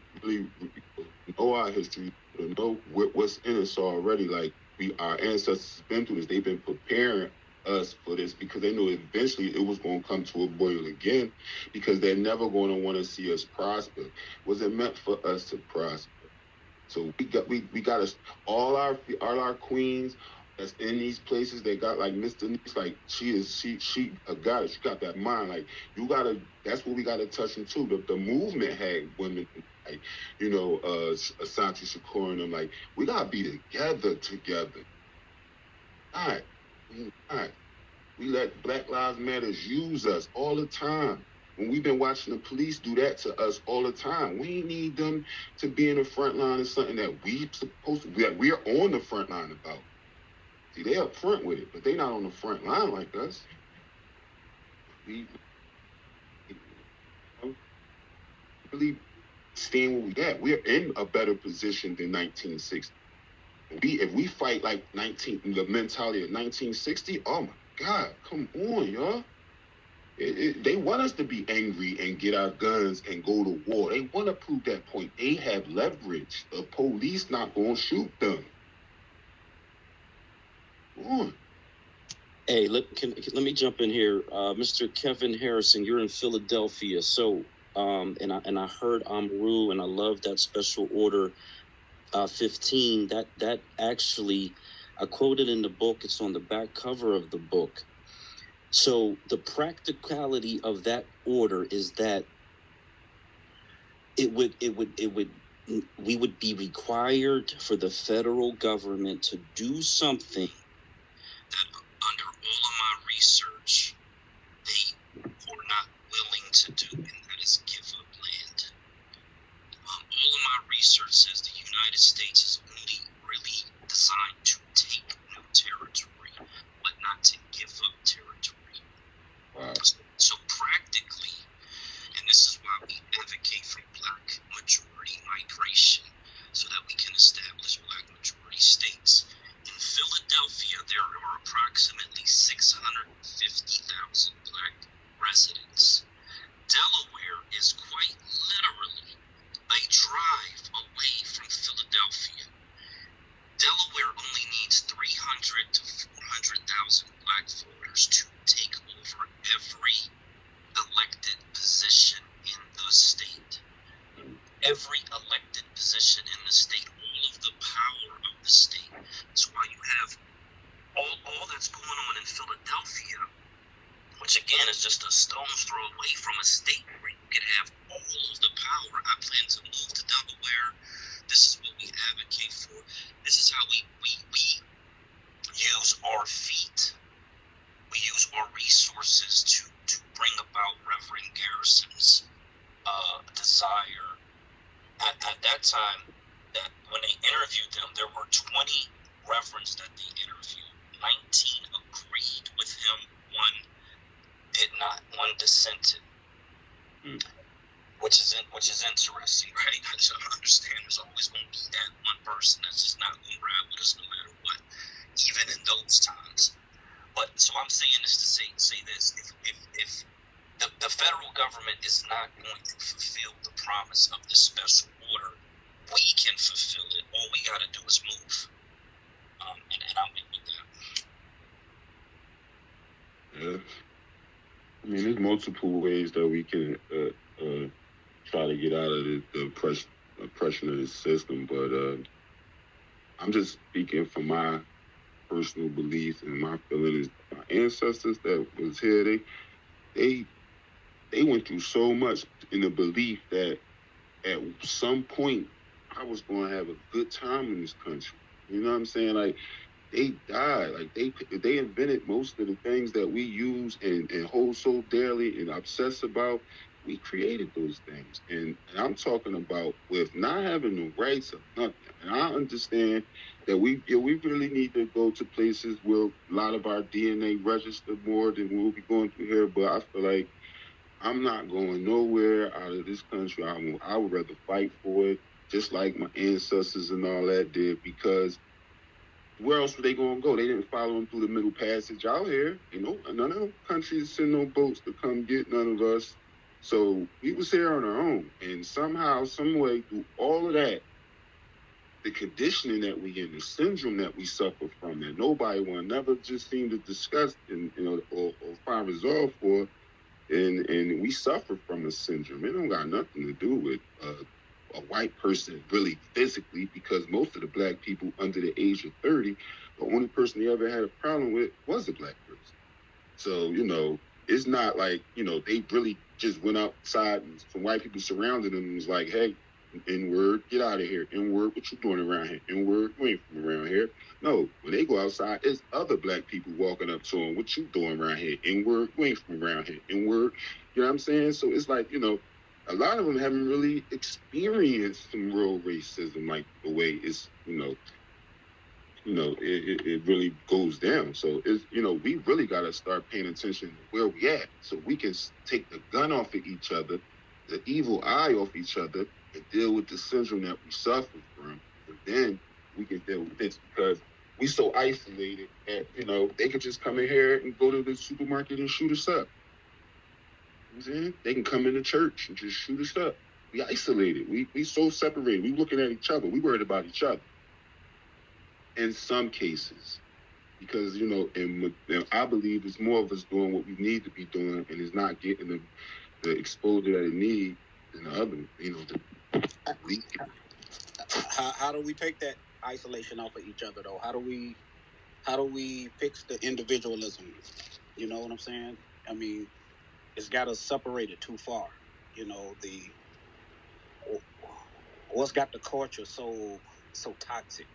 know our history, know what's in us already. Like, our ancestors have been through this. They've been preparing us for this because they know eventually it was going to come to a boil again, because they're never going to want to see us prosper. Was it meant for us to prosper? So we got us, all our queens that's in these places. They got, like, Mr. Nice, like, she a goddess. She got that mind. Like, that's what we gotta touch into. The movement had women, like, Asante Shakur and them. Like, we gotta be together. All right. We let Black Lives Matter use us all the time. When we've been watching the police do that to us all the time, we need them to be in the front line of something that we're on the front line about. See, they up front with it, but they not on the front line like us. We really stand where we at. We're in a better position than 1960. If we fight like the mentality of 1960, oh my God, come on, y'all. They want us to be angry and get our guns and go to war. They want to prove that point. They have leverage. The police not going to shoot them. Come on. Hey, let me jump in here. Mr. Kevin Harrison, you're in Philadelphia. So, and I heard Amaru, and I love that special order 15. That actually, I quoted in the book. It's on the back cover of the book. So the practicality of that order is that we would be required for the federal government to do something that, under all of my research, they were not willing to do, and that is give up land. All of my research says the United States is only really designed to take new territory, but not to give up territory. Wow. So practically, and this is why we advocate for Black majority migration, so that we can establish Black majority states. In Philadelphia, there are approximately 650,000 Black residents. Delaware is quite literally a drive away from Philadelphia. Delaware only needs 300 to 400,000 Black voters to take over every elected position in the state. Every elected position in the state, all of the power of the state. That's why you have all that's going on in Philadelphia, which again is just a stone's throw away from a state where you can have all of the power. I plan to move to Delaware. This is what we advocate for. This is how we use our feet. We use our resources to bring about Reverend Garrison's desire. At that time, that when they interviewed them, there were 20 reverends that they interviewed. 19 agreed with him. One did not. One dissented. Which is interesting, right? I just understand there's always going to be that one person that's just not going to ride with us no matter what, even in those times. But so I'm saying this to say this: if the federal government is not going to fulfill the promise of the special order, we can fulfill it. All we got to do is move. And I'll make with that. I mean, there's multiple ways that we can try to get out of the oppression of the system, but I'm just speaking from my personal beliefs and my feelings. My ancestors that was here, they went through so much in the belief that at some point I was going to have a good time in this country. You know what I'm saying? Like, they died. Like, they invented most of the things that we use and hold so dearly and obsess about. We created those things. And I'm talking about with not having the rights of nothing. And I understand that we really need to go to places where a lot of our DNA register more than we'll be going through here. But I feel like I'm not going nowhere out of this country. I would rather fight for it, just like my ancestors and all that did, because where else were they going to go? They didn't follow them through the Middle Passage out here. You know, none of them countries send no boats to come get none of us. So we was here on our own. And somehow, some way, through all of that, the conditioning that we in, the syndrome that we suffer from, that nobody will never just seem to discuss and or find resolve for, and we suffer from a syndrome. It don't got nothing to do with a white person really physically, because most of the black people under the age of 30, the only person they ever had a problem with was a black person. So, you know, it's not like, you know, they really just went outside and some white people surrounded them and was like, hey, N-word, get out of here. N-word, what you doing around here? N-word, you ain't from around here. No, when they go outside, it's other black people walking up to them. What you doing around here? N-word, you ain't from around here. N-word, you know what I'm saying? So it's like, you know, a lot of them haven't really experienced some real racism, like the way it's, it really goes down. So it's, you know, we really got to start paying attention to where we at, so we can take the gun off of each other, the evil eye off each other, and deal with the syndrome that we suffer from. And then we can deal with this, because we so isolated that, you know, they could just come in here and go to the supermarket and shoot us up. You know what I'm saying? They can come into church and just shoot us up. We isolated. We so separated. We looking at each other. We worried about each other. In some cases, because, you know, and I believe it's more of us doing what we need to be doing, and it's not getting the exposure that it needs than the other, you know. How do we take that isolation off of each other, though? How do we fix the individualism? You know what I'm saying? I mean, it's got us separated too far. You know, what's got the culture so toxic,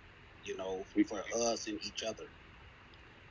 you know, for us and each other.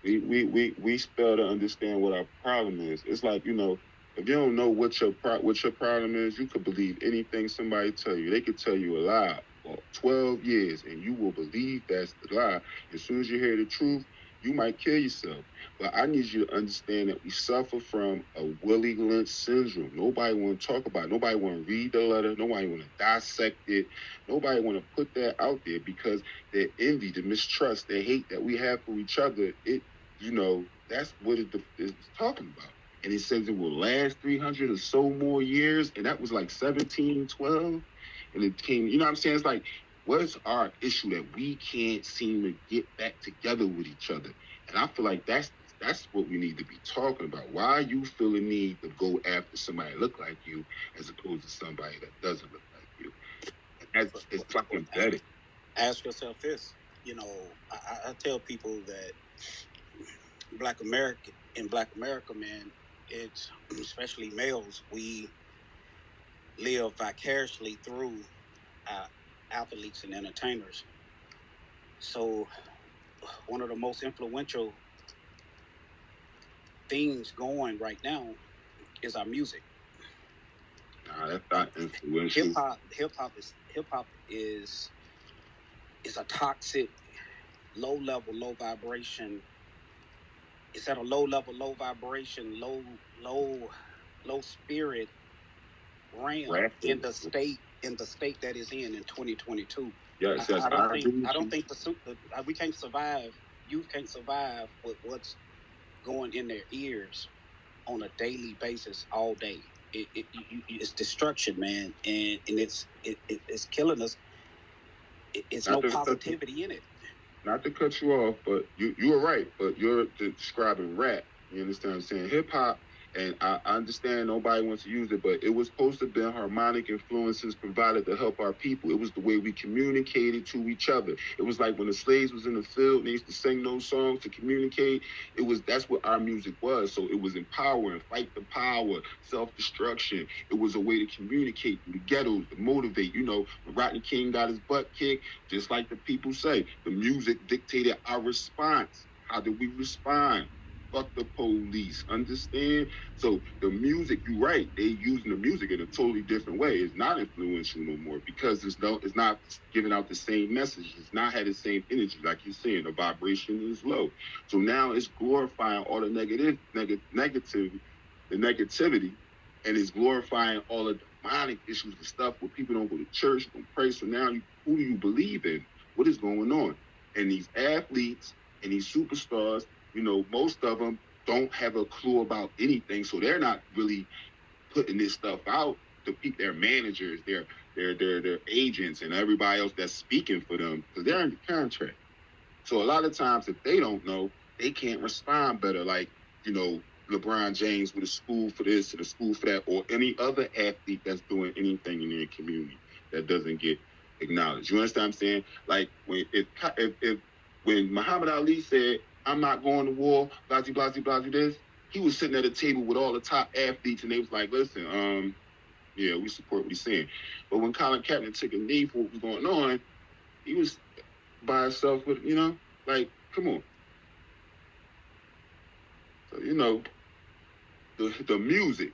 We fail to understand what our problem is. It's like, you know, if you don't know what your problem is, you could believe anything somebody tell you. They could tell you a lie for 12 years, and you will believe that's the lie. As soon as you hear the truth, you might kill yourself. But I need you to understand that we suffer from a Willie Lynch syndrome. Nobody want to talk about it. Nobody want to read the letter. Nobody want to dissect it. Nobody want to put that out there, because the envy, the mistrust, the hate that we have for each other, it, you know, that's what it's talking about. And it says it will last 300 or so more years. And that was like 1712. And it came, you know what I'm saying? It's like, what's our issue that we can't seem to get back together with each other? And I feel like that's what we need to be talking about. Why you feel the need to go after somebody that look like you as opposed to somebody that doesn't look like you? And it's fucking pathetic. Ask yourself this. You know, I tell people that Black America, man, it's especially males, we live vicariously through athletes and entertainers. So one of the most influential things going right now is our music. Nah, that's not influential. Hip hop is a toxic, low level, low vibration. It's at a low level, low vibration, low spirit realm in the state that is in 2022. Yes, I don't think we can't survive. Youth can't survive with what's going in their ears on a daily basis, all day. It's destruction, man, and it's killing us. It's no positivity in it. Not to cut you off, but you were right. But you're describing rap. You understand what I'm saying? Hip hop, and I understand nobody wants to use it, but it was supposed to be harmonic influences provided to help our people. It was the way we communicated to each other. It was like when the slaves was in the field and they used to sing those songs to communicate. That's what our music was. So it was empowering, fight the power, self-destruction. It was a way to communicate through the ghettos, to motivate. You know, when Rodney King got his butt kicked, just like the people say, the music dictated our response. How did we respond? Fuck the police, understand? So the music, you're right, they using the music in a totally different way. It's not influential no more because it's not giving out the same message. It's not had the same energy, like you're saying. The vibration is low. So now it's glorifying all the negativity, and it's glorifying all the demonic issues and stuff where people don't go to church, don't pray. So now who do you believe in? What is going on? And these athletes and these superstars, you know, most of them don't have a clue about anything, so they're not really putting this stuff out to their managers, their agents, and everybody else that's speaking for them because they're in the contract. So a lot of times, if they don't know, they can't respond better. Like, you know, LeBron James with a school for this and a school for that, or any other athlete that's doing anything in their community that doesn't get acknowledged. You understand what I'm saying? Like when Muhammad Ali said, "I'm not going to war, blasey, blasey, blasey, this," he was sitting at a table with all the top athletes, and they was like, listen, yeah, we support what he's saying. But when Colin Kaepernick took a knee for what was going on, he was by himself with, you know, like, come on. So, you know, the music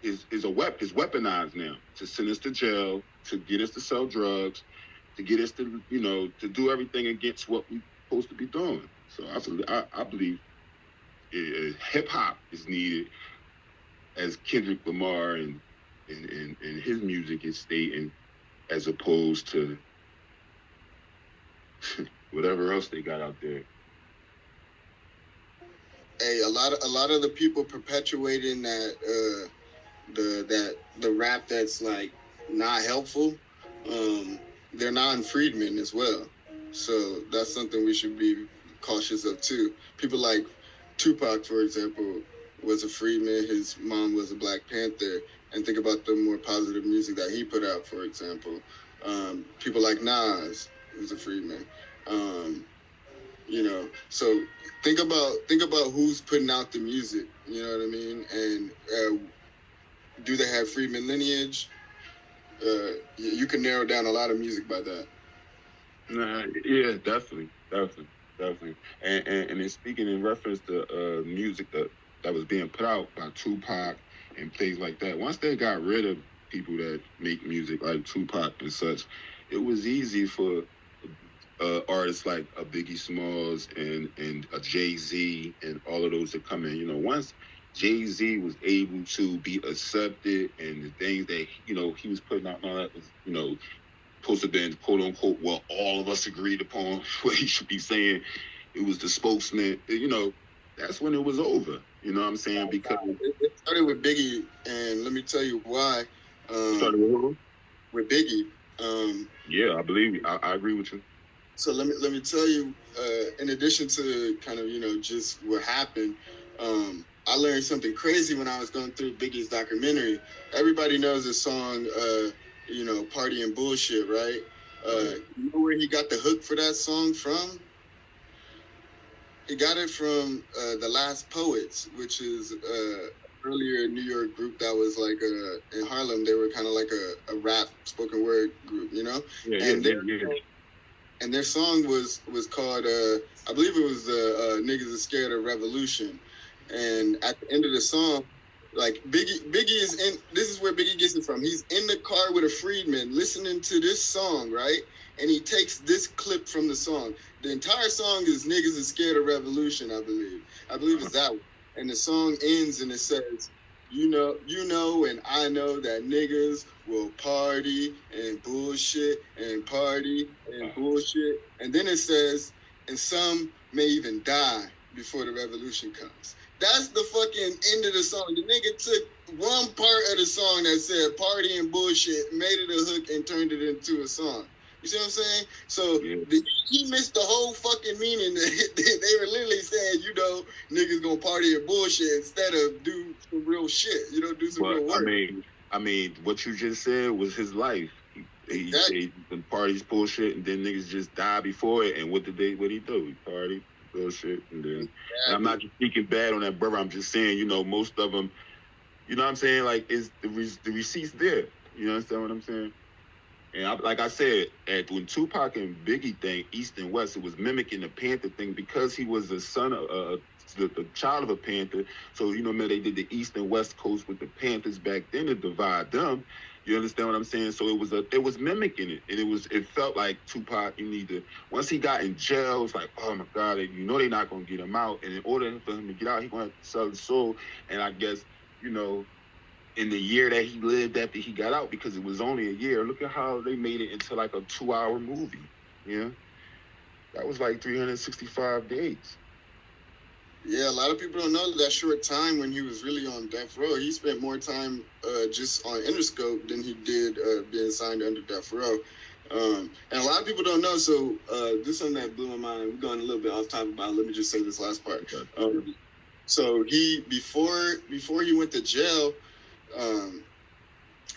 is weaponized now to send us to jail, to get us to sell drugs, to get us to, you know, to do everything against what we're supposed to be doing. So I believe hip hop is needed, as Kendrick Lamar and his music is stating, as opposed to whatever else they got out there. Hey, a lot of the people perpetuating that the rap that's like not helpful, they're non-freedmen as well. So that's something we should be cautious of too. People like Tupac, for example, was a freedman. His mom was a Black Panther. And think about the more positive music that he put out, for example. People like Nas was a freedman. You know, so think about who's putting out the music. You know what I mean? And do they have freedman lineage? You can narrow down a lot of music by that. Yeah, definitely. And then speaking in reference to music that was being put out by Tupac and things like that, once they got rid of people that make music like Tupac and such, it was easy for artists like a Biggie Smalls and a Jay-Z and all of those to come in. You know, once Jay-Z was able to be accepted and the things that, you know, he was putting out and all that was, you know, supposed to have been, quote unquote, well, all of us agreed upon what he should be saying. It was the spokesman, you know, that's when it was over. You know what I'm saying? Because it started with Biggie, and let me tell you why. Started with who? With Biggie. Yeah, I believe you. I agree with you. So let me tell you, in addition to kind of, you know, just what happened, I learned something crazy when I was going through Biggie's documentary. Everybody knows the song, you know, Party and Bullshit, right? You know where he got the hook for that song from? He got it from The Last Poets, which is earlier New York group that was like in Harlem. They were kind of like a rap spoken word group, you know? And their song was called, I believe it was Niggas Are Scared of Revolution. And at the end of the song, like Biggie is in, this is where Biggie gets it from. He's in the car with a freedman listening to this song, right? And he takes this clip from the song. The entire song is Niggas Are Scared of Revolution, I believe. I believe it's that one. And the song ends and it says, you know, and I know that niggas will party and bullshit and party and bullshit. And then it says, and some may even die before the revolution comes. That's the fucking end of the song. The nigga took one part of the song that said party and bullshit, made it a hook, and turned it into a song. You see what I'm saying? So he missed the whole fucking meaning. They were literally saying, you know, niggas gonna party and bullshit instead of do some real shit. You know, do some real work. I mean, what you just said was his life. He said the parties bullshit, and then niggas just die before it. And what he do? He party bullshit, and then. And I'm not just speaking bad on that brother. I'm just saying, you know, most of them. You know what I'm saying? Like, is the receipts there? You understand what I'm saying? And like I said, when Tupac and Biggie thing, East and West, it was mimicking the Panther thing because he was the son of the child of a Panther. So, you know, man, they did the East and West Coast with the Panthers back then to divide them. You understand what I'm saying? So it was mimicking it, and it felt like Tupac. You need to, once he got in jail, it's like, oh my God, you know they're not gonna get him out, and in order for him to get out, he's gonna have to sell his soul. And I guess, you know, in the year that he lived after he got out, because it was only a year, look at how they made it into like a 2-hour movie. Yeah, that was like 365 days. Yeah, a lot of people don't know that short time when he was really on death row. He spent more time just on Interscope than he did being signed under death row. And a lot of people don't know. So this is something that blew my mind. We're going a little bit off topic about it. Let me just say this last part. So he before he went to jail,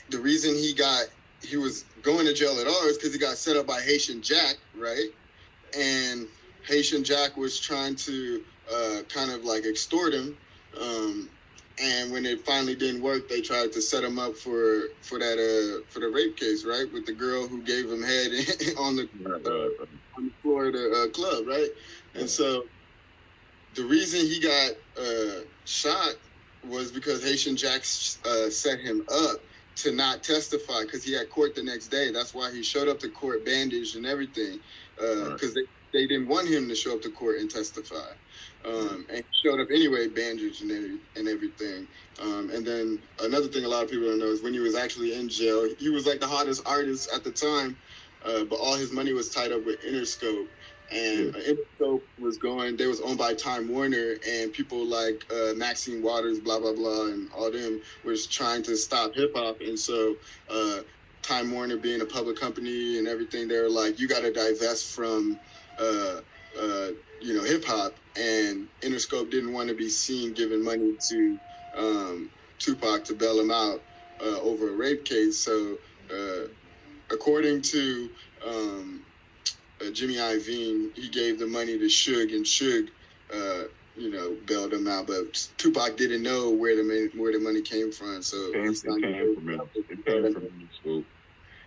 the reason he was going to jail at all is because he got set up by Haitian Jack, right? And Haitian Jack was trying to kind of like extort him, and when it finally didn't work, they tried to set him up for the rape case, right, with the girl who gave him head on the floor of the club, right? And so the reason he got shot was because Haitian Jack set him up to not testify because he had court the next day. That's why he showed up to court bandaged and everything, because they didn't want him to show up to court and testify. And he showed up anyway, bandaged and everything. And then another thing a lot of people don't know is when he was actually in jail, he was like the hottest artist at the time, but all his money was tied up with Interscope. And Interscope they was owned by Time Warner, and people like Maxine Waters, blah, blah, blah, and all them was trying to stop hip hop. And so Time Warner being a public company and everything, they were like, you got to divest from hip hop, and Interscope didn't want to be seen giving money to Tupac to bail him out over a rape case. So according to Jimmy Iovine, he gave the money to Suge, and Suge bailed him out, but Tupac didn't know where the money came from. So it came from him.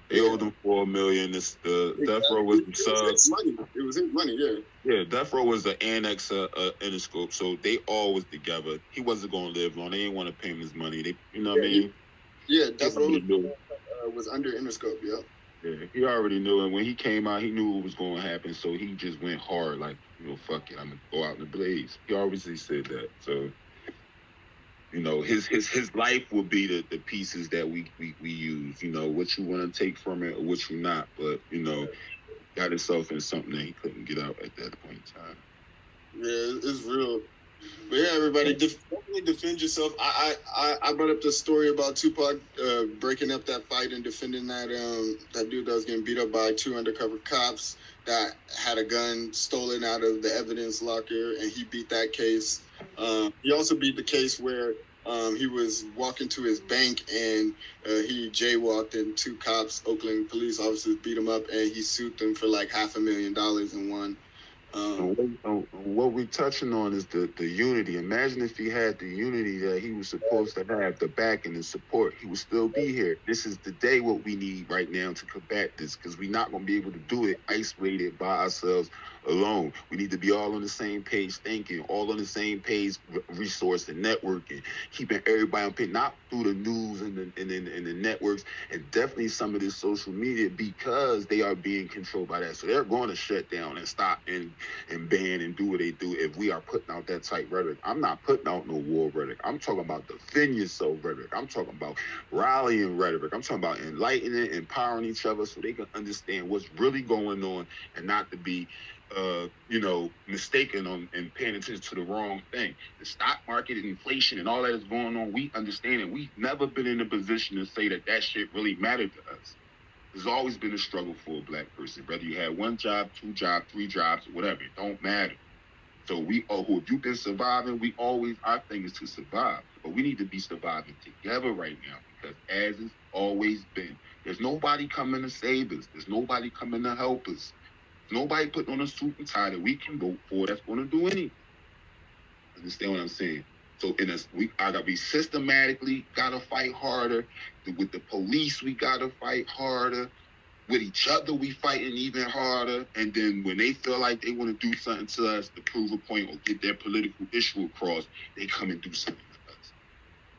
They owed him $4 million. Death Row was the subs. It was his money, yeah. Yeah, Death Row was the annex of Interscope, so they all was together. He wasn't going to live long. They didn't want to pay him his money. What I mean? Yeah, Death Row was under Interscope, yeah. Yeah, he already knew, and when he came out, he knew what was going to happen, so he just went hard, like, fuck it, I'm going to go out in the blaze. He obviously said that, so... his life will be the pieces that we use, what you want to take from it or what you not, but, got himself in something that he couldn't get out at that point in time. Yeah, it's real. But yeah, everybody, definitely defend yourself. I brought up the story about Tupac breaking up that fight and defending that dude that was getting beat up by 2 undercover cops that had a gun stolen out of the evidence locker, and he beat that case. He also beat the case where he was walking to his bank and he jaywalked, and 2 cops, Oakland police officers, beat him up, and he sued them for like $500,000 and won. What we're touching on is the unity. Imagine if he had the unity that he was supposed to have, the backing and support, he would still be here. This is the day what we need right now to combat this, because we're not going to be able to do it isolated by ourselves alone. We need to be all on the same page thinking, all on the same page resource and networking, keeping everybody on pin, not through the news and the networks, and definitely some of this social media, because they are being controlled by that. So they're going to shut down and stop and ban and do what they do if we are putting out that type rhetoric. I'm not putting out no war rhetoric. I'm talking about defend yourself rhetoric. I'm talking about rallying rhetoric. I'm talking about enlightening, empowering each other so they can understand what's really going on and not to be mistaken on and paying attention to the wrong thing. The stock market, inflation, and all that is going on, we understand it. We've never been in a position to say that shit really mattered to us. There's always been a struggle for a black person, whether you had 1 job, 2 jobs, 3 jobs, whatever. It don't matter. So if you've been surviving, our thing is to survive. But we need to be surviving together right now, because as it's always been, there's nobody coming to save us. There's nobody coming to help us. There's nobody putting on a suit and tie that we can vote for that's going to do anything. Understand what I'm saying? So we systematically got to fight harder. With the police, we got to fight harder. With each other, we fighting even harder. And then when they feel like they want to do something to us to prove a point or get their political issue across, they come and do something to us.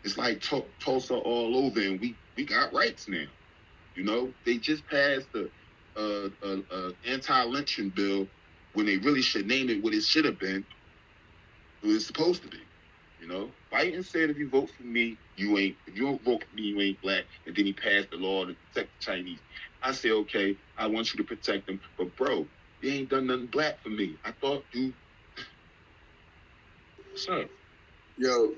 It's like Tulsa all over, and we got rights now. You know, they just passed the anti-lynching bill when they really should name it what it should have been, what it's supposed to be. You know, Biden said if you vote for me, if you don't vote for me, you ain't black. And then he passed the law to protect the Chinese. I say, okay, I want you to protect them, but bro, you ain't done nothing black for me. I thought you. What's up? Yo,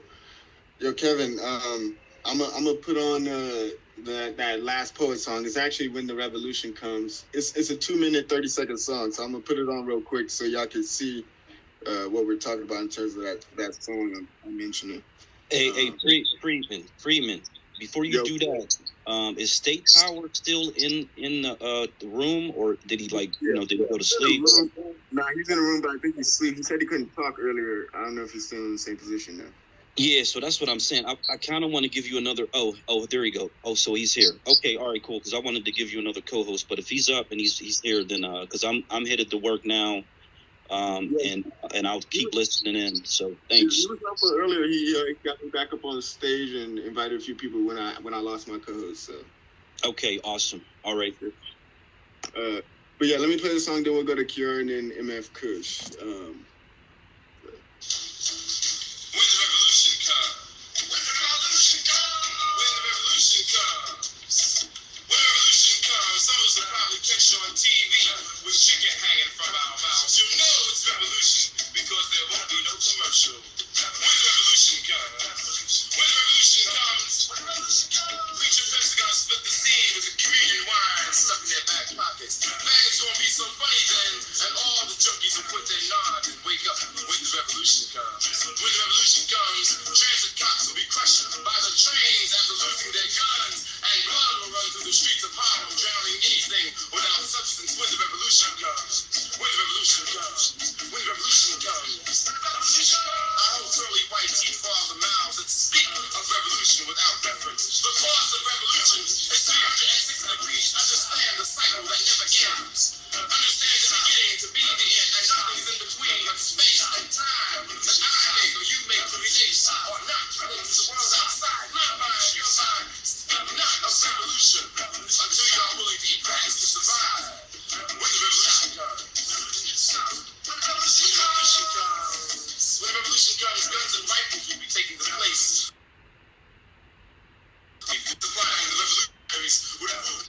Kevin. I'm gonna put on that last poet song. It's actually When the Revolution Comes. It's a 2-minute 30-second song, so I'm gonna put it on real quick so y'all can see what we're talking about in terms of that song I'm mentioning. Hey, Freeman. Before you do that, is State Power still in the room, or did he did he go to sleep? Nah, he's in the room, but I think he's asleep. He said he couldn't talk earlier. I don't know if he's still in the same position now. Yeah, so that's what I'm saying. I kind of want to give you another. Oh, there you go. Oh, so he's here. Okay, all right, cool. Because I wanted to give you another co-host, but if he's up and he's here, then because I'm headed to work now, and I'll keep listening in. So thanks. He was up earlier. He got me back up on the stage and invited a few people when I lost my co-host. So. Okay, awesome. All right. But yeah, let me play the song. Then we'll go to Kieran and MF Kush. Catch on TV with chicken hanging from our mouths. You know it's revolution because there won't be no commercial. When the revolution comes, preacher Pepsi gonna split the scene with the communion wine stuck in their back pockets. Faggots won't be so funny then, and all the junkies will quit their nod and wake up when the revolution comes. When the revolution comes, transit cops will be crushed by the trains after losing their guns, and blood will run through the streets of Harlem, drowning anything without substance. When the revolution comes, when the revolution comes, when the revolution comes. I hope pearly white teeth fall the mouths that speak of revolution without reference. The course of revolution is 306 degrees. Understand the cycle that never ends. Understand the beginning to be the end, and nothing's in between but space and time that I make or you make to relate or not relate to the world outside. Not mine, your side. Speak not of revolution until you are willing to eat grass to survive. When the revolution comes. When the revolution comes. When the revolution comes, guns and rifles will be taking the place. Supplying the revolutionaries with food.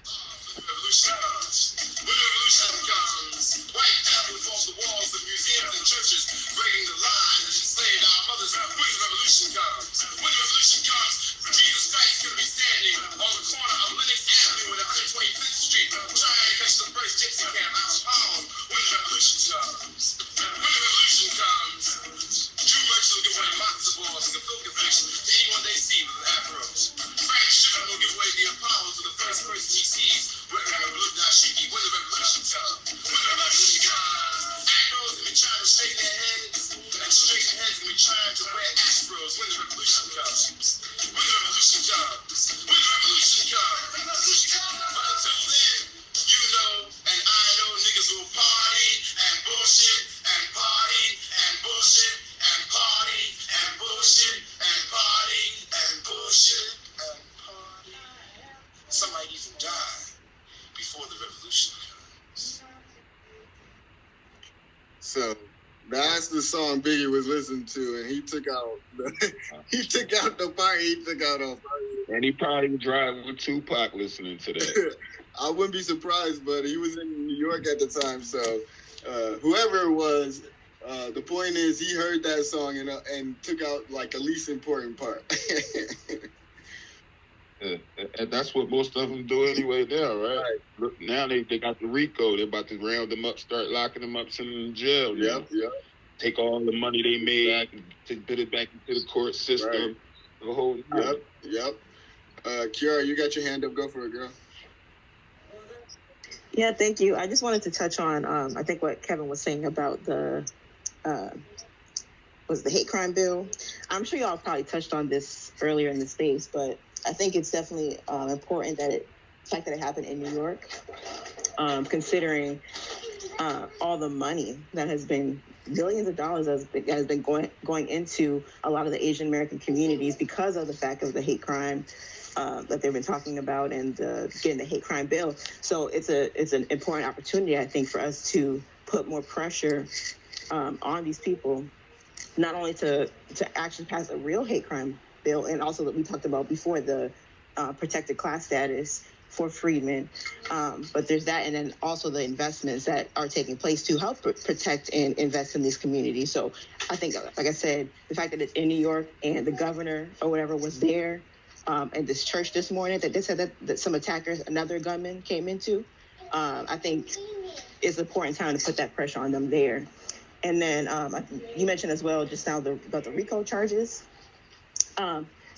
When the revolution comes. When the revolution comes, white devils off the walls of museums and churches, breaking the lines that enslaved our mothers. When the revolution comes. When the revolution comes, Jesus Christ could be standing on the corner of Lenox Avenue and 125th Street, trying to catch the first gypsy camp out of Harlem. When the revolution comes. When the revolution comes, Jew merchants will give away matzo balls and the filth confession to anyone they see with afros. Frank Sugar will give away the Apollo to the first person he sees wearing a blue dashiki. When the revolution comes. When the revolution comes, acros will be trying to straighten their heads, and straighten heads will be trying to wear afros. When the revolution comes. When the revolution comes. When the revolution comes. But until then, you know and I know niggas will party and bullshit and party and bullshit and party and bullshit and party and bullshit and party. Some might even die before the revolution comes. So that's the song Biggie was listening to, and he took out the part he took out on fire. And he probably was driving with Tupac listening to that. I wouldn't be surprised, but he was in New York at the time, so whoever it was, the point is he heard that song and took out like the least important part. And that's what most of them do anyway now, right? Look, now they got the RICO. They're about to round them up, start locking them up, send them in jail. Yep. Take all the money they made, to put it back into the court system. Right. The whole Yep. Kiara, you got your hand up. Go for it, girl. Yeah, thank you. I just wanted to touch on, I think what Kevin was saying about the hate crime bill. I'm sure y'all probably touched on this earlier in the space, but I think it's definitely important that the fact that it happened in New York, considering all the money that has been billions of dollars has been going into a lot of the Asian American communities because of the fact of the hate crime that they've been talking about and getting the hate crime bill. So it's an important opportunity, I think, for us to put more pressure on these people, not only to actually pass a real hate crime bill, and also that we talked about before, the protected class status for freedmen, but there's that, and then also the investments that are taking place to help protect and invest in these communities. So I think, like I said, the fact that it's in New York and the governor or whatever was there, and this church this morning that they said that some attackers, another gunman came into, I think it's an important time to put that pressure on them there. And then you mentioned as well just now about the RICO charges.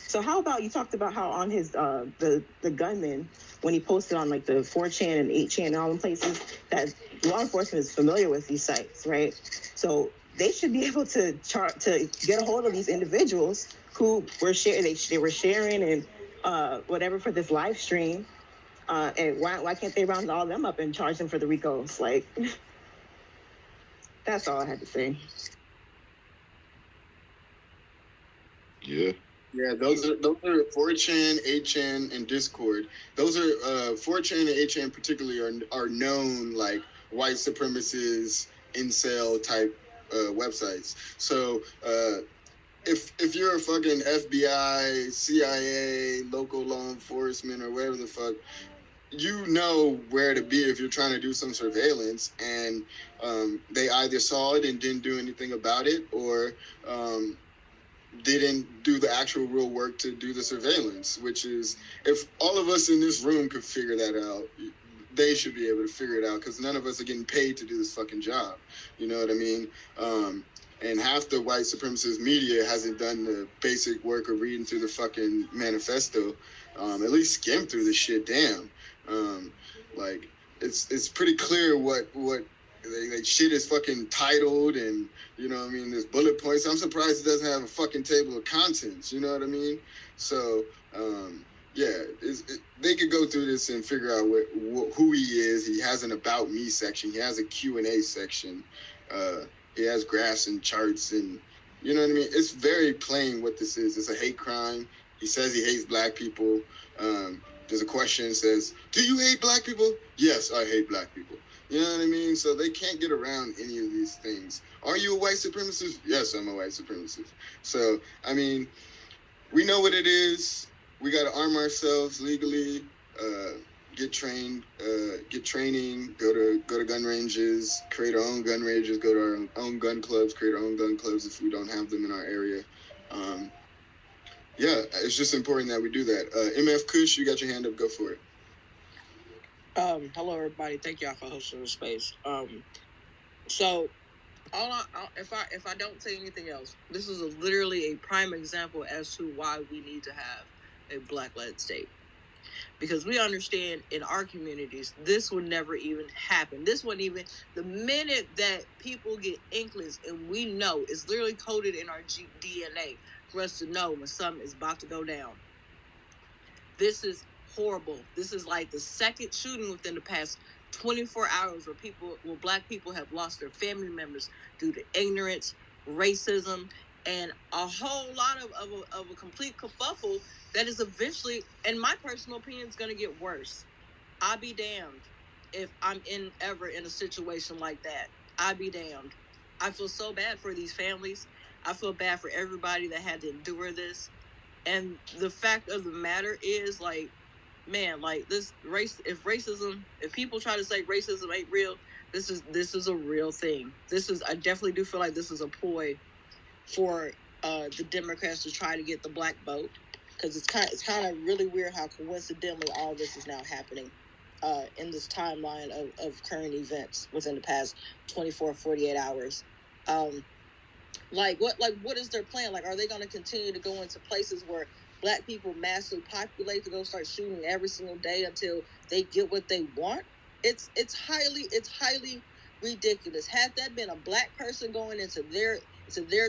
So how about you talked about how on his the gunman, when he posted on like the 4chan and 8chan and all them places, that law enforcement is familiar with these sites, right? So they should be able to get a hold of these individuals who were sharing. They were sharing and whatever for this live stream. And why can't they round all them up and charge them for the RICOs? Like, that's all I had to say. Yeah, those are 4chan, 8chan, and Discord. Those are 4chan and 8chan particularly are known like white supremacist, incel type websites. So if you're a fucking FBI, CIA, local law enforcement, or whatever the fuck, you know where to be if you're trying to do some surveillance, and they either saw it and didn't do anything about it, or didn't do the actual real work to do the surveillance, which is, if all of us in this room could figure that out, they should be able to figure it out, because none of us are getting paid to do this fucking job. You know what I mean? And half the white supremacist media hasn't done the basic work of reading through the fucking manifesto, at least skim through the shit. Damn. Like, it's pretty clear what shit is fucking titled, and you know what I mean, there's bullet points. I'm surprised it doesn't have a fucking table of contents, you know what I mean? So they could go through this and figure out who he is. He has an about me section, he has a Q&A section, he has graphs and charts, and you know what I mean? It's very plain what this is. It's a hate crime. He says he hates black people. There's a question that says, do you hate black people? Yes, I hate black people. You know what I mean? So they can't get around any of these things. Are you a white supremacist? Yes, I'm a white supremacist. So, I mean, we know what it is. We got to arm ourselves legally, get trained, get training, go to gun ranges, create our own gun ranges, go to our own gun clubs, create our own gun clubs if we don't have them in our area. It's just important that we do that. MF Kush, you got your hand up. Go for it. Hello everybody. Thank y'all for hosting the space. So if I don't say anything else, this is literally a prime example as to why we need to have a black-led state. Because we understand in our communities, this would never even happen. This wouldn't even, the minute that people get inklings, and we know, it's literally coded in our DNA for us to know when something is about to go down. This is horrible. This is like the second shooting within the past 24 hours where black people have lost their family members due to ignorance, racism, and a whole lot of a complete kerfuffle that is eventually, in my personal opinion, is going to get worse. I'll be damned if I'm ever in a situation like that. I'll be damned. I feel so bad for these families. I feel bad for everybody that had to endure this. And the fact of the matter is, like, man, like, this if people try to say racism ain't real, this is a real thing. I definitely do feel like this is a ploy for the Democrats to try to get the black vote. because it's kind of really weird how coincidentally all this is now happening in this timeline of current events within the past 24, 48 hours. What is their plan? Like, are they going to continue to go into places where black people massively populate to go start shooting every single day until they get what they want? It's highly ridiculous. Had that been a black person going into their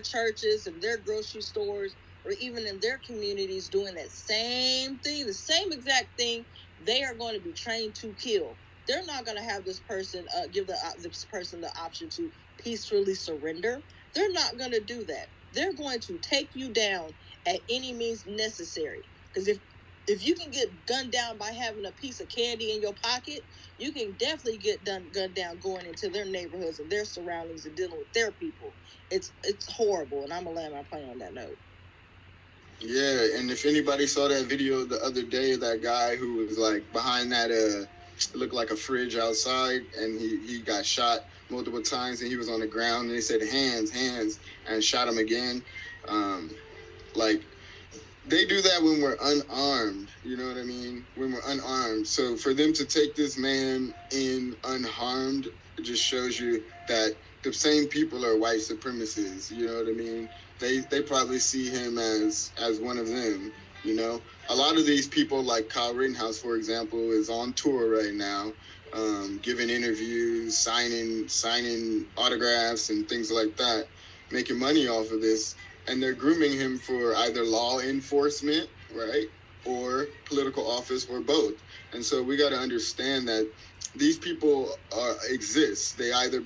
churches and their grocery stores, or even in their communities doing that same thing, the same exact thing, they are going to be trained to kill. They're not going to have this person give this person the option to peacefully surrender. They're not going to do that. They're going to take you down at any means necessary. Because if you can get gunned down by having a piece of candy in your pocket, you can definitely get gunned down going into their neighborhoods and their surroundings and dealing with their people. It's horrible, and I'm gonna land my plane on that note. Yeah, and if anybody saw that video the other day, that guy who was like behind that it looked like a fridge outside, and he got shot multiple times, and he was on the ground, and they said hands, and shot him again. Like, they do that when we're unarmed, you know what I mean? When we're unarmed. So for them to take this man in unharmed, it just shows you that the same people are white supremacists, you know what I mean? They probably see him as one of them, you know? A lot of these people, like Kyle Rittenhouse, for example, is on tour right now, giving interviews, signing autographs and things like that, making money off of this. And they're grooming him for either law enforcement, right, or political office, or both. And so we got to understand that these people exist. They either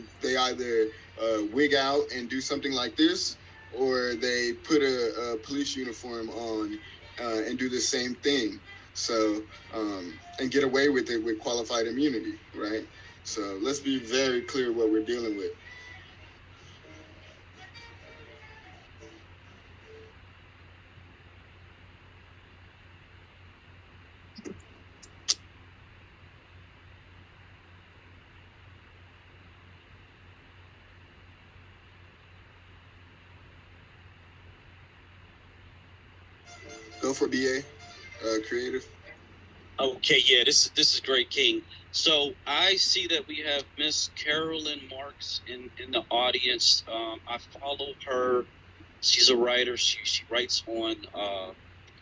wig out and do something like this, or they put a police uniform on and do the same thing. So and get away with it with qualified immunity, right? So let's be very clear what we're dealing with. Go for BA, creative. Okay, yeah, this is great, King. So I see that we have Miss Carolyn Marks in the audience. I follow her. She's a writer. She writes on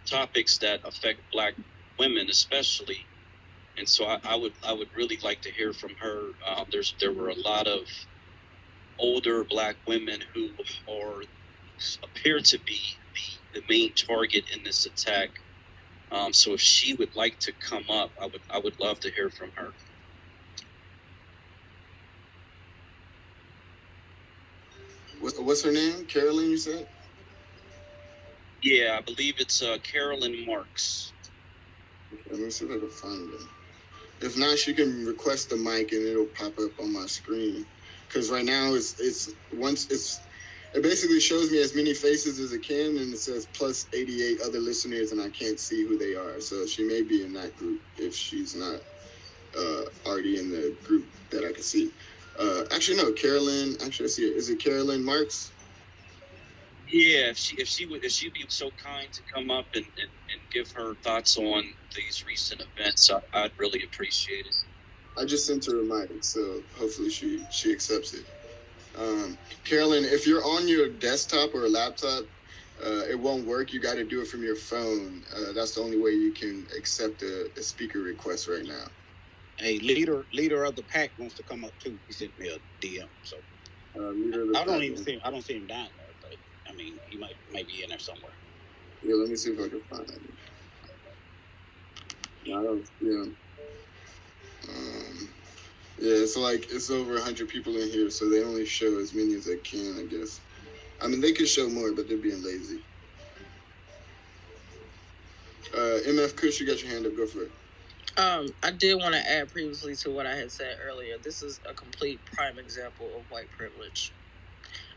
topics that affect Black women, especially. And so I would really like to hear from her. There were a lot of older Black women who appear to be the main target in this attack. So if she would like to come up, I would love to hear from her. What's her name? Carolyn, you said? Yeah, I believe it's Carolyn Marks. Okay, let me see if I can find her. If not, she can request the mic and it'll pop up on my screen. Because right now it basically shows me as many faces as it can, and it says plus 88 other listeners, and I can't see who they are. So she may be in that group if she's not already in the group that I can see. Actually, no, Carolyn. Actually, I see it. Is it Carolyn Marks? Yeah, if she'd be so kind to come up and give her thoughts on these recent events, I'd really appreciate it. I just sent her a mic, so hopefully she accepts it. Carolyn, if you're on your desktop or a laptop, it won't work. You got to do it from your phone. That's the only way you can accept a speaker request right now. Hey, leader of the pack wants to come up too. He sent me a DM. So I don't see him down there, but I mean, he might be in there somewhere. Yeah, let me see if I can find him. I don't see him. Yeah, it's over 100 people in here, so they only show as many as they can, I guess. I mean, they could show more, but they're being lazy. MF Kush, you got your hand up. Go for it. I did want to add previously to what I had said earlier. This is a complete prime example of white privilege.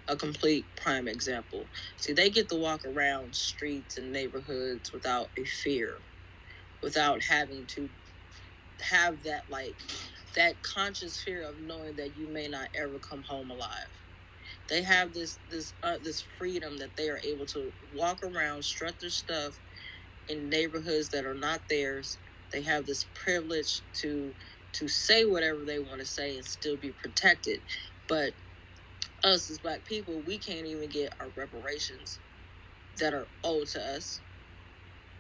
A complete prime example. See, they get to walk around streets and neighborhoods without a fear, without having to have that conscious fear of knowing that you may not ever come home alive. They have this freedom that they are able to walk around, strut their stuff, in neighborhoods that are not theirs. They have this privilege to say whatever they want to say and still be protected. But us as Black people, we can't even get our reparations that are owed to us.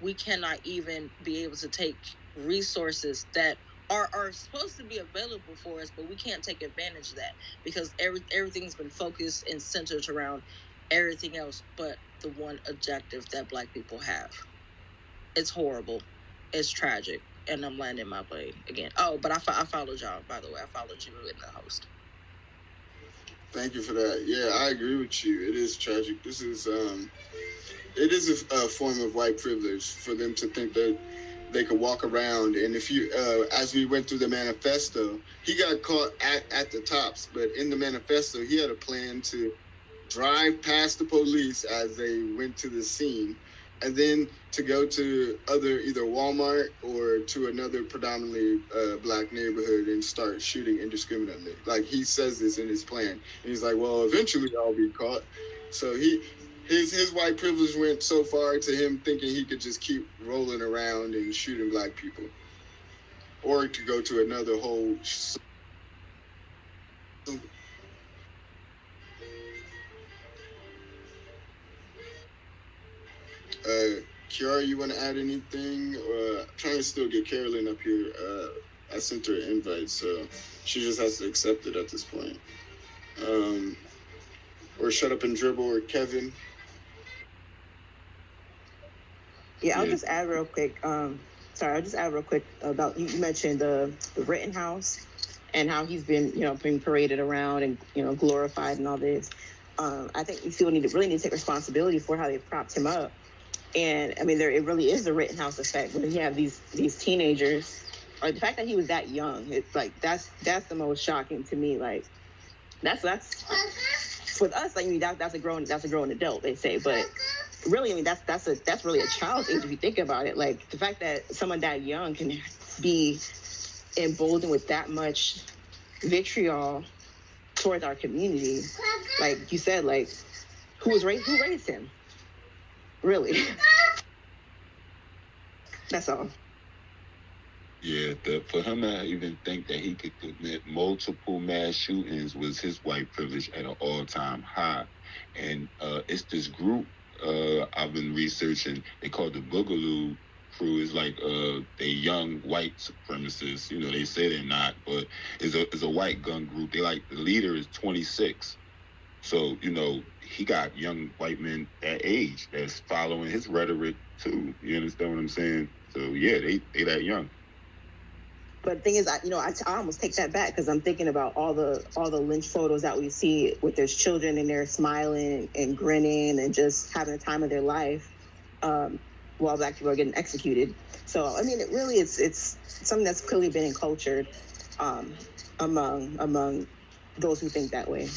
We cannot even be able to take resources that are supposed to be available for us, but we can't take advantage of that because everything's been focused and centered around everything else but the one objective that Black people have. It's horrible. It's tragic. And I'm landing my plane again. Oh, but I followed y'all, by the way. I followed you in the host. Thank you for that. Yeah, I agree with you. It is tragic. This is it is a form of white privilege for them to think that they could walk around. And if you, as we went through the manifesto, he got caught at the tops. But in the manifesto, he had a plan to drive past the police as they went to the scene, and then to go to either Walmart or to another predominantly Black neighborhood and start shooting indiscriminately. Like, he says this in his plan. And he's like, well, eventually I'll be caught. So his white privilege went so far to him thinking he could just keep rolling around and shooting Black people. Or to go to another whole... Kiara, you want to add anything? I'm trying to still get Carolyn up here. I sent her an invite, so she just has to accept it at this point. Or Shut Up and Dribble, or Kevin. Yeah, I'll just add real quick. I'll just add real quick about, you mentioned the Rittenhouse and how he's been, being paraded around and, glorified and all this. I think these people really need to take responsibility for how they propped him up. And I mean, it really is the Rittenhouse effect when you have these teenagers, or the fact that he was that young. It's like that's the most shocking to me. Like that's with us. Like, I mean, that's a grown adult, they say, but really, I mean, that's really a child's age if you think about it. Like, the fact that someone that young can be emboldened with that much vitriol towards our community, like you said, like who raised him? Really? That's all. Yeah, for him to even think that he could commit multiple mass shootings was his white privilege at an all-time high. And it's this group I've been researching. They call the Boogaloo Crew. It's like they young white supremacists. They say they're not, but it's a white gun group. They like, the leader is 26. So, he got young white men that age that's following his rhetoric too. You understand what I'm saying? So yeah, they that young. But the thing is, I almost take that back because I'm thinking about all the lynch photos that we see with their children and they're smiling and grinning and just having the time of their life while Black people are getting executed. So I mean, it really it's something that's clearly been encultured among those who think that way.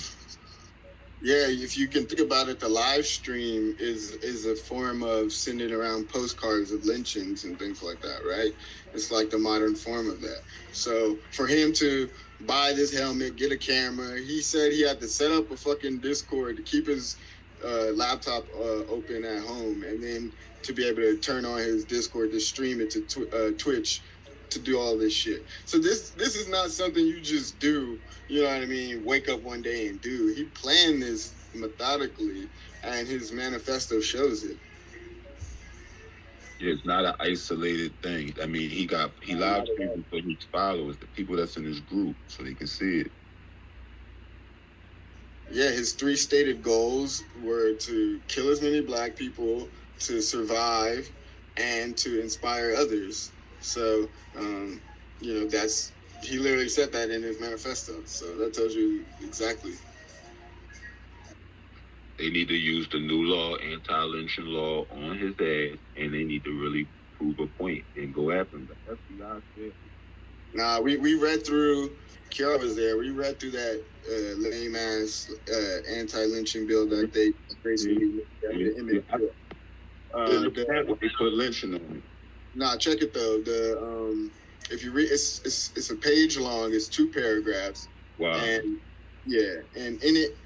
Yeah, if you can think about it, the live stream is a form of sending around postcards of lynchings and things like that, right? It's like the modern form of that. So for him to buy this helmet, get a camera, he said he had to set up a fucking Discord to keep his laptop open at home, and then to be able to turn on his Discord to stream it to Twitch to do all this shit. So this is not something you just do, you know what I mean, wake up one day and do. He planned this methodically, and his manifesto shows it. Yeah, it's not an isolated thing. I mean, he live streams for his followers, the people that's in his group, so they can see it. Yeah, his 3 stated goals were to kill as many Black people, to survive, and to inspire others. So, he literally said that in his manifesto. So that tells you exactly. They need to use the new law, anti-lynching law, on his ass, and they need to really prove a point and go after him. That's what I said. Nah, we read through, Kiara was there, we read through that lame-ass anti-lynching bill that they basically... They put lynching on it. Nah, check it though. If you read, it's a page long. It's 2 paragraphs. Wow. And in it,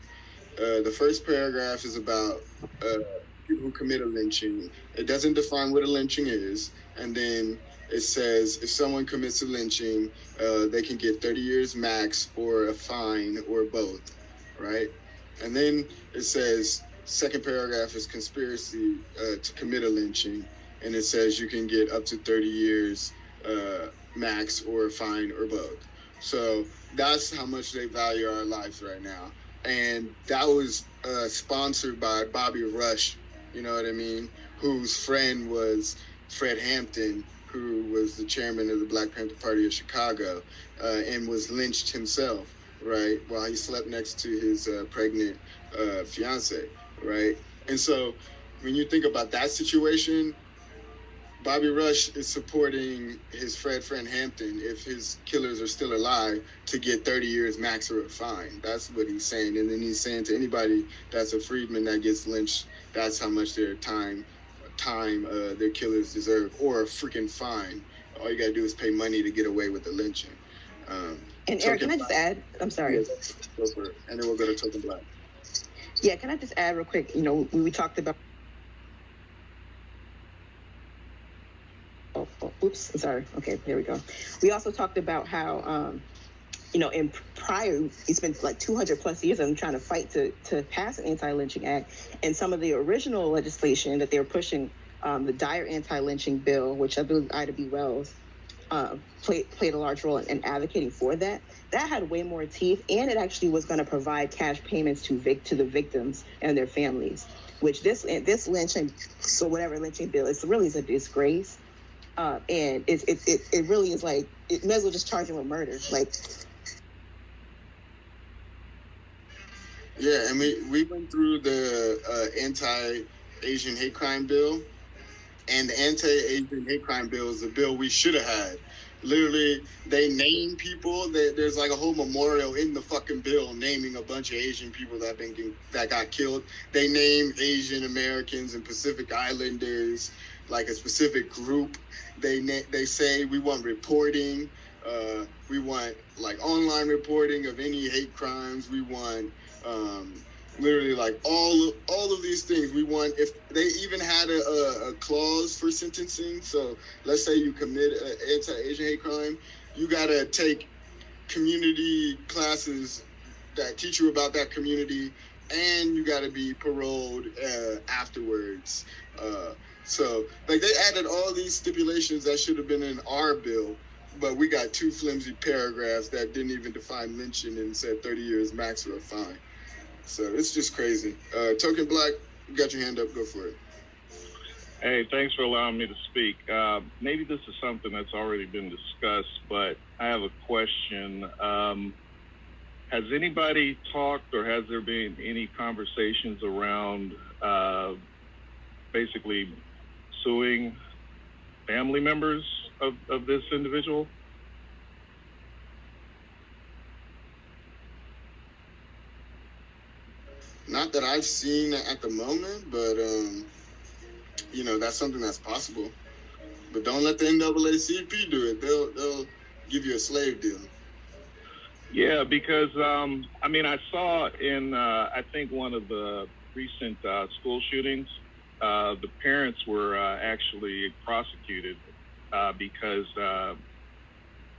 the first paragraph is about people who commit a lynching. It doesn't define what a lynching is. And then it says if someone commits a lynching, they can get 30 years max or a fine or both, right? And then it says, second paragraph is conspiracy to commit a lynching. And it says you can get up to 30 years max or a fine or both. So that's how much they value our lives right now. And that was sponsored by Bobby Rush, you know what I mean? Whose friend was Fred Hampton, who was the chairman of the Black Panther Party of Chicago, and was lynched himself, right? While he slept next to his pregnant fiance, right? And so when you think about that situation, Bobby Rush is supporting his friend Hampton, if his killers are still alive, to get 30 years max or a fine. That's what he's saying. And then he's saying to anybody that's a freedman that gets lynched, that's how much their time their killers deserve, or a freaking fine. All you gotta do is pay money to get away with the lynching. And Eric, can I just add? I'm sorry. Yeah, go for it. And then we'll go to Token Black. Yeah, can I just add real quick? You know, we talked about. Oops, I'm sorry. Okay, here we go. We also talked about how, you know, in prior, it's been like 200 plus years of them trying to fight to pass an anti-lynching act. And some of the original legislation that they were pushing, the Dyer anti-lynching bill, which I believe Ida B. Wells played a large role in advocating for that. That had way more teeth, and it actually was going to provide cash payments to the victims and their families, which this lynching, so whatever lynching bill, it's really is a disgrace. And it really is like, it may as well just charge him with murder. Like, yeah, and we went through the anti-Asian hate crime bill, and the anti-Asian hate crime bill is a bill we should have had. Literally, they name people. There's like a whole memorial in the fucking bill naming a bunch of Asian people that got killed. They name Asian Americans and Pacific Islanders, like a specific group. They say we want reporting. We want like online reporting of any hate crimes. We want literally like all of these things. We want, if they even had a clause for sentencing. So let's say you commit an anti-Asian hate crime, you gotta take community classes that teach you about that community, and you gotta be paroled afterwards. So like they added all these stipulations that should have been in our bill, but we got two flimsy paragraphs that didn't even define lynching and said 30 years max or a fine. So it's just crazy. Token Black, you got your hand up, go for it. Hey, thanks for allowing me to speak. Maybe this is something that's already been discussed, but I have a question. Has anybody talked, or has there been any conversations around basically suing family members of this individual? Not that I've seen at the moment, but you know, that's something that's possible. But don't let the NAACP do it. They'll give you a slave deal. Yeah, because I mean, I saw in I think one of the recent school shootings, the parents were actually prosecuted because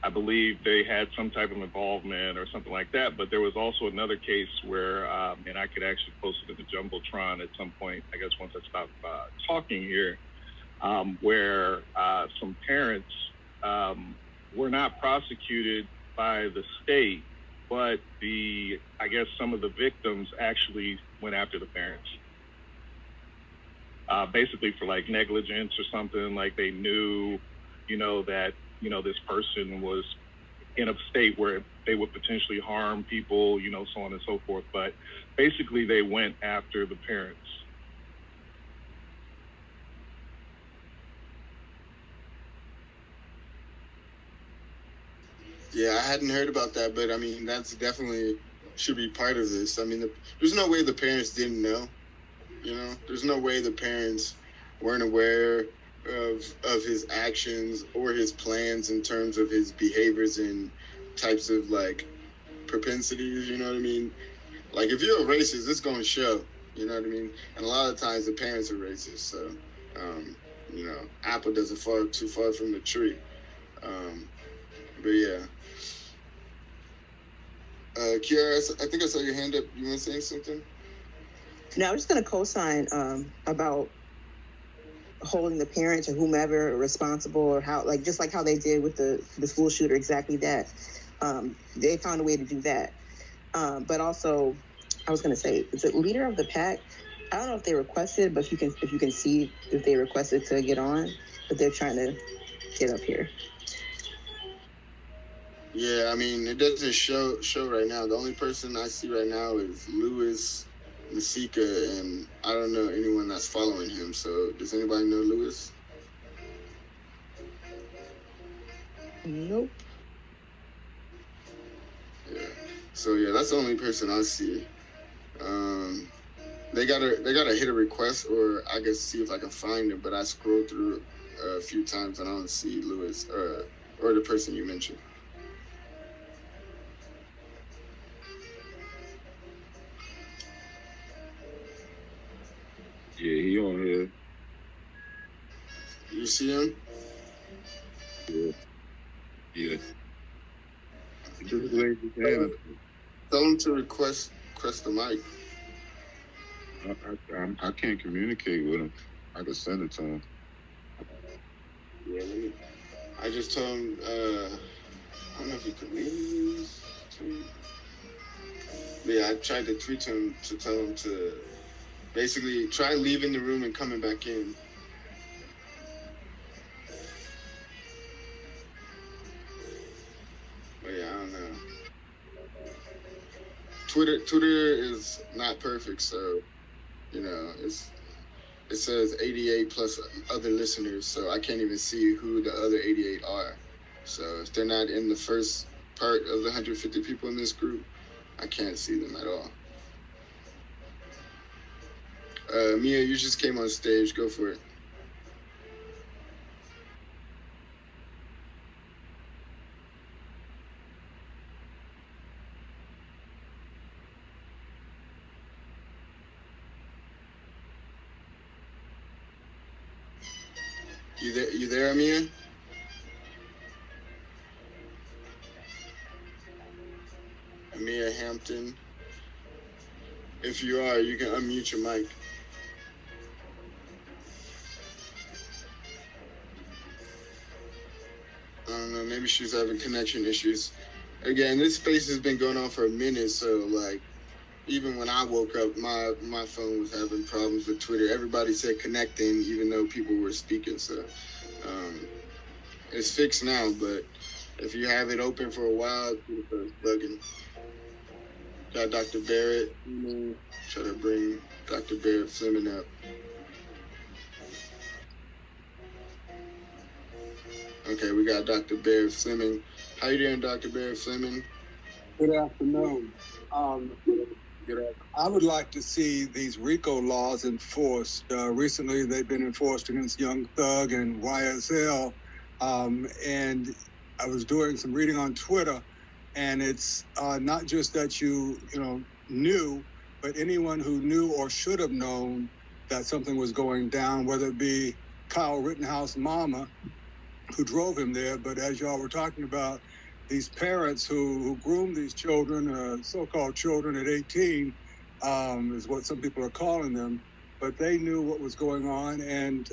I believe they had some type of involvement or something like that. But there was also another case where, and I could actually post it in the Jumbotron at some point, I guess once I stop talking here, where some parents were not prosecuted by the state, but I guess some of the victims actually went after the parents. Basically for like negligence or something, like they knew, you know, that, you know, this person was in a state where they would potentially harm people, you know, so on and so forth. But basically they went after the parents. Yeah, I hadn't heard about that, but I mean, that's definitely should be part of this. I mean, there's no way the parents didn't know, you know? There's no way the parents weren't aware of his actions or his plans in terms of his behaviors and types of like propensities, you know what I mean? Like if you're a racist, it's gonna show. You know what I mean? And a lot of times the parents are racist. So, you know, apple doesn't fall too far from the tree. But yeah. Kiara, I think I saw your hand up. You want to say something? No, I was just going to co-sign about holding the parents or whomever responsible, or how, like, just like how they did with the school shooter, exactly that. They found a way to do that. But also, I was going to say, is it leader of the pack? I don't know if they requested, but if you can see if they requested to get on, but they're trying to get up here. Yeah, I mean, it doesn't show right now. The only person I see right now is Lewis, Masika, and I don't know anyone that's following him. So, does anybody know Lewis? Nope. Yeah. So yeah, that's the only person I see. They gotta hit a request, or I guess see if I can find it. But I scrolled through a few times and I don't see Lewis or the person you mentioned. Yeah, he on here. You see him? Yeah. Yeah. Just raise his hand up. Tell him to request the mic. I can't communicate with him. I can send it to him. Yeah, I just told him, I don't know if he could leave. But yeah, I tried to tweet to him to tell him to basically try leaving the room and coming back in. But yeah, I don't know. Twitter is not perfect, so you know it says 88 plus other listeners, so I can't even see who the other 88 are. So if they're not in the first part of the 150 people in this group, I can't see them at all. Mia, you just came on stage. Go for it. You there, Mia? Mia Hampton. If you are, you can unmute your mic. I don't know, maybe she's having connection issues. Again, this space has been going on for a minute, so like even when I woke up, my phone was having problems with Twitter. Everybody said connecting, even though people were speaking. So it's fixed now, but if you have it open for a while, it's bugging. Got Dr. Barrett. Try to bring Dr. Barrett Fleming up. Okay, we got Dr. Barrett Fleming. How you doing, Dr. Barrett Fleming? Good afternoon. I would like to see these RICO laws enforced. Recently, they've been enforced against Young Thug and YSL. And I was doing some reading on Twitter, and it's not just that you knew, but anyone who knew or should have known that something was going down, whether it be Kyle Rittenhouse mama, who drove him there, but as y'all were talking about, these parents who groomed these children, so-called children at 18, is what some people are calling them, but they knew what was going on, and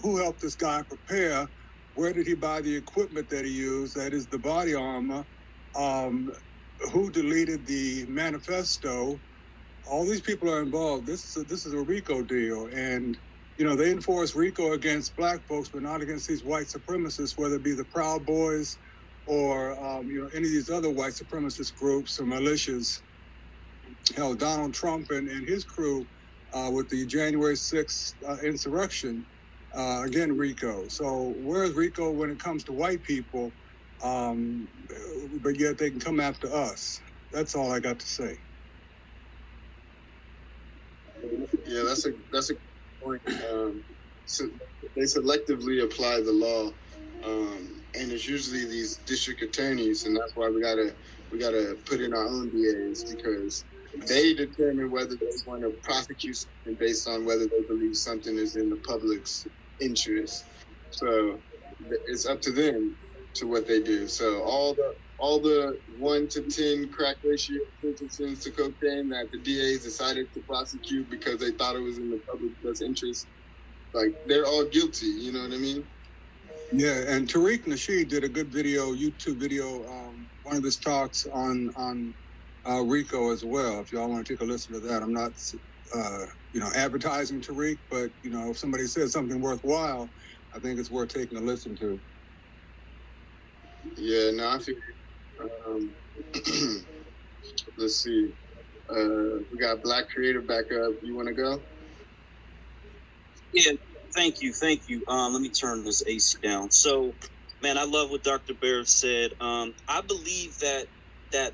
who helped this guy prepare? Where did he buy the equipment that he used? That is the body armor. Who deleted the manifesto? All these people are involved. This is a RICO deal, and they enforce RICO against black folks, but not against these white supremacists, whether it be the Proud Boys or any of these other white supremacist groups or militias. Hell, Donald Trump and his crew with the January 6th insurrection, again, RICO. So where's RICO when it comes to white people, but yet they can come after us? That's all I got to say. Yeah, that's a point. So they selectively apply the law, and it's usually these district attorneys, and that's why we gotta put in our own DAs, because they determine whether they want to prosecute something based on whether they believe something is in the public's interest. So it's up to them to what they do. So all the 1 to 10 crack ratio sentences to cocaine that the DAs decided to prosecute because they thought it was in the public's best interest, like, they're all guilty. You know what I mean? Yeah, and Tariq Nasheed did a good video, YouTube video, one of his talks on RICO as well. If y'all want to take a listen to that, I'm not, advertising Tariq, but if somebody says something worthwhile, I think it's worth taking a listen to. Yeah, no, I feel. Let's see. We got Black Creative back up. You want to go? Yeah, thank you. Let me turn this AC down. So, man, I love what Dr. Bear said. I believe that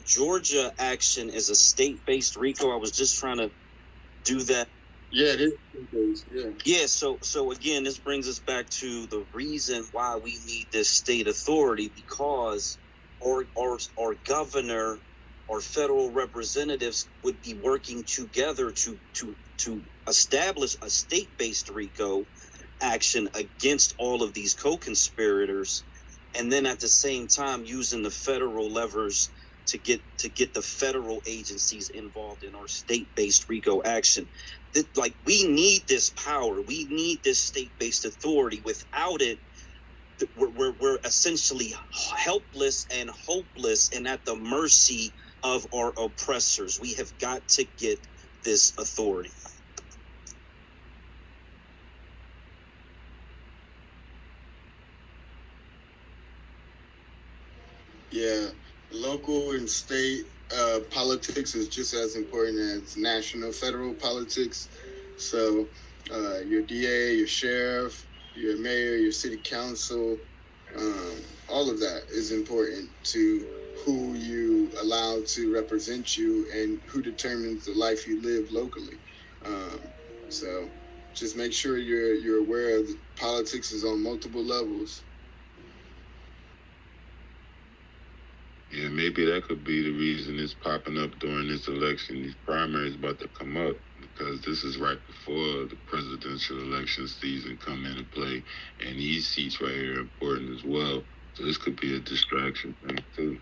Georgia action is a state-based RICO. I was just trying to do that. Yeah, it is. Yeah. Yeah. So again, this brings us back to the reason why we need this state authority, because our governor or federal representatives would be working together to establish a state-based RICO action against all of these co-conspirators, and then at the same time using the federal levers to get the federal agencies involved in our state-based RICO action. We need this power. We need this state-based authority. Without it, we're essentially helpless and hopeless and at the mercy of our oppressors. We have got to get this authority. Yeah, local and state politics is just as important as national, federal politics. So your DA, your sheriff, your mayor, your city council, all of that is important to who you allow to represent you and who determines the life you live locally. So just make sure you're aware of the politics is on multiple levels. Yeah, maybe that could be the reason it's popping up during this election. These primaries about to come up because this is right before the presidential election season come into play, and these seats right here are important as well. So this could be a distraction thing too.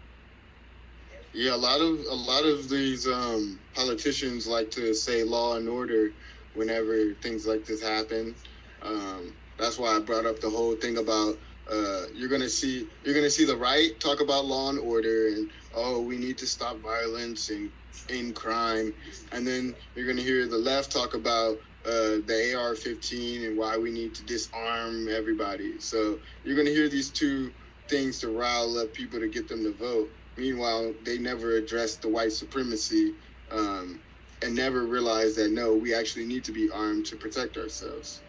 Yeah, a lot of these politicians like to say law and order whenever things like this happen. That's why I brought up the whole thing about you're gonna see the right talk about law and order and we need to stop violence and end crime, and then you're gonna hear the left talk about the AR-15 and why we need to disarm everybody. So you're gonna hear these two things to rile up people to get them to vote. Meanwhile, they never addressed the white supremacy and never realized that no, we actually need to be armed to protect ourselves.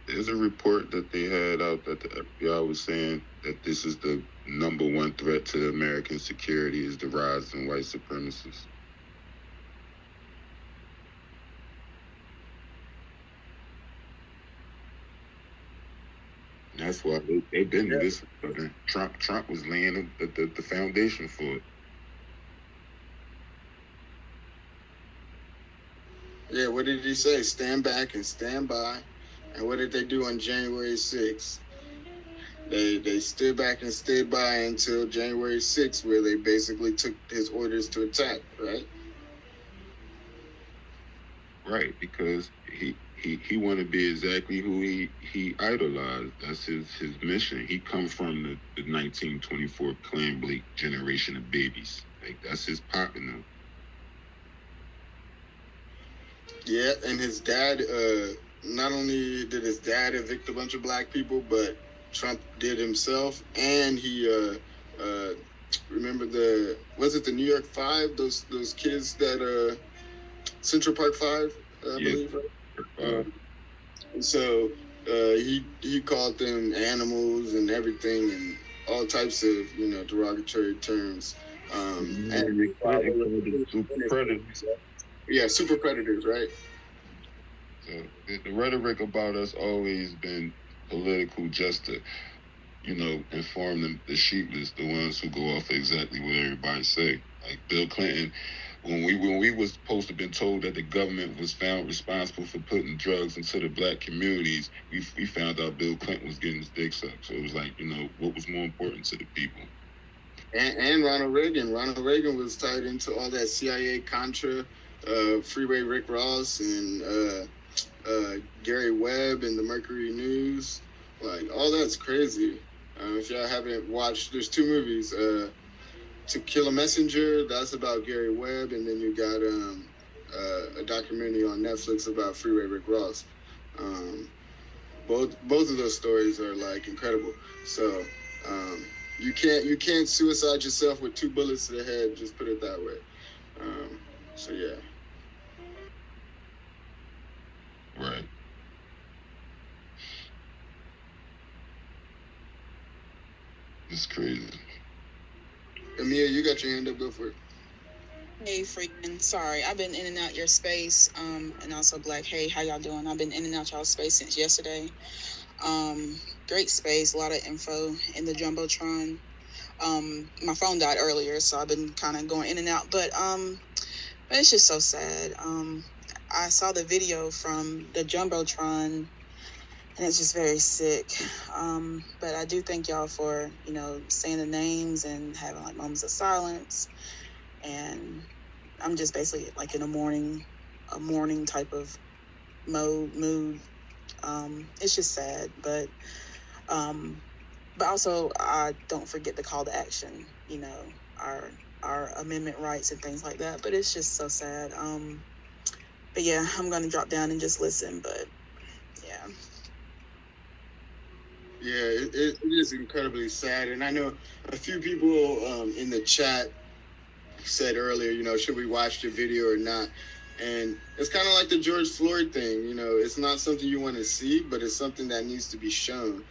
There's a report that they had out that the FBI was saying that this is the number one threat to American security is the rise in white supremacists. And that's why they've been to this. Trump was laying the foundation for it. Yeah, what did he say? Stand back and stand by. And what did they do on January 6th? They stood back and stood by until January 6th, where they basically took his orders to attack, right? Right, because he want to be exactly who he idolized. That's his mission. He come from the 1924 Clan Blake generation of babies. Like, that's his partner. Yeah, and his dad, not only did his dad evict a bunch of black people, but Trump did himself. And he, remember was it the New York Five? Those kids that, Central Park Five, I believe, right? So he called them animals and everything and all types of, derogatory terms. And super predators. Yeah, super predators, right? So the rhetoric about us always been political, just to inform them, the sheepless, the ones who go off exactly what everybody say. Like Bill Clinton, when we was supposed to have been told that the government was found responsible for putting drugs into the black communities, we found out Bill Clinton was getting his dick sucked. So it was like, what was more important to the people? And Ronald Reagan. Ronald Reagan was tied into all that CIA Contra, Freeway Rick Ross, and Gary Webb and the Mercury News. Like, all that's crazy. If y'all haven't watched, there's two movies. To Kill a Messenger, that's about Gary Webb, and then you got a documentary on Netflix about Freeway Rick Ross. Both of those stories are like incredible. So you can't suicide yourself with 2 bullets to the head. Just put it that way. So yeah. Right. It's crazy. Amia, you got your hand up. Go for it. Hey, Freeman. Sorry, I've been in and out your space, and also Black. Hey, how y'all doing? I've been in and out y'all space since yesterday. Great space, a lot of info in the Jumbotron. My phone died earlier, so I've been kind of going in and out, but it's just so sad. I saw the video from the Jumbotron, and it's just very sick. But I do thank y'all for, saying the names and having like moments of silence. And I'm just basically like in a mourning type of mood. It's just sad, but also I don't forget the call to action, our amendment rights and things like that. But it's just so sad. But yeah, I'm gonna drop down and just listen. But yeah. Yeah, it is incredibly sad. And I know a few people in the chat said earlier, should we watch the video or not? And it's kind of like the George Floyd thing. It's not something you want to see, but it's something that needs to be shown.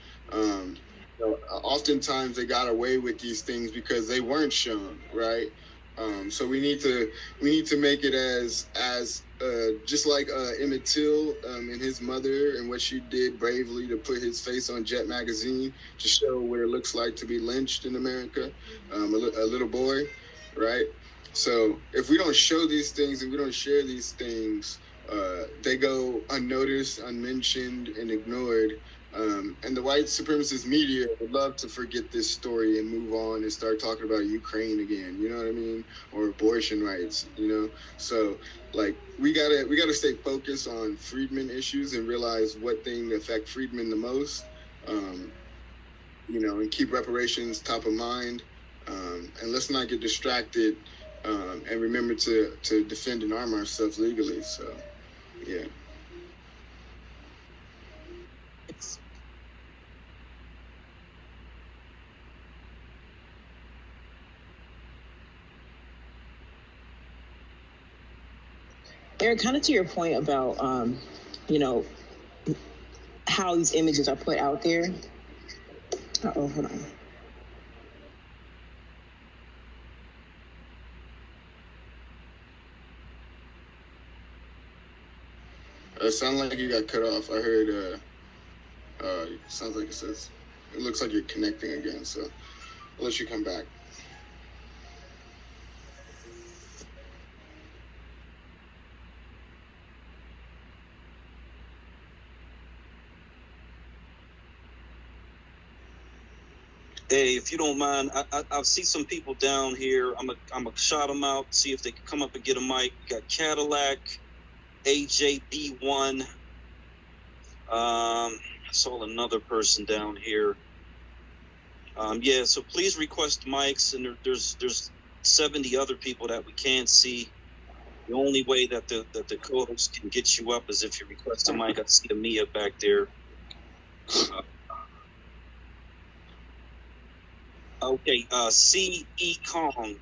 Oftentimes they got away with these things because they weren't shown, right? So we need to make it as just like Emmett Till and his mother and what she did bravely to put his face on Jet magazine to show what it looks like to be lynched in America, a little boy, right? So if we don't show these things and we don't share these things, they go unnoticed, unmentioned, and ignored. And the white supremacist media would love to forget this story and move on and start talking about Ukraine again, you know what I mean? Or abortion rights, So like we gotta stay focused on freedmen issues and realize what thing affect freedmen the most, and keep reparations top of mind. And let's not get distracted, and remember to defend and arm ourselves legally. So yeah. Eric, kind of to your point about, how these images are put out there. Hold on. It sounds like you got cut off. I heard, sounds like it looks like you're connecting again, so I'll let you come back. Hey, if you don't mind, I see some people down here. I'm gonna shout them out, see if they can come up and get a mic. We got Cadillac, AJB1. I saw another person down here. Yeah, so please request mics, and there's 70 other people that we can't see. The only way that the co-host can get you up is if you request a mic. I see Amia back there. Okay, C.E. Kong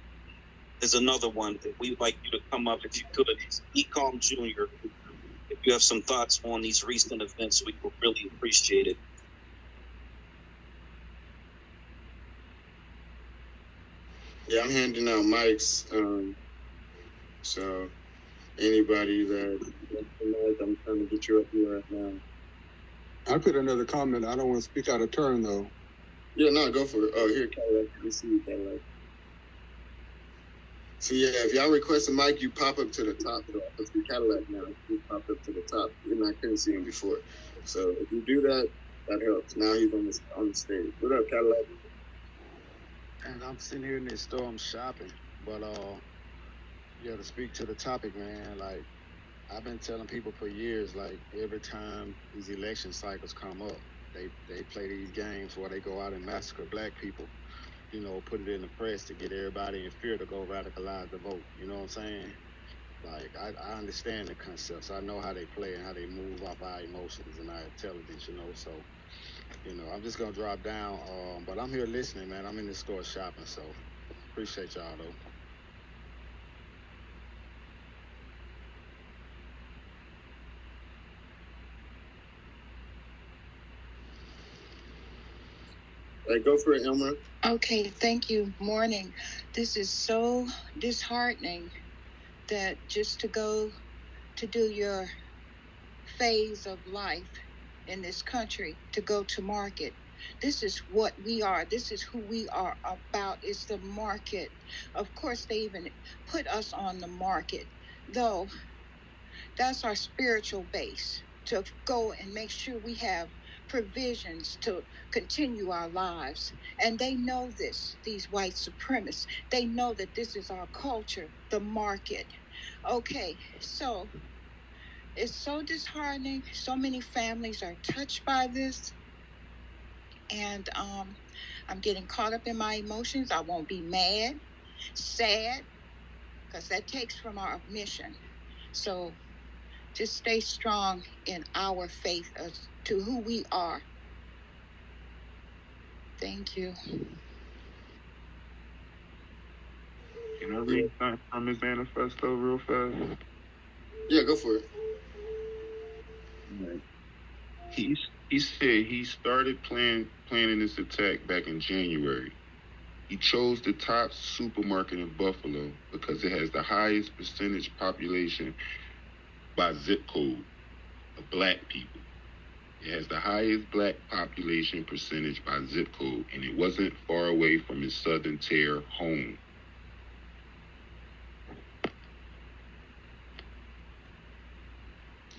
is another one that we'd like you to come up if you could. It's E. Kong Jr. If you have some thoughts on these recent events, we would really appreciate it. Yeah, I'm handing out mics. So anybody that I'm trying to get you up here right now. I put another comment. I don't want to speak out of turn though. Yeah, no, go for it. Oh, here, Cadillac. Let's see Cadillac. So yeah, if y'all request a mic, you pop up to the top. It's the Cadillac now. You pop up to the top. I couldn't see him before. So if you do that, that helps. Now he's on the stage. What up, Cadillac? And I'm sitting here in this store, I'm shopping. But yeah, to speak to the topic, man, like I've been telling people for years, like every time these election cycles come up, they play these games where they go out and massacre black people. You know, put it in the press to get everybody in fear to go radicalize the vote. You know what I'm saying? Like, I understand the concepts. I know how they play and how they move off our emotions and our intelligence, you know. So, you know, I'm just going to drop down. But I'm here listening, man. I'm in the store shopping, so appreciate y'all, though. Hey, go for it, Elmer. Okay, thank you. Morning. This is so disheartening that just to go to do your phase of life in this country, to go to market. This is what we are. This is who we are about. It's the market. Of course, they even put us on the market, though that's our spiritual base, to go and make sure we have provisions to continue our lives. And they know this, these white supremacists. They know that this is our culture, the market. Okay, so it's so disheartening. So many families are touched by this. And I'm getting caught up in my emotions. I won't be mad, sad, because that takes from our mission. So just stay strong in our faith as to who we are. Thank you. Can I read something from his manifesto real fast? Yeah, go for it. Right. He said he started planning this attack back in January. He chose the top supermarket in Buffalo because it has the highest percentage population by zip code of black people. It has the highest black population percentage by zip code, and it wasn't far away from his Southern Tier home.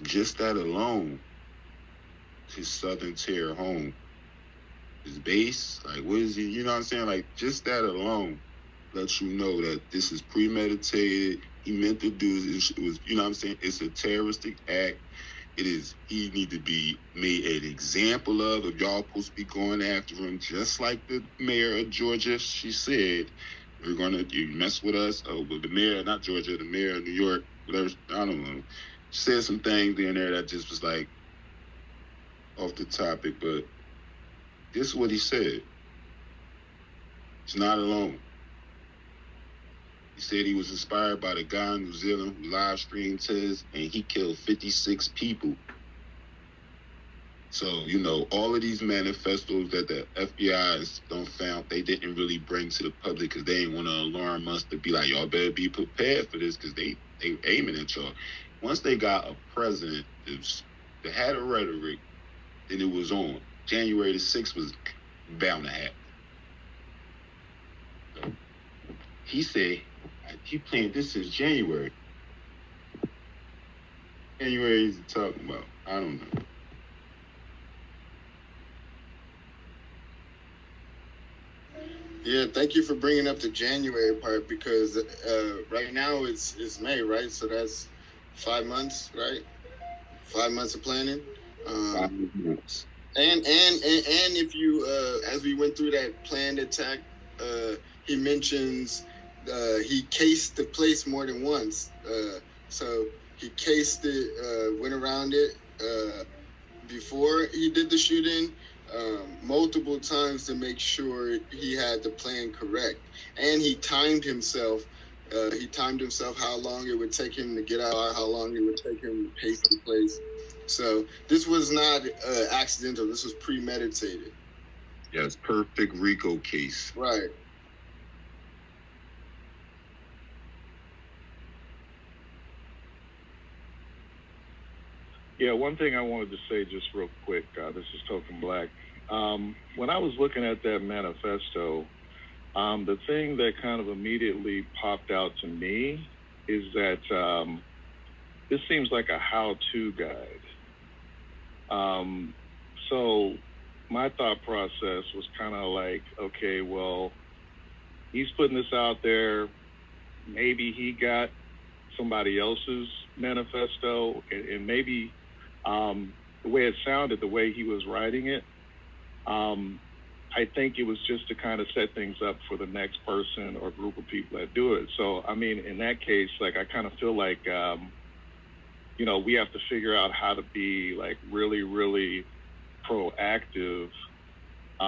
Just that alone, his Southern Tier home, his base, like what is he, you know what I'm saying? Like just that alone lets you know that this is premeditated. He meant to do this. It was, you know what I'm saying? It's a terroristic act. It is, he need to be made an example of. If y'all supposed to be going after him, just like the mayor of Georgia, she said, you mess with us. Oh, but the mayor, not Georgia, the mayor of New York, whatever, I don't know. She said some things in there that just was like off the topic, but this is what he said. He's not alone. He said he was inspired by the guy in New Zealand who live streamed his, and he killed 56 people. So, you know, all of these manifestos that the FBI don't found, they didn't really bring to the public because they didn't want to alarm us to be like, y'all better be prepared for this because they aiming at y'all. Once they got a president that had a rhetoric, then it was on. January the 6th was bound to happen. So, he said, he planned this since January. January is talking about. I don't know. Yeah, thank you for bringing up the January part because right now it's May, right? So that's 5 months, right? 5 months of planning. 5 months. And if you as we went through that planned attack, he mentions he cased the place more than once. So he cased it, went around it before he did the shooting multiple times to make sure he had the plan correct. And he timed himself. He timed himself how long it would take him to get out, how long it would take him to pace the place. So this was not accidental. This was premeditated. Yes, perfect RICO case. Right. Yeah, one thing I wanted to say just real quick. This is Token Black. when I was looking at that manifesto, the thing that kind of immediately popped out to me is that this seems like a how-to guide. So my thought process was kind of like, okay, well, he's putting this out there. Maybe he got somebody else's manifesto, and maybe the way it sounded, the way he was writing it, I think it was just to kind of set things up for the next person or group of people that do it. So, I mean, in that case, like, I kind of feel like, you know, we have to figure out how to be like really, really proactive,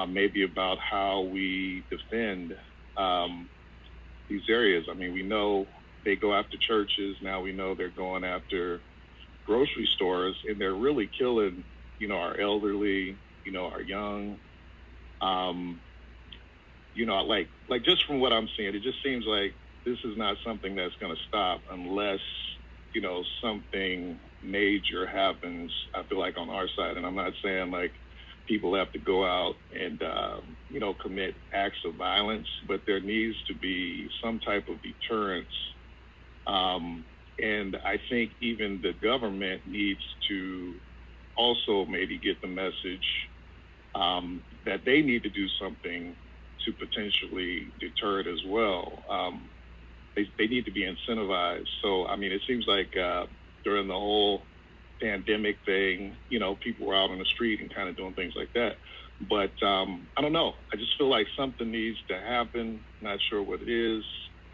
maybe about how we defend these areas. I mean, we know they go after churches. Now we know they're going after grocery stores, and they're really killing, you know, our elderly, you know, our young. You know, like just from what I'm seeing, it just seems like this is not something that's going to stop unless, you know, something major happens, I feel like, on our side. And I'm not saying like people have to go out and, you know, commit acts of violence, but there needs to be some type of deterrence. And I think even the government needs to also maybe get the message that they need to do something to potentially deter it as well. They need to be incentivized. So, I mean, it seems like during the whole pandemic thing, you know, people were out on the street and kind of doing things like that. But I don't know. I just feel like something needs to happen. Not sure what it is.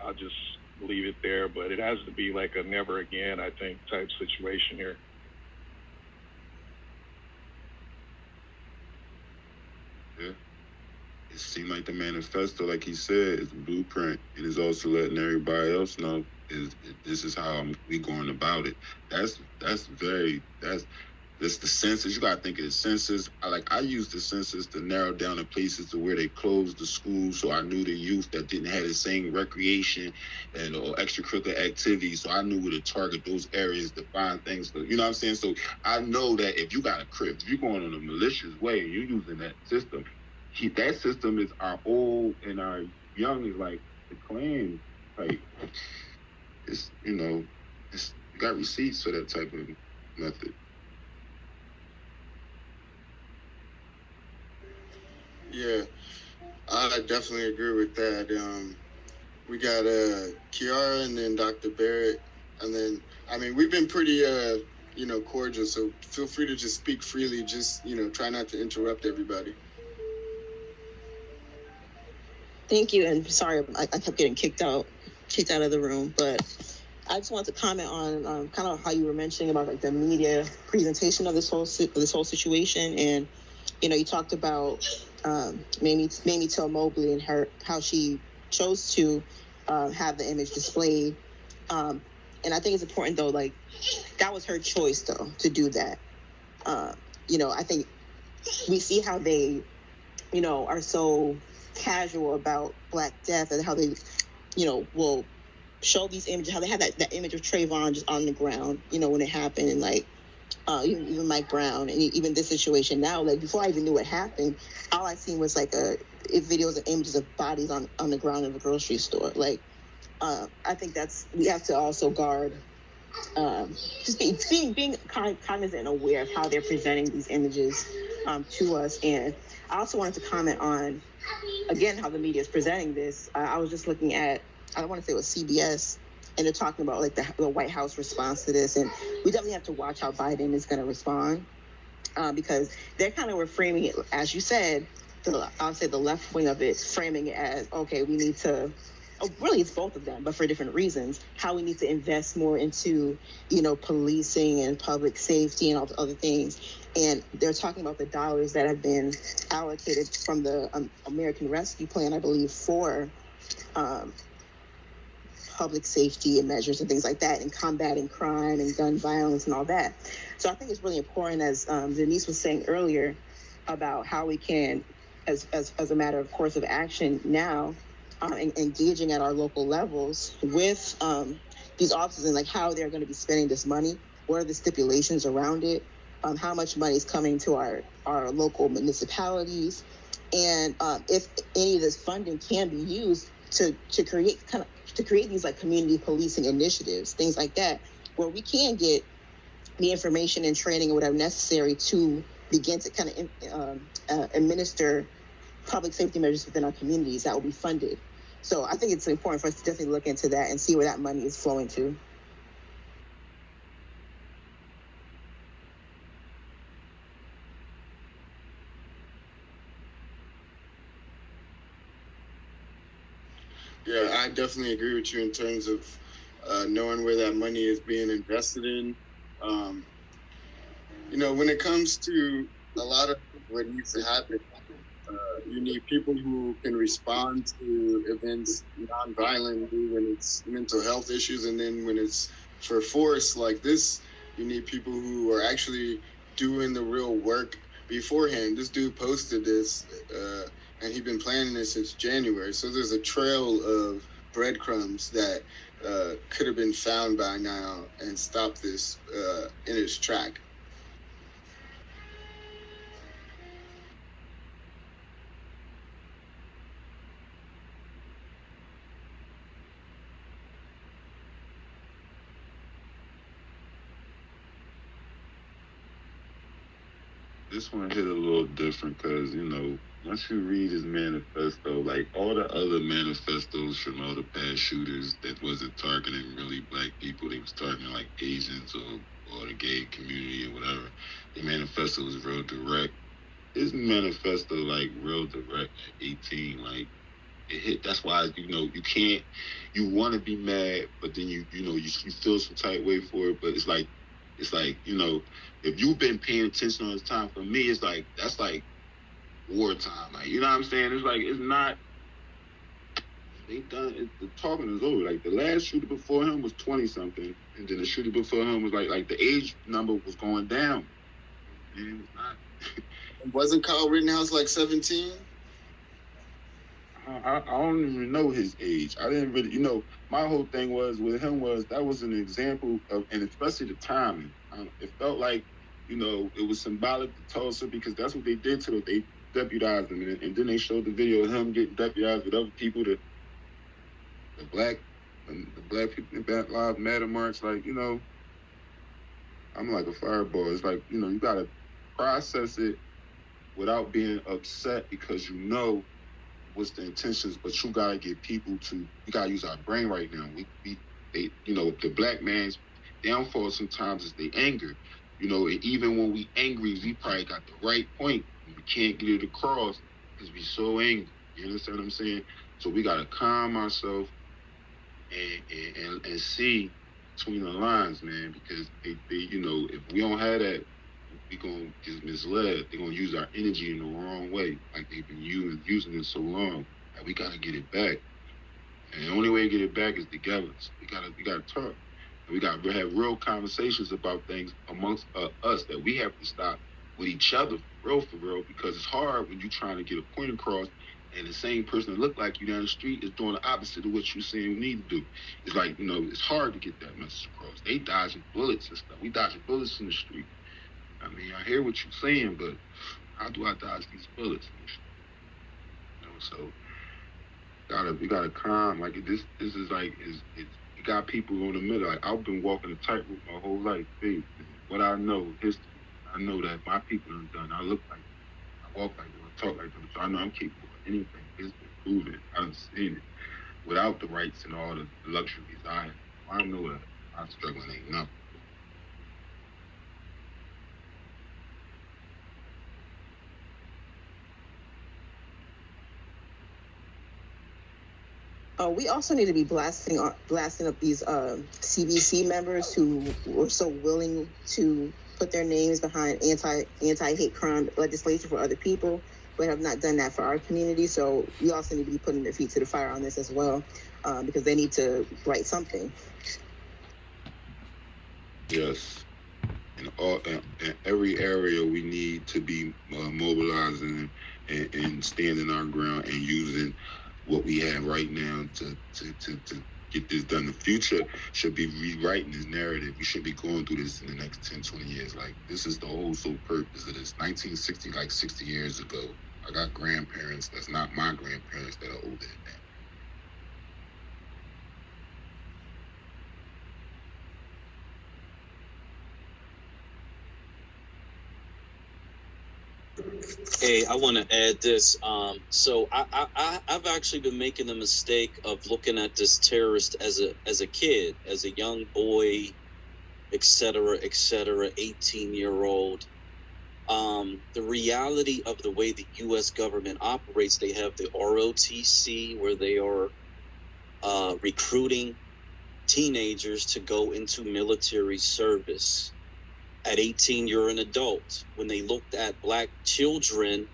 I'll just leave it there. But it has to be like a never again, I think, type situation here. Yeah. It seemed like the manifesto, like he said, is a blueprint. It is also letting everybody else know this is how we going about it. That's the census. You gotta think of the census. I used the census to narrow down the places to where they closed the schools, so I knew the youth that didn't have the same recreation and or extracurricular activities. So I knew where to target those areas to find things. You know what I'm saying? So I know that if you got a crib, if you're going on a malicious way, and you're using that system. That system is our old and our young is like the Klan type. It's, you know, you got receipts for that type of method. Yeah, I definitely agree with that. We got Kiara and then Dr. Barrett, and then I mean we've been pretty you know, cordial. So feel free to just speak freely. Just, you know, try not to interrupt everybody. Thank you, and sorry I kept getting kicked out of the room, but I just wanted to comment on kind of how you were mentioning about like the media presentation of this whole situation, and you know, you talked about Mamie Till Mobley and how she chose to have the image displayed, and I think it's important though, like that was her choice though to do that. You know, I think we see how they, you know, are so casual about Black death and how they, you know, will show these images, how they had that image of Trayvon just on the ground, you know, when it happened, and like even Mike Brown, and even this situation now, like before I even knew what happened, all I seen was like videos and images of bodies on the ground in the grocery store. Like I think we have to also guard, just being cognizant and aware of how they're presenting these images to us. And I also wanted to comment on, again, how the media is presenting this. I was just looking at, I want to say it was CBS, and they're talking about like the White House response to this. And we definitely have to watch how Biden is going to respond, because they're kind of reframing it, as you said, I'll say the left wing of it, framing it as, okay, we need to, really it's both of them, but for different reasons, how we need to invest more into, you know, policing and public safety and all the other things. And they're talking about the dollars that have been allocated from the American Rescue Plan, I believe, for public safety and measures and things like that, and combating crime and gun violence and all that. So I think it's really important, as Denise was saying earlier, about how we can, as a matter of course of action now, engaging at our local levels with these officers, and like how they're going to be spending this money, what are the stipulations around it, how much money is coming to our local municipalities, and if any of this funding can be used to create these like community policing initiatives, things like that, where we can get the information and training or whatever necessary to begin to kind of administer public safety measures within our communities that will be funded. So I think it's important for us to definitely look into that and see where that money is flowing to. Yeah, I definitely agree with you in terms of knowing where that money is being invested in. When it comes to a lot of what needs to happen, you need people who can respond to events non-violently when it's mental health issues, and then when it's for force like this, you need people who are actually doing the real work beforehand. This dude posted this, and he's been planning this since January. So there's a trail of breadcrumbs that could have been found by now and stopped this in its track. This one hit a little different because, once you read his manifesto, like all the other manifestos from all the past shooters that wasn't targeting really black people, they was targeting like Asians or the gay community or whatever. The manifesto was real direct. His manifesto, like, real direct at 18, like, it hit. That's why, you want to be mad, but then you feel some tight way for it, but it's like, if you've been paying attention all this time, for me, it's like, that's like wartime. Like, you know what I'm saying? It's like, it's not, they done, the talking is over. Like, the last shooter before him was 20-something, and then the shooter before him was like the age number was going down. And it was not. Wasn't Kyle Rittenhouse like 17? I don't even know his age. I didn't really, my whole thing was with him was that was an example of, and especially the timing. It felt like, it was symbolic to Tulsa because that's what they did to him. They deputized him, and then they showed the video of him getting deputized with other people, the black people in Black Lives Matter march. Like, I'm like a fireball. It's like, you gotta process it without being upset because what's the intentions, but you gotta get people to, we gotta use our brain right now. The black man's downfall sometimes is the anger. And even when we angry, we probably got the right point. We can't get it across because we so angry. You understand what I'm saying? So we gotta calm ourselves and see between the lines, man, because they if we don't have that, we gonna get misled. They're gonna use our energy in the wrong way, like they've been using it so long. Like, we gotta get it back, and the only way to get it back is together. So we gotta talk. And we gotta have real conversations about things amongst us that we have to stop with each other, for real, because it's hard when you're trying to get a point across, and the same person that look like you down the street is doing the opposite of what you're saying we need to do. It's like, it's hard to get that message across. They dodging bullets and stuff. We dodging bullets in the street. I mean, I hear what you're saying, but how do I dodge these bullets? So we gotta calm. Like, this is like, you got people in the middle. Like, I've been walking a tightrope my whole life. Hey, what I know, history. I know that my people have done. I look like them. I walk like them. I talk like them. So I know I'm capable of anything. It's been proven. I've seen it without the rights and all the luxuries I have. I know that I'm struggling ain't nothing. We also need to be blasting up these CBC members who were so willing to put their names behind anti-hate crime legislation for other people, but have not done that for our community. So we also need to be putting their feet to the fire on this as well, because they need to write something. Yes. In every area, we need to be mobilizing and standing our ground and using what we have right now to get this done. The future should be rewriting this narrative. We should be going through this in the next 10, 20 years. Like, this is the whole sole purpose of this. 1960, like 60 years ago, I got grandparents that's not my grandparents that are older than that. Hey, I want to add this. So I've actually been making the mistake of looking at this terrorist as a kid, as a young boy, etc., 18-year-old. The reality of the way the U.S. government operates, they have the ROTC, where they are recruiting teenagers to go into military service. At 18, you're an adult. When they looked at black children,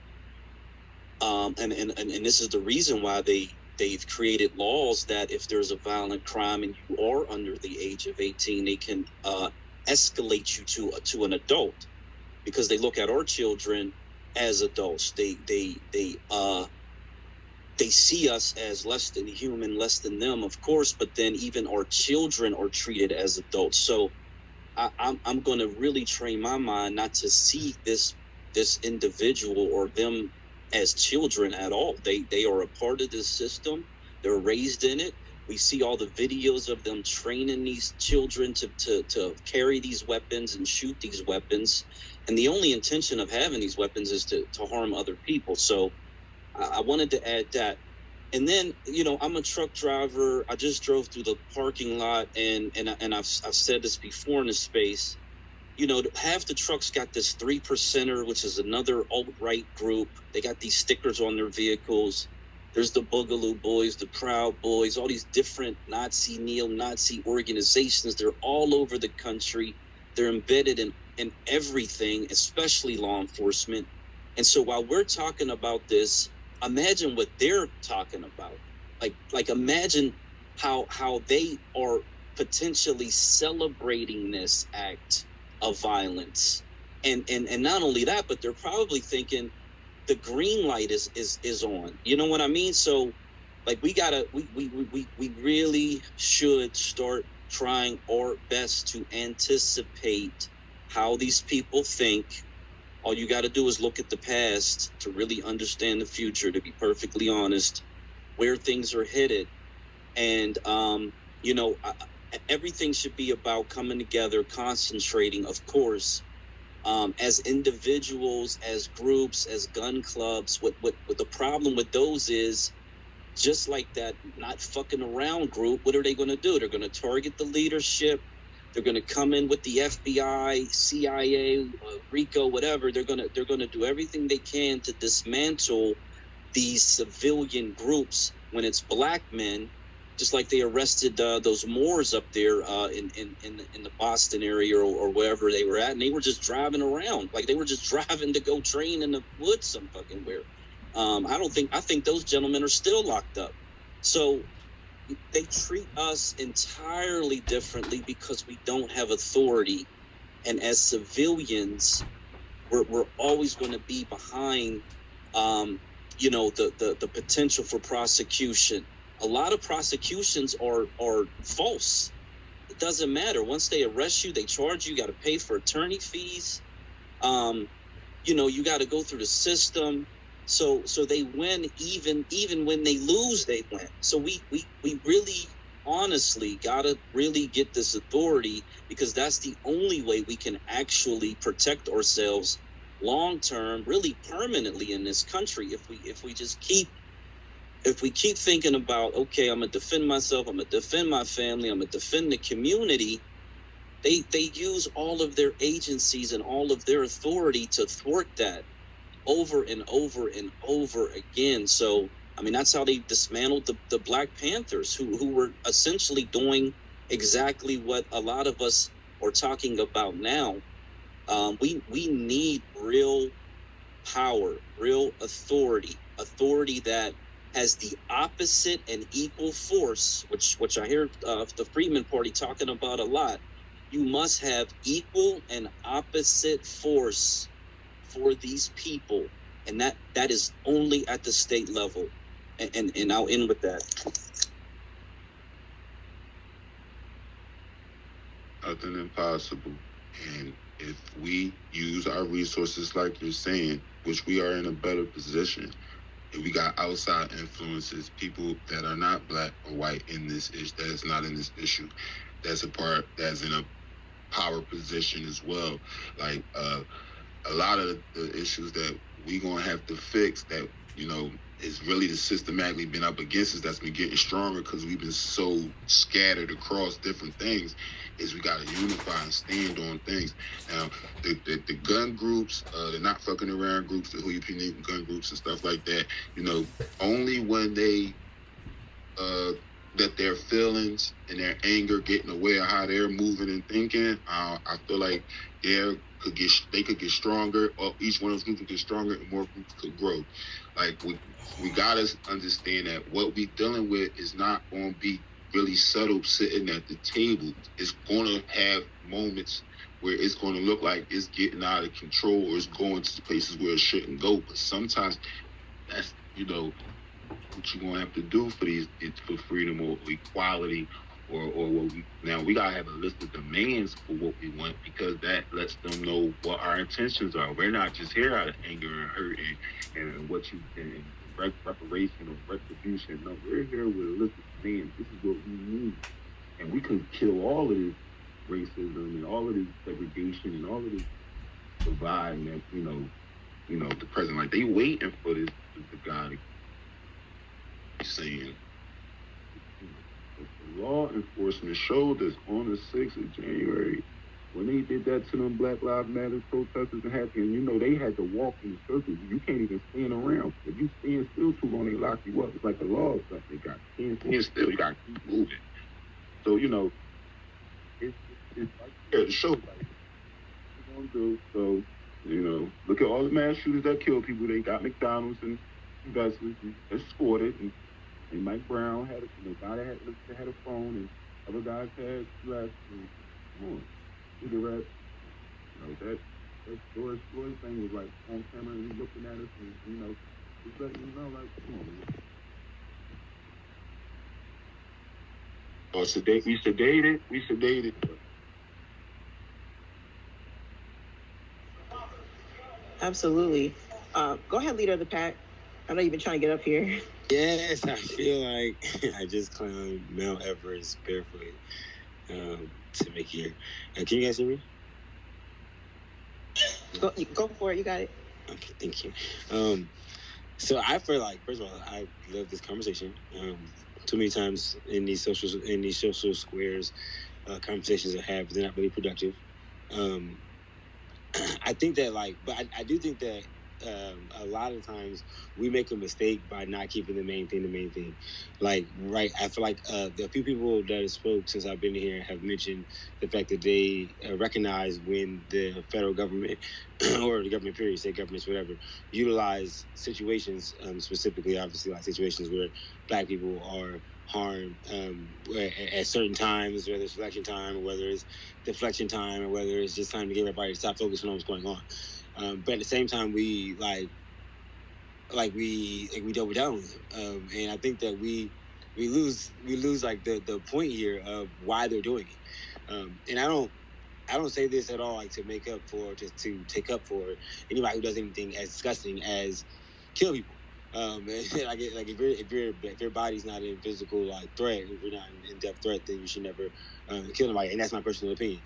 and this is the reason why they've created laws that if there's a violent crime and you are under the age of 18, they can escalate you to an adult, because they look at our children as adults. They see us as less than human, less than them, of course, but then even our children are treated as adults. So I'm going to really train my mind not to see this individual or them as children at all. They are a part of this system. They're raised in it. We see all the videos of them training these children to carry these weapons and shoot these weapons. And the only intention of having these weapons is to harm other people. So I wanted to add that. And then, I'm a truck driver. I just drove through the parking lot, and I've said this before in this space. Half the trucks got this 3%er, which is another alt-right group. They got these stickers on their vehicles. There's the Boogaloo Boys, the Proud Boys, all these different Nazi, neo-Nazi organizations. They're all over the country. They're embedded in everything, especially law enforcement. And so while we're talking about this, imagine what they're talking about. Like imagine how they are potentially celebrating this act of violence. And not only that, but they're probably thinking the green light is on. You know what I mean? So like we really should start trying our best to anticipate how these people think. All you got to do is look at the past to really understand the future, to be perfectly honest, where things are headed. And, everything should be about coming together, concentrating, of course, as individuals, as groups, as gun clubs. What the problem with those is, just like that not fucking around group, what are they going to do? They're going to target the leadership. They're going to come in with the FBI, CIA, RICO, whatever. They're going to do everything they can to dismantle these civilian groups when it's black men, just like they arrested those Moors up there in the Boston area or wherever they were at, and they were just driving around, like they were just driving to go train in the woods some fucking where. I think those gentlemen are still locked up. So they treat us entirely differently because we don't have authority, and as civilians, we're always going to be behind, the potential for prosecution. A lot of prosecutions are false. It doesn't matter. Once they arrest you, they charge you. You got to pay for attorney fees. You got to go through the system. So they win even when they lose, they win. So we really honestly gotta really get this authority, because that's the only way we can actually protect ourselves long term, really permanently in this country. If we keep thinking about, okay, I'm gonna defend myself, I'm gonna defend my family, I'm gonna defend the community, they use all of their agencies and all of their authority to thwart that over and over and over again. So, that's how they dismantled the Black Panthers, who were essentially doing exactly what a lot of us are talking about now. We need real power, real authority that has the opposite and equal force, which I hear the Freedmen Party talking about a lot. You must have equal and opposite force for these people, and that is only at the state level. And I'll end with that. nothing impossible. And if we use our resources like you're saying, which we are in a better position, if we got outside influences, people that are not black or white in this issue, that's not in this issue, that's in a power position as well. Like a lot of the issues that we gonna have to fix that, you know, is really the systematically been up against us that's been getting stronger because we've been so scattered across different things, is we gotta unify and stand on things. Now, the gun groups, the not fucking around groups, the Who You Need gun groups and stuff like that, you know, only when they let their feelings and their anger get in the way of how they're moving and thinking, I feel like they could get stronger, or each one of those groups could get stronger and more groups could grow. Like we gotta understand that what we dealing with is not gonna be really subtle sitting at the table. It's gonna have moments where it's gonna look like it's getting out of control or it's going to places where it shouldn't go. But sometimes that's, you know, what you're gonna have to do for freedom or equality or what we gotta have a list of demands for what we want, because that lets them know what our intentions are. We're not just here out of anger and hurt and what you and reparation or retribution. No, we're here with a list of demands. This is what we need. And we can kill all of this racism and all of this segregation and all of this divide that, you know, the president, like they waiting for this the guy saying the law enforcement showed us on the 6th of January when they did that to them Black Lives Matter protesters and you know, they had to walk in circles. You can't even stand around. If you stand still too long, they lock you up. It's like the law stuff they got. You can't stand still. You got to keep moving. So, you know, it's like the show. Like, what you gonna do? So, you know, look at all the mass shooters that kill people. They got McDonald's and investors and escorted, and Mike Brown had had a phone, and other guys had less. Come on, cigarettes. You know, that George Floyd thing was like on camera, and he looking at us, and you know, just letting you know, like, come on, man. We sedated. Absolutely. Go ahead, leader of the pack. I know you've been trying to get up here. Yes, I feel like I just climbed Mount Everest barefoot to make here. Can you guys hear me? Go for it. You got it. Okay, thank you. So I feel like, first of all, I love this conversation. Too many times in these social squares, conversations I have, they're not really productive. I think that, like, but I do think that a lot of times we make a mistake by not keeping the main thing. Like, right, I feel like the few people that have spoke since I've been here have mentioned the fact that they recognize when the federal government or the government period, state governments, whatever, utilize situations, specifically, obviously, like situations where Black people are harmed at certain times, whether it's election time or whether it's deflection time or whether it's just time to get everybody to stop focusing on what's going on. But at the same time, we double down with them, and I think that we lose like the point here of why they're doing it. And I don't say this at all like to make up for, just to take up for anybody who does anything as disgusting as kill people. If your body's not in physical like threat, if you're not in depth threat, then you should never kill anybody. And that's my personal opinion.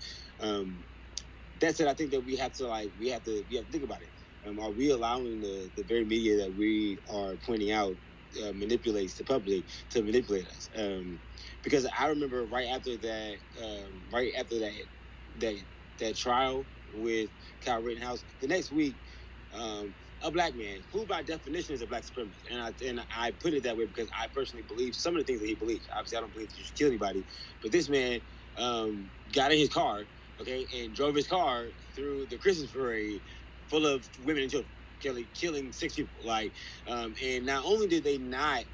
That said, I think that we have to think about it. Are we allowing the very media that we are pointing out manipulates the public to manipulate us? Because I remember right after that trial with Kyle Rittenhouse, the next week, a Black man who by definition is a Black supremacist, and I put it that way because I personally believe some of the things that he believes. Obviously, I don't believe that you should kill anybody, but this man got in his car, okay, and drove his car through the Christmas parade full of women and children, killing 6 people. Like, and not only did they not,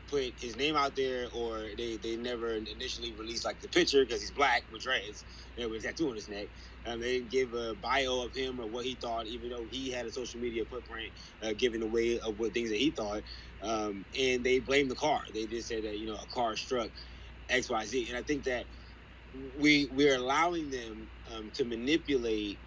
put his name out there, or they never initially released like the picture because he's Black with dreads, with a tattoo on his neck. They didn't give a bio of him or what he thought, even though he had a social media footprint giving away of what things that he thought. And they blamed the car. They just said that, a car struck XYZ. And I think that we're allowing them to manipulate.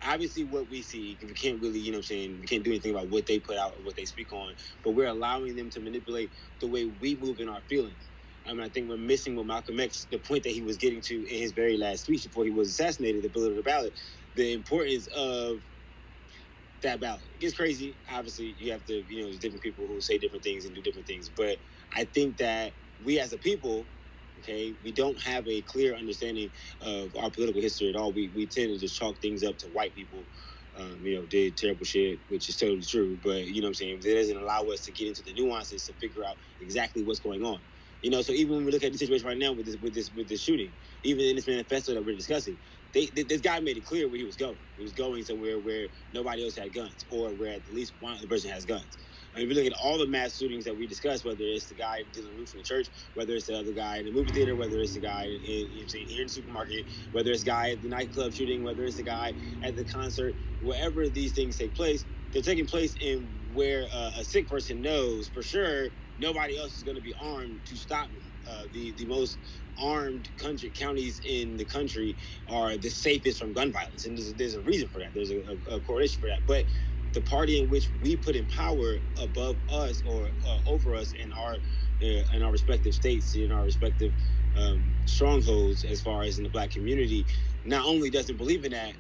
Obviously, what we see, we can't really, you know what I'm saying, we can't do anything about what they put out or what they speak on, but we're allowing them to manipulate the way we move in our feelings. I think we're missing with Malcolm X, the point that he was getting to in his very last speech before he was assassinated, the bill of the ballot, the importance of that ballot. It gets crazy. Obviously, you have to, there's different people who say different things and do different things, but I think that we as a people, okay, we don't have a clear understanding of our political history at all. We tend to just chalk things up to white people, did terrible shit, which is totally true. But you know what I'm saying, it doesn't allow us to get into the nuances to figure out exactly what's going on. So even when we look at the situation right now with this shooting, even in this manifesto that we're discussing, this guy made it clear where he was going. He was going somewhere where nobody else had guns, or where at least one other person has guns. If you look at all the mass shootings that we discussed, whether it's the guy dealing loot from the church, whether it's the other guy in the movie theater, whether it's the guy here in the supermarket, whether it's the guy at the nightclub shooting, whether it's the guy at the concert, wherever these things take place, they're taking place in where a sick person knows for sure nobody else is going to be armed to stop me. The most armed counties in the country are the safest from gun violence, and there's a reason for that. There's a correlation for that, but the party in which we put in power above us or over us in our respective states, in our respective strongholds, as far as in the Black community, not only doesn't believe in that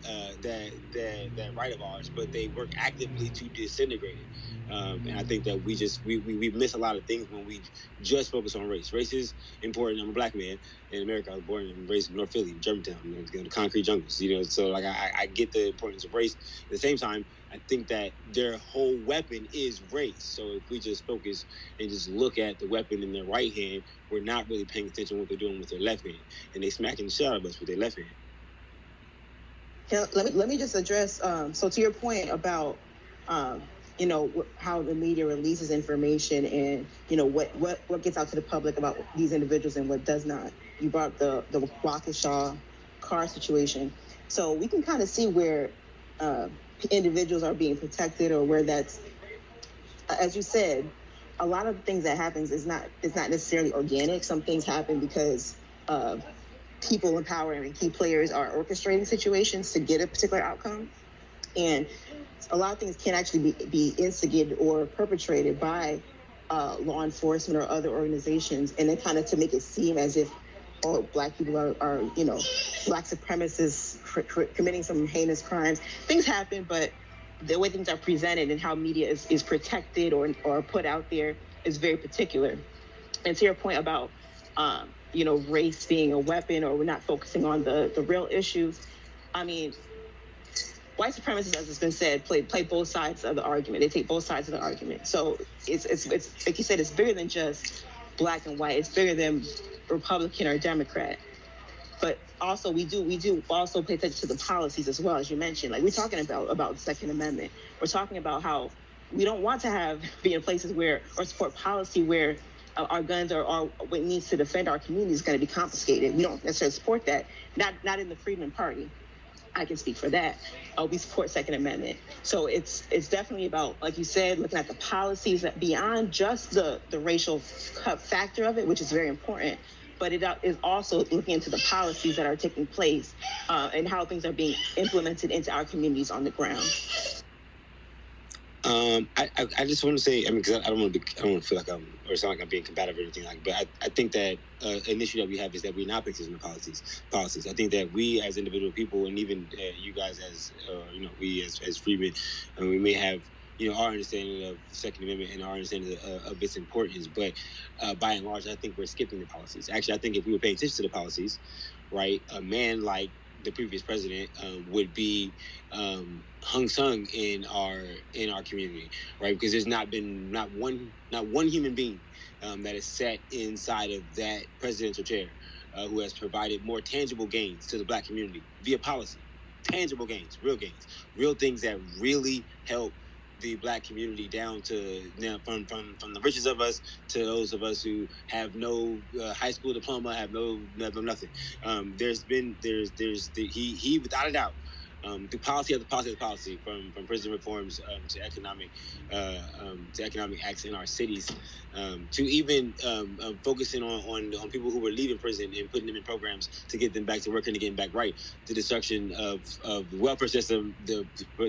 right of ours, but they work actively to disintegrate it. And I think that we miss a lot of things when we just focus on race. Race is important. I'm a Black man in America. I was born and raised in North Philly, Germantown, the concrete jungles. So like I get the importance of race. At the same time, I think that their whole weapon is race. So if we just focus and just look at the weapon in their right hand, we're not really paying attention to what they're doing with their left hand, and they smacking the shit out of us with their left hand. Yeah, let me just address. So to your point about how the media releases information and what gets out to the public about these individuals and what does not. You brought the Waukesha car situation, so we can kind of see where individuals are being protected, or where that's, as you said, a lot of things that happens is not necessarily organic. Some things happen because people in power and key players are orchestrating situations to get a particular outcome, and a lot of things can actually be instigated or perpetrated by law enforcement or other organizations, and then kind of to make it seem as if Black people are Black supremacists committing some heinous crimes. Things happen, but the way things are presented and how media is protected or put out there is very particular. And to your point about race being a weapon, or we're not focusing on the real issues, I mean, white supremacists, as it's been said, play both sides of the argument. They take both sides of the argument. So it's like you said, it's bigger than just Black and white. It's bigger than Republican or Democrat. But also we do also pay attention to the policies as well, as you mentioned. Like, we're talking about the Second Amendment. We're talking about how we don't want to be in places where, or support policy where our guns or what needs to defend our community is going to be confiscated. We don't necessarily support that. Not in the Freedmen Party. I can speak for that. We support Second Amendment. So it's definitely about, like you said, looking at the policies that beyond just the racial factor of it, which is very important, but it is also looking into the policies that are taking place and how things are being implemented into our communities on the ground. I just want to say, because I don't want to feel like or sound like I'm being combative or anything like. But I think that an issue that we have is that we're not paying attention to policies. I think that we as individual people, and even you guys as we as freemen, we may have our understanding of the Second Amendment and our understanding of its importance, but by and large, I think we're skipping the policies. Actually, I think if we were paying attention to the policies, right, a man like the previous president would be hung sung in our community, right? Because there's not one human being that is sat inside of that presidential chair who has provided more tangible gains to the Black community via policy. Tangible gains, real things that really help the Black community down to from the richest of us to those of us who have no high school diploma, have no nothing. He without a doubt through policy after policy after policy, from prison reforms to economic acts in our cities, to even focusing on people who were leaving prison and putting them in programs to get them back to working and getting back right, the destruction of the welfare system, the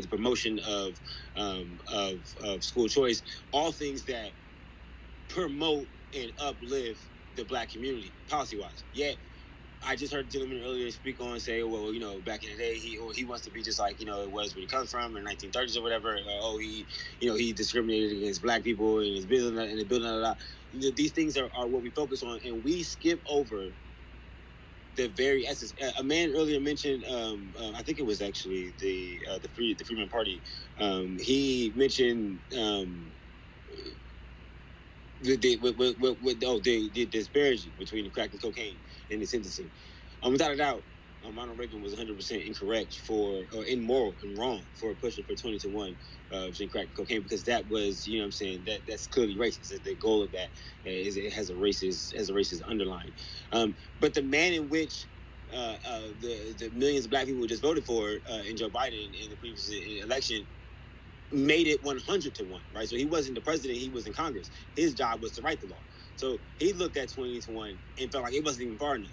promotion of school choice, all things that promote and uplift the Black community policy-wise. Yet, I just heard a gentleman earlier speak on and say, well, back in the day, he wants to be just like, it was where he comes from in the 1930s or whatever. He discriminated against Black people in his building, These things are what we focus on, and we skip over the very essence. A man earlier mentioned, I think it was actually the Freedmen Party. He mentioned the disparity between the crack and cocaine in the sentencing. Without a doubt, Ronald Reagan was 100% incorrect immoral and wrong for pushing for 20-1 between crack and cocaine, because that was, that's clearly racist. The goal of that is it has a racist underline. But the man in which the millions of Black people just voted for in Joe Biden in the previous election made it 100-1, right? So he wasn't the president, he was in Congress. His job was to write the law. So he looked at 20-1 and felt like it wasn't even far enough,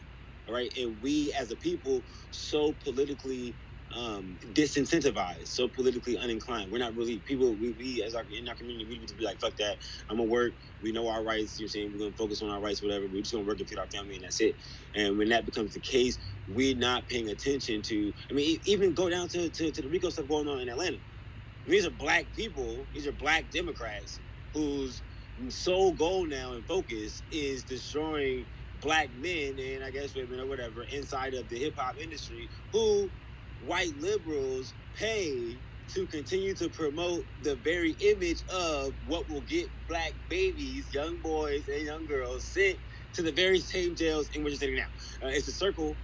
all right? And we as a people, so politically disincentivized, so politically uninclined. We're not really people, we as in our community, we need to be like, fuck that, I'm gonna work, we know our rights, we're gonna focus on our rights, whatever, we're just gonna work and feed our family and that's it. And when that becomes the case, we're not paying attention to, even go down to the RICO stuff going on in Atlanta. These are Black people, these are Black Democrats whose sole goal now and focus is destroying Black men and I guess women or whatever inside of the hip-hop industry, who white liberals pay to continue to promote the very image of what will get Black babies, young boys and young girls sent to the very same jails in which they're sitting now. It's a circle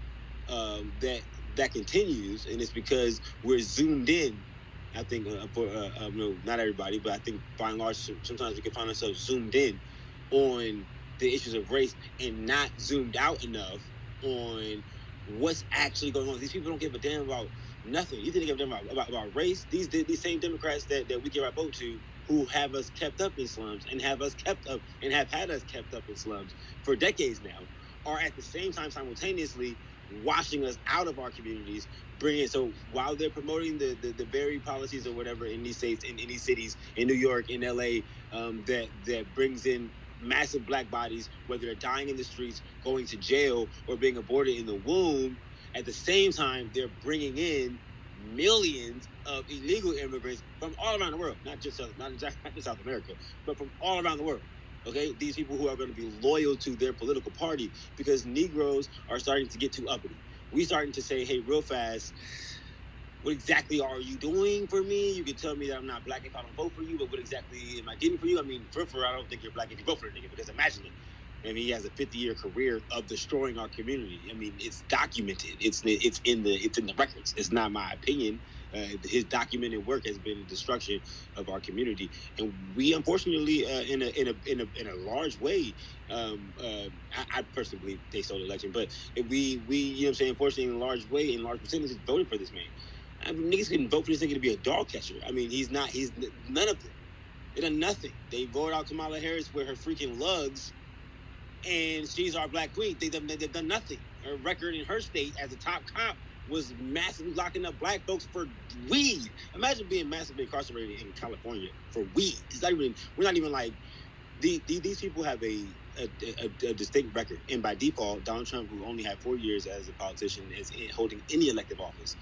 that continues, and it's because we're zoomed in. I think not everybody, but I think by and large, sometimes we can find ourselves zoomed in on the issues of race and not zoomed out enough on what's actually going on. These people don't give a damn about nothing. You think they give a damn about race? These same Democrats that we give our vote to, who have us kept up in slums and have us kept up and have had us kept up in slums for decades now, are at the same time simultaneously washing us out of our communities, so while they're promoting the very policies or whatever in these states, in these cities, in New York, in LA, that brings in massive Black bodies, whether they're dying in the streets, going to jail, or being aborted in the womb, at the same time they're bringing in millions of illegal immigrants from all around the world, not just South America, but from all around the world. Okay, these people who are going to be loyal to their political party, because Negroes are starting to get too uppity. We starting to say, hey, real fast, what exactly are you doing for me? You can tell me that I'm not Black if I don't vote for you, but what exactly am I getting for you? For I don't think you're Black if you vote for a nigga, because imagine it. He has a 50-year career of destroying our community. It's documented. It's in the records. It's not my opinion. His documented work has been the destruction of our community, and we unfortunately, in a large way, I personally believe they stole the election, but we unfortunately, in a large way, in large percentages, voted for this man. Niggas couldn't vote for this nigga to be a dog catcher. He's none of them. They done nothing. They voted out Kamala Harris with her freaking lugs, and she's our Black queen. They've done nothing. Her record in her state as a top cop was massively locking up Black folks for weed. Imagine being massively incarcerated in California for weed. We're not even like, these people have a distinct record. And by default, Donald Trump, who only had 4 years as a politician, is holding any elective office,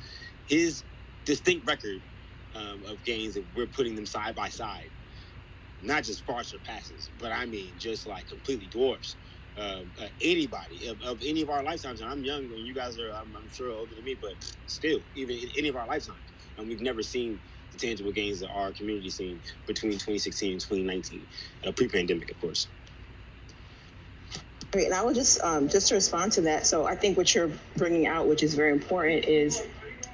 his distinct record of gains, if we're putting them side by side, not just far surpasses, but just like completely dwarfs anybody of any of our lifetimes. And I'm young, and you guys are, I'm sure, older than me, but still, even in any of our lifetimes, and we've never seen the tangible gains that our community seen between 2016 and 2019, pre-pandemic, of course. Great, and I would just to respond to that. So I think what you're bringing out, which is very important, is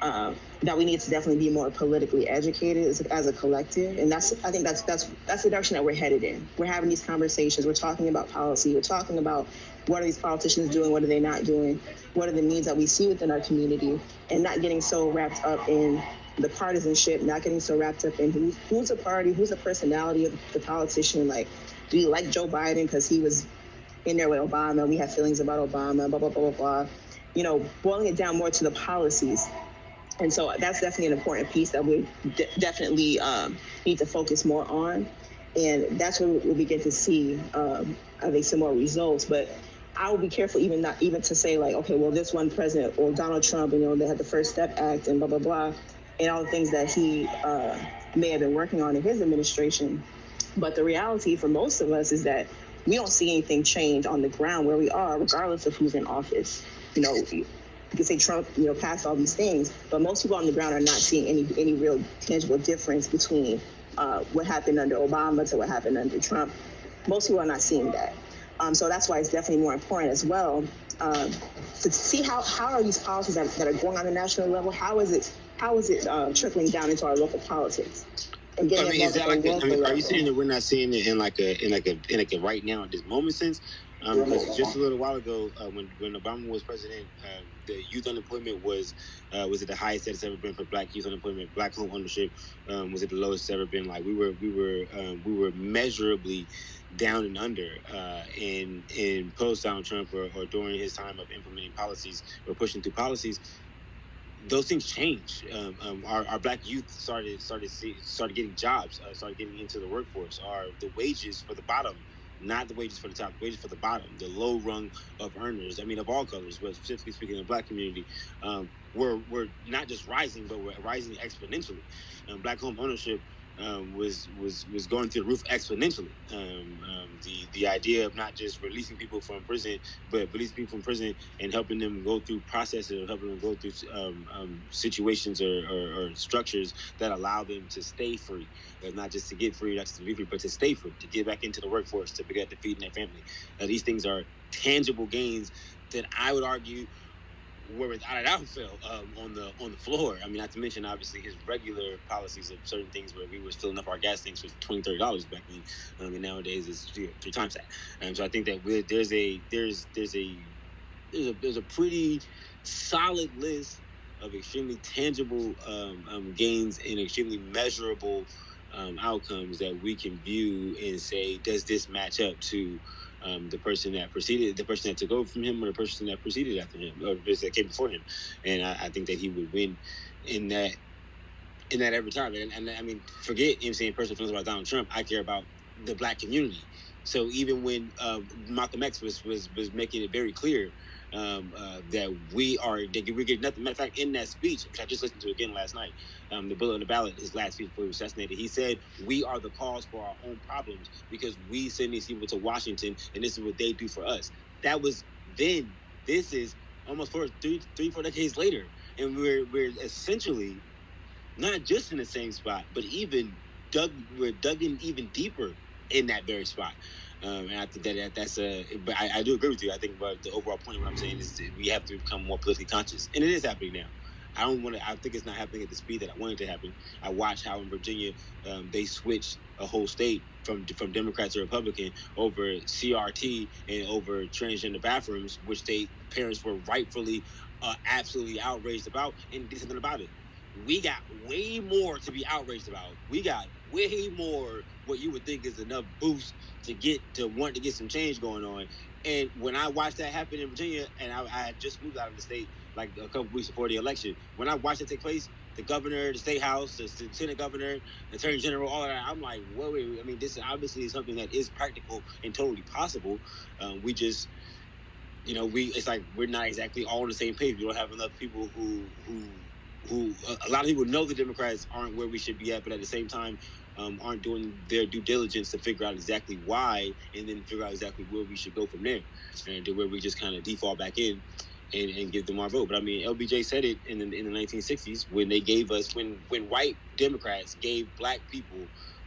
that we need to definitely be more politically educated as a collective, and that's the direction that we're headed in. We're having these conversations. We're talking about policy. We're talking about what are these politicians doing? What are they not doing? What are the needs that we see within our community? And not getting so wrapped up in the partisanship, not getting so wrapped up in who's the party, who's the personality of the politician. Like, do you like Joe Biden because he was in there with Obama? We have feelings about Obama, blah, blah, blah, blah, blah. Boiling it down more to the policies. And so that's definitely an important piece that we definitely need to focus more on. And that's where we'll begin to see, I think, some more results. But I will be careful not even to say, like, okay, well, this one president or Donald Trump, they had the First Step Act and blah, blah, blah, and all the things that he may have been working on in his administration. But the reality for most of us is that we don't see anything change on the ground where we are, regardless of who's in office. You can say Trump, passed all these things, but most people on the ground are not seeing any real tangible difference between what happened under Obama to what happened under Trump. Most people are not seeing that. So that's why it's definitely more important as well to see how are these policies that are going on the national level, how is it trickling down into our local politics? And getting is that are you saying that we're not seeing it in like a right now at this moment sense? Because just a little while ago, when Obama was president, the youth unemployment was at the highest that it's ever been for Black youth unemployment. Black home ownership was at the lowest it's ever been. Like we were measurably down and under in post Donald Trump or during his time of implementing policies or pushing through policies. Those things changed. Our Black youth started getting jobs, started getting into the workforce. The wages for the bottom, not the wages for the top, wages for the bottom, the low rung of earners, of all colors, but specifically speaking of the Black community, were not just rising, but were rising exponentially. Black home ownership was going through the roof exponentially. The idea of not just releasing people from prison, but releasing people from prison and helping them go through processes, or helping them go through situations or structures that allow them to stay free, not just to get free, not just to be free, but to stay free, to get back into the workforce, to begin to feed their family. These things are tangible gains that I would argue were without a doubt fell on the floor. Not to mention obviously his regular policies of certain things where we were filling up our gas tanks for $20-$30 back then, and nowadays it's 3 times that. So I think that there's a pretty solid list of extremely tangible gains and extremely measurable outcomes that we can view and say, does this match up to the person that took over from him, or the person that preceded after him, or the person that came before him? And I think that he would win in that every time. And forget saying personal feelings about Donald Trump. I care about the Black community. So even when Malcolm X was making it very clear that we get nothing. Matter of fact, in that speech, which I just listened to again last night, the bullet on the ballot, his last speech before he was assassinated, he said, we are the cause for our own problems because we send these people to Washington and this is what they do for us. That was then. This is almost 4 decades later, and we're essentially not just in the same spot, but we're dug in even deeper in that very spot. And I think that's but I do agree with you. I think about the overall point of what I'm saying is that we have to become more politically conscious, and it is happening now. I think it's not happening at the speed that I want it to happen. I watched how in Virginia they switched a whole state from Democrat to Republican over CRT and over transgender bathrooms, which parents were rightfully absolutely outraged about, and did something about it. We got way more to be outraged about. We got way more what you would think is enough boost to want to get some change going on. And when I watched that happen in Virginia, and I had just moved out of the state like a couple weeks before the election, when I watched it take place, the governor, the state house, the lieutenant governor, the attorney general, all of that, I'm like, wait. This obviously is something that is practical and totally possible. We just, it's like we're not exactly all on the same page. We don't have enough people who a lot of people know the Democrats aren't where we should be at, but at the same time aren't doing their due diligence to figure out exactly why, and then figure out exactly where we should go from there, and to where we just kind of default back in and give them our vote. But LBJ said it in the 1960s when white Democrats gave Black people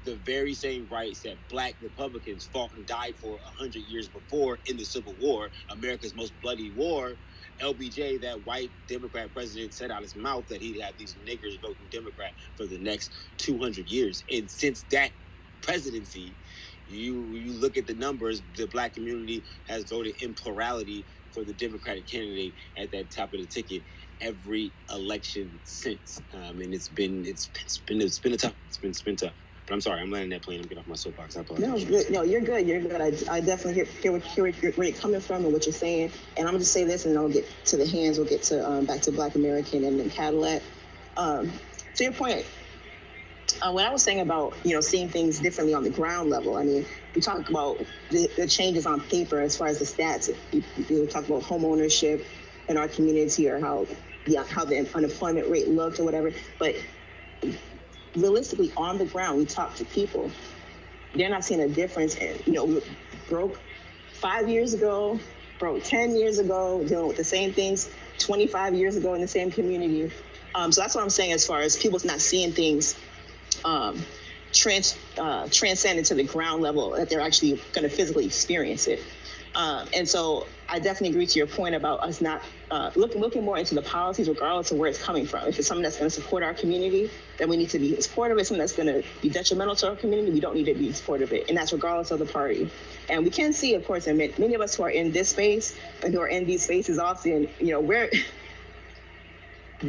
the very same rights that Black Republicans fought and died for 100 years before in the Civil War, America's most bloody war. LBJ, that white Democrat president, said out his mouth that he'd have these niggers voting Democrat for the next 200 years. And since that presidency, you look at the numbers, the black community has voted in plurality for the Democratic candidate at that top of the ticket every election since. And it's been tough. It's been tough. But I'm sorry, I'm letting that plane. I'm getting off my soapbox. I apologize. No, good. No, you're good. You're good. I definitely hear where you're coming from and what you're saying. And I'm gonna just say this, and then I'll get to the hands. We'll get to back to Black American and then Cadillac. To your point, what I was saying about seeing things differently on the ground level. I mean, we talk about the changes on paper as far as the stats. We talk about home ownership in our community or how the unemployment rate looked or whatever, but realistically on the ground, we talk to people. They're not seeing a difference. And broke 5 years ago, broke 10 years ago, dealing with the same things 25 years ago in the same community. So that's what I'm saying as far as people's not seeing things transcend into the ground level, that they're actually going to physically experience it. And so I definitely agree to your point about us not looking more into the policies, regardless of where it's coming from. If it's something that's going to support our community, then we need to be supportive of it. Something that's going to be detrimental to our community, we don't need to be supportive of it. And that's regardless of the party. And we can see, of course, and many of us who are in this space and who are in these spaces often, we're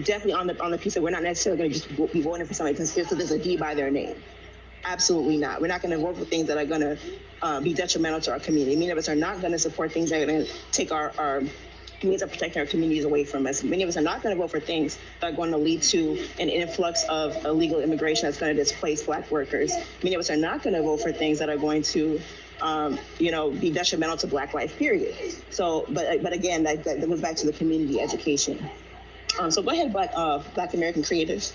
definitely on the piece that we're not necessarily going to just be voting for somebody because there's a D by their name. Absolutely not. We're not going to vote for things that are going to be detrimental to our community. Many of us are not going to support things that are going to take our means of protecting our communities away from us. Many of us are not going to vote for things that are going to lead to an influx of illegal immigration that's going to displace Black workers. Many of us are not going to vote for things that are going to be detrimental to Black life, period. So, but again, that goes back to the community education. So go ahead, Black American creators.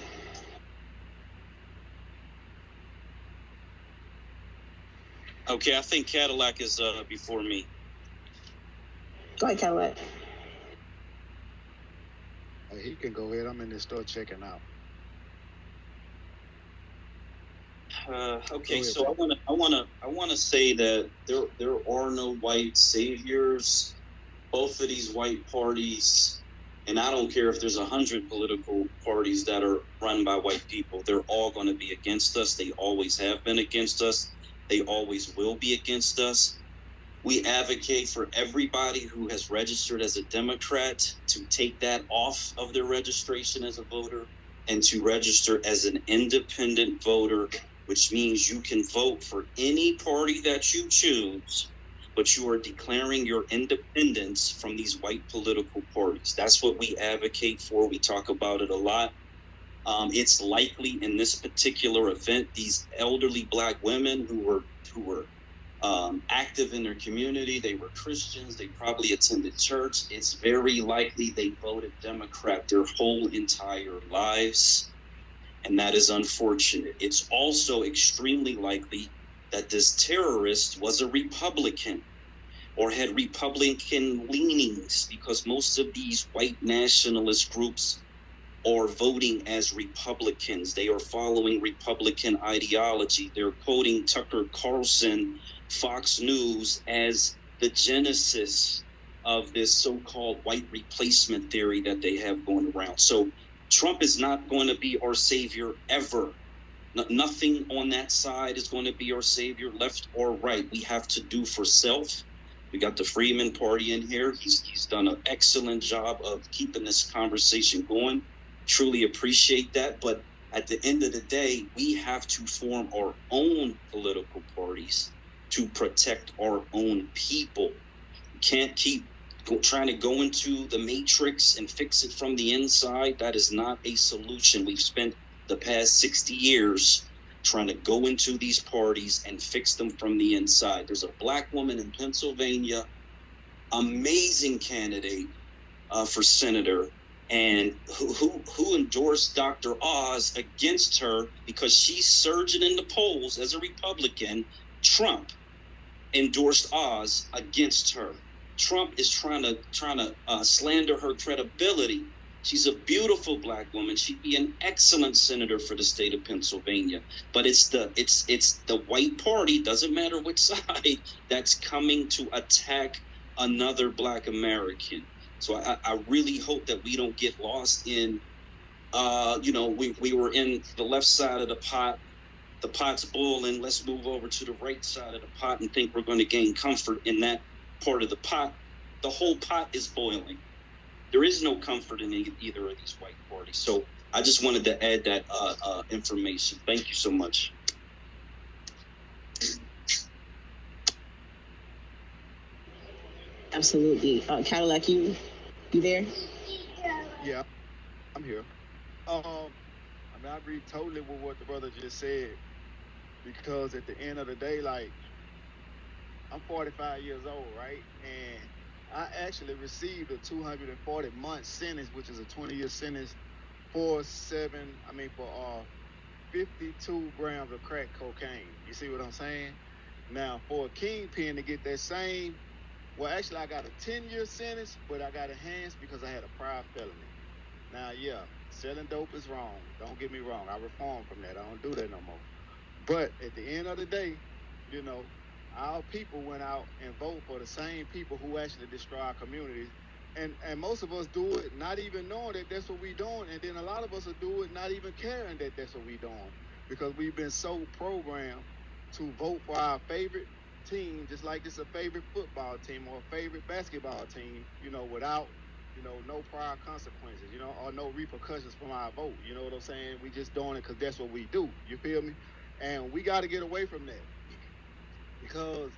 Okay, I think Cadillac is before me. Go ahead, Cadillac. He can go ahead. I'm in the store checking out. Okay, so I wanna say that there are no white saviors. Both of these white parties, and I don't care if there's 100 political parties that are run by white people, they're all going to be against us. They always have been against us. They always will be against us. We advocate for everybody who has registered as a Democrat to take that off of their registration as a voter and to register as an independent voter, which means you can vote for any party that you choose, but you are declaring your independence from these white political parties. That's what we advocate for. We talk about it a lot. It's likely in this particular event, these elderly Black women who were active in their community, they were Christians, they probably attended church. It's very likely they voted Democrat their whole entire lives, and that is unfortunate. It's also extremely likely that this terrorist was a Republican or had Republican leanings, because most of these white nationalist groups are voting as Republicans. They are following Republican ideology. They're quoting Tucker Carlson, Fox News, as the genesis of this so-called white replacement theory that they have going around. So Trump is not going to be our savior ever. Nothing on that side is going to be our savior, left or right. We have to do for self. We got the Freeman Party in here. He's done an excellent job of keeping this conversation going. Truly appreciate that. But at the end of the day, we have to form our own political parties to protect our own people. We can't keep trying to go into the matrix and fix it from the inside. That is not a solution. We've spent the past 60 years trying to go into these parties and fix them from the inside. There's a Black woman in Pennsylvania, amazing candidate for senator, and who endorsed Dr. Oz against her because she's surging in the polls as a Republican. Trump endorsed Oz against her. Trump is trying to slander her credibility. She's a beautiful Black woman. She'd be an excellent senator for the state of Pennsylvania. But it's the white party, doesn't matter which side, that's coming to attack another Black American. So I really hope that we don't get lost in, we were in the left side of the pot The pot's boiling. Let's move over to the right side of the pot and think we're going to gain comfort in that part of the pot. The whole pot is boiling. There is no comfort in either of these white parties. So I just wanted to add that information. Thank you so much. Absolutely. Cadillac, you there? Yeah, I'm here. I mean, I agree totally with what the brother just said, because at the end of the day, like, I'm 45 years old, right? And I actually received a 240-month sentence, which is a 20-year sentence for 52 grams of crack cocaine. You see what I'm saying? Now, for a kingpin to get that same, well, actually, I got a 10-year sentence, but I got enhanced because I had a prior felony. Now, yeah, selling dope is wrong. Don't get me wrong. I reformed from that. I don't do that no more. But at the end of the day, you know, our people went out and voted for the same people who actually destroy our communities. And most of us do it not even knowing that that's what we're doing. And then a lot of us will do it not even caring that that's what we're doing, because we've been so programmed to vote for our favorite team, just like it's a favorite football team or a favorite basketball team, you know, without, you know, no prior consequences, you know, or no repercussions from our vote. You know what I'm saying? We just doing it because that's what we do. You feel me? And we got to get away from that, because,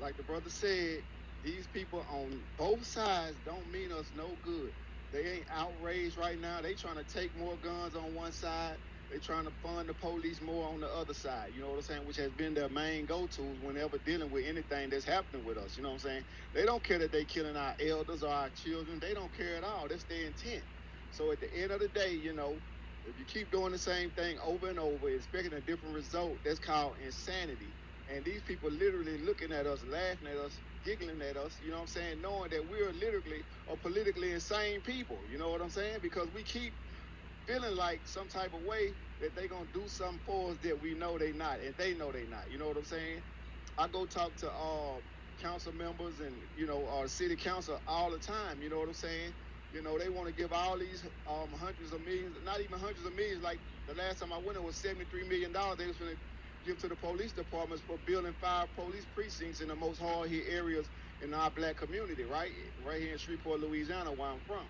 like the brother said, these people on both sides don't mean us no good. They ain't outraged right now. They trying to take more guns on one side. They trying to fund the police more on the other side. You know what I'm saying? Which has been their main go-tos whenever dealing with anything that's happening with us. You know what I'm saying? They don't care that they killing our elders or our children. They don't care at all. That's their intent. So at the end of the day, you know, if you keep doing the same thing over and over, expecting a different result, that's called insanity. And these people literally looking at us, laughing at us, giggling at us, you know what I'm saying, knowing that we're literally or politically insane people, you know what I'm saying? Because we keep feeling like some type of way that they gonna do something for us that we know they not, and they know they not, you know what I'm saying? I go talk to council members and, you know, city council all the time, you know what I'm saying? You know, they want to give all these hundreds of millions, not even hundreds of millions, like the last time I went, it was $73 million. They was going to give to the police departments for building 5 police precincts in the most hard-hit areas in our black community, right here in Shreveport, Louisiana, where I'm from.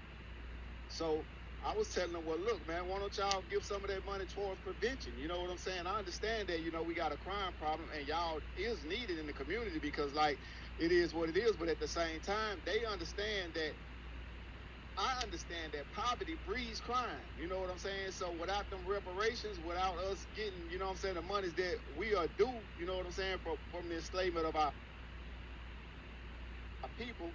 So I was telling them, well, look, man, why don't y'all give some of that money towards prevention? You know what I'm saying? I understand that, you know, we got a crime problem, and y'all is needed in the community because, like, it is what it is. But at the same time, they understand that, I understand that poverty breeds crime. You know what I'm saying? So without them reparations, without us getting, you know what I'm saying, the monies that we are due, you know what I'm saying, from the enslavement of our people.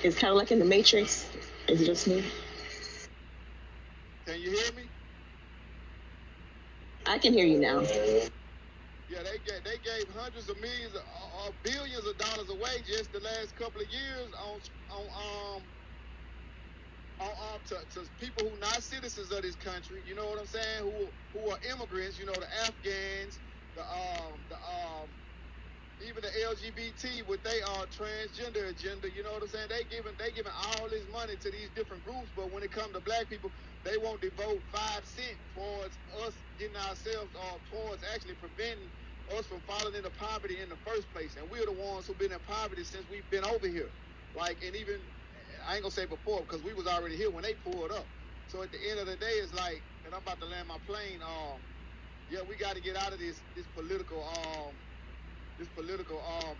Is Cadillac in the Matrix? Is it just me? Can you hear me? I can hear you now. Yeah, they gave hundreds of millions or billions of dollars away just the last couple of years to people who not citizens of this country. You know what I'm saying? Who are immigrants? You know, the Afghans, even the LGBT with they transgender agenda. You know what I'm saying? They giving all this money to these different groups, but when it comes to black people, they won't devote 5 cents towards us getting ourselves towards actually preventing us from falling into poverty in the first place. And we're the ones who've been in poverty since we've been over here. Like, and even, I ain't gonna say before, because we was already here when they pulled up. So at the end of the day, it's like, and I'm about to land my plane, yeah, we got to get out of this political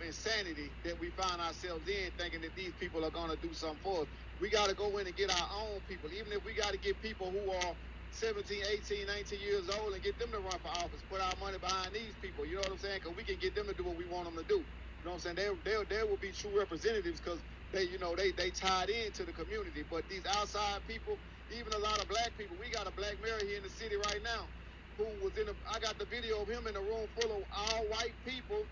insanity that we find ourselves in, thinking that these people are going to do something for us. We got to go in and get our own people, even if we got to get people who are 17, 18, 19 years old and get them to run for office, put our money behind these people, you know what I'm saying? Because we can get them to do what we want them to do. You know what I'm saying? They will be true representatives because they tied into the community. But these outside people, even a lot of black people, we got a black mayor here in the city right now who was I got the video of him in a room full of all white people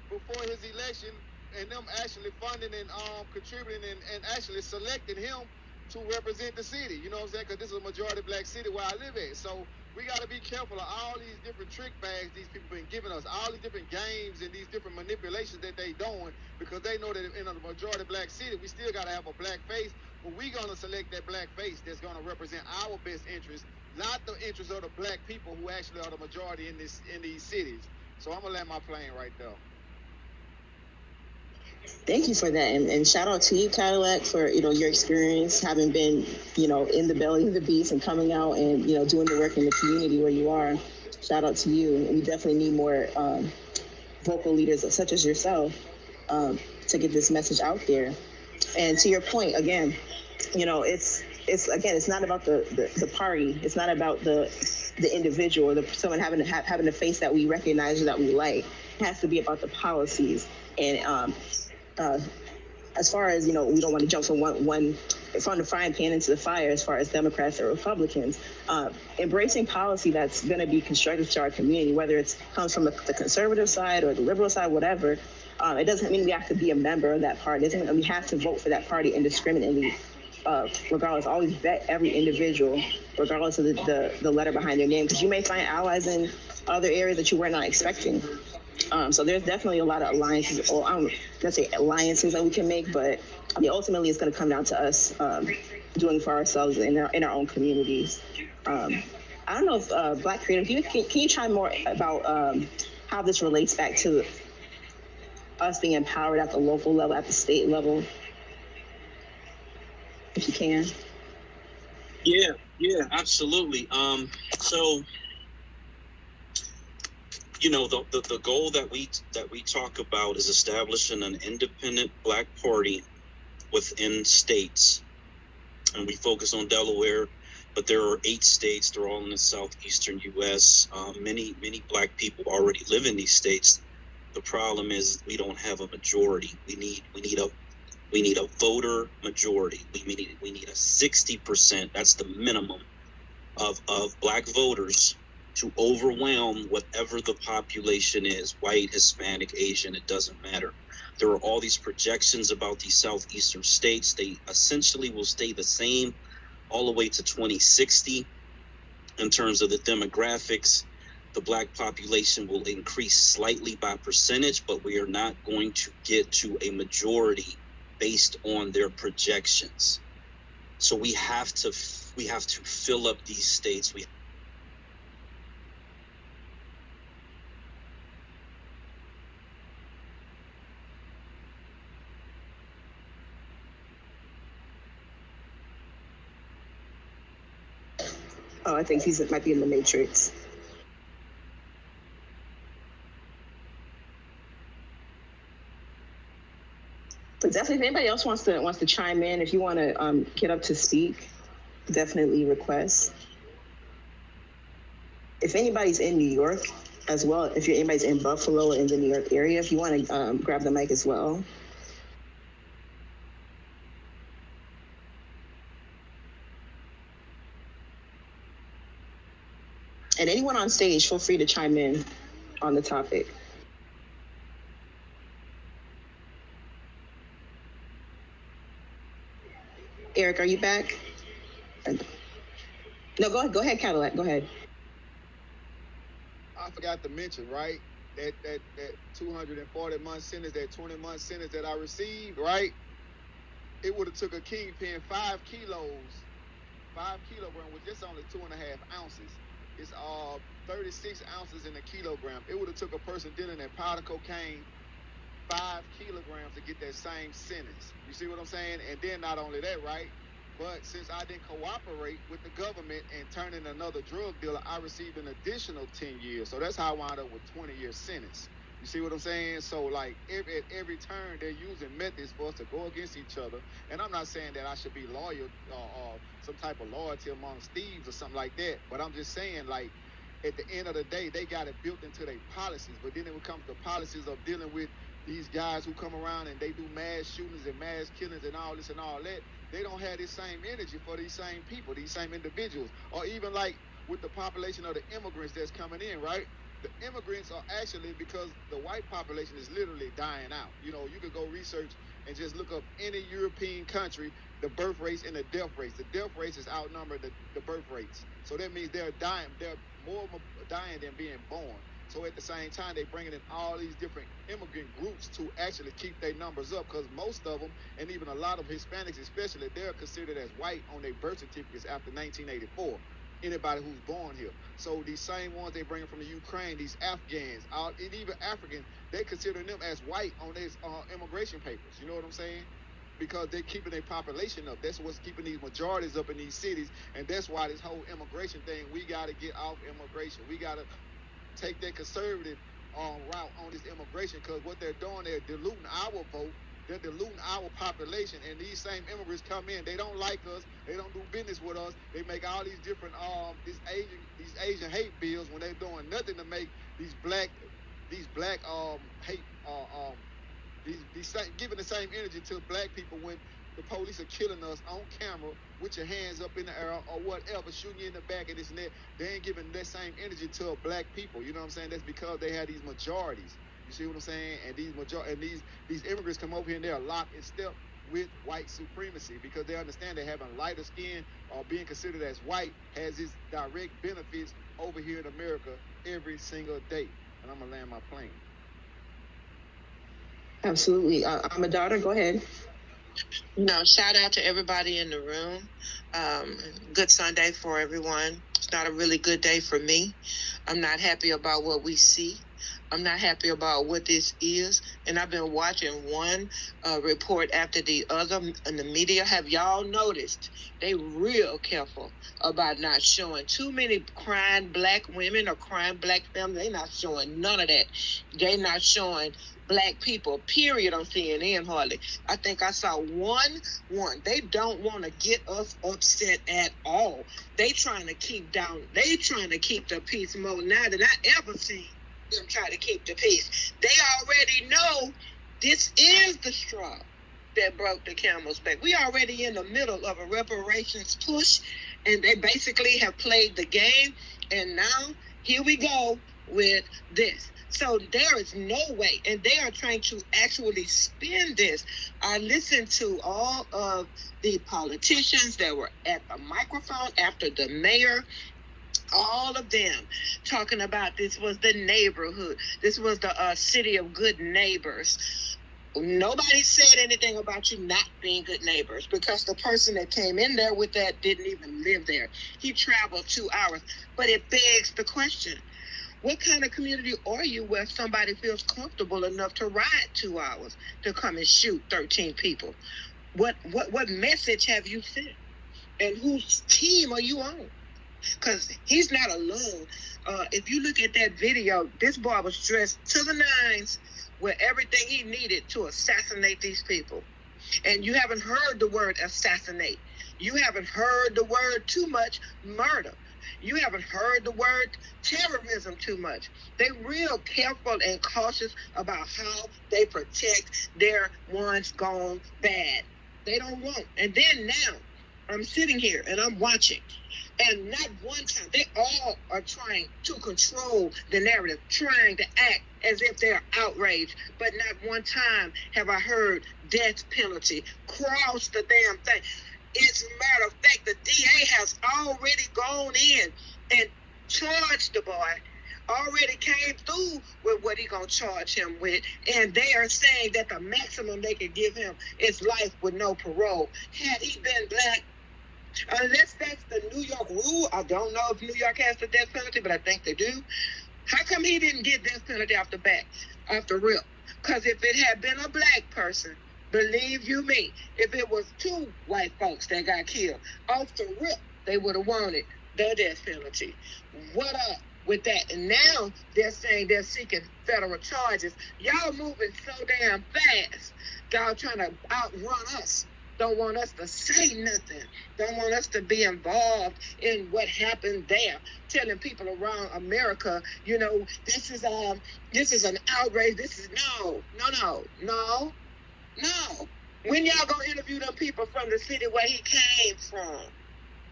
before his election, and them actually funding and contributing and actually selecting him to represent the city. You know what I'm saying? Because this is a majority black city where I live at. So we got to be careful of all these different trick bags these people been giving us, all these different games and these different manipulations that they doing, because they know that in a majority black city, we still got to have a black face, but we going to select that black face that's going to represent our best interests, not the interests of the black people who actually are the majority in these cities. So I'm going to land my plane right there. Thank you for that, and shout out to you, Cadillac, for your experience, having been in the belly of the beast and coming out and doing the work in the community where you are. Shout out to you. We definitely need more vocal leaders such as yourself to get this message out there. And to your point, again, it's not about the party. It's not about the individual, someone having a face that we recognize or that we like. It has to be about the policies. And as far as we don't want to jump from from the frying pan into the fire as far as Democrats or Republicans, embracing policy that's going to be constructive to our community, whether it comes from the conservative side or the liberal side, whatever. It doesn't mean we have to be a member of that party. It doesn't mean we have to vote for that party indiscriminately. Regardless, always vet every individual, regardless of the letter behind their name, because you may find allies in other areas that you were not expecting. So there's definitely a lot of alliances, or I'm gonna say alliances that we can make, but ultimately it's going to come down to us doing for ourselves in our own communities. I don't know if Black Creative, can you chime more about how this relates back to us being empowered at the local level, at the state level, if you can? Yeah, absolutely. So, the goal that we talk about is establishing an independent Black party within states, and we focus on Delaware, but there are 8 states. They're all in the southeastern U.S. Many Black people already live in these states. The problem is we don't have a majority. We need a voter majority. We need a 60%. That's the minimum of Black voters to overwhelm whatever the population is, white, Hispanic, Asian, it doesn't matter. There are all these projections about these southeastern states. They essentially will stay the same all the way to 2060 in terms of the demographics. The Black population will increase slightly by percentage, but we are not going to get to a majority based on their projections. So we have to fill up these states. I think he might be in the Matrix. But definitely, if anybody else wants to chime in, if you want to get up to speak, definitely request. If anybody's in New York as well, if anybody's in Buffalo or in the New York area, if you want to grab the mic as well. And anyone on stage, feel free to chime in on the topic. Eric, are you back? No, go ahead, Cadillac. Go ahead. I forgot to mention, right? That 240-month sentence, that 20-month sentence that I received, right? It would have took a kingpin 5 kilograms, which is only 2.5 ounces. It's 36 ounces in a kilogram. It would have took a person dealing in powder cocaine 5 kilograms to get that same sentence. You see what I'm saying? And then not only that, right? But since I didn't cooperate with the government and turn in another drug dealer, I received an additional 10 years. So that's how I wound up with 20-year sentence. You see what I'm saying? So like at every turn, they're using methods for us to go against each other. And I'm not saying that I should be loyal or some type of loyalty amongst thieves or something like that. But I'm just saying, like, at the end of the day, they got it built into their policies. But then it comes to policies of dealing with these guys who come around and they do mass shootings and mass killings and all this and all that. They don't have this same energy for these same people, these same individuals. Or even like with the population of the immigrants that's coming in, right? The immigrants are actually, because the white population is literally dying out. You know, you could go research and just look up any European country, the birth rates and the death rates. The death rates is outnumbered the birth rates. So that means they're more of them dying than being born. So at the same time, they're bringing in all these different immigrant groups to actually keep their numbers up, because most of them, and even a lot of Hispanics especially, they're considered as white on their birth certificates after 1984. Anybody who's born here. So these same ones they bring from the Ukraine, these Afghans, and even African, they consider them as white on their immigration papers. You know what I'm saying? Because they're keeping their population up. That's what's keeping these majorities up in these cities, and that's why this whole immigration thing, we got to get off immigration. We got to take that conservative route on this immigration, because what they're doing, they're diluting our vote. They're diluting our population, and these same immigrants come in. They don't like us. They don't do business with us. They make all these different these Asian hate bills when they're doing nothing to make these black hate giving the same energy to black people when the police are killing us on camera with your hands up in the air or whatever, shooting you in the back and this and that. They ain't giving that same energy to black people. You know what I'm saying? That's because they have these majorities. You see what I'm saying? And these immigrants come over here and they're locked in step with white supremacy, because they understand that having lighter skin or being considered as white has its direct benefits over here in America every single day. And I'm gonna land my plane. Absolutely. I'm a daughter. Go ahead. Shout out to everybody in the room. Good Sunday for everyone. It's not a really good day for me. I'm not happy about what we see. I'm not happy about what this is. And I've been watching one report after the other in the media. Have y'all noticed they real careful about not showing too many crying black women or crying black families? They not showing none of that. They not showing black people, period, on CNN hardly. I think I saw one. They don't want to get us upset at all. They trying to keep the peace more now than I ever seen them try to keep the peace. They already know this is the straw that broke the camel's back. We already in the middle of a reparations push, and they basically have played the game, and now here we go with this. So there is no way, and they are trying to actually spin this. I listened to all of the politicians that were at the microphone after the mayor, all of them talking about this was the neighborhood. This was the city of good neighbors. Nobody said anything about you not being good neighbors, because the person that came in there with that didn't even live there. He traveled 2 hours. But it begs the question, what kind of community are you where somebody feels comfortable enough to ride 2 hours to come and shoot 13 people? What message have you sent? And whose team are you on? Because he's not alone. If you look at that video, this boy was dressed to the nines with everything he needed to assassinate these people. And you haven't heard the word assassinate. You haven't heard the word too much murder. You haven't heard the word terrorism too much. They're real careful and cautious about how they protect their ones gone bad. They don't want. And then now, I'm sitting here and I'm watching. And not one time, they all are trying to control the narrative, trying to act as if they're outraged. But not one time have I heard death penalty cross the damn thing. As a matter of fact, the DA has already gone in and charged the boy, already came through with what he gonna charge him with, and they are saying that the maximum they could give him is life with no parole. Had he been black, unless that's the New York rule, I don't know if New York has the death penalty, but I think they do. How come he didn't get death penalty off the bat, off the rip? Because if it had been a black person, believe you me, if it was 2 white folks that got killed, off the rip, they would have wanted the death penalty. What up with that? And now they're saying they're seeking federal charges. Y'all moving so damn fast. Y'all trying to outrun us. Don't want us to say nothing. Don't want us to be involved in what happened there. Telling people around America, this is an outrage. This is no. When y'all gonna interview them people from the city where he came from?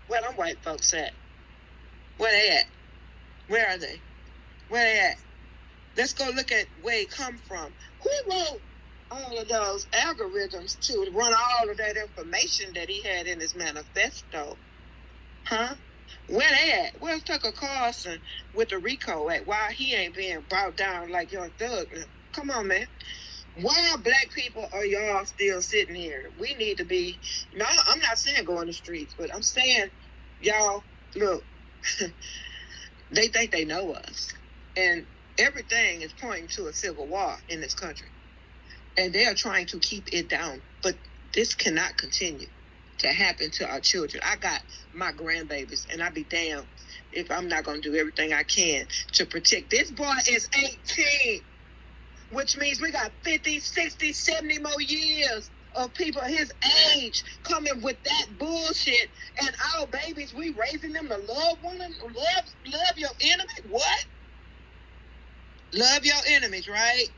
Where them white folks at? Where they at? Where are they? Where they at? Let's go look at where he come from. Who wrote all of those algorithms to run all of that information that he had in his manifesto. Huh? Where they at? Where's Tucker Carlson with the RICO at? Why he ain't being brought down like Young Thug? Come on, man. Why black people are y'all still sitting here? We need to be, no, I'm not saying go in the streets, but I'm saying, y'all, look, they think they know us. And everything is pointing to a civil war in this country. And they are trying to keep it down. But this cannot continue to happen to our children. I got my grandbabies, and I'd be damned if I'm not going to do everything I can to protect. This boy is 18. Which means we got 50, 60, 70 more years of people his age coming with that bullshit. And our babies, we raising them to love one another, love your enemy. What? Love your enemies, right?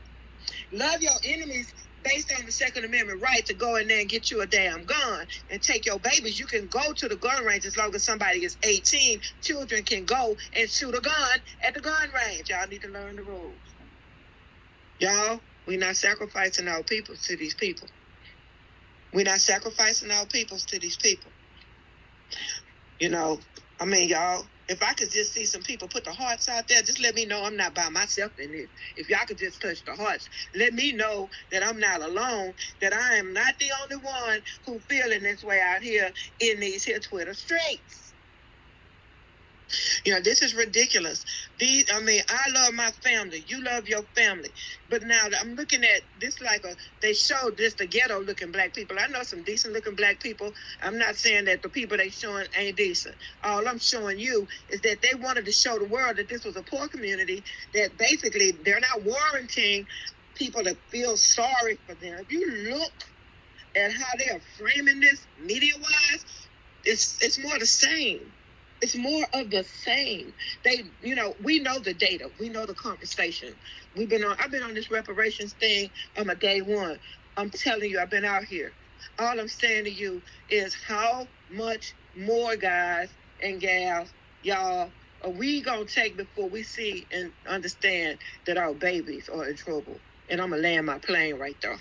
Love your enemies based on the Second Amendment right to go in there and get you a damn gun and take your babies. You can go to the gun range as long as somebody is 18. Children can go and shoot a gun at the gun range. Y'all need to learn the rules. Y'all, we're not sacrificing our peoples to these people. We're not sacrificing our peoples to these people. You know, I mean, y'all, if I could just see some people put the hearts out there, just let me know I'm not by myself in this. If y'all could just touch the hearts, let me know that I'm not alone, that I am not the only one who feeling this way out here in these here Twitter streets. You know, this is ridiculous. I love my family. You love your family. But now I'm looking at this they showed this the ghetto looking black people. I know some decent looking black people. I'm not saying that the people they showing ain't decent. All I'm showing you is that they wanted to show the world that this was a poor community, that basically they're not warranting people to feel sorry for them. If you look at how they are framing this media-wise, it's more the same. It's more of the same. We know the data. We know the conversation. I've been on this reparations thing on my day one. I'm telling you, I've been out here. All I'm saying to you is how much more guys and gals, y'all, are we going to take before we see and understand that our babies are in trouble? And I'm going to land my plane right there.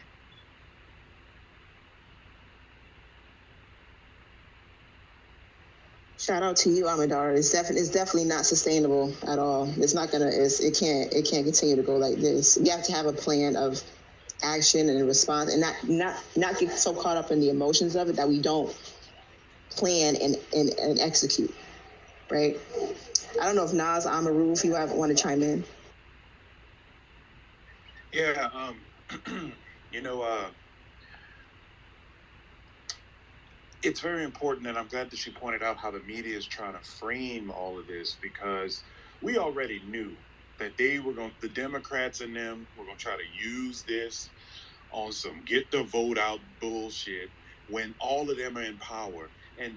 Shout out to you, Amadar. It's definitely not sustainable at all. It can't continue to go like this. We have to have a plan of action and response, and not get so caught up in the emotions of it that we don't plan and execute. Right? I don't know if Nas, Amaru, if you want to chime in. Yeah, it's very important, and I'm glad that you pointed out how the media is trying to frame all of this, because we already knew that the Democrats and them were going to try to use this on some get the vote out bullshit when all of them are in power. And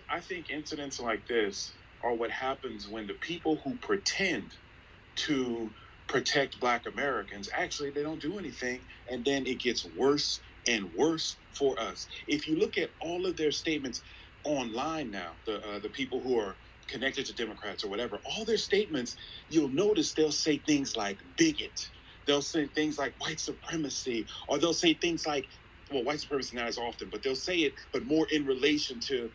I think incidents like this are what happens when the people who pretend to protect Black Americans, actually, they don't do anything, and then it gets worse and worse for us. If you look at all of their statements online now, the people who are connected to Democrats or whatever, all their statements, you'll notice they'll say things like bigot. They'll say things like white supremacy, or they'll say things like, well, white supremacy not as often, but they'll say it, but more in relation to,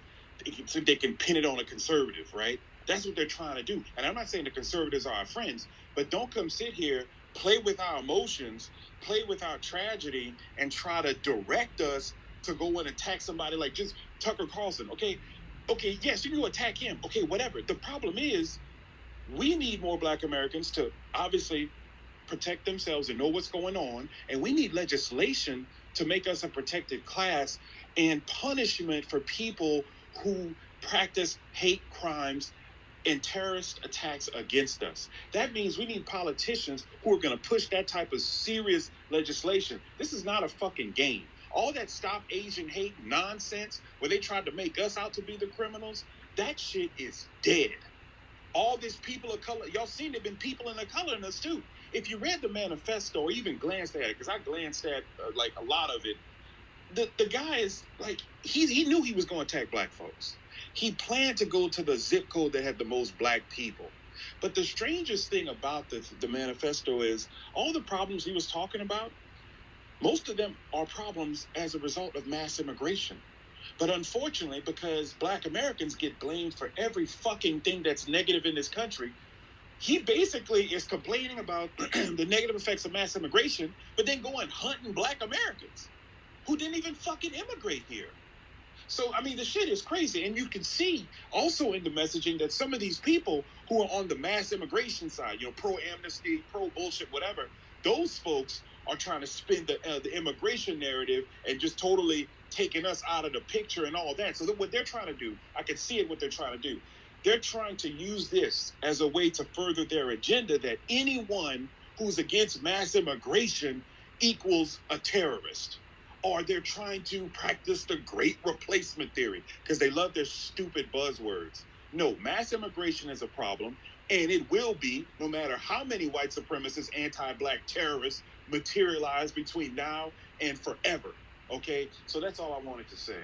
so they can pin it on a conservative, right? That's what they're trying to do. And I'm not saying the conservatives are our friends, but don't come sit here, play with our emotions, play with our tragedy, and try to direct us to go and attack somebody like just Tucker Carlson. Okay, yes, you can go attack him. Okay, whatever. The problem is we need more Black Americans to obviously protect themselves and know what's going on, and we need legislation to make us a protected class and punishment for people who practice hate crimes and terrorist attacks against us. That means we need politicians who are going to push that type of serious legislation. This is not a fucking game. All that Stop Asian Hate nonsense where they tried to make us out to be the criminals, that shit is dead. All these people of color, y'all seen there been people in the color in us too. If you read the manifesto or even glanced at it, because I glanced at like a lot of it, the guy is like, he knew he was going to attack Black folks. He planned to go to the zip code that had the most Black people. But the strangest thing about the manifesto is all the problems he was talking about, Most of them are problems as a result of mass immigration. But unfortunately, because Black Americans get blamed for every fucking thing that's negative in this country, he basically is complaining about the negative effects of mass immigration, but then going hunting Black Americans who didn't even fucking immigrate here. So, I mean, the shit is crazy. And you can see also in the messaging that some of these people who are on the mass immigration side, pro-amnesty, pro-bullshit, whatever, those folks are trying to spin the immigration narrative and just totally taking us out of the picture and all that. So what they're trying to do, I can see it, what they're trying to do. They're trying to use this as a way to further their agenda that anyone who's against mass immigration equals a terrorist. Or they're trying to practice the great replacement theory because they love their stupid buzzwords. No, mass immigration is a problem, and it will be no matter how many white supremacist, anti-Black terrorists materialize between now and forever. Okay? So that's all I wanted to say.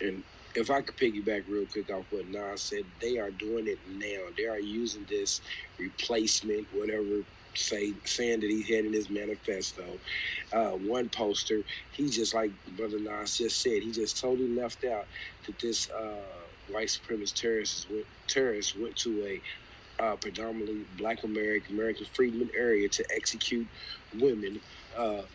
And if I could piggyback real quick off what Nas said, they are doing it now. They are using this replacement, whatever, saying that he had in his manifesto. One poster, he just, like Brother Nas just said, he just totally left out that this white supremacist terrorist went to a predominantly Black American freedmen area to execute women,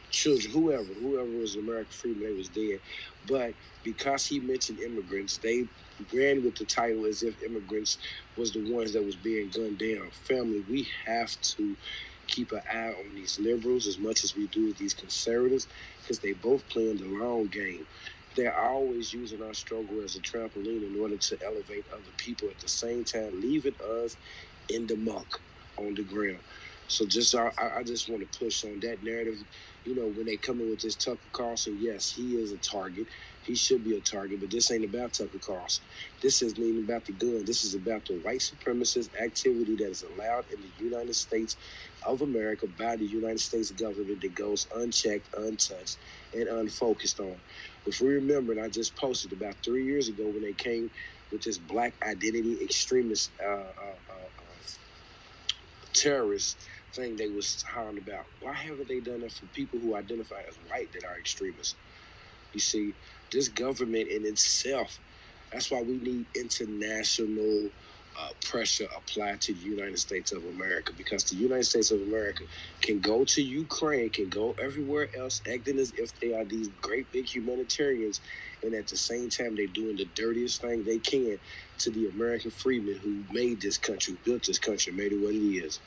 children, whoever was an American freedman, they was dead. But because he mentioned immigrants, they ran with the title as if immigrants was the ones that was being gunned down. Family, we have to keep an eye on these liberals as much as we do with these conservatives, because they both playing the long game. They're always using our struggle as a trampoline in order to elevate other people, at the same time leaving us in the muck on the ground. So I just want to push on that narrative. When they come in with this Tucker Carlson, yes, he is a target. He should be a target, but this ain't about Tucker Carlson. This isn't even about the gun. This is about the white supremacist activity that is allowed in the United States of America by the United States government that goes unchecked, untouched, and unfocused on. If we remember, and I just posted about 3 years ago when they came with this Black identity extremist terrorist thing they was hollering about. Why haven't they done that for people who identify as white that are extremists? You see, this government in itself, that's why we need international pressure applied to the United States of America, because the United States of America can go to Ukraine, can go everywhere else, acting as if they are these great big humanitarians, and at the same time they're doing the dirtiest thing they can to the American freedmen who made this country, built this country, made it what it is.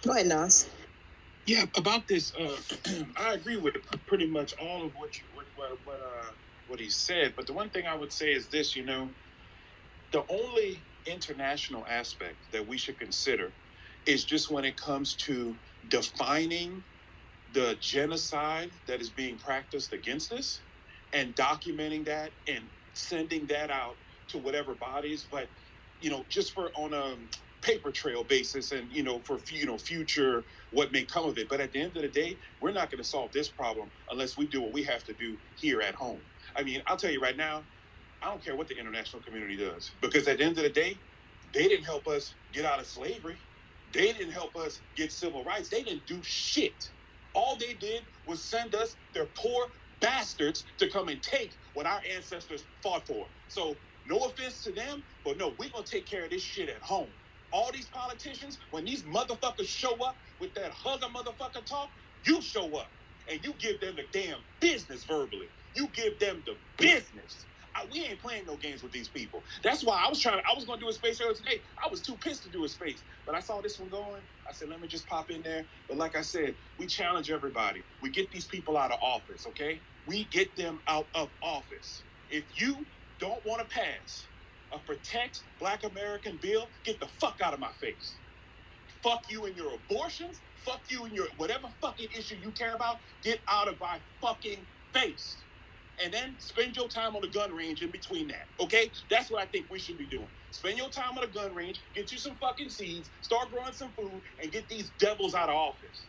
Go ahead, Nas. Yeah, about this, I agree with pretty much all of what he said. But the one thing I would say is this: the only international aspect that we should consider is just when it comes to defining the genocide that is being practiced against us and documenting that and sending that out to whatever bodies. But just on a paper trail basis and for future what may come of it. But at the end of the day, we're not going to solve this problem unless we do what we have to do here at home. I mean, I'll tell you right now, I don't care what the international community does, because at the end of the day, they didn't help us get out of slavery. They didn't help us get civil rights. They didn't do shit. All they did was send us their poor bastards to come and take what our ancestors fought for. So no offense to them, but no, we're going to take care of this shit at home. All these politicians, when these motherfuckers show up with that hugger motherfucker talk, you show up and you give them the damn business verbally. You give them the business. We ain't playing no games with these people. That's why I was going to do a space earlier today. I was too pissed to do a space, but I saw this one going. I said, let me just pop in there. But like I said, we challenge everybody. We get these people out of office, okay? We get them out of office. If you don't want to pass a Protect Black American bill, get the fuck out of my face. Fuck you and your abortions. Fuck you and your whatever fucking issue you care about. Get out of my fucking face. And then spend your time on the gun range in between that, okay? That's what I think we should be doing. Spend your time on the gun range, get you some fucking seeds, start growing some food, and get these devils out of office,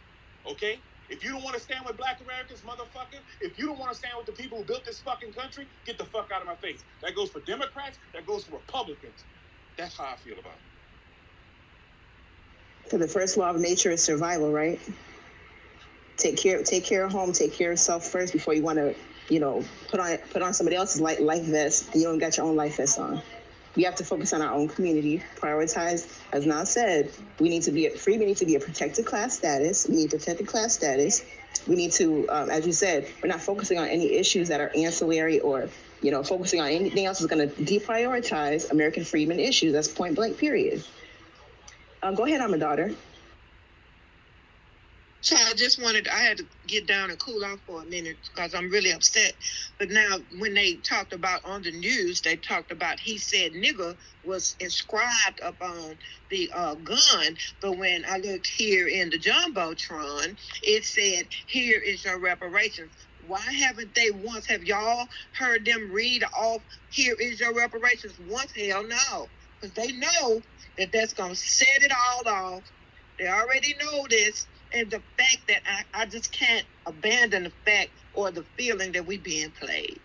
okay? If you don't want to stand with Black Americans, motherfucker, if you don't want to stand with the people who built this fucking country, get the fuck out of my face. That goes for Democrats, that goes for Republicans. That's how I feel about So the first law of nature is survival, right? Take care of home, take care of yourself first before you want to, put on somebody else's life vest. You don't got your own life vest on. We have to focus on our own community, prioritize. As Nas said, we need to be a protected class status. We need protected class status. We need to, as you said, we're not focusing on any issues that are ancillary or, focusing on anything else is going to deprioritize American freedmen issues. That's point blank, period. Go ahead, I'm a daughter. So I had to get down and cool off for a minute because I'm really upset. But now when they talked about on the news, they talked about he said nigger was inscribed upon the gun. But when I looked here in the Jumbotron, it said, here is your reparations. Why haven't they once, have y'all heard them read off, here is your reparations once? Hell no. Because they know that that's going to set it all off. They already know this. And the fact that I just can't abandon the fact or the feeling that we being played.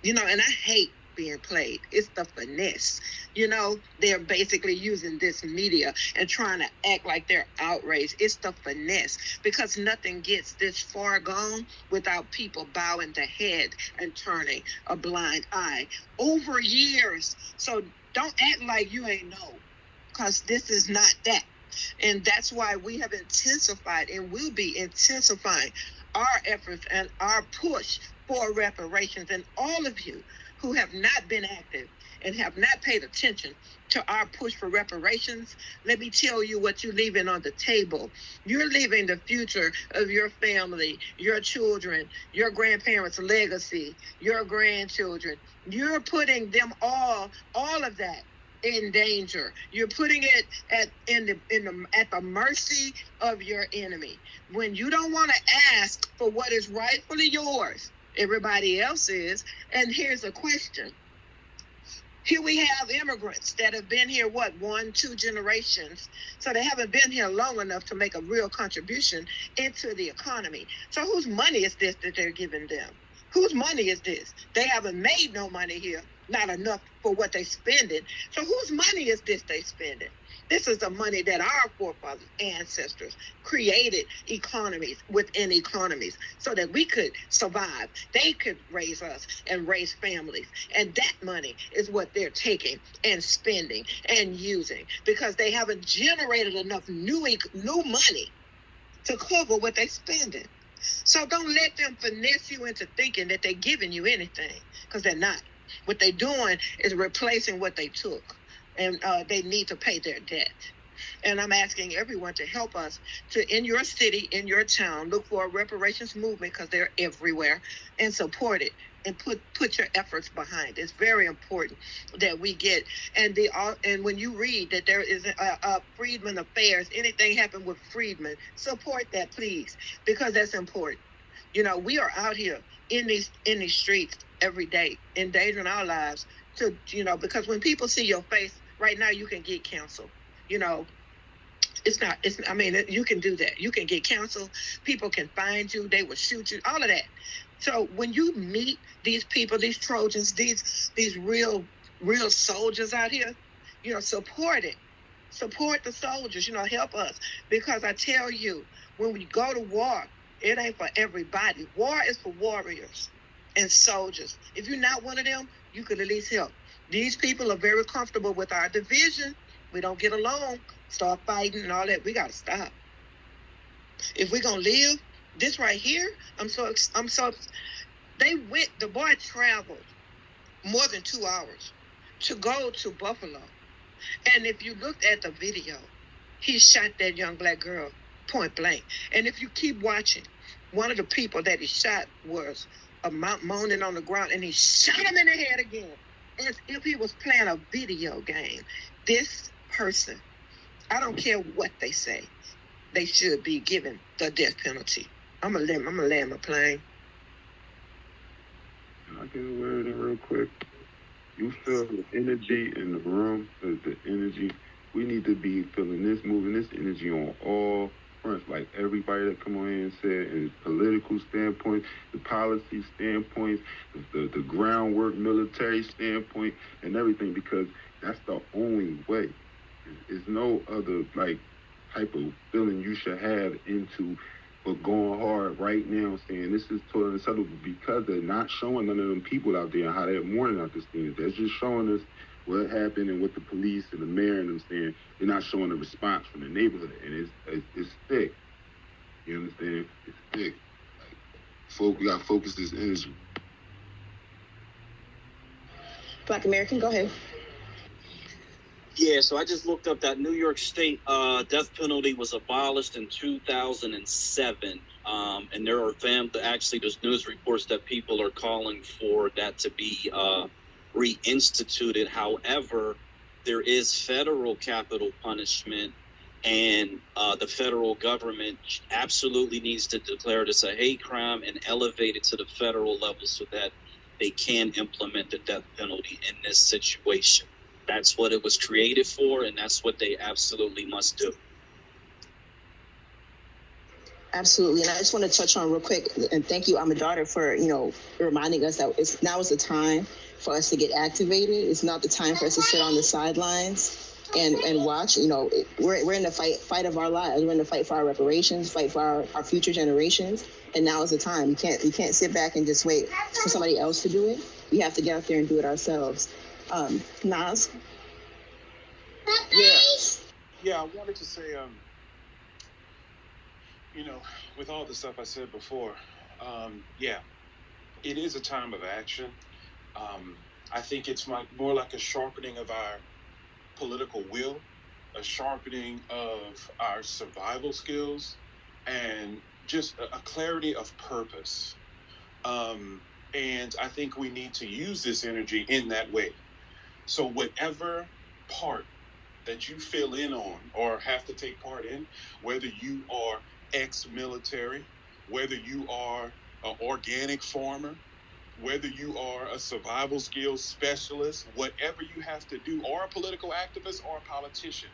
And I hate being played. It's the finesse. They're basically using this media and trying to act like they're outraged. It's the finesse because nothing gets this far gone without people bowing the head and turning a blind eye over years. So don't act like you ain't know, because this is not that. And that's why we have intensified and will be intensifying our efforts and our push for reparations. And all of you who have not been active and have not paid attention to our push for reparations, let me tell you what you're leaving on the table. You're leaving the future of your family, your children, your grandparents' legacy, your grandchildren. You're putting them all of that in danger. You're putting it at the mercy of your enemy. When you don't want to ask for what is rightfully yours, everybody else is. And here's a question. Here we have immigrants that have been here, 1-2 generations. So they haven't been here long enough to make a real contribution into the economy. So whose money is this that they're giving them? Whose money is this? They haven't made no money here, not enough for what they spending. So whose money is this they spending? This is the money that our forefathers, ancestors created economies within economies so that we could survive. They could raise us and raise families. And that money is what they're taking and spending and using because they haven't generated enough new money to cover what they're spending. So don't let them finesse you into thinking that they're giving you anything, because they're not. What they're doing is replacing what they took, and they need to pay their debt. And I'm asking everyone to help us to, in your city, in your town, look for a reparations movement, because they're everywhere, and support it and put your efforts behind. It's very important that we get, and when you read that there is a Freedmen Affairs, anything happen with Freedmen, support that, please, because that's important. We are out here in these streets every day, endangering our lives to, because when people see your face right now, you can get canceled. You can do that. You can get canceled. People can find you. They will shoot you, all of that. So when you meet these people, these Trojans, these real soldiers out here, support it. Support the soldiers, help us. Because I tell you, when we go to war, it ain't for everybody. War is for warriors and soldiers. If you're not one of them, you could at least help. These people are very comfortable with our division. We don't get along, start fighting and all that. We got to stop. If we're going to live, this right here, the boy traveled more than 2 hours to go to Buffalo. And if you looked at the video, he shot that young black girl point blank. And if you keep watching, one of the people that he shot was moaning on the ground, and he shot him in the head again, as if he was playing a video game. This person, I don't care what they say, they should be given the death penalty. I'm gonna land my plane. Can I get a word in real quick? You feel the energy in the room, the energy. We need to be feeling this, moving this energy on all fronts, like everybody that come on here and said, in political standpoint, the policy standpoint, the groundwork, military standpoint, and everything, because that's the only way. There's no other, type of feeling you should have into, but going hard right now, saying this is totally unacceptable because they're not showing none of them people out there how they're mourning out this thing. They're just showing us what happened and what the police and the mayor and them saying. They're not showing a response from the neighborhood, and it's thick. You understand? It's thick. Like, we gotta focus this energy. Black American, go ahead. Yeah, so I just looked up that New York State death penalty was abolished in 2007. And there are actually there's news reports that people are calling for that to be reinstituted. However, there is federal capital punishment, and the federal government absolutely needs to declare this a hate crime and elevate it to the federal level so that they can implement the death penalty in this situation. That's what it was created for, and that's what they absolutely must do. Absolutely, and I just want to touch on real quick, and thank you, Amadada, for reminding us that now is the time for us to get activated. It's not the time for us to sit on the sidelines and watch. We're in the fight of our lives. We're in the fight for our reparations, fight for our future generations, and now is the time. We can't sit back and just wait for somebody else to do it. We have to get out there and do it ourselves. Nas? Yeah, I wanted to say, with all the stuff I said before, it is a time of action. I think it's more like a sharpening of our political will, a sharpening of our survival skills, and just a clarity of purpose. And I think we need to use this energy in that way. So whatever part that you fill in on or have to take part in, whether you are ex-military, whether you are an organic farmer, whether you are a survival skills specialist, whatever you have to do, or a political activist or a politician,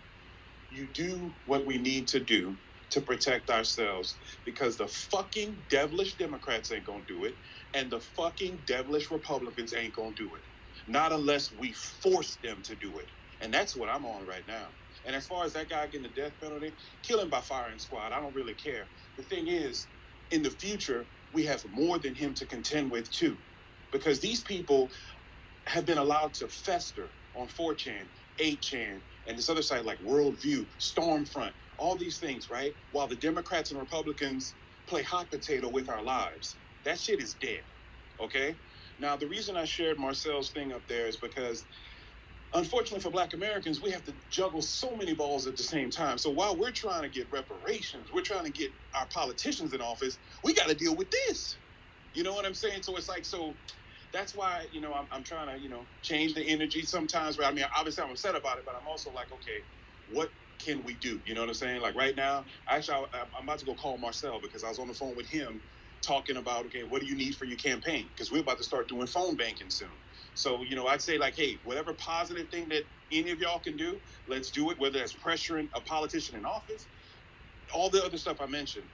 you do what we need to do to protect ourselves, because the fucking devilish Democrats ain't gonna do it, and the fucking devilish Republicans ain't gonna do it. Not unless we force them to do it. And that's what I'm on right now. And as far as that guy getting the death penalty, kill him by firing squad. I don't really care. The thing is, in the future, we have more than him to contend with too. Because these people have been allowed to fester on 4chan, 8chan, and this other site like Worldview, Stormfront, all these things, right? While the Democrats and Republicans play hot potato with our lives. That shit is dead, okay? Now, the reason I shared Marcel's thing up there is because, unfortunately for Black Americans, we have to juggle so many balls at the same time. So while we're trying to get reparations, we're trying to get our politicians in office, we got to deal with this. You know what I'm saying? So it's like, so that's why, I'm trying to, change the energy sometimes. Right? I mean, obviously I'm upset about it, but I'm also like, okay, what can we do? You know what I'm saying? Like right now, actually, I'm about to go call Marcel because I was on the phone with him talking about, okay, what do you need for your campaign? Because we're about to start doing phone banking soon. So, I'd say like, hey, whatever positive thing that any of y'all can do, let's do it, whether that's pressuring a politician in office, all the other stuff I mentioned.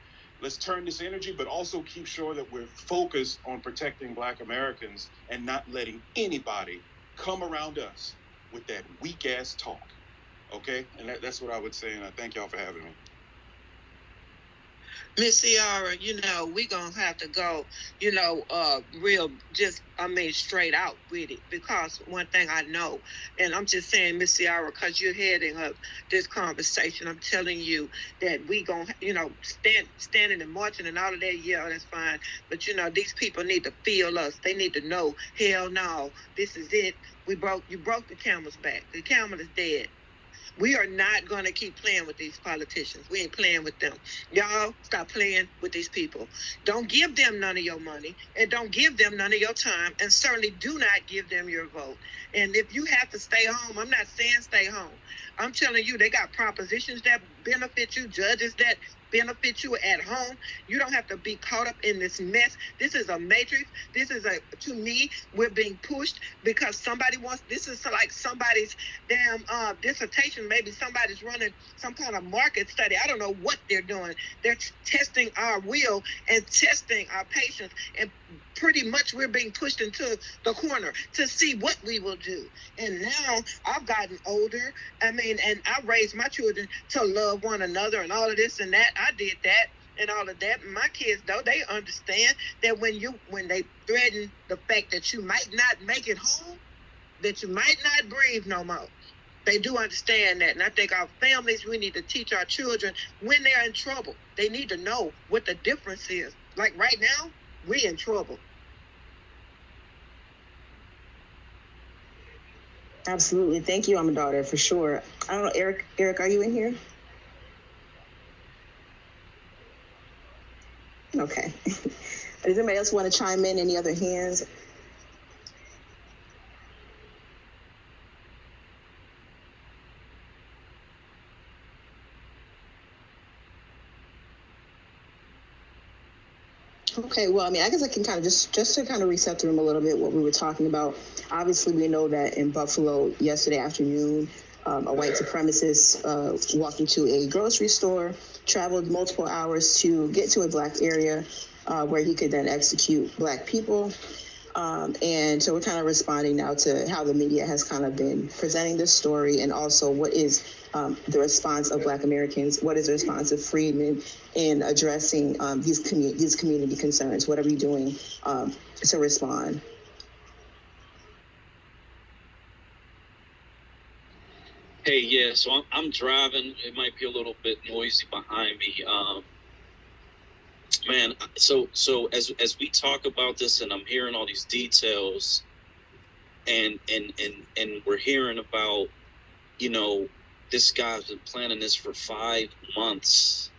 Let's turn this energy, but also keep sure that we're focused on protecting Black Americans and not letting anybody come around us with that weak-ass talk, okay? And that's what I would say, and I thank y'all for having me. Miss Ciara, we gonna have to go, straight out with it, because one thing I know, and I'm just saying, Miss Ciara, because you're heading up this conversation, I'm telling you that we gonna, standing and marching and all of that, yeah, that's fine. But these people need to feel us. They need to know, hell no, this is it. You broke the camel's back. The camel is dead. We are not going to keep playing with these politicians. We ain't playing with them. Y'all stop playing with these people. Don't give them none of your money, and don't give them none of your time, and certainly do not give them your vote. And if you have to stay home, I'm not saying stay home. I'm telling you, they got propositions that benefit you, judges that benefit you at home. You don't have to be caught up in this mess. This is a matrix. This is to me, we're being pushed because somebody wants, this is like somebody's damn dissertation. Maybe somebody's running some kind of market study. I don't know what they're doing. They're testing our will and testing our patience, and pretty much we're being pushed into the corner to see what we will do. And now I've gotten older. I mean, and I raised my children to love one another and all of this and that. I did that and all of that. And my kids, though, they understand that when they threaten the fact that you might not make it home, that you might not breathe no more. They do understand that. And I think our families, we need to teach our children when they're in trouble. They need to know what the difference is. Like right now, we're in trouble. Absolutely. Thank you, I'm a daughter, for sure. I don't know, Eric, are you in here? Okay. Does anybody else want to chime in? Any other hands? Okay, well, I mean, I guess I can kind of just to kind of reset the room a little bit what we were talking about. Obviously, we know that in Buffalo yesterday afternoon, a white supremacist walked into a grocery store, traveled multiple hours to get to a black area where he could then execute black people. And so we're kind of responding now to how the media has kind of been presenting this story, and also what is the response of Black Americans, what is the response of Freedmen in addressing these community concerns? What are we doing to respond? Hey, yeah, so I'm driving. It might be a little bit noisy behind me. Man, so as we talk about this, and I'm hearing all these details, and we're hearing about, you know, this guy's been planning this for 5 months,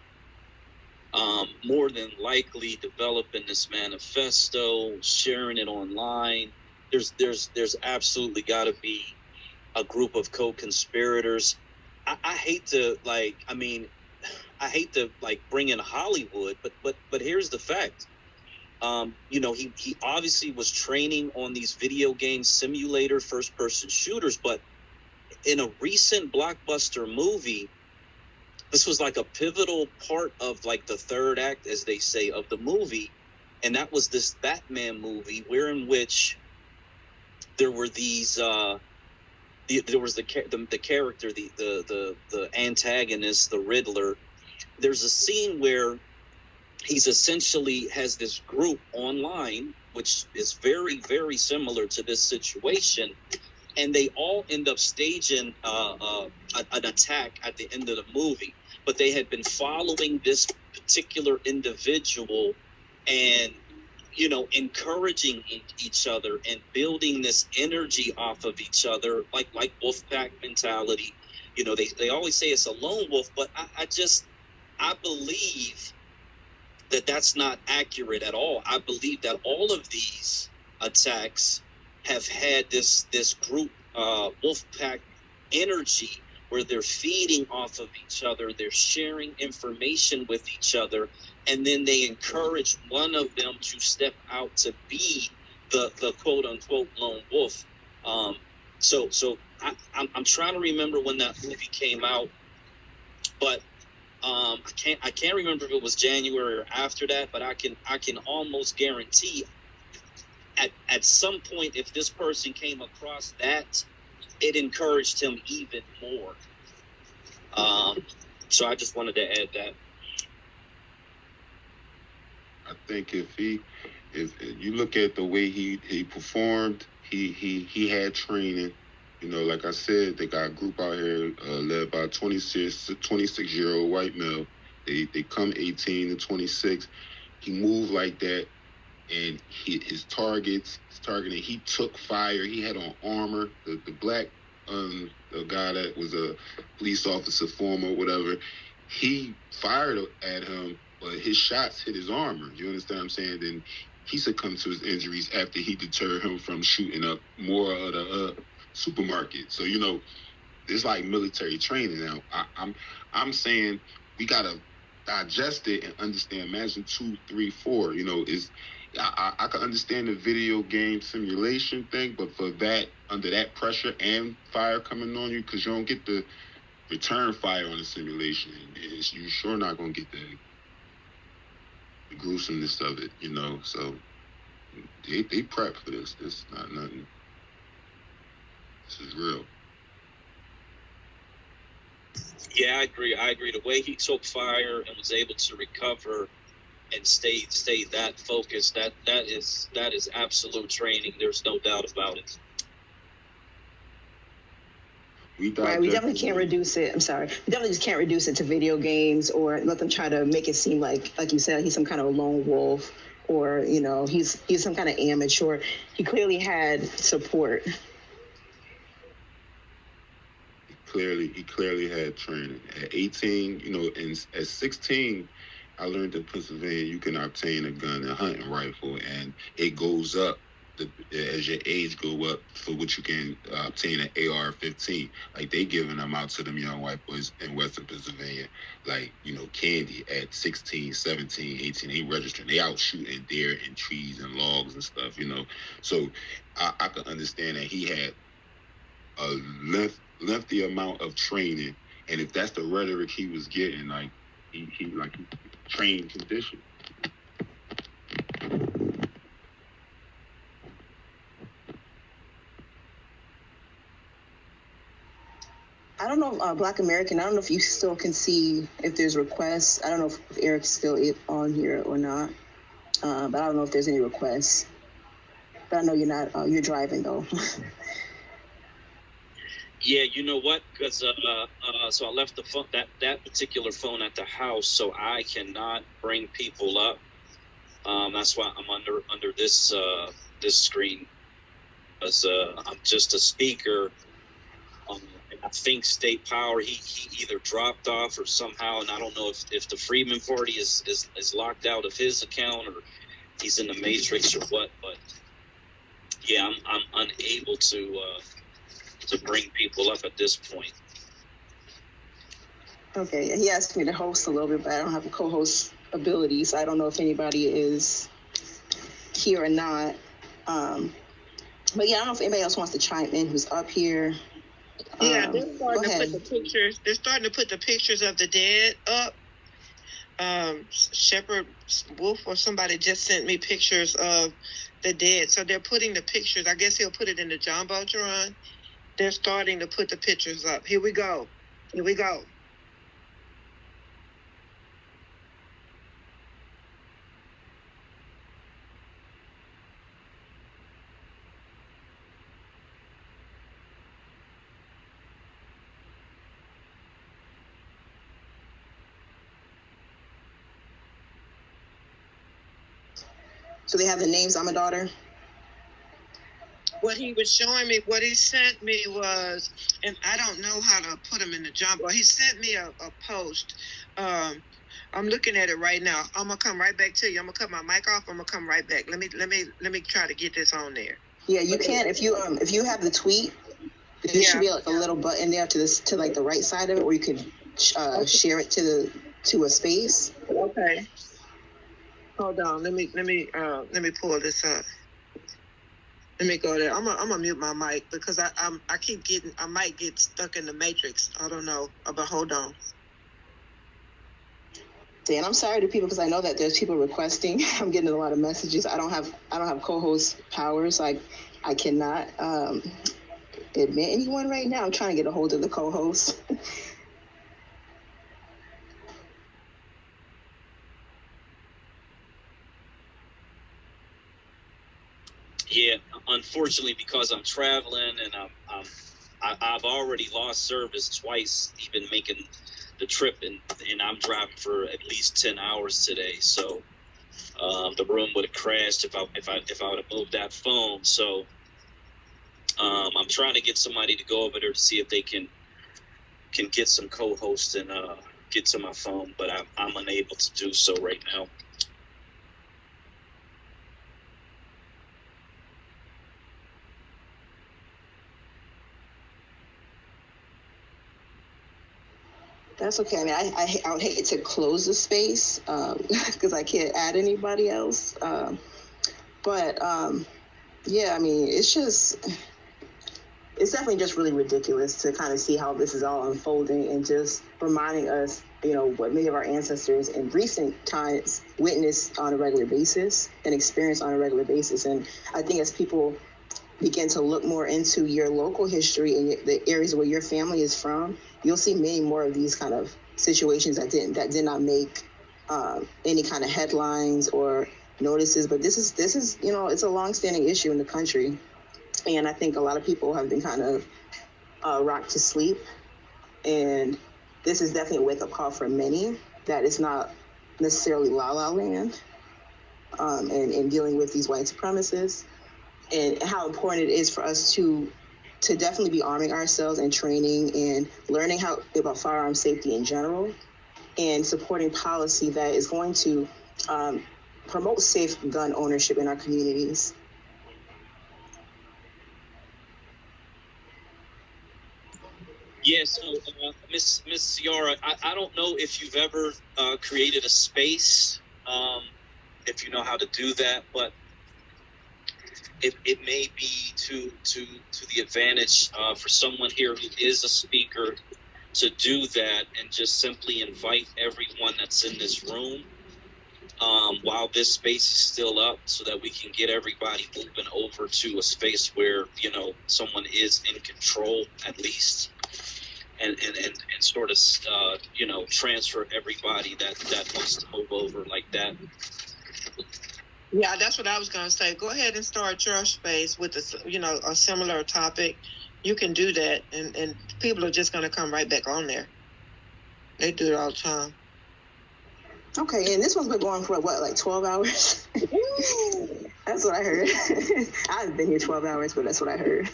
more than likely developing this manifesto, sharing it online. There's absolutely got to be a group of co-conspirators. I hate to bring in Hollywood, but here's the fact. You know, he obviously was training on these video game simulator first-person shooters, but in a recent blockbuster movie, this was like a pivotal part of like the third act, as they say, of the movie, and that was this Batman movie, wherein which there were these there was the character, the antagonist, the Riddler. There's a scene where he's essentially has this group online, which is very, very similar to this situation, and they all end up staging an attack at the end of the movie. But they had been following this particular individual and, you know, encouraging each other and building this energy off of each other, like Wolfpack mentality. You know, they always say it's a lone wolf, but I believe that that's not accurate at all. I believe that all of these attacks have had this group Wolfpack energy where they're feeding off of each other, they're sharing information with each other, and then they encourage one of them to step out to be the quote unquote lone wolf. So I'm trying to remember when that movie came out, but I can't remember if it was January or after that, but I can almost guarantee at some point, if this person came across that, it encouraged him even more. So I just wanted to add that. I think if you look at the way he performed, he had training. You know, like I said, they got a group out here led by a 26-year-old white male. They come 18 to 26. He moved like that, and his targeting, he took fire. He had on armor. The black the guy that was a police officer, former, whatever, he fired at him, but his shots hit his armor. You understand what I'm saying? Then he succumbed to his injuries after he deterred him from shooting up more of the supermarket. So, you know, it's like military training now. I'm saying we gotta digest it and understand. Imagine 2, 3, 4. You know, I can understand the video game simulation thing, but for that, under that pressure and fire coming on you, because you don't get the return fire on the simulation, you're sure not gonna get the gruesomeness of it. You know, so they prep for this. This is not nothing. This is real. Yeah, I agree. The way he took fire and was able to recover and stay that focused, that is absolute training. There's no doubt about it. Right, we definitely can't reduce it. I'm sorry. We definitely just can't reduce it to video games or let them try to make it seem like you said, he's some kind of lone wolf or, you know, he's some kind of amateur. He clearly had support. He clearly had training. At 18, you know, and at 16, I learned in Pennsylvania you can obtain a gun, a hunting rifle, and it goes up as your age go up for what you can obtain an AR-15. Like they giving them out to them young white boys in Western Pennsylvania, like, you know, candy at 16, 17, 18. They registering. They out shooting deer and trees and logs and stuff, you know. So I can understand that he had a lengthy amount of training, and if that's the rhetoric he was getting, like he trained condition. I don't know, Black American, I don't know if you still can see if there's requests. I don't know if Eric's still on here or not, but I don't know if there's any requests. But I know you're not, you're driving though. Yeah, you know what? Because so I left the phone, that particular phone at the house, so I cannot bring people up. That's why I'm under this screen, because I'm just a speaker. And I think State Power he either dropped off or somehow, and I don't know if the Freedman Party is locked out of his account or he's in the Matrix or what. But yeah, I'm unable to bring people up at this point. Okay, he asked me to host a little bit, but I don't have a co-host ability, so I don't know if anybody is here or not. But yeah, I don't know if anybody else wants to chime in who's up here. Yeah, they're starting to put the pictures. They're starting to put the pictures of the dead up. Shepherd Wolf or somebody just sent me pictures of the dead, so they're putting the pictures. I guess he'll put it in the Jumbotron. They're starting to put the pictures up. Here we go. Here we go. So they have the names on my daughter? What he was showing me, what he sent me was, and I don't know how to put them in the jumbo. He sent me a post. I'm looking at it right now. I'm gonna come right back to you. I'm gonna cut my mic off. I'm gonna come right back. Let me try to get this on there. Yeah, you can if you have the tweet. There should be like a little button there to like the right side of it where you could share it to a space. Okay. Hold on. Let me pull this up. Let me go there. I'm gonna mute my mic because I might get stuck in the matrix. I don't know, but hold on. Dan, I'm sorry to people because I know that there's people requesting. I'm getting a lot of messages. I don't have co-host powers. I cannot admit anyone right now. I'm trying to get a hold of the co-host. Yeah, unfortunately, because I'm traveling and I've already lost service twice, even making the trip, and I'm driving for at least 10 hours today. So the room would have crashed if I would have moved that phone. So I'm trying to get somebody to go over there to see if they can get some co-hosts and get to my phone, but I'm unable to do so right now. That's okay. I mean, I would hate to close the space because I can't add anybody else. Yeah, I mean, it's definitely just really ridiculous to kind of see how this is all unfolding and just reminding us, you know, what many of our ancestors in recent times witnessed on a regular basis and experienced on a regular basis. And I think as people begin to look more into your local history and the areas where your family is from, you'll see many more of these kind of situations that did not make any kind of headlines or notices. But this is you know, it's a longstanding issue in the country, and I think a lot of people have been kind of rocked to sleep. And this is definitely a wake-up call for many that it's not necessarily la la land, and dealing with these white supremacists, and how important it is for us to definitely be arming ourselves and training and learning about firearm safety in general, and supporting policy that is going to promote safe gun ownership in our communities. Yeah, so Miss Ciara, I don't know if you've ever created a space, if you know how to do that, but it may be to the advantage for someone here who is a speaker to do that and just simply invite everyone that's in this room while this space is still up, so that we can get everybody moving over to a space where, you know, someone is in control at least. And sort of, you know, transfer everybody that wants to move over like that. Yeah, that's what I was going to say. Go ahead and start your space with a similar topic. You can do that, and people are just going to come right back on there. They do it all the time. Okay, and this one's been going for what, like 12 hours? That's what I heard. I haven't been here 12 hours, but that's what I heard.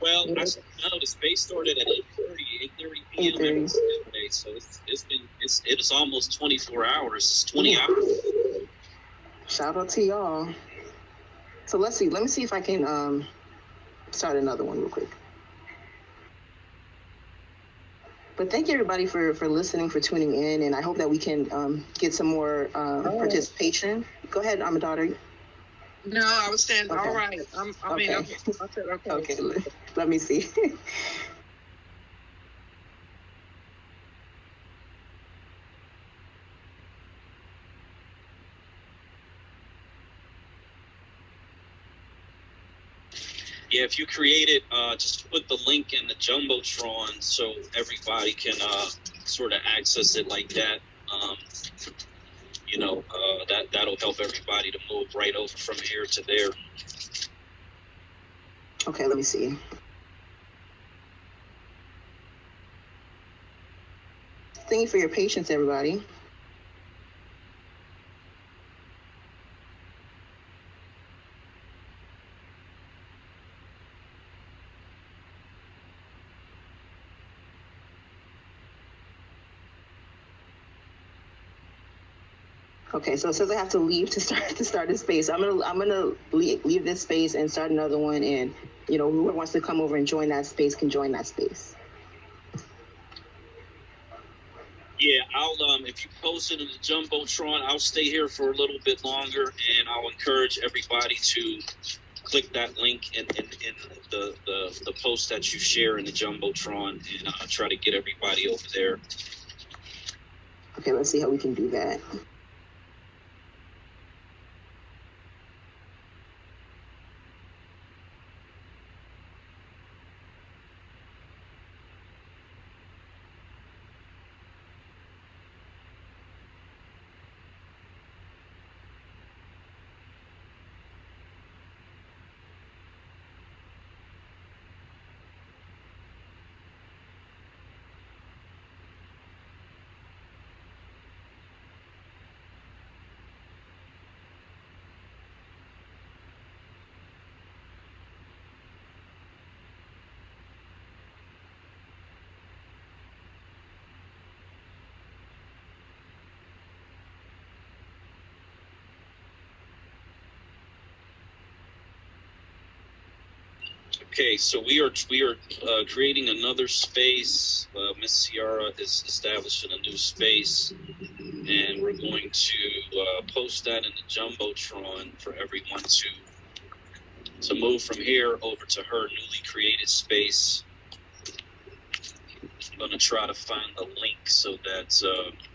Well, no, the space started at 8:30 p.m. every day, so it is almost 24 hours. It's 20 hours. Shout out to y'all. So let's see. Let me see if I can start another one real quick. But thank you everybody for listening, for tuning in, and I hope that we can get some more participation. Go ahead, Amadada. No, I was saying, Okay. all right. I said, okay. Okay, let me see. Yeah, if you create it, just put the link in the Jumbotron so everybody can sort of access it like that. You know, that'll help everybody to move right over from here to there. Okay, let me see. Thank you for your patience, everybody. Okay, so it says I have to leave to start this space. I'm gonna leave this space and start another one, and you know, whoever wants to come over and join that space can join that space. Yeah, I'll if you post it in the Jumbotron, I'll stay here for a little bit longer, and I'll encourage everybody to click that link in the post that you share in the Jumbotron, and try to get everybody over there. Okay, let's see how we can do that. Okay, so we are creating another space. Miss Ciara is establishing a new space, and we're going to post that in the Jumbotron for everyone to move from here over to her newly created space. I'm going to try to find the link so that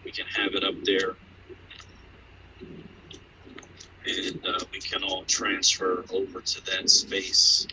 we can have it up there, and we can all transfer over to that space.